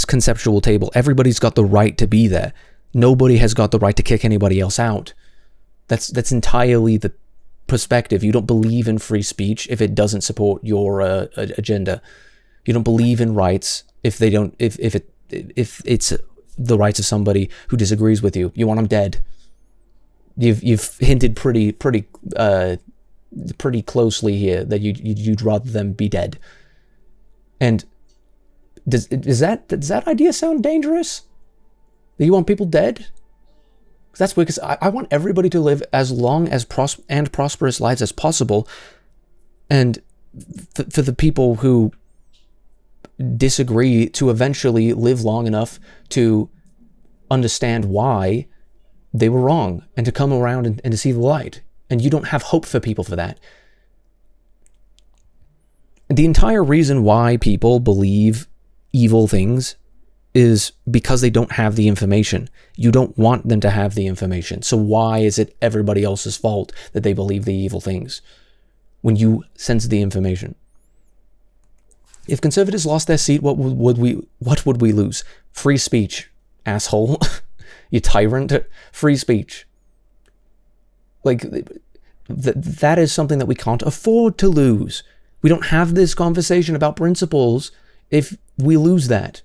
conceptual table, everybody's got the right to be there. Nobody has got the right to kick anybody else out. That's entirely the perspective. You don't believe in free speech if it doesn't support your agenda. You don't believe in rights if it's the rights of somebody who disagrees with you. You want them dead. You've hinted pretty closely here that you'd rather them be dead. And does that idea sound dangerous? That you want people dead? That's weird, because I want everybody to live as long as prosperous lives as possible, and for the people who disagree to eventually live long enough to understand why they were wrong and to come around and to see the light. And you don't have hope for people for that. The entire reason why people believe evil things is because they don't have the information. You don't want them to have the information. So why is it everybody else's fault that they believe the evil things when you sense the information? If conservatives lost their seat, what would we lose? Free speech, asshole. You tyrant. Free speech. Like, that is something that we can't afford to lose. We don't have this conversation about principles if we lose that.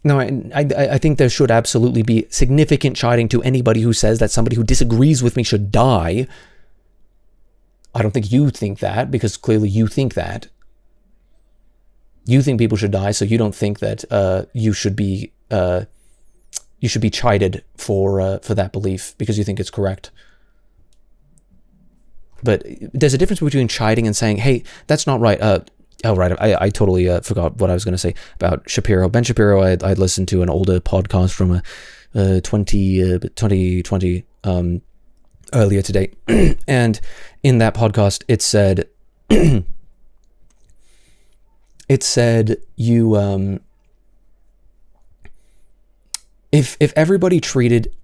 No, I think there should absolutely be significant chiding to anybody who says that somebody who disagrees with me should die. I don't think you think that, because clearly you think that. You think people should die, so you don't think that you should be chided for that belief because you think it's correct. But there's a difference between chiding and saying, "Hey, that's not right." I totally forgot what I was going to say about Shapiro. Ben Shapiro, I'd listened to an older podcast from 2020 earlier today. And in that podcast, it said, if everybody treated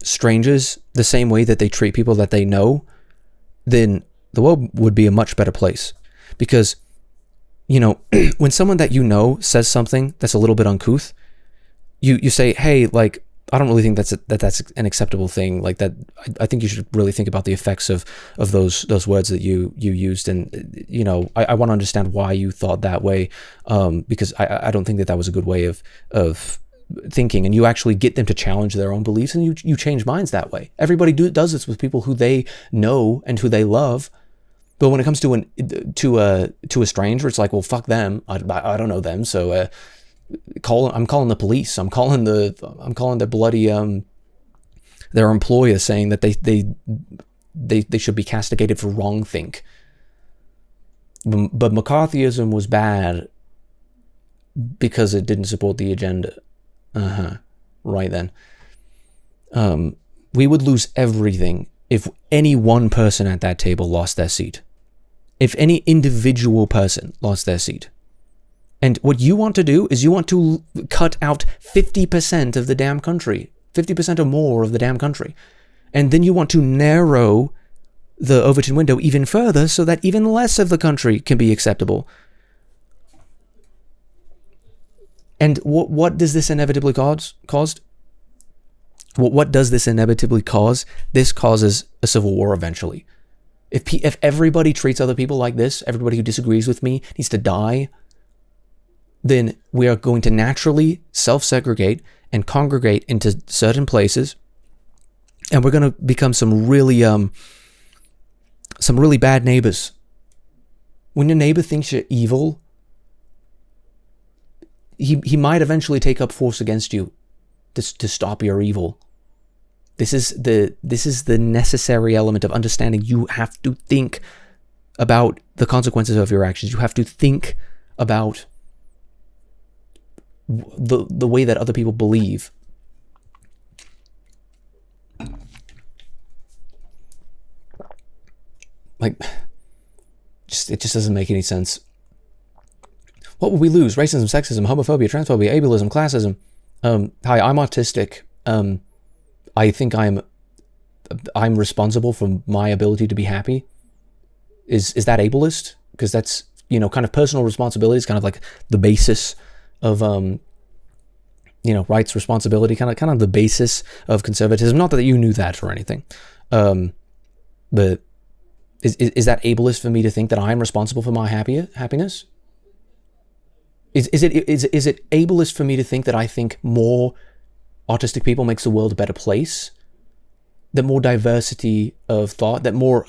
strangers the same way that they treat people that they know, then the world would be a much better place. Because, when someone that you know says something that's a little bit uncouth, you say, "Hey, like, I don't really think that's an acceptable thing. Like that, I think you should really think about the effects of those words that you used, and I want to understand why you thought that way, because I don't think that was a good way of thinking." And you actually get them to challenge their own beliefs, and you change minds that way. Everybody does this with people who they know and who they love. But when it comes to a stranger, it's like, well, fuck them. I don't know them, so I'm calling the police. I'm calling the bloody their employer, saying that they should be castigated for wrongthink. But McCarthyism was bad because it didn't support the agenda. Right then. We would lose everything if any one person at that table lost their seat. If any individual person lost their seat. And what you want to do is you want to cut out 50% of the damn country. 50% or more of the damn country. And then you want to narrow the Overton window even further so that even less of the country can be acceptable. And what does this inevitably cause? What does this inevitably cause? This causes a civil war eventually. If everybody treats other people like this, everybody who disagrees with me needs to die, then we are going to naturally self-segregate and congregate into certain places, and we're going to become some really bad neighbors. When your neighbor thinks you're evil, he might eventually take up force against you to stop your evil. This is the necessary element of understanding. You have to think about the consequences of your actions. You have to think about the way that other people believe. Like, it just doesn't make any sense. What would we lose? Racism, sexism, homophobia, transphobia, ableism, classism. Hi, I'm autistic. I think I'm responsible for my ability to be happy. Is that ableist? Because that's, you know, kind of personal responsibility is kind of like the basis of you know, rights, responsibility, kind of the basis of conservatism. Not that you knew that or anything, but is that ableist for me to think that I'm responsible for my happiness? Is it ableist for me to think that I think more autistic people makes the world a better place? That more diversity of thought, that more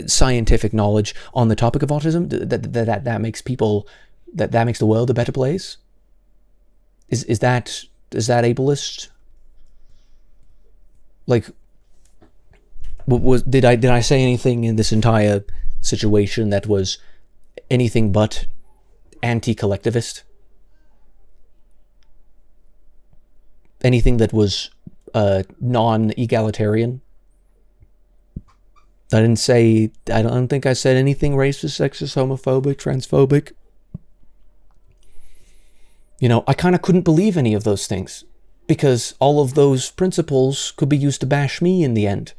scientific knowledge on the topic of autism, that makes people, that makes the world a better place? Is that ableist? Like, did I say anything in this entire situation that was anything but anti-collectivist? Anything that was non-egalitarian? I don't think I said anything racist, sexist, homophobic, transphobic. You know, I kind of couldn't believe any of those things because all of those principles could be used to bash me in the end.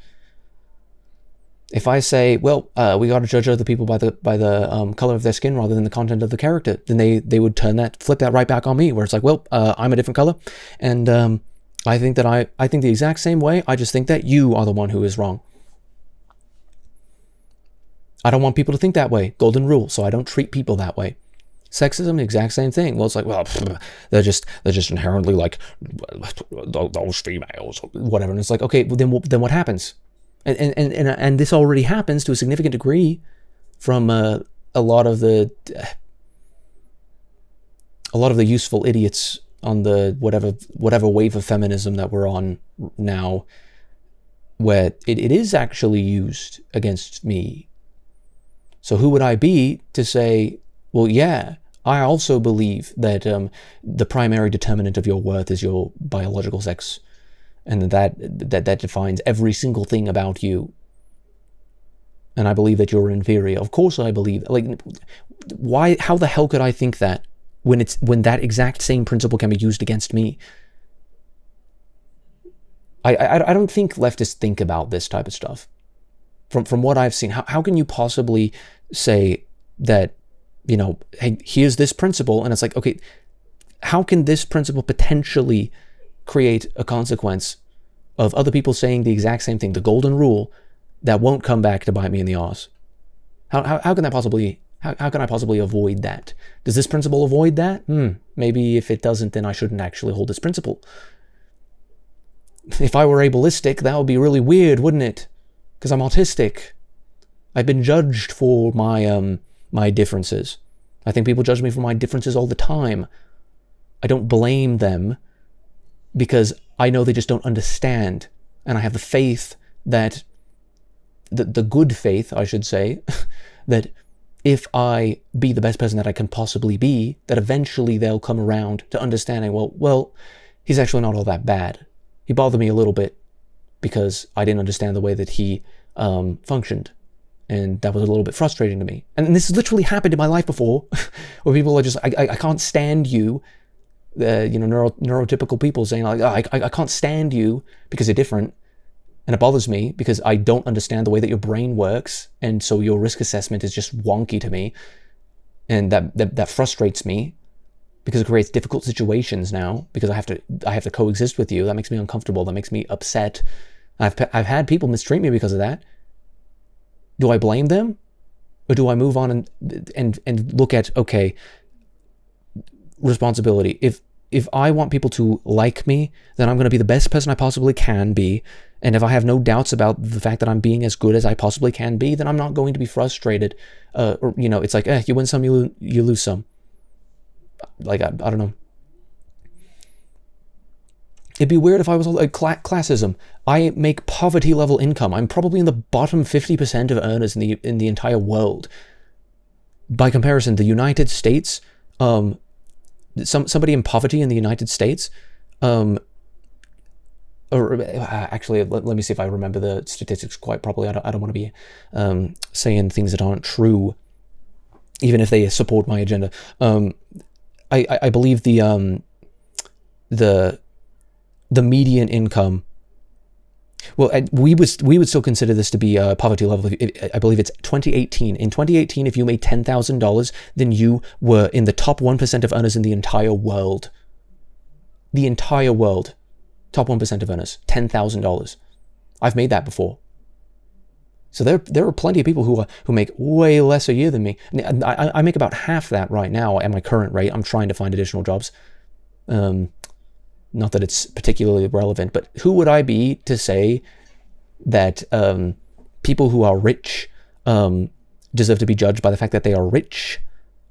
If I say, well, we got to judge other people by the color of their skin rather than the content of the character, then they would flip that right back on me, where it's like, well, I'm a different color, and I think the exact same way. I just think that you are the one who is wrong. I don't want people to think that way. Golden rule. So I don't treat people that way. Sexism, the exact same thing. Well, it's like, well, they're just inherently like those females, whatever. And it's like, okay, well, then what happens? And this already happens to a significant degree from a lot of the useful idiots on the whatever wave of feminism that we're on now, where it is actually used against me. So who would I be to say, well, yeah, I also believe that the primary determinant of your worth is your biological sex, and that defines every single thing about you. And I believe that you're inferior. Of course I believe. Like, why? How the hell could I think that when that exact same principle can be used against me? I don't think leftists think about this type of stuff. From what I've seen, how can you possibly say that, you know, hey, here's this principle, and it's like, okay, how can this principle potentially create a consequence of other people saying the exact same thing, the golden rule, that won't come back to bite me in the arse? How can that possibly, how can I possibly avoid that? Does this principle avoid that? Maybe if it doesn't, then I shouldn't actually hold this principle. If I were ableistic, that would be really weird, wouldn't it? Because I'm autistic. I've been judged for my differences. I think people judge me for my differences all the time. I don't blame them because I know they just don't understand. And I have the faith that, the good faith, I should say, that if I be the best person that I can possibly be, that eventually they'll come around to understanding, well, he's actually not all that bad. He bothered me a little bit because I didn't understand the way that he functioned. And that was a little bit frustrating to me. And this has literally happened in my life before, where people are just, I can't stand you, you know, neurotypical people saying, like, oh, I can't stand you because you're different. And it bothers me because I don't understand the way that your brain works. And so your risk assessment is just wonky to me. And that frustrates me because it creates difficult situations now because I have to coexist with you. That makes me uncomfortable. That makes me upset. I've had people mistreat me because of that. Do I blame them? Or do I move on and look at, okay, responsibility. If I want people to like me, then I'm going to be the best person I possibly can be. And if I have no doubts about the fact that I'm being as good as I possibly can be, then I'm not going to be frustrated. Or, you know, it's like, you win some, you lose some. Like, I don't know. It'd be weird if I was like classism. I make poverty level income. I'm probably in the bottom 50% of earners in the entire world. By comparison, the United States, somebody in poverty in the United States, or actually, let me see if I remember the statistics quite properly. I don't want to be saying things that aren't true. even if they support my agenda. I believe the median income. Well, we would still consider this to be a poverty level. I believe it's 2018. In 2018, if you made $10,000, then you were in the top 1% of earners in the entire world. The entire world, top 1% of earners, $10,000. I've made that before. So there are plenty of people who make way less a year than me. I make about half that right now at my current rate. I'm trying to find additional jobs. Not that it's particularly relevant, but who would I be to say that people who are rich deserve to be judged by the fact that they are rich,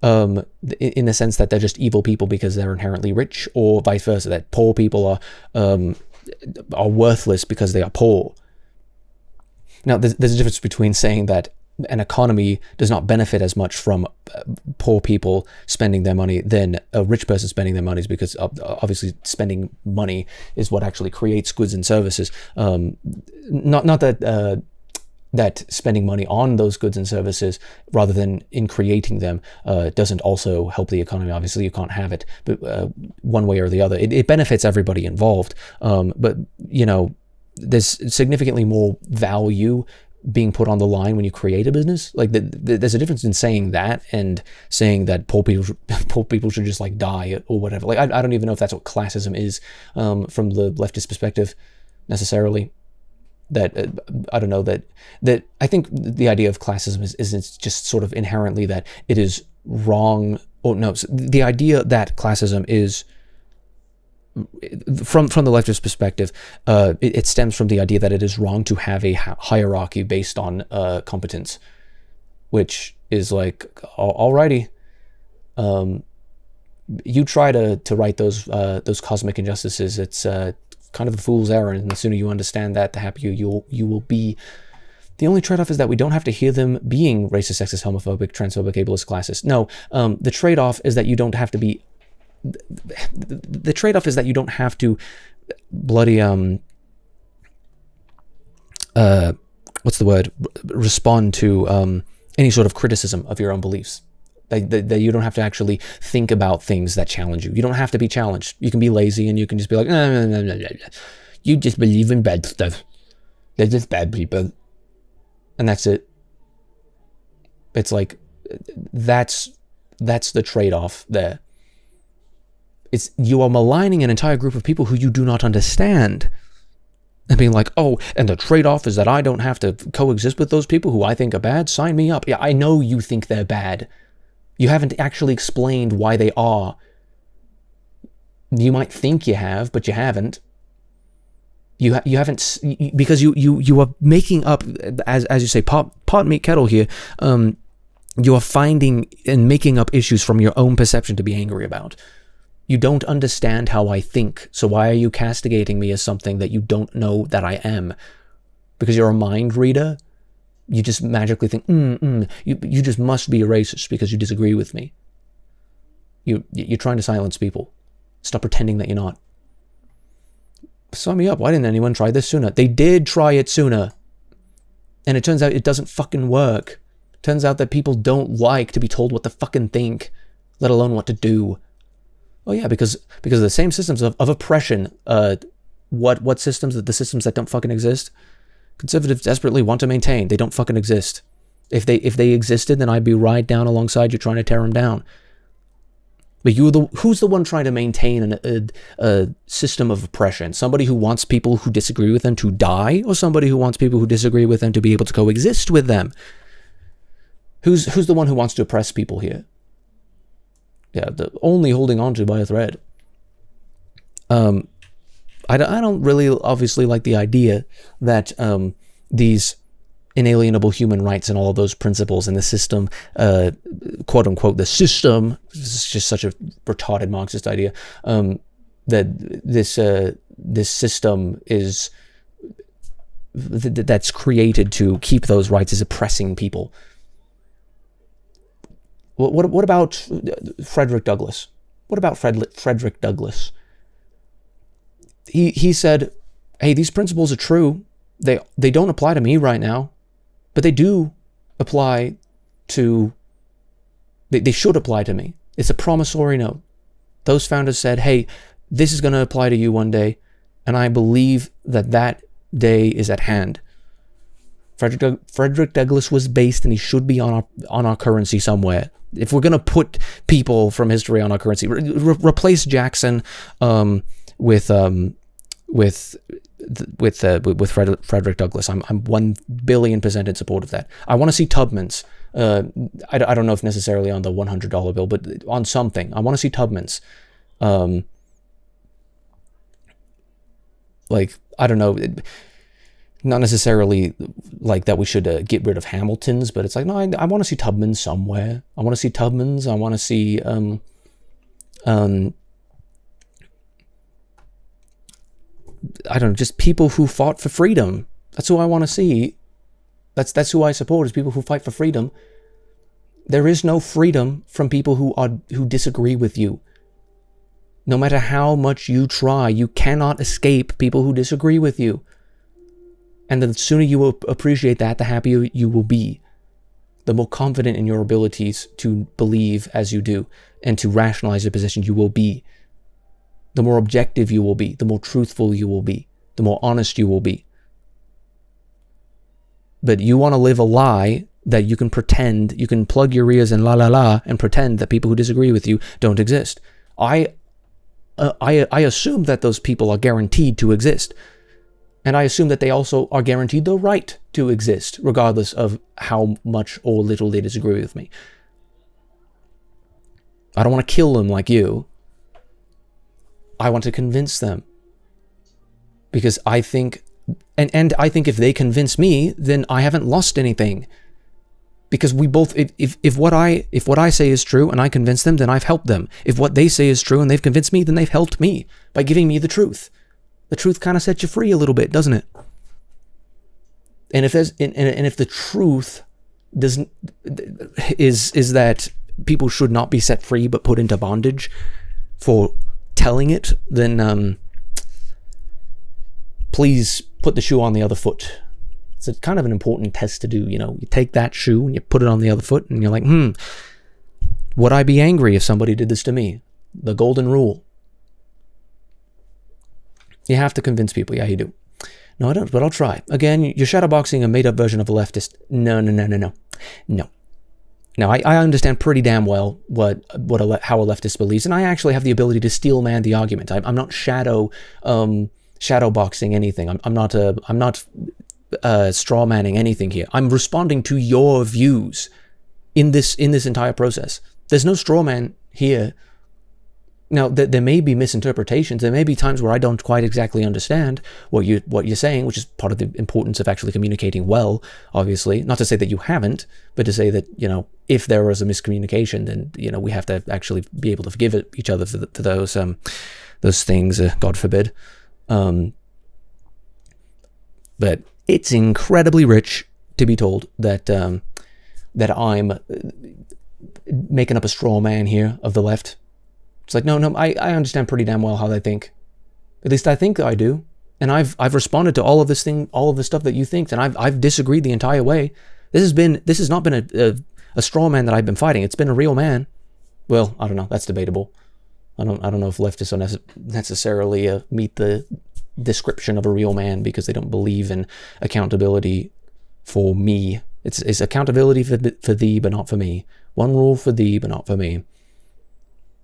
in the sense that they're just evil people because they're inherently rich, or vice versa, that poor people are worthless because they are poor. Now, there's a difference between saying that an economy does not benefit as much from poor people spending their money than a rich person spending their money, because obviously spending money is what actually creates goods and services. Not that that spending money on those goods and services rather than in creating them doesn't also help the economy. Obviously, you can't have it, but one way or the other, it benefits everybody involved. But you know, there's significantly more value being put on the line when you create a business. Like there's a difference in saying that and saying that poor people should just like die or whatever. Like I don't even know if that's what classism is from the leftist perspective necessarily. That I don't know, that I think the idea of classism is just sort of inherently that it is wrong. Or no, the idea that classism is from the leftist perspective, it stems from the idea that it is wrong to have a hierarchy based on competence, which is like, alrighty, you try to right those cosmic injustices. It's kind of a fool's errand, and the sooner you understand that, the happier you will be. The only trade-off is that we don't have to hear them being racist, sexist, homophobic, transphobic, ableist, classist. No, the trade-off is that you don't have to be. The trade-off is that you don't have to bloody what's the word? Respond to any sort of criticism of your own beliefs. That you don't have to actually think about things that challenge you. You don't have to be challenged. You can be lazy and you can just be like, you just believe in bad stuff. They're just bad people. And that's it. It's like, that's the trade-off there. It's, you are maligning an entire group of people who you do not understand. And being like, oh, and the trade-off is that I don't have to coexist with those people who I think are bad. Sign me up. Yeah, I know you think they're bad. You haven't actually explained why they are. You might think you have, but you haven't. You haven't, because you are making up, as you say, pot meat kettle here. You are finding and making up issues from your own perception to be angry about. You don't understand how I think, so why are you castigating me as something that you don't know that I am? Because you're a mind reader? You just magically think, you just must be a racist because you disagree with me. You're trying to silence people. Stop pretending that you're not. Sign me up. Why didn't anyone try this sooner? They did try it sooner. And it turns out it doesn't fucking work. Turns out that people don't like to be told what to fucking think, let alone what to do. Oh yeah, because of the same systems of oppression. What systems? The systems that don't fucking exist. Conservatives desperately want to maintain. They don't fucking exist. If they existed, then I'd be right down alongside you trying to tear them down. But who's the one trying to maintain a system of oppression? Somebody who wants people who disagree with them to die, or somebody who wants people who disagree with them to be able to coexist with them? Who's the one who wants to oppress people here? Yeah, the only holding on to by a thread. I don't really obviously like the idea that these inalienable human rights and all of those principles in the system, quote unquote, the system, this is just such a retarded Marxist idea, that this system is that's created to keep those rights is oppressing people. What about Frederick Douglass? What about Frederick Douglass? He said, hey, these principles are true. They don't apply to me right now, but they do apply to They should apply to me. It's a promissory note. Those founders said, hey, this is going to apply to you one day, and I believe that that day is at hand. Frederick Douglass was based, and he should be on our currency somewhere. If we're going to put people from history on our currency, replace Jackson with Frederick Douglass. I'm 1,000,000,000% in support of that. I want to see Tubman's. I don't know if necessarily on the $100 bill, but on something. I want to see Tubman's. Like, I don't know, not necessarily like that we should get rid of Hamilton's, but it's like, no, I want to see Tubman's somewhere. I want to see Tubman's. I want to see I don't know, just people who fought for freedom. That's who I want to see. That's who I support, is people who fight for freedom. There is no freedom from people who disagree with you. No matter how much you try, you cannot escape people who disagree with you. And the sooner you appreciate that, the happier you will be. The more confident in your abilities to believe as you do and to rationalize your position you will be. The more objective you will be, the more truthful you will be, the more honest you will be. But you want to live a lie that you can pretend, you can plug your ears and la la la and pretend that people who disagree with you don't exist. I assume that those people are guaranteed to exist. And I assume that they also are guaranteed the right to exist, regardless of how much or little they disagree with me. I don't want to kill them like you. I want to convince them. Because I think, and I think if they convince me, then I haven't lost anything. Because we both, if what I say is true and I convince them, then I've helped them. If what they say is true and they've convinced me, then they've helped me by giving me the truth. The truth kind of sets you free a little bit, doesn't it? And if the truth doesn't is that people should not be set free but put into bondage for telling it, then please put the shoe on the other foot. It's a kind of an important test to do. You know, you take that shoe and you put it on the other foot, and you're like, would I be angry if somebody did this to me? The golden rule. You have to convince people. Yeah, you do. No, I don't, but I'll try. Again, you're shadowboxing a made-up version of a leftist. No. Now, I understand pretty damn well how a leftist believes, and I actually have the ability to steel man the argument. I'm not shadowboxing anything. I'm not straw manning anything here. I'm responding to your views in this entire process. There's no straw man here. Now, there may be misinterpretations. There may be times where I don't quite exactly understand what you're saying, which is part of the importance of actually communicating well, obviously. Not to say that you haven't, but to say that, you know, if there was a miscommunication, then, you know, we have to actually be able to forgive each other for those things, God forbid. But it's incredibly rich to be told that that I'm making up a straw man here of the left. It's like, no, I understand pretty damn well how they think. At least I think I do. And I've responded to all of the stuff that you think, and I've disagreed the entire way. This has not been a straw man that I've been fighting. It's been a real man. Well, I don't know. That's debatable. I don't know if leftists are necessarily meet the description of a real man because they don't believe in accountability for me. It's accountability for thee, but not for me. One rule for thee, but not for me.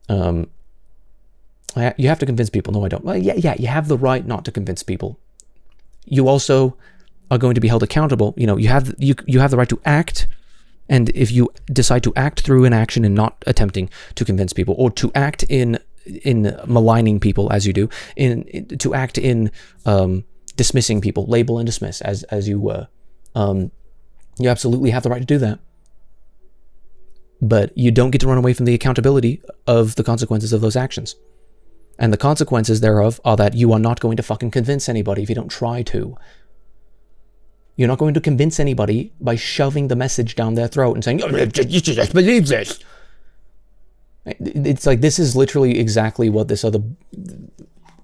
You have to convince people. No, I don't. Well, yeah, you have the right not to convince people. You also are going to be held accountable. You know, you have the right to act, and if you decide to act through inaction and not attempting to convince people, or to act in maligning people as you do, to act in dismissing people, label and dismiss as you were, you absolutely have the right to do that. But you don't get to run away from the accountability of the consequences of those actions. And the consequences thereof are that you are not going to fucking convince anybody if you don't try to. You're not going to convince anybody by shoving the message down their throat and saying, you just believe this. It's like, this is literally exactly what this other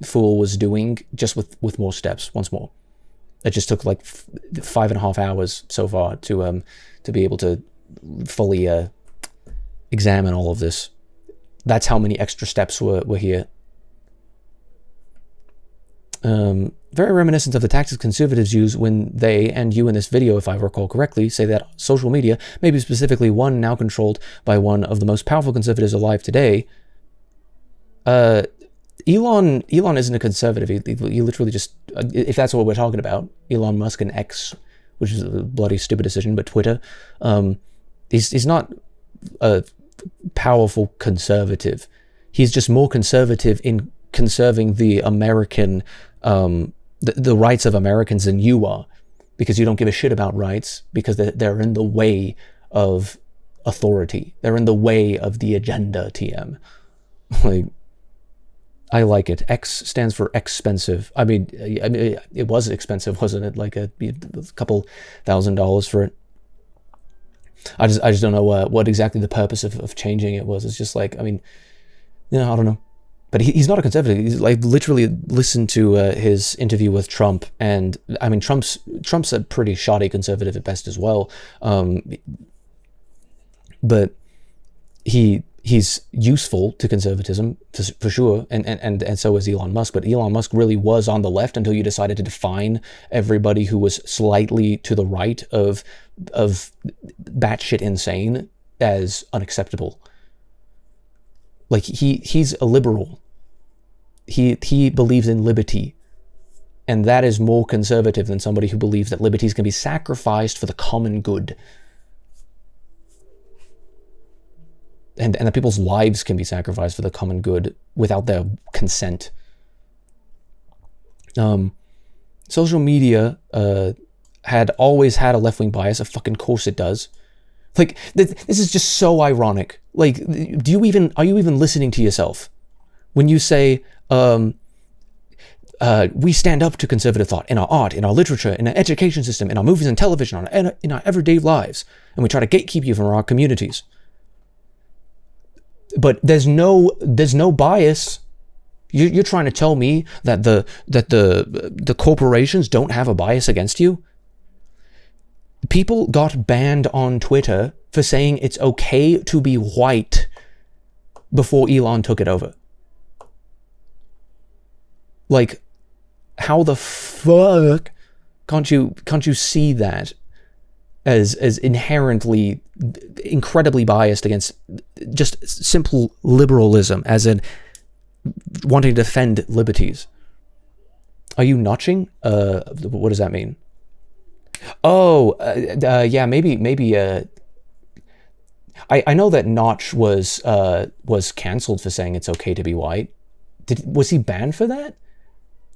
fool was doing, just with more steps, once more. It just took like 5.5 hours so far to be able to fully examine all of this. That's how many extra steps were here. Very reminiscent of the tactics conservatives use when they, and you in this video, if I recall correctly, say that social media, maybe specifically one now controlled by one of the most powerful conservatives alive today. Elon isn't a conservative. He literally just, if that's what we're talking about, Elon Musk and X, which is a bloody stupid decision, but Twitter, he's not a powerful conservative. He's just more conservative in conserving the American, the rights of Americans than you are, because you don't give a shit about rights, because they're in the way of authority. They're in the way of the agenda, TM. Like, I like it. X stands for expensive. I mean, it was expensive, wasn't it? Like a couple $1,000s for it. I just don't know what exactly the purpose of changing it was. It's just like, I mean, you know, I don't know. But he's not a conservative. He's like, literally listened to his interview with Trump, and I mean, Trump's a pretty shoddy conservative at best as well. But he's useful to conservatism for sure, and so is Elon Musk. But Elon Musk really was on the left until you decided to define everybody who was slightly to the right of batshit insane as unacceptable. Like, he's a liberal. He believes in liberty, and that is more conservative than somebody who believes that liberties can be sacrificed for the common good, and that people's lives can be sacrificed for the common good without their consent. Social media had always had a left-wing bias. Of fucking course it does. Like, this is just so ironic. Like, are you even listening to yourself when you say, we stand up to conservative thought in our art, in our literature, in our education system, in our movies and television, in our everyday lives, and we try to gatekeep you from our communities. But there's no bias. You're trying to tell me that the corporations don't have a bias against you? People got banned on Twitter for saying it's okay to be white before Elon took it over. Like, how the fuck can't you see that as inherently incredibly biased against just simple liberalism, as in wanting to defend liberties? Are you notching? What does that mean? Oh, yeah, maybe. I know that Notch was cancelled for saying it's okay to be white. Was he banned for that?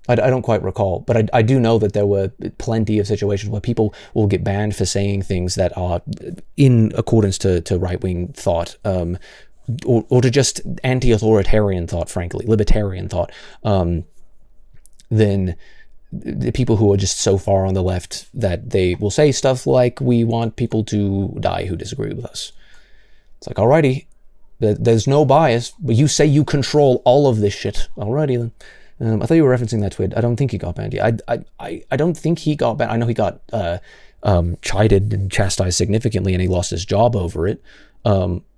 I don't quite recall, but I do know that there were plenty of situations where people will get banned for saying things that are in accordance to right-wing thought, or to just anti-authoritarian thought, frankly, libertarian thought. Then the people who are just so far on the left that they will say stuff like, we want people to die who disagree with us. It's like, alrighty, there's no bias, but you say you control all of this shit. Alrighty then. I thought you were referencing that tweet. I don't think he got banned. I don't think he got banned. I know he got chided and chastised significantly, and he lost his job over it,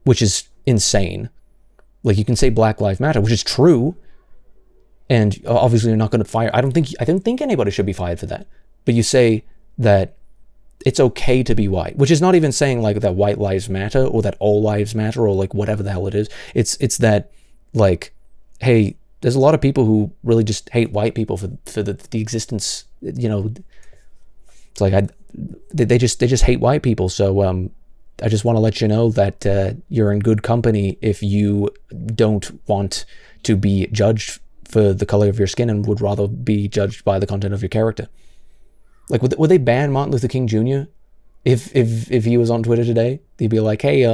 which is insane. Like, you can say Black Lives Matter, which is true, and obviously you're not going to fire. I don't think anybody should be fired for that. But you say that it's okay to be white, which is not even saying like that white lives matter or that all lives matter or like whatever the hell it is. It's that, like, hey, there's a lot of people who really just hate white people for the existence, you know. It's like they just hate white people. So I just want to let you know that you're in good company if you don't want to be judged for the color of your skin and would rather be judged by the content of your character. Like, would they ban Martin Luther King Jr. if he was on Twitter today? They'd be like, hey,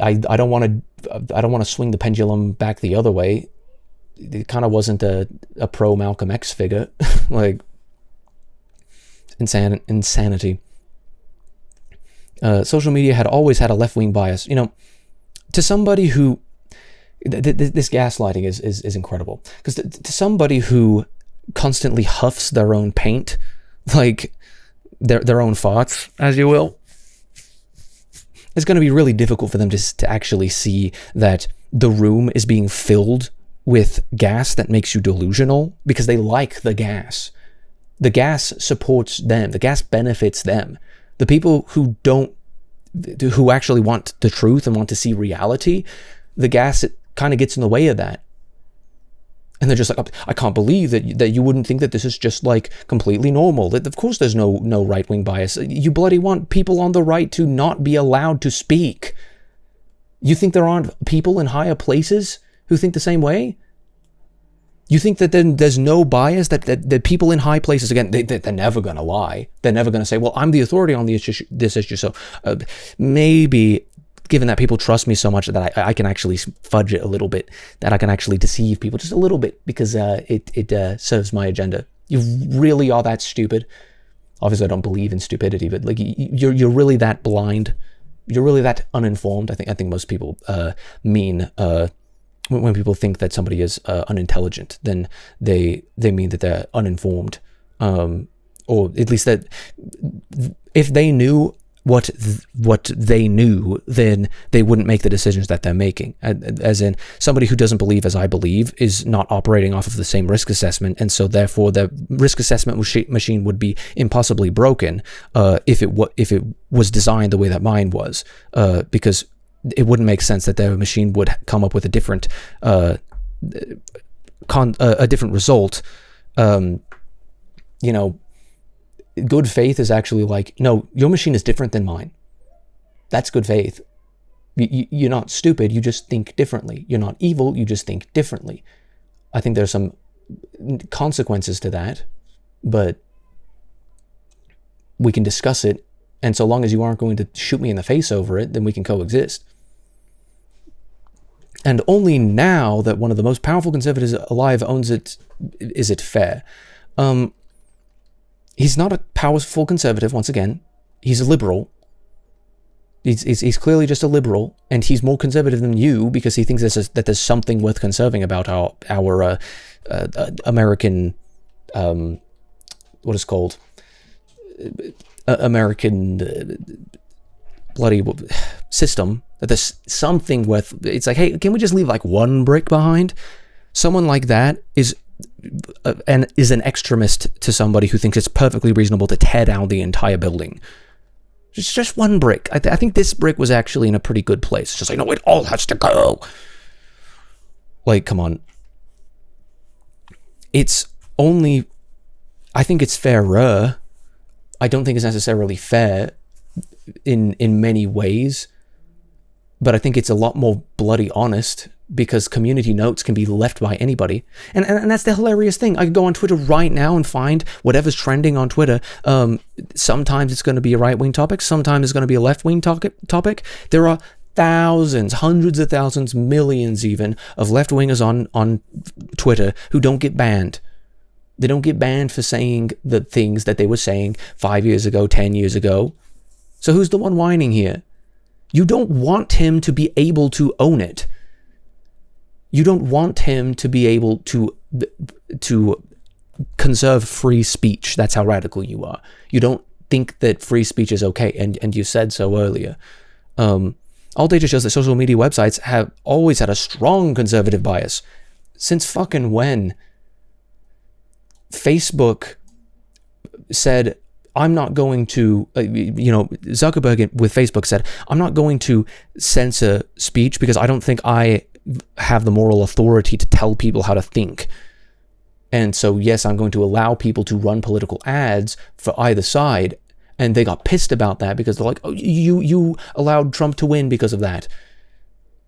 I don't want to swing the pendulum back the other way. It kind of wasn't a pro Malcolm X figure. Like, insanity. Social media had always had a left-wing bias. You know, to somebody who this gaslighting is incredible, because to somebody who constantly huffs their own paint, like their own farts, as you will, it's going to be really difficult for them to actually see that the room is being filled with gas that makes you delusional, because they like the gas. The gas supports them. The gas benefits them. The people who actually want the truth and want to see reality, the gas, it kind of gets in the way of that. And they're just like, I can't believe that you wouldn't think that this is just like completely normal. That of course there's no right-wing bias. You bloody want people on the right to not be allowed to speak. You think there aren't people in higher places who think the same way? You think that then there's no bias, that people in high places, again, they're never going to lie. They're never going to say, well, I'm the authority on this issue. So maybe, given that people trust me so much that I can actually fudge it a little bit, that I can actually deceive people just a little bit, because it serves my agenda. You really are that stupid. Obviously, I don't believe in stupidity, but like you're really that blind. You're really that uninformed. I think most people mean when people think that somebody is unintelligent, then they mean that they're uninformed, or at least that if they knew what they knew, then they wouldn't make the decisions that they're making. As in, somebody who doesn't believe as I believe is not operating off of the same risk assessment, and so therefore the risk assessment machine would be impossibly broken if it was designed the way that mine was, because it wouldn't make sense that their machine would come up with a different result. Good faith is actually like, no, your machine is different than mine. That's good faith. You're not stupid, you just think differently. You're not evil, you just think differently. I think there's some consequences to that, but we can discuss it, and so long as you aren't going to shoot me in the face over it, then we can coexist. And only now that one of the most powerful conservatives alive owns it, is it fair. He's not a powerful conservative, once again. He's a liberal. He's clearly just a liberal, and he's more conservative than you because he thinks that there's something worth conserving about our American, what is called? American bloody system, that there's something worth. It's like, hey, can we just leave like one brick behind? Someone like that is an extremist to somebody who thinks it's perfectly reasonable to tear down the entire building. Just one brick. I think this brick was actually in a pretty good place. It's just like, no, it all has to go. Like, come on. It's only, I think it's fairer. I don't think it's necessarily fair in many ways, but I think it's a lot more bloody honest, because community notes can be left by anybody. And that's the hilarious thing. I could go on Twitter right now and find whatever's trending on Twitter. Sometimes it's going to be a right-wing topic. Sometimes it's going to be a left-wing topic. There are thousands, hundreds of thousands, millions even, of left-wingers on Twitter who don't get banned. They don't get banned for saying the things that they were saying 5 years ago, 10 years ago. So who's the one whining here? You don't want him to be able to own it. You don't want him to be able to conserve free speech. That's how radical you are. You don't think that free speech is okay, and you said so earlier. All data shows that social media websites have always had a strong conservative bias. Since fucking when? Facebook said, I'm not going to, Zuckerberg with Facebook said, I'm not going to censor speech because I don't think I have the moral authority to tell people how to think. And so, yes, I'm going to allow people to run political ads for either side. And they got pissed about that because they're like, oh, you allowed Trump to win because of that.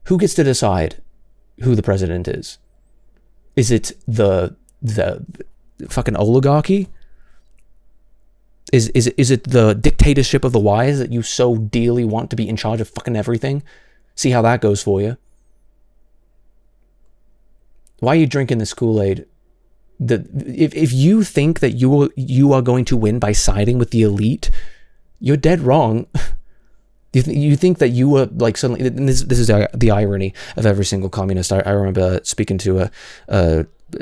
Who gets to decide who the president is? Is it the fucking oligarchy? Is it the dictatorship of the wise that you so dearly want to be in charge of fucking everything? See how that goes for you. Why are you drinking this Kool-Aid? If you think that you are going to win by siding with the elite, you're dead wrong. You think that you were like suddenly, and this is the irony of every single communist. I remember speaking to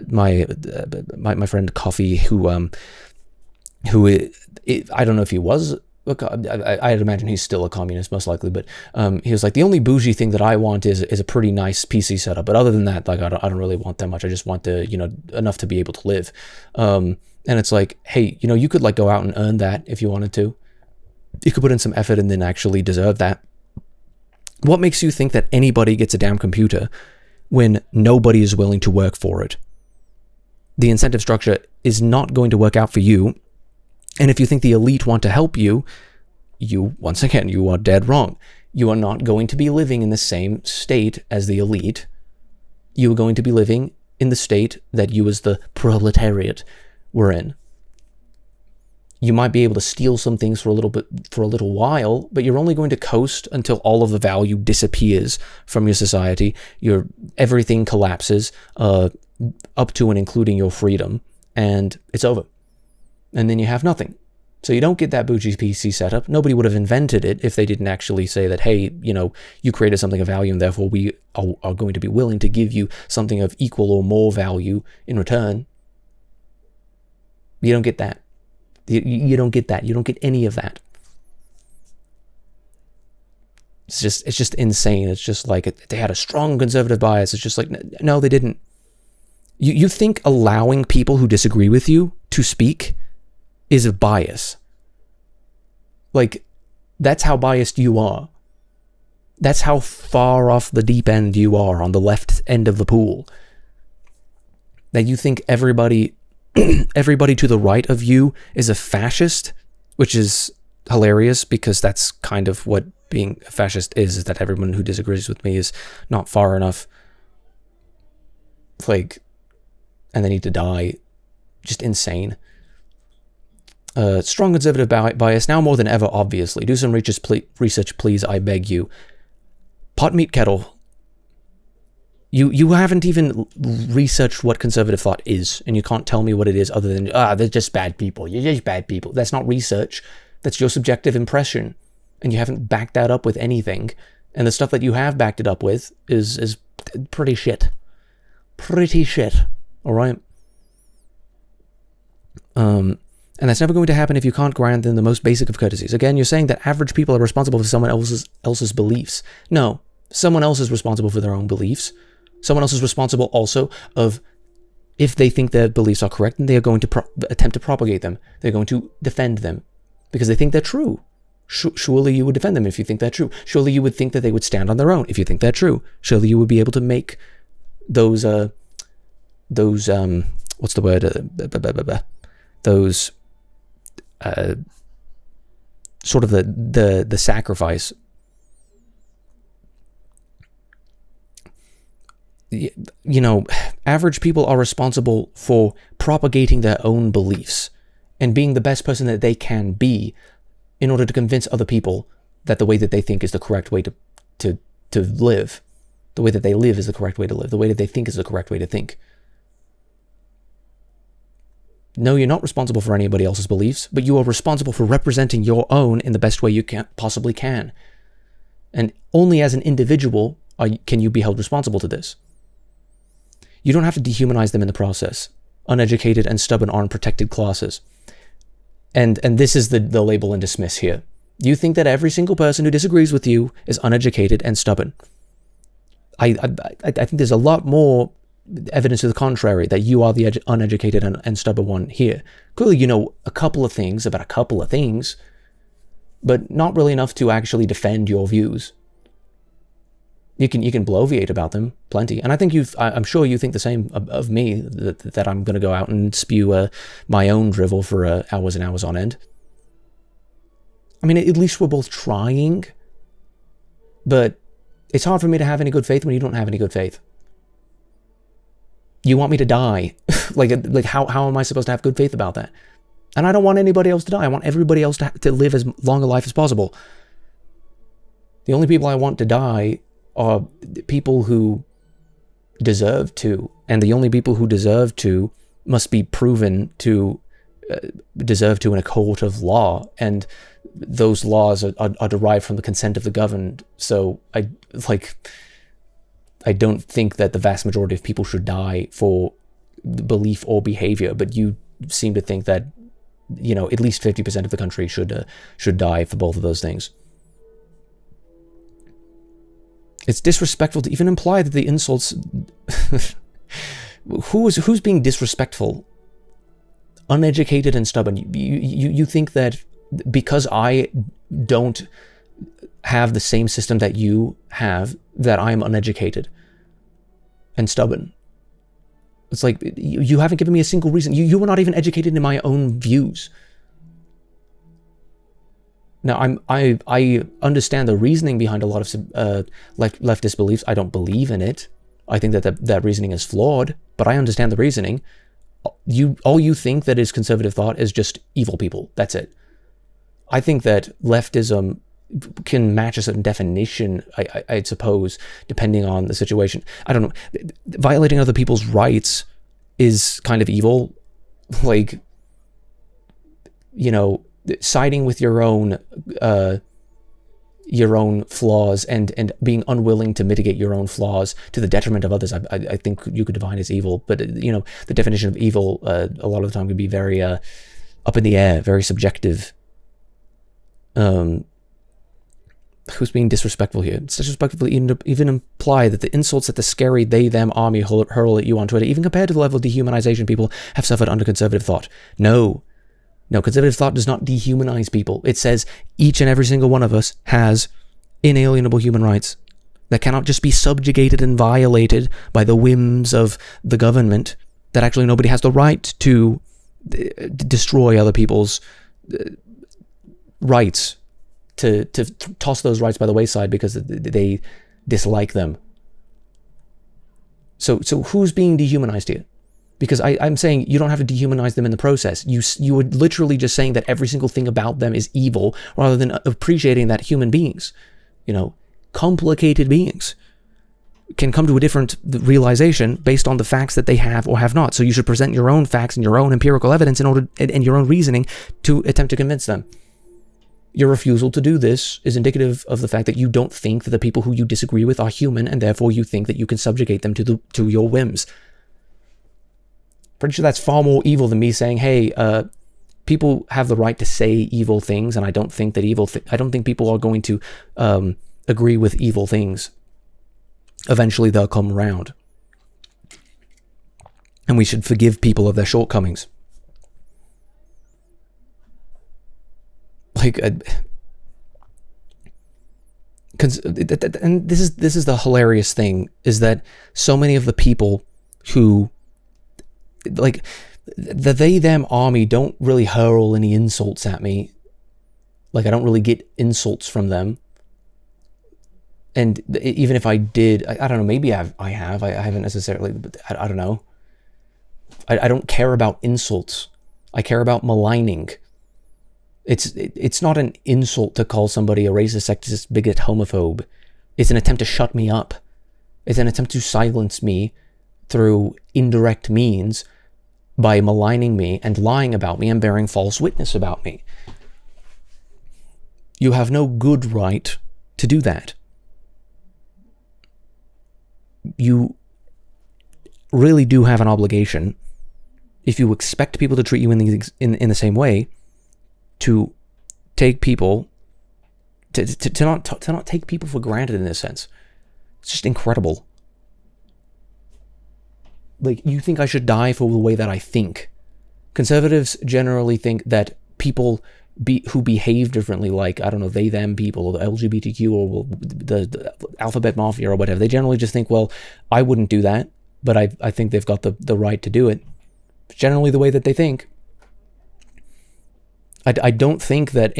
my friend Coffee, who I don't know if he was look, I'd imagine he's still a communist, most likely, but he was like, the only bougie thing that I want is a pretty nice PC setup. But other than that, like, I don't really want that much. I just want enough to be able to live. And it's like, hey, you could like go out and earn that if you wanted to. You could put in some effort and then actually deserve that. What makes you think that anybody gets a damn computer when nobody is willing to work for it? The incentive structure is not going to work out for you. And if you think the elite want to help you, once again, you are dead wrong. You are not going to be living in the same state as the elite. You are going to be living in the state that you as the proletariat were in. You might be able to steal some things for a little while, but you're only going to coast until all of the value disappears from your society. Everything collapses, up to and including your freedom, and it's over. And then you have nothing. So you don't get that bougie PC setup. Nobody would have invented it if they didn't actually say that, hey, you created something of value and therefore we are going to be willing to give you something of equal or more value in return. You don't get that. You don't get that. You don't get any of that. It's just insane. It's just like they had a strong conservative bias. It's just like, no, they didn't. You think allowing people who disagree with you to speak is a bias. Like, that's how biased you are. That's how far off the deep end you are on the left end of the pool. That you think everybody to the right of you is a fascist, which is hilarious because that's kind of what being a fascist is that everyone who disagrees with me is not far enough, like, and they need to die. Just insane. Strong conservative bias, now more than ever, obviously. Do some research, please, I beg you. Pot meat kettle. You haven't even researched what conservative thought is, and you can't tell me what it is other than, they're just bad people. You're just bad people. That's not research. That's your subjective impression. And you haven't backed that up with anything. And the stuff that you have backed it up with is pretty shit. Pretty shit. All right? And that's never going to happen if you can't grant them the most basic of courtesies. Again, you're saying that average people are responsible for someone else's beliefs. No, someone else is responsible for their own beliefs. Someone else is responsible also of, if they think their beliefs are correct, then they are going to attempt to propagate them. They're going to defend them because they think they're true. Surely you would defend them if you think they're true. Surely you would think that they would stand on their own if you think they're true. Surely you would be able to make those what's the word? Those sort of the sacrifice. Average people are responsible for propagating their own beliefs and being the best person that they can be in order to convince other people that the way that they think is the correct way to live. The way that they live is the correct way to live. The way that they think is the correct way to think. No, you're not responsible for anybody else's beliefs, but you are responsible for representing your own in the best way you possibly can. And only as an individual can you be held responsible to this. You don't have to dehumanize them in the process. Uneducated and stubborn aren't protected classes. And this is the label and dismiss here. You think that every single person who disagrees with you is uneducated and stubborn. I think there's a lot more evidence to the contrary, that you are the uneducated and stubborn one here. Clearly you know a couple of things about a couple of things, but not really enough to actually defend your views. You can bloviate about them plenty, and I think I'm sure you think the same of me, that I'm going to go out and spew my own drivel for hours and hours on end. I mean, at least we're both trying, but it's hard for me to have any good faith when you don't have any good faith. You want me to die. like how am I supposed to have good faith about that? And I don't want anybody else to die. I want everybody else to live as long a life as possible. The only people I want to die are people who deserve to. And the only people who deserve to must be proven to deserve to in a court of law. And those laws are derived from the consent of the governed. So I don't think that the vast majority of people should die for belief or behavior, but you seem to think that at least 50% of the country should die for both of those things. It's disrespectful to even imply that the insults... Who's being disrespectful? Uneducated and stubborn. You think that because I don't have the same system that you have, that I'm uneducated and stubborn. It's like, you haven't given me a single reason. You were not even educated in my own views. Now, I understand the reasoning behind a lot of leftist beliefs. I don't believe in it. I think that reasoning is flawed, but I understand the reasoning. All you think that is conservative thought is just evil people. That's it. I think that leftism can match a certain definition, I suppose, depending on the situation. I don't know. Violating other people's rights is kind of evil. Like, siding with your own flaws and being unwilling to mitigate your own flaws to the detriment of others, I think you could define as evil. But, the definition of evil a lot of the time could be very up in the air, very subjective. Who's being disrespectful here? It's disrespectful to even imply that the insults that the scary they-them army hurl at you on Twitter, even compared to the level of dehumanization people have suffered under conservative thought. No, conservative thought does not dehumanize people. It says each and every single one of us has inalienable human rights that cannot just be subjugated and violated by the whims of the government, that actually nobody has the right to destroy other people's rights, to toss those rights by the wayside because they dislike them. So who's being dehumanized here? Because I'm saying you don't have to dehumanize them in the process. You were literally just saying that every single thing about them is evil, rather than appreciating that human beings, complicated beings, can come to a different realization based on the facts that they have or have not. So you should present your own facts and your own empirical evidence and your own reasoning to attempt to convince them. Your refusal to do this is indicative of the fact that you don't think that the people who you disagree with are human, and therefore you think that you can subjugate them to your whims. Pretty sure that's far more evil than me saying, hey, people have the right to say evil things, and I don't think that I don't think people are going to agree with evil things. Eventually they'll come around. And we should forgive people of their shortcomings. Like, and this is the hilarious thing, is that so many of the people who, like, the they-them army don't really hurl any insults at me. Like, I don't really get insults from them. And even if I did, I don't know, maybe I haven't necessarily, but I don't know. I don't care about insults. I care about maligning. It's not an insult to call somebody a racist, sexist, bigot, homophobe. It's an attempt to shut me up. It's an attempt to silence me through indirect means by maligning me and lying about me and bearing false witness about me. You have no good right to do that. You really do have an obligation, if you expect people to treat you in the same way, to take people, to not take people for granted in this sense. It's just incredible. Like, you think I should die for the way that I think. Conservatives generally think that people who behave differently, like, I don't know, they, them people, or the LGBTQ, or the alphabet mafia, or whatever, they generally just think, well, I wouldn't do that, but I think they've got the right to do it. It's generally the way that they think. I don't think that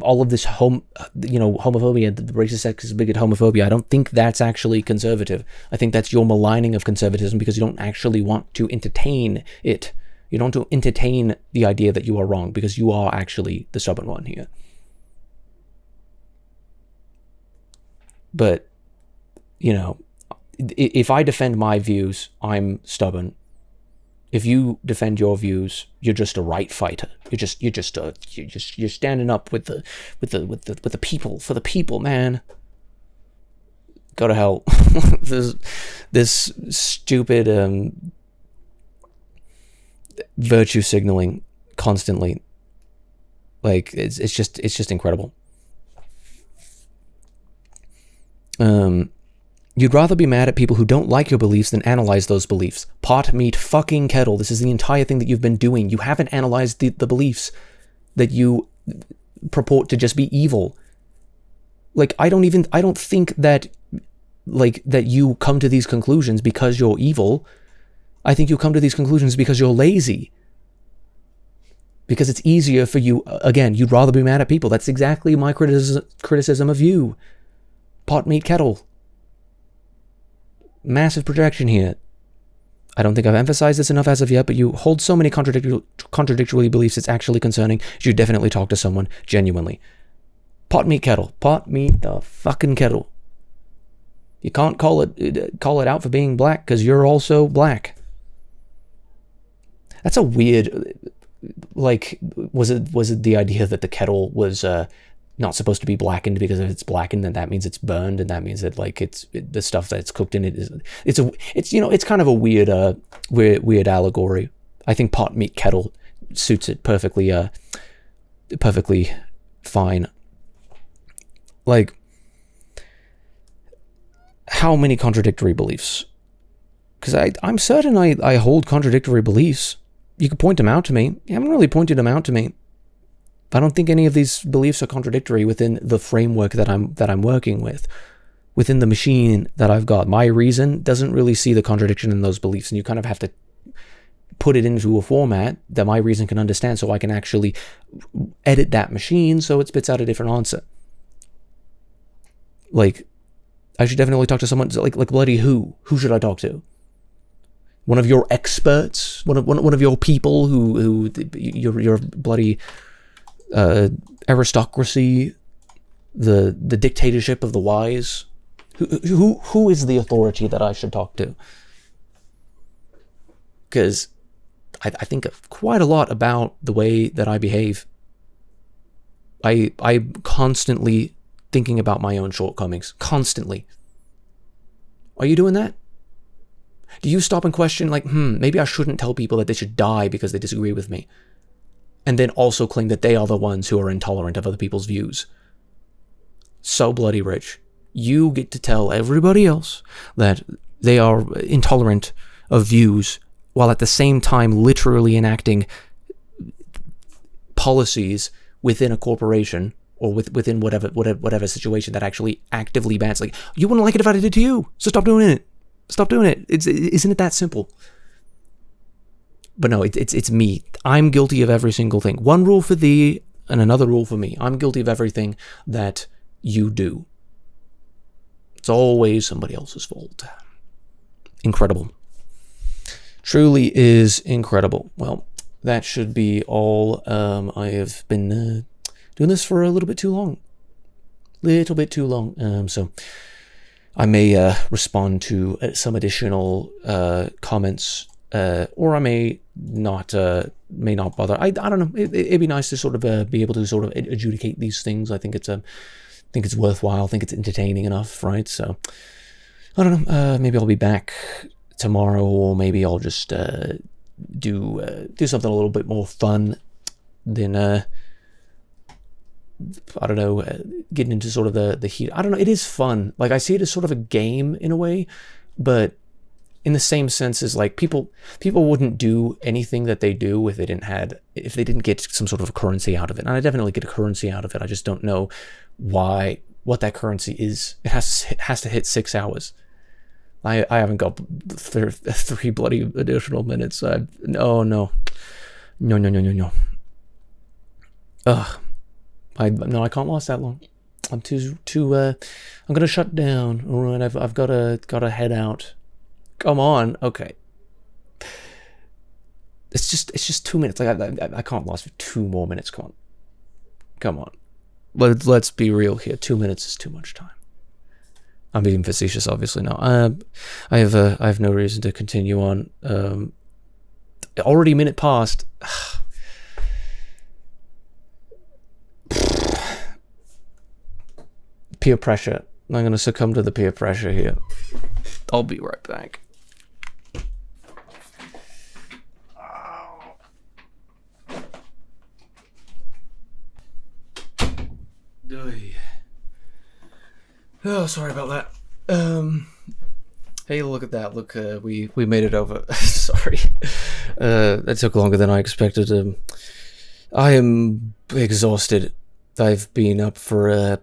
all of this homophobia, the racist, sexist, bigot homophobia, I don't think that's actually conservative. I think that's your maligning of conservatism, because you don't actually want to entertain it. You don't want to entertain the idea that you are wrong, because you are actually the stubborn one here. But, if I defend my views, I'm stubborn. If you defend your views, you're just a right fighter. You're standing up with the people, for the people, man. Go to hell. this stupid virtue signaling constantly. Like, it's just incredible. You'd rather be mad at people who don't like your beliefs than analyze those beliefs. Pot, meat, fucking kettle. This is the entire thing that you've been doing. You haven't analyzed the beliefs that you purport to just be evil. Like, I don't think that, like, that you come to these conclusions because you're evil. I think you come to these conclusions because you're lazy. Because it's easier for you. Again, you'd rather be mad at people. That's exactly my criticism of you. Pot, meat, kettle. Massive projection here. I don't think I've emphasized this enough as of yet, but you hold so many contradictory beliefs, it's actually concerning. You should definitely talk to someone, genuinely. Pot, meat, kettle. Pot, meat, the fucking kettle. You can't call it out for being black, because you're also black. That's a weird, like, was it the idea that the kettle was not supposed to be blackened, because if it's blackened, then that means it's burned, and that means that, like, the stuff that it's cooked in it is it's kind of a weird allegory. I think pot, meat, kettle suits it perfectly fine. Like, how many contradictory beliefs? Because I'm certain I hold contradictory beliefs. You could point them out to me. You haven't really pointed them out to me. I don't think any of these beliefs are contradictory within the framework that I'm working with, within the machine that I've got. My reason doesn't really see the contradiction in those beliefs, and you kind of have to put it into a format that my reason can understand, so I can actually edit that machine so it spits out a different answer. Like, I should definitely talk to someone, like bloody who? Who should I talk to? One of your experts? One of your people who your bloody aristocracy, the dictatorship of the wise? Who is the authority that I should talk to? Because I think quite a lot about the way that I behave. I'm constantly thinking about my own shortcomings. Constantly. Are you doing that? Do you stop and question, like, maybe I shouldn't tell people that they should die because they disagree with me, and then also claim that they are the ones who are intolerant of other people's views? So bloody rich. You get to tell everybody else that they are intolerant of views, while at the same time literally enacting policies within a corporation or within whatever situation that actually actively bans. Like, you wouldn't like it if I did it to you, so stop doing it. Stop doing it. Isn't it that simple? But no, it's me. I'm guilty of every single thing. One rule for thee and another rule for me. I'm guilty of everything that you do. It's always somebody else's fault. Incredible. Truly is incredible. Well, that should be all. I have been doing this for a little bit too long. So I may respond to some additional comments, or I may not bother. I don't know. It'd be nice to sort of be able to sort of adjudicate these things. I think it's worthwhile. I think it's entertaining enough, right? So I don't know. Maybe I'll be back tomorrow, or maybe I'll just do something a little bit more fun than I don't know, getting into sort of the heat. I don't know, it is fun. Like, I see it as sort of a game in a way, but in the same sense as, like, people wouldn't do anything that they do if they didn't get some sort of a currency out of it. And I definitely get a currency out of it. I just don't know what that currency is. It has to hit 6 hours. I haven't got 3 bloody additional minutes. No. Ugh. I can't last that long. I'm too I'm gonna shut down. All right, I've gotta head out. Come on, okay. It's just 2 minutes. Like, I can't last for 2 more minutes. Come on. Let's be real here. 2 minutes is too much time. I'm being facetious, obviously. No, I have no reason to continue on. Already a minute past. Peer pressure. I'm going to succumb to the peer pressure here. I'll be right back. Oh, sorry about that. Hey, look at that. Look, we made it over. Sorry. That took longer than I expected. I am exhausted. I've been up for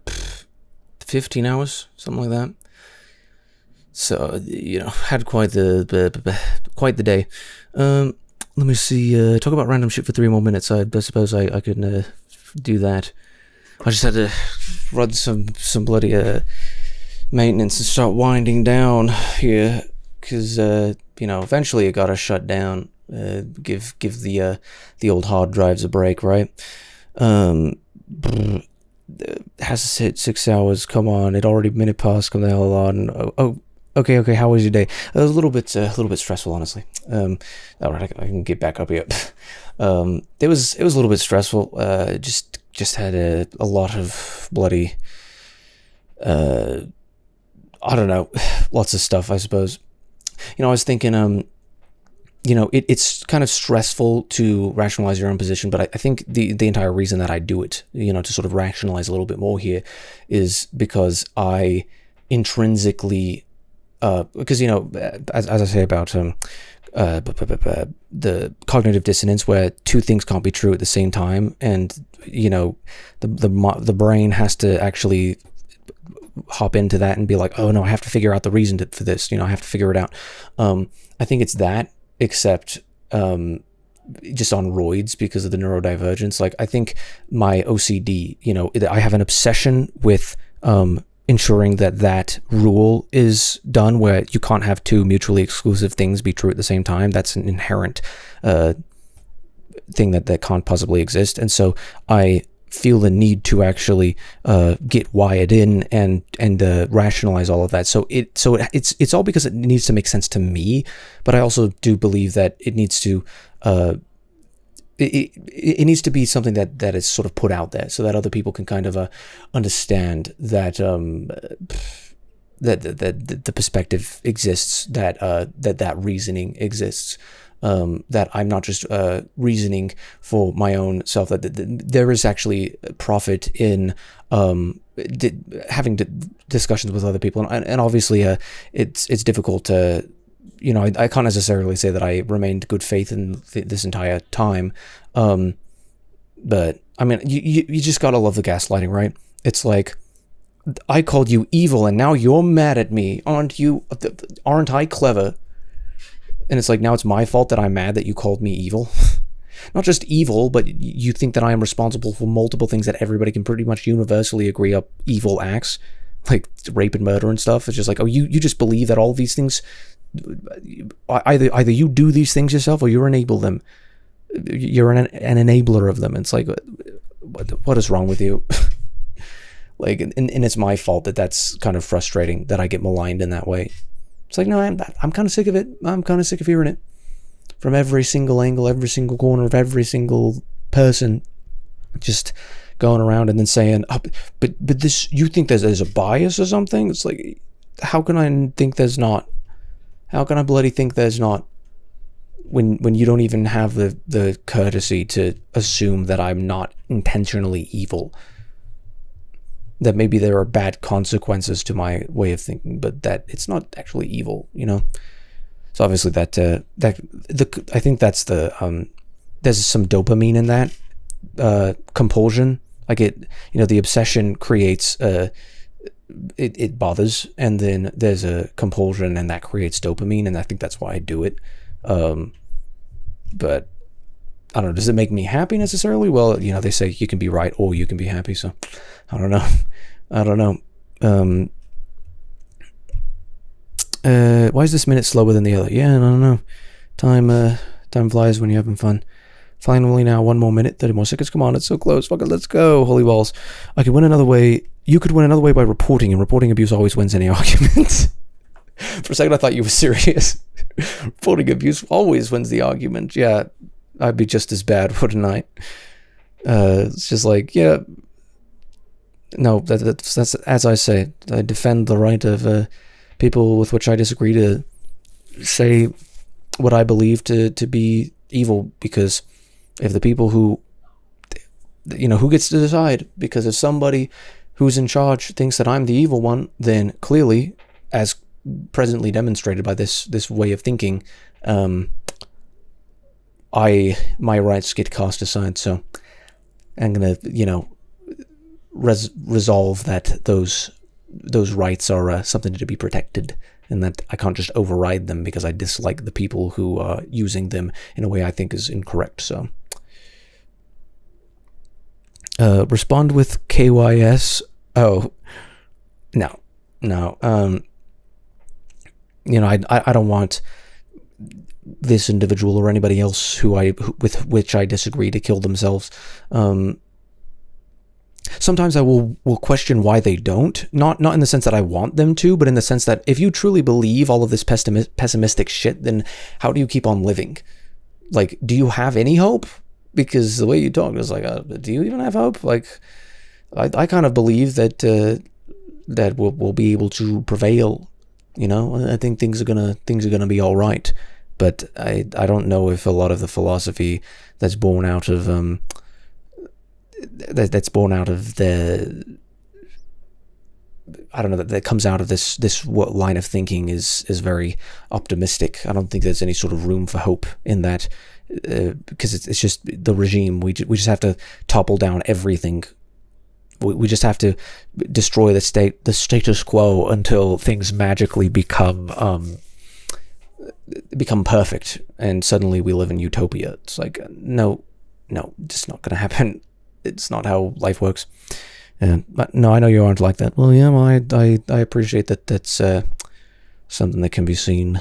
15 hours, something like that. So, had quite the day. Let me see. Talk about random shit for 3 more minutes. I suppose I can do that. I just had to run some bloody maintenance and start winding down here, because eventually it gotta shut down. Give the old hard drives a break, right? It has to hit 6 hours. Come on, it already minute past. Come the hell on. Oh, okay. How was your day? It was a little bit stressful, honestly. All right, I can get back up here. It was a little bit stressful. Just had a lot of bloody I don't know, lots of stuff, I suppose. I was thinking, it's kind of stressful to rationalize your own position, but I think the entire reason that I do it, to sort of rationalize a little bit more here, is because I intrinsically, because, as I say about the cognitive dissonance, where two things can't be true at the same time, and, the brain has to actually hop into that and be like, oh no, I have to figure out the reason for this, I have to figure it out. I think it's that, except just on roids because of the neurodivergence. Like, I think my OCD, I have an obsession with ensuring that rule is done, where you can't have two mutually exclusive things be true at the same time. That's an inherent thing that can't possibly exist. And so I feel the need to actually get wired in and rationalize all of that. So it's all because it needs to make sense to me, but I also do believe that it needs to it needs to be something that is sort of put out there, so that other people can kind of understand that that the perspective exists, that reasoning exists. That I'm not just reasoning for my own self, that there is actually profit in having discussions with other people, and obviously it's difficult to, I can't necessarily say that I remained good faith in this entire time, but I mean, you just gotta love the gaslighting, right? It's like, I called you evil and now you're mad at me, aren't I clever? And it's like, now it's my fault that I'm mad that you called me evil. Not just evil, but you think that I am responsible for multiple things that everybody can pretty much universally agree are evil acts, like rape and murder and stuff. It's just like, oh, you just believe that all of these things, either you do these things yourself or you enable them. You're an enabler of them. And it's like, what is wrong with you? Like, and it's my fault that's kind of frustrating, that I get maligned in that way. It's like, no, I'm kind of sick of it. I'm kind of sick of hearing it from every single angle, every single corner of every single person, just going around and then saying, oh, but this, you think there's a bias or something? It's like, how can I think there's not? How can I bloody think there's not? When you don't even have the courtesy to assume that I'm not intentionally evil. That maybe there are bad consequences to my way of thinking, but that it's not actually evil, So obviously I think that's there's some dopamine in that compulsion. Like the obsession creates it bothers, and then there's a compulsion, and that creates dopamine, and I think that's why I do it. But I don't know, does it make me happy necessarily? Well, they say you can be right or you can be happy, so I don't know. Why is this minute slower than the other? Yeah, I don't know. Time flies when you're having fun. Finally now, 1 more minute, 30 more seconds. Come on, it's so close. Fuck it, let's go. Holy balls. I could win another way. You could win another way by reporting, and reporting abuse always wins any argument. For a second, I thought you were serious. Reporting abuse always wins the argument. Yeah, I'd be just as bad, wouldn't I? It's just like, yeah. No, that's as I say. I defend the right of people with which I disagree to say what I believe to be evil, because if the people who gets to decide, because if somebody who's in charge thinks that I'm the evil one, then clearly, as presently demonstrated by this way of thinking, my rights get cast aside. So I'm gonna, resolve that those rights are something to be protected, and that I can't just override them because I dislike the people who are using them in a way I think is incorrect. So respond with KYS. Oh, no. I don't want this individual or anybody else with which I disagree to kill themselves. Sometimes I will question why they don't. Not in the sense that I want them to, but in the sense that if you truly believe all of this pessimistic shit, then how do you keep on living? Like, do you have any hope? Because the way you talk is like, do you even have hope? Like, I kind of believe that that we'll be able to prevail. I think things are gonna be all right. But I don't know if a lot of the philosophy that's born out of that comes out of this line of thinking is very optimistic. I don't think there's any sort of room for hope in that, because it's just the regime. We just have to topple down everything. We just have to destroy the status quo until things magically become perfect, and suddenly we live in utopia. It's like, no, just not gonna happen. It's not how life works. But no, I know you aren't like that. Well, yeah, I appreciate that. That's something that can be seen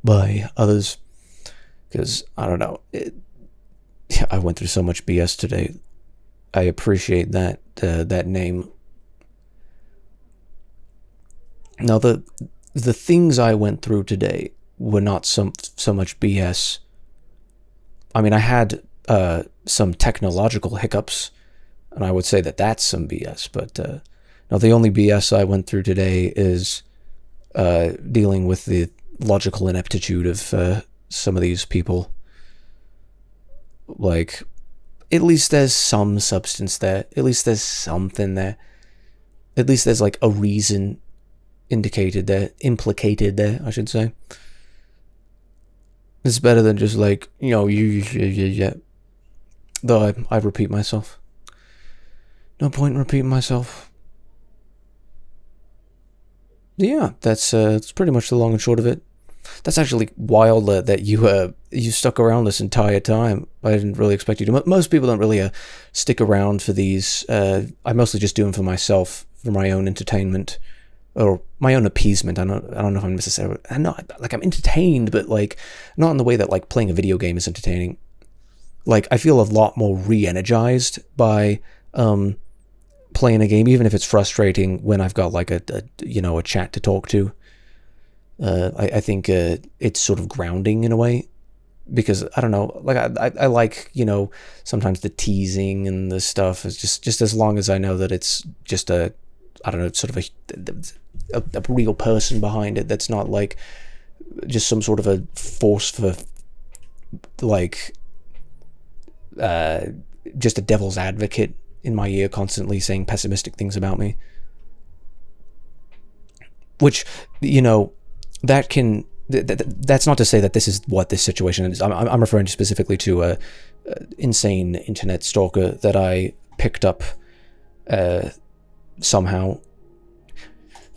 by others, because I don't know. I went through so much BS today. I appreciate that name. Now, the things I went through today were not so much BS. I mean, I had some technological hiccups, and I would say that that's some BS. But no, the only BS I went through today is dealing with the logical ineptitude of some of these people. Like, at least there's some substance there. At least there's something there. At least there's like a reason implicated there, I should say. It's better than just like, yeah. Though I repeat myself. No point in repeating myself. Yeah, that's pretty much the long and short of it. That's actually wild that you stuck around this entire time. I didn't really expect you to. Most people don't really stick around for these. I mostly just do them for myself, for my own entertainment, or my own appeasement. I don't know if I'm necessarily. I'm entertained, but like not in the way that like playing a video game is entertaining. Like, I feel a lot more re-energized by playing a game, even if it's frustrating when I've got like a chat to talk to. I think it's sort of grounding in a way, because I don't know, like I like, sometimes the teasing and the stuff is just as long as I know that it's just sort of a real person behind it. That's not like just some sort of a force for like just a devil's advocate in my ear constantly saying pessimistic things about me, which, that's not to say that this is what this situation is. I'm referring specifically to a insane internet stalker that I picked up somehow.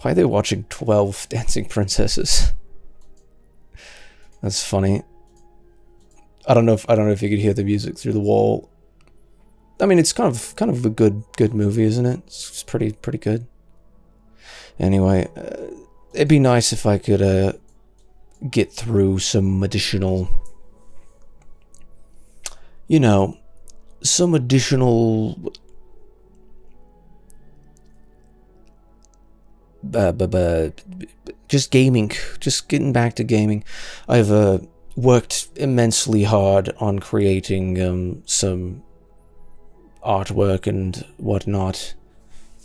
Why are they watching 12 Dancing Princesses? That's funny. I don't know if you could hear the music through the wall. I mean, it's kind of a good movie, isn't it? It's pretty good. Anyway, it'd be nice if I could get through some additional, just gaming, just getting back to gaming. I've worked immensely hard on creating some artwork and whatnot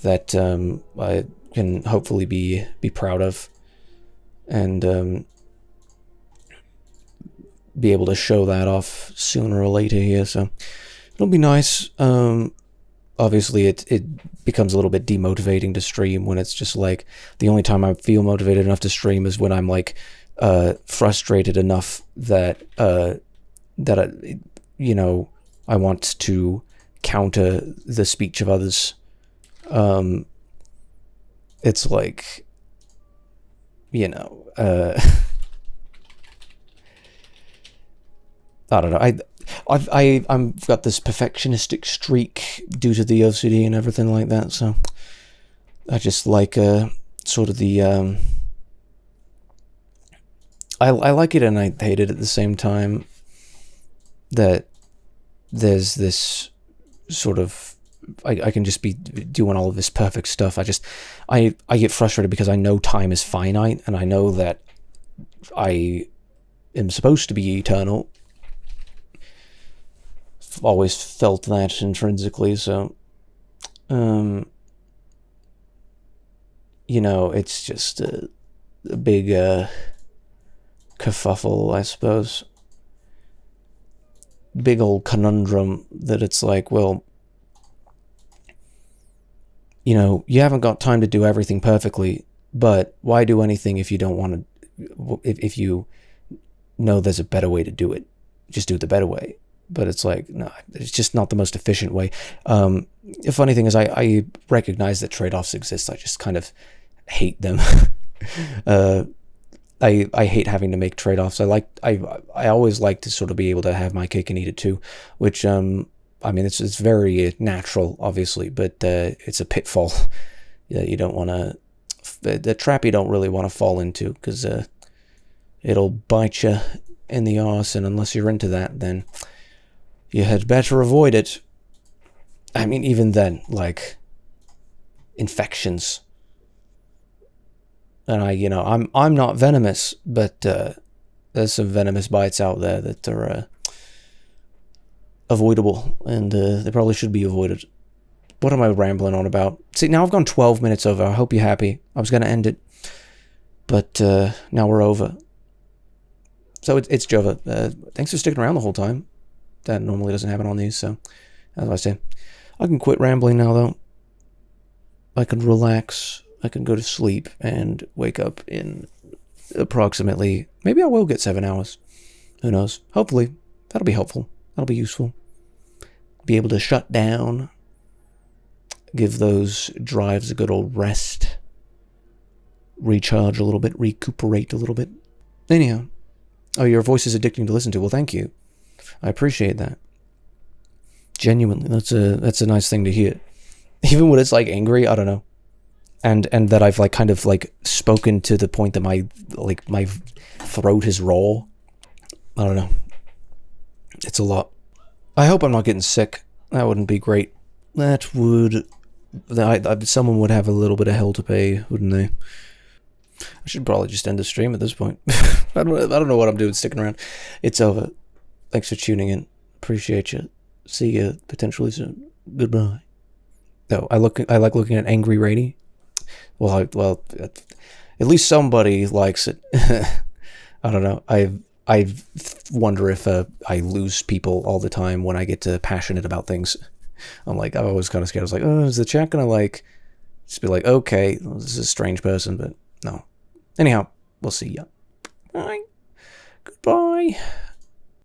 that I can hopefully be proud of, and be able to show that off sooner or later here. So it'll be nice. obviously it becomes a little bit demotivating to stream when it's just like the only time I feel motivated enough to stream is when I'm like frustrated enough that I want to counter the speech of others. It's like, I don't know. I've got this perfectionistic streak due to the OCD and everything like that. So I just like sort of the I like it and I hate it at the same time. That there's this sort of I can just be doing all of this perfect stuff. I get frustrated because I know time is finite and I know that I am supposed to be eternal. Always felt that intrinsically, so it's just a big kerfuffle, I suppose. Big old conundrum that it's like, well, you haven't got time to do everything perfectly, but why do anything if you don't want to, if you know there's a better way to do it, just do it the better way. But it's like, no, it's just not the most efficient way. The funny thing is I recognize that trade-offs exist. I just kind of hate them. I hate having to make trade-offs. I always like to sort of be able to have my cake and eat it too, which it's very natural, obviously, but it's a pitfall. You don't want to, the trap you don't really want to fall into, because it'll bite you in the arse, and unless you're into that, then you had better avoid it. I mean, even then, like infections. And I'm not venomous, but there's some venomous bites out there that are avoidable, and they probably should be avoided. What am I rambling on about? See, now I've gone 12 minutes over. I hope you're happy. I was going to end it, but now we're over. So it's Jova. Thanks for sticking around the whole time. That normally doesn't happen on these, so as I say, I can quit rambling now, though. I can relax. I can go to sleep and wake up in approximately, maybe I will get 7 hours. Who knows? Hopefully. That'll be helpful. That'll be useful. Be able to shut down. Give those drives a good old rest. Recharge a little bit. Recuperate a little bit. Anyhow. Oh, your voice is addicting to listen to. Well, thank you. I appreciate that. Genuinely. That's a nice thing to hear. Even when it's like angry, I don't know. And that I've like kind of like spoken to the point that my throat is raw. I don't know. It's a lot. I hope I'm not getting sick. That wouldn't be great. That would... someone would have a little bit of hell to pay, wouldn't they? I should probably just end the stream at this point. I don't know what I'm doing sticking around. It's over. Thanks for tuning in. Appreciate you. See you potentially soon. Goodbye. Oh, I like looking at Angry Rady. Well, at least somebody likes it. I don't know. I wonder if I lose people all the time when I get passionate about things. I'm always kind of scared. I was like, oh, is the chat gonna just be like, okay, this is a strange person, but no. Anyhow, we'll see ya. Bye. Goodbye.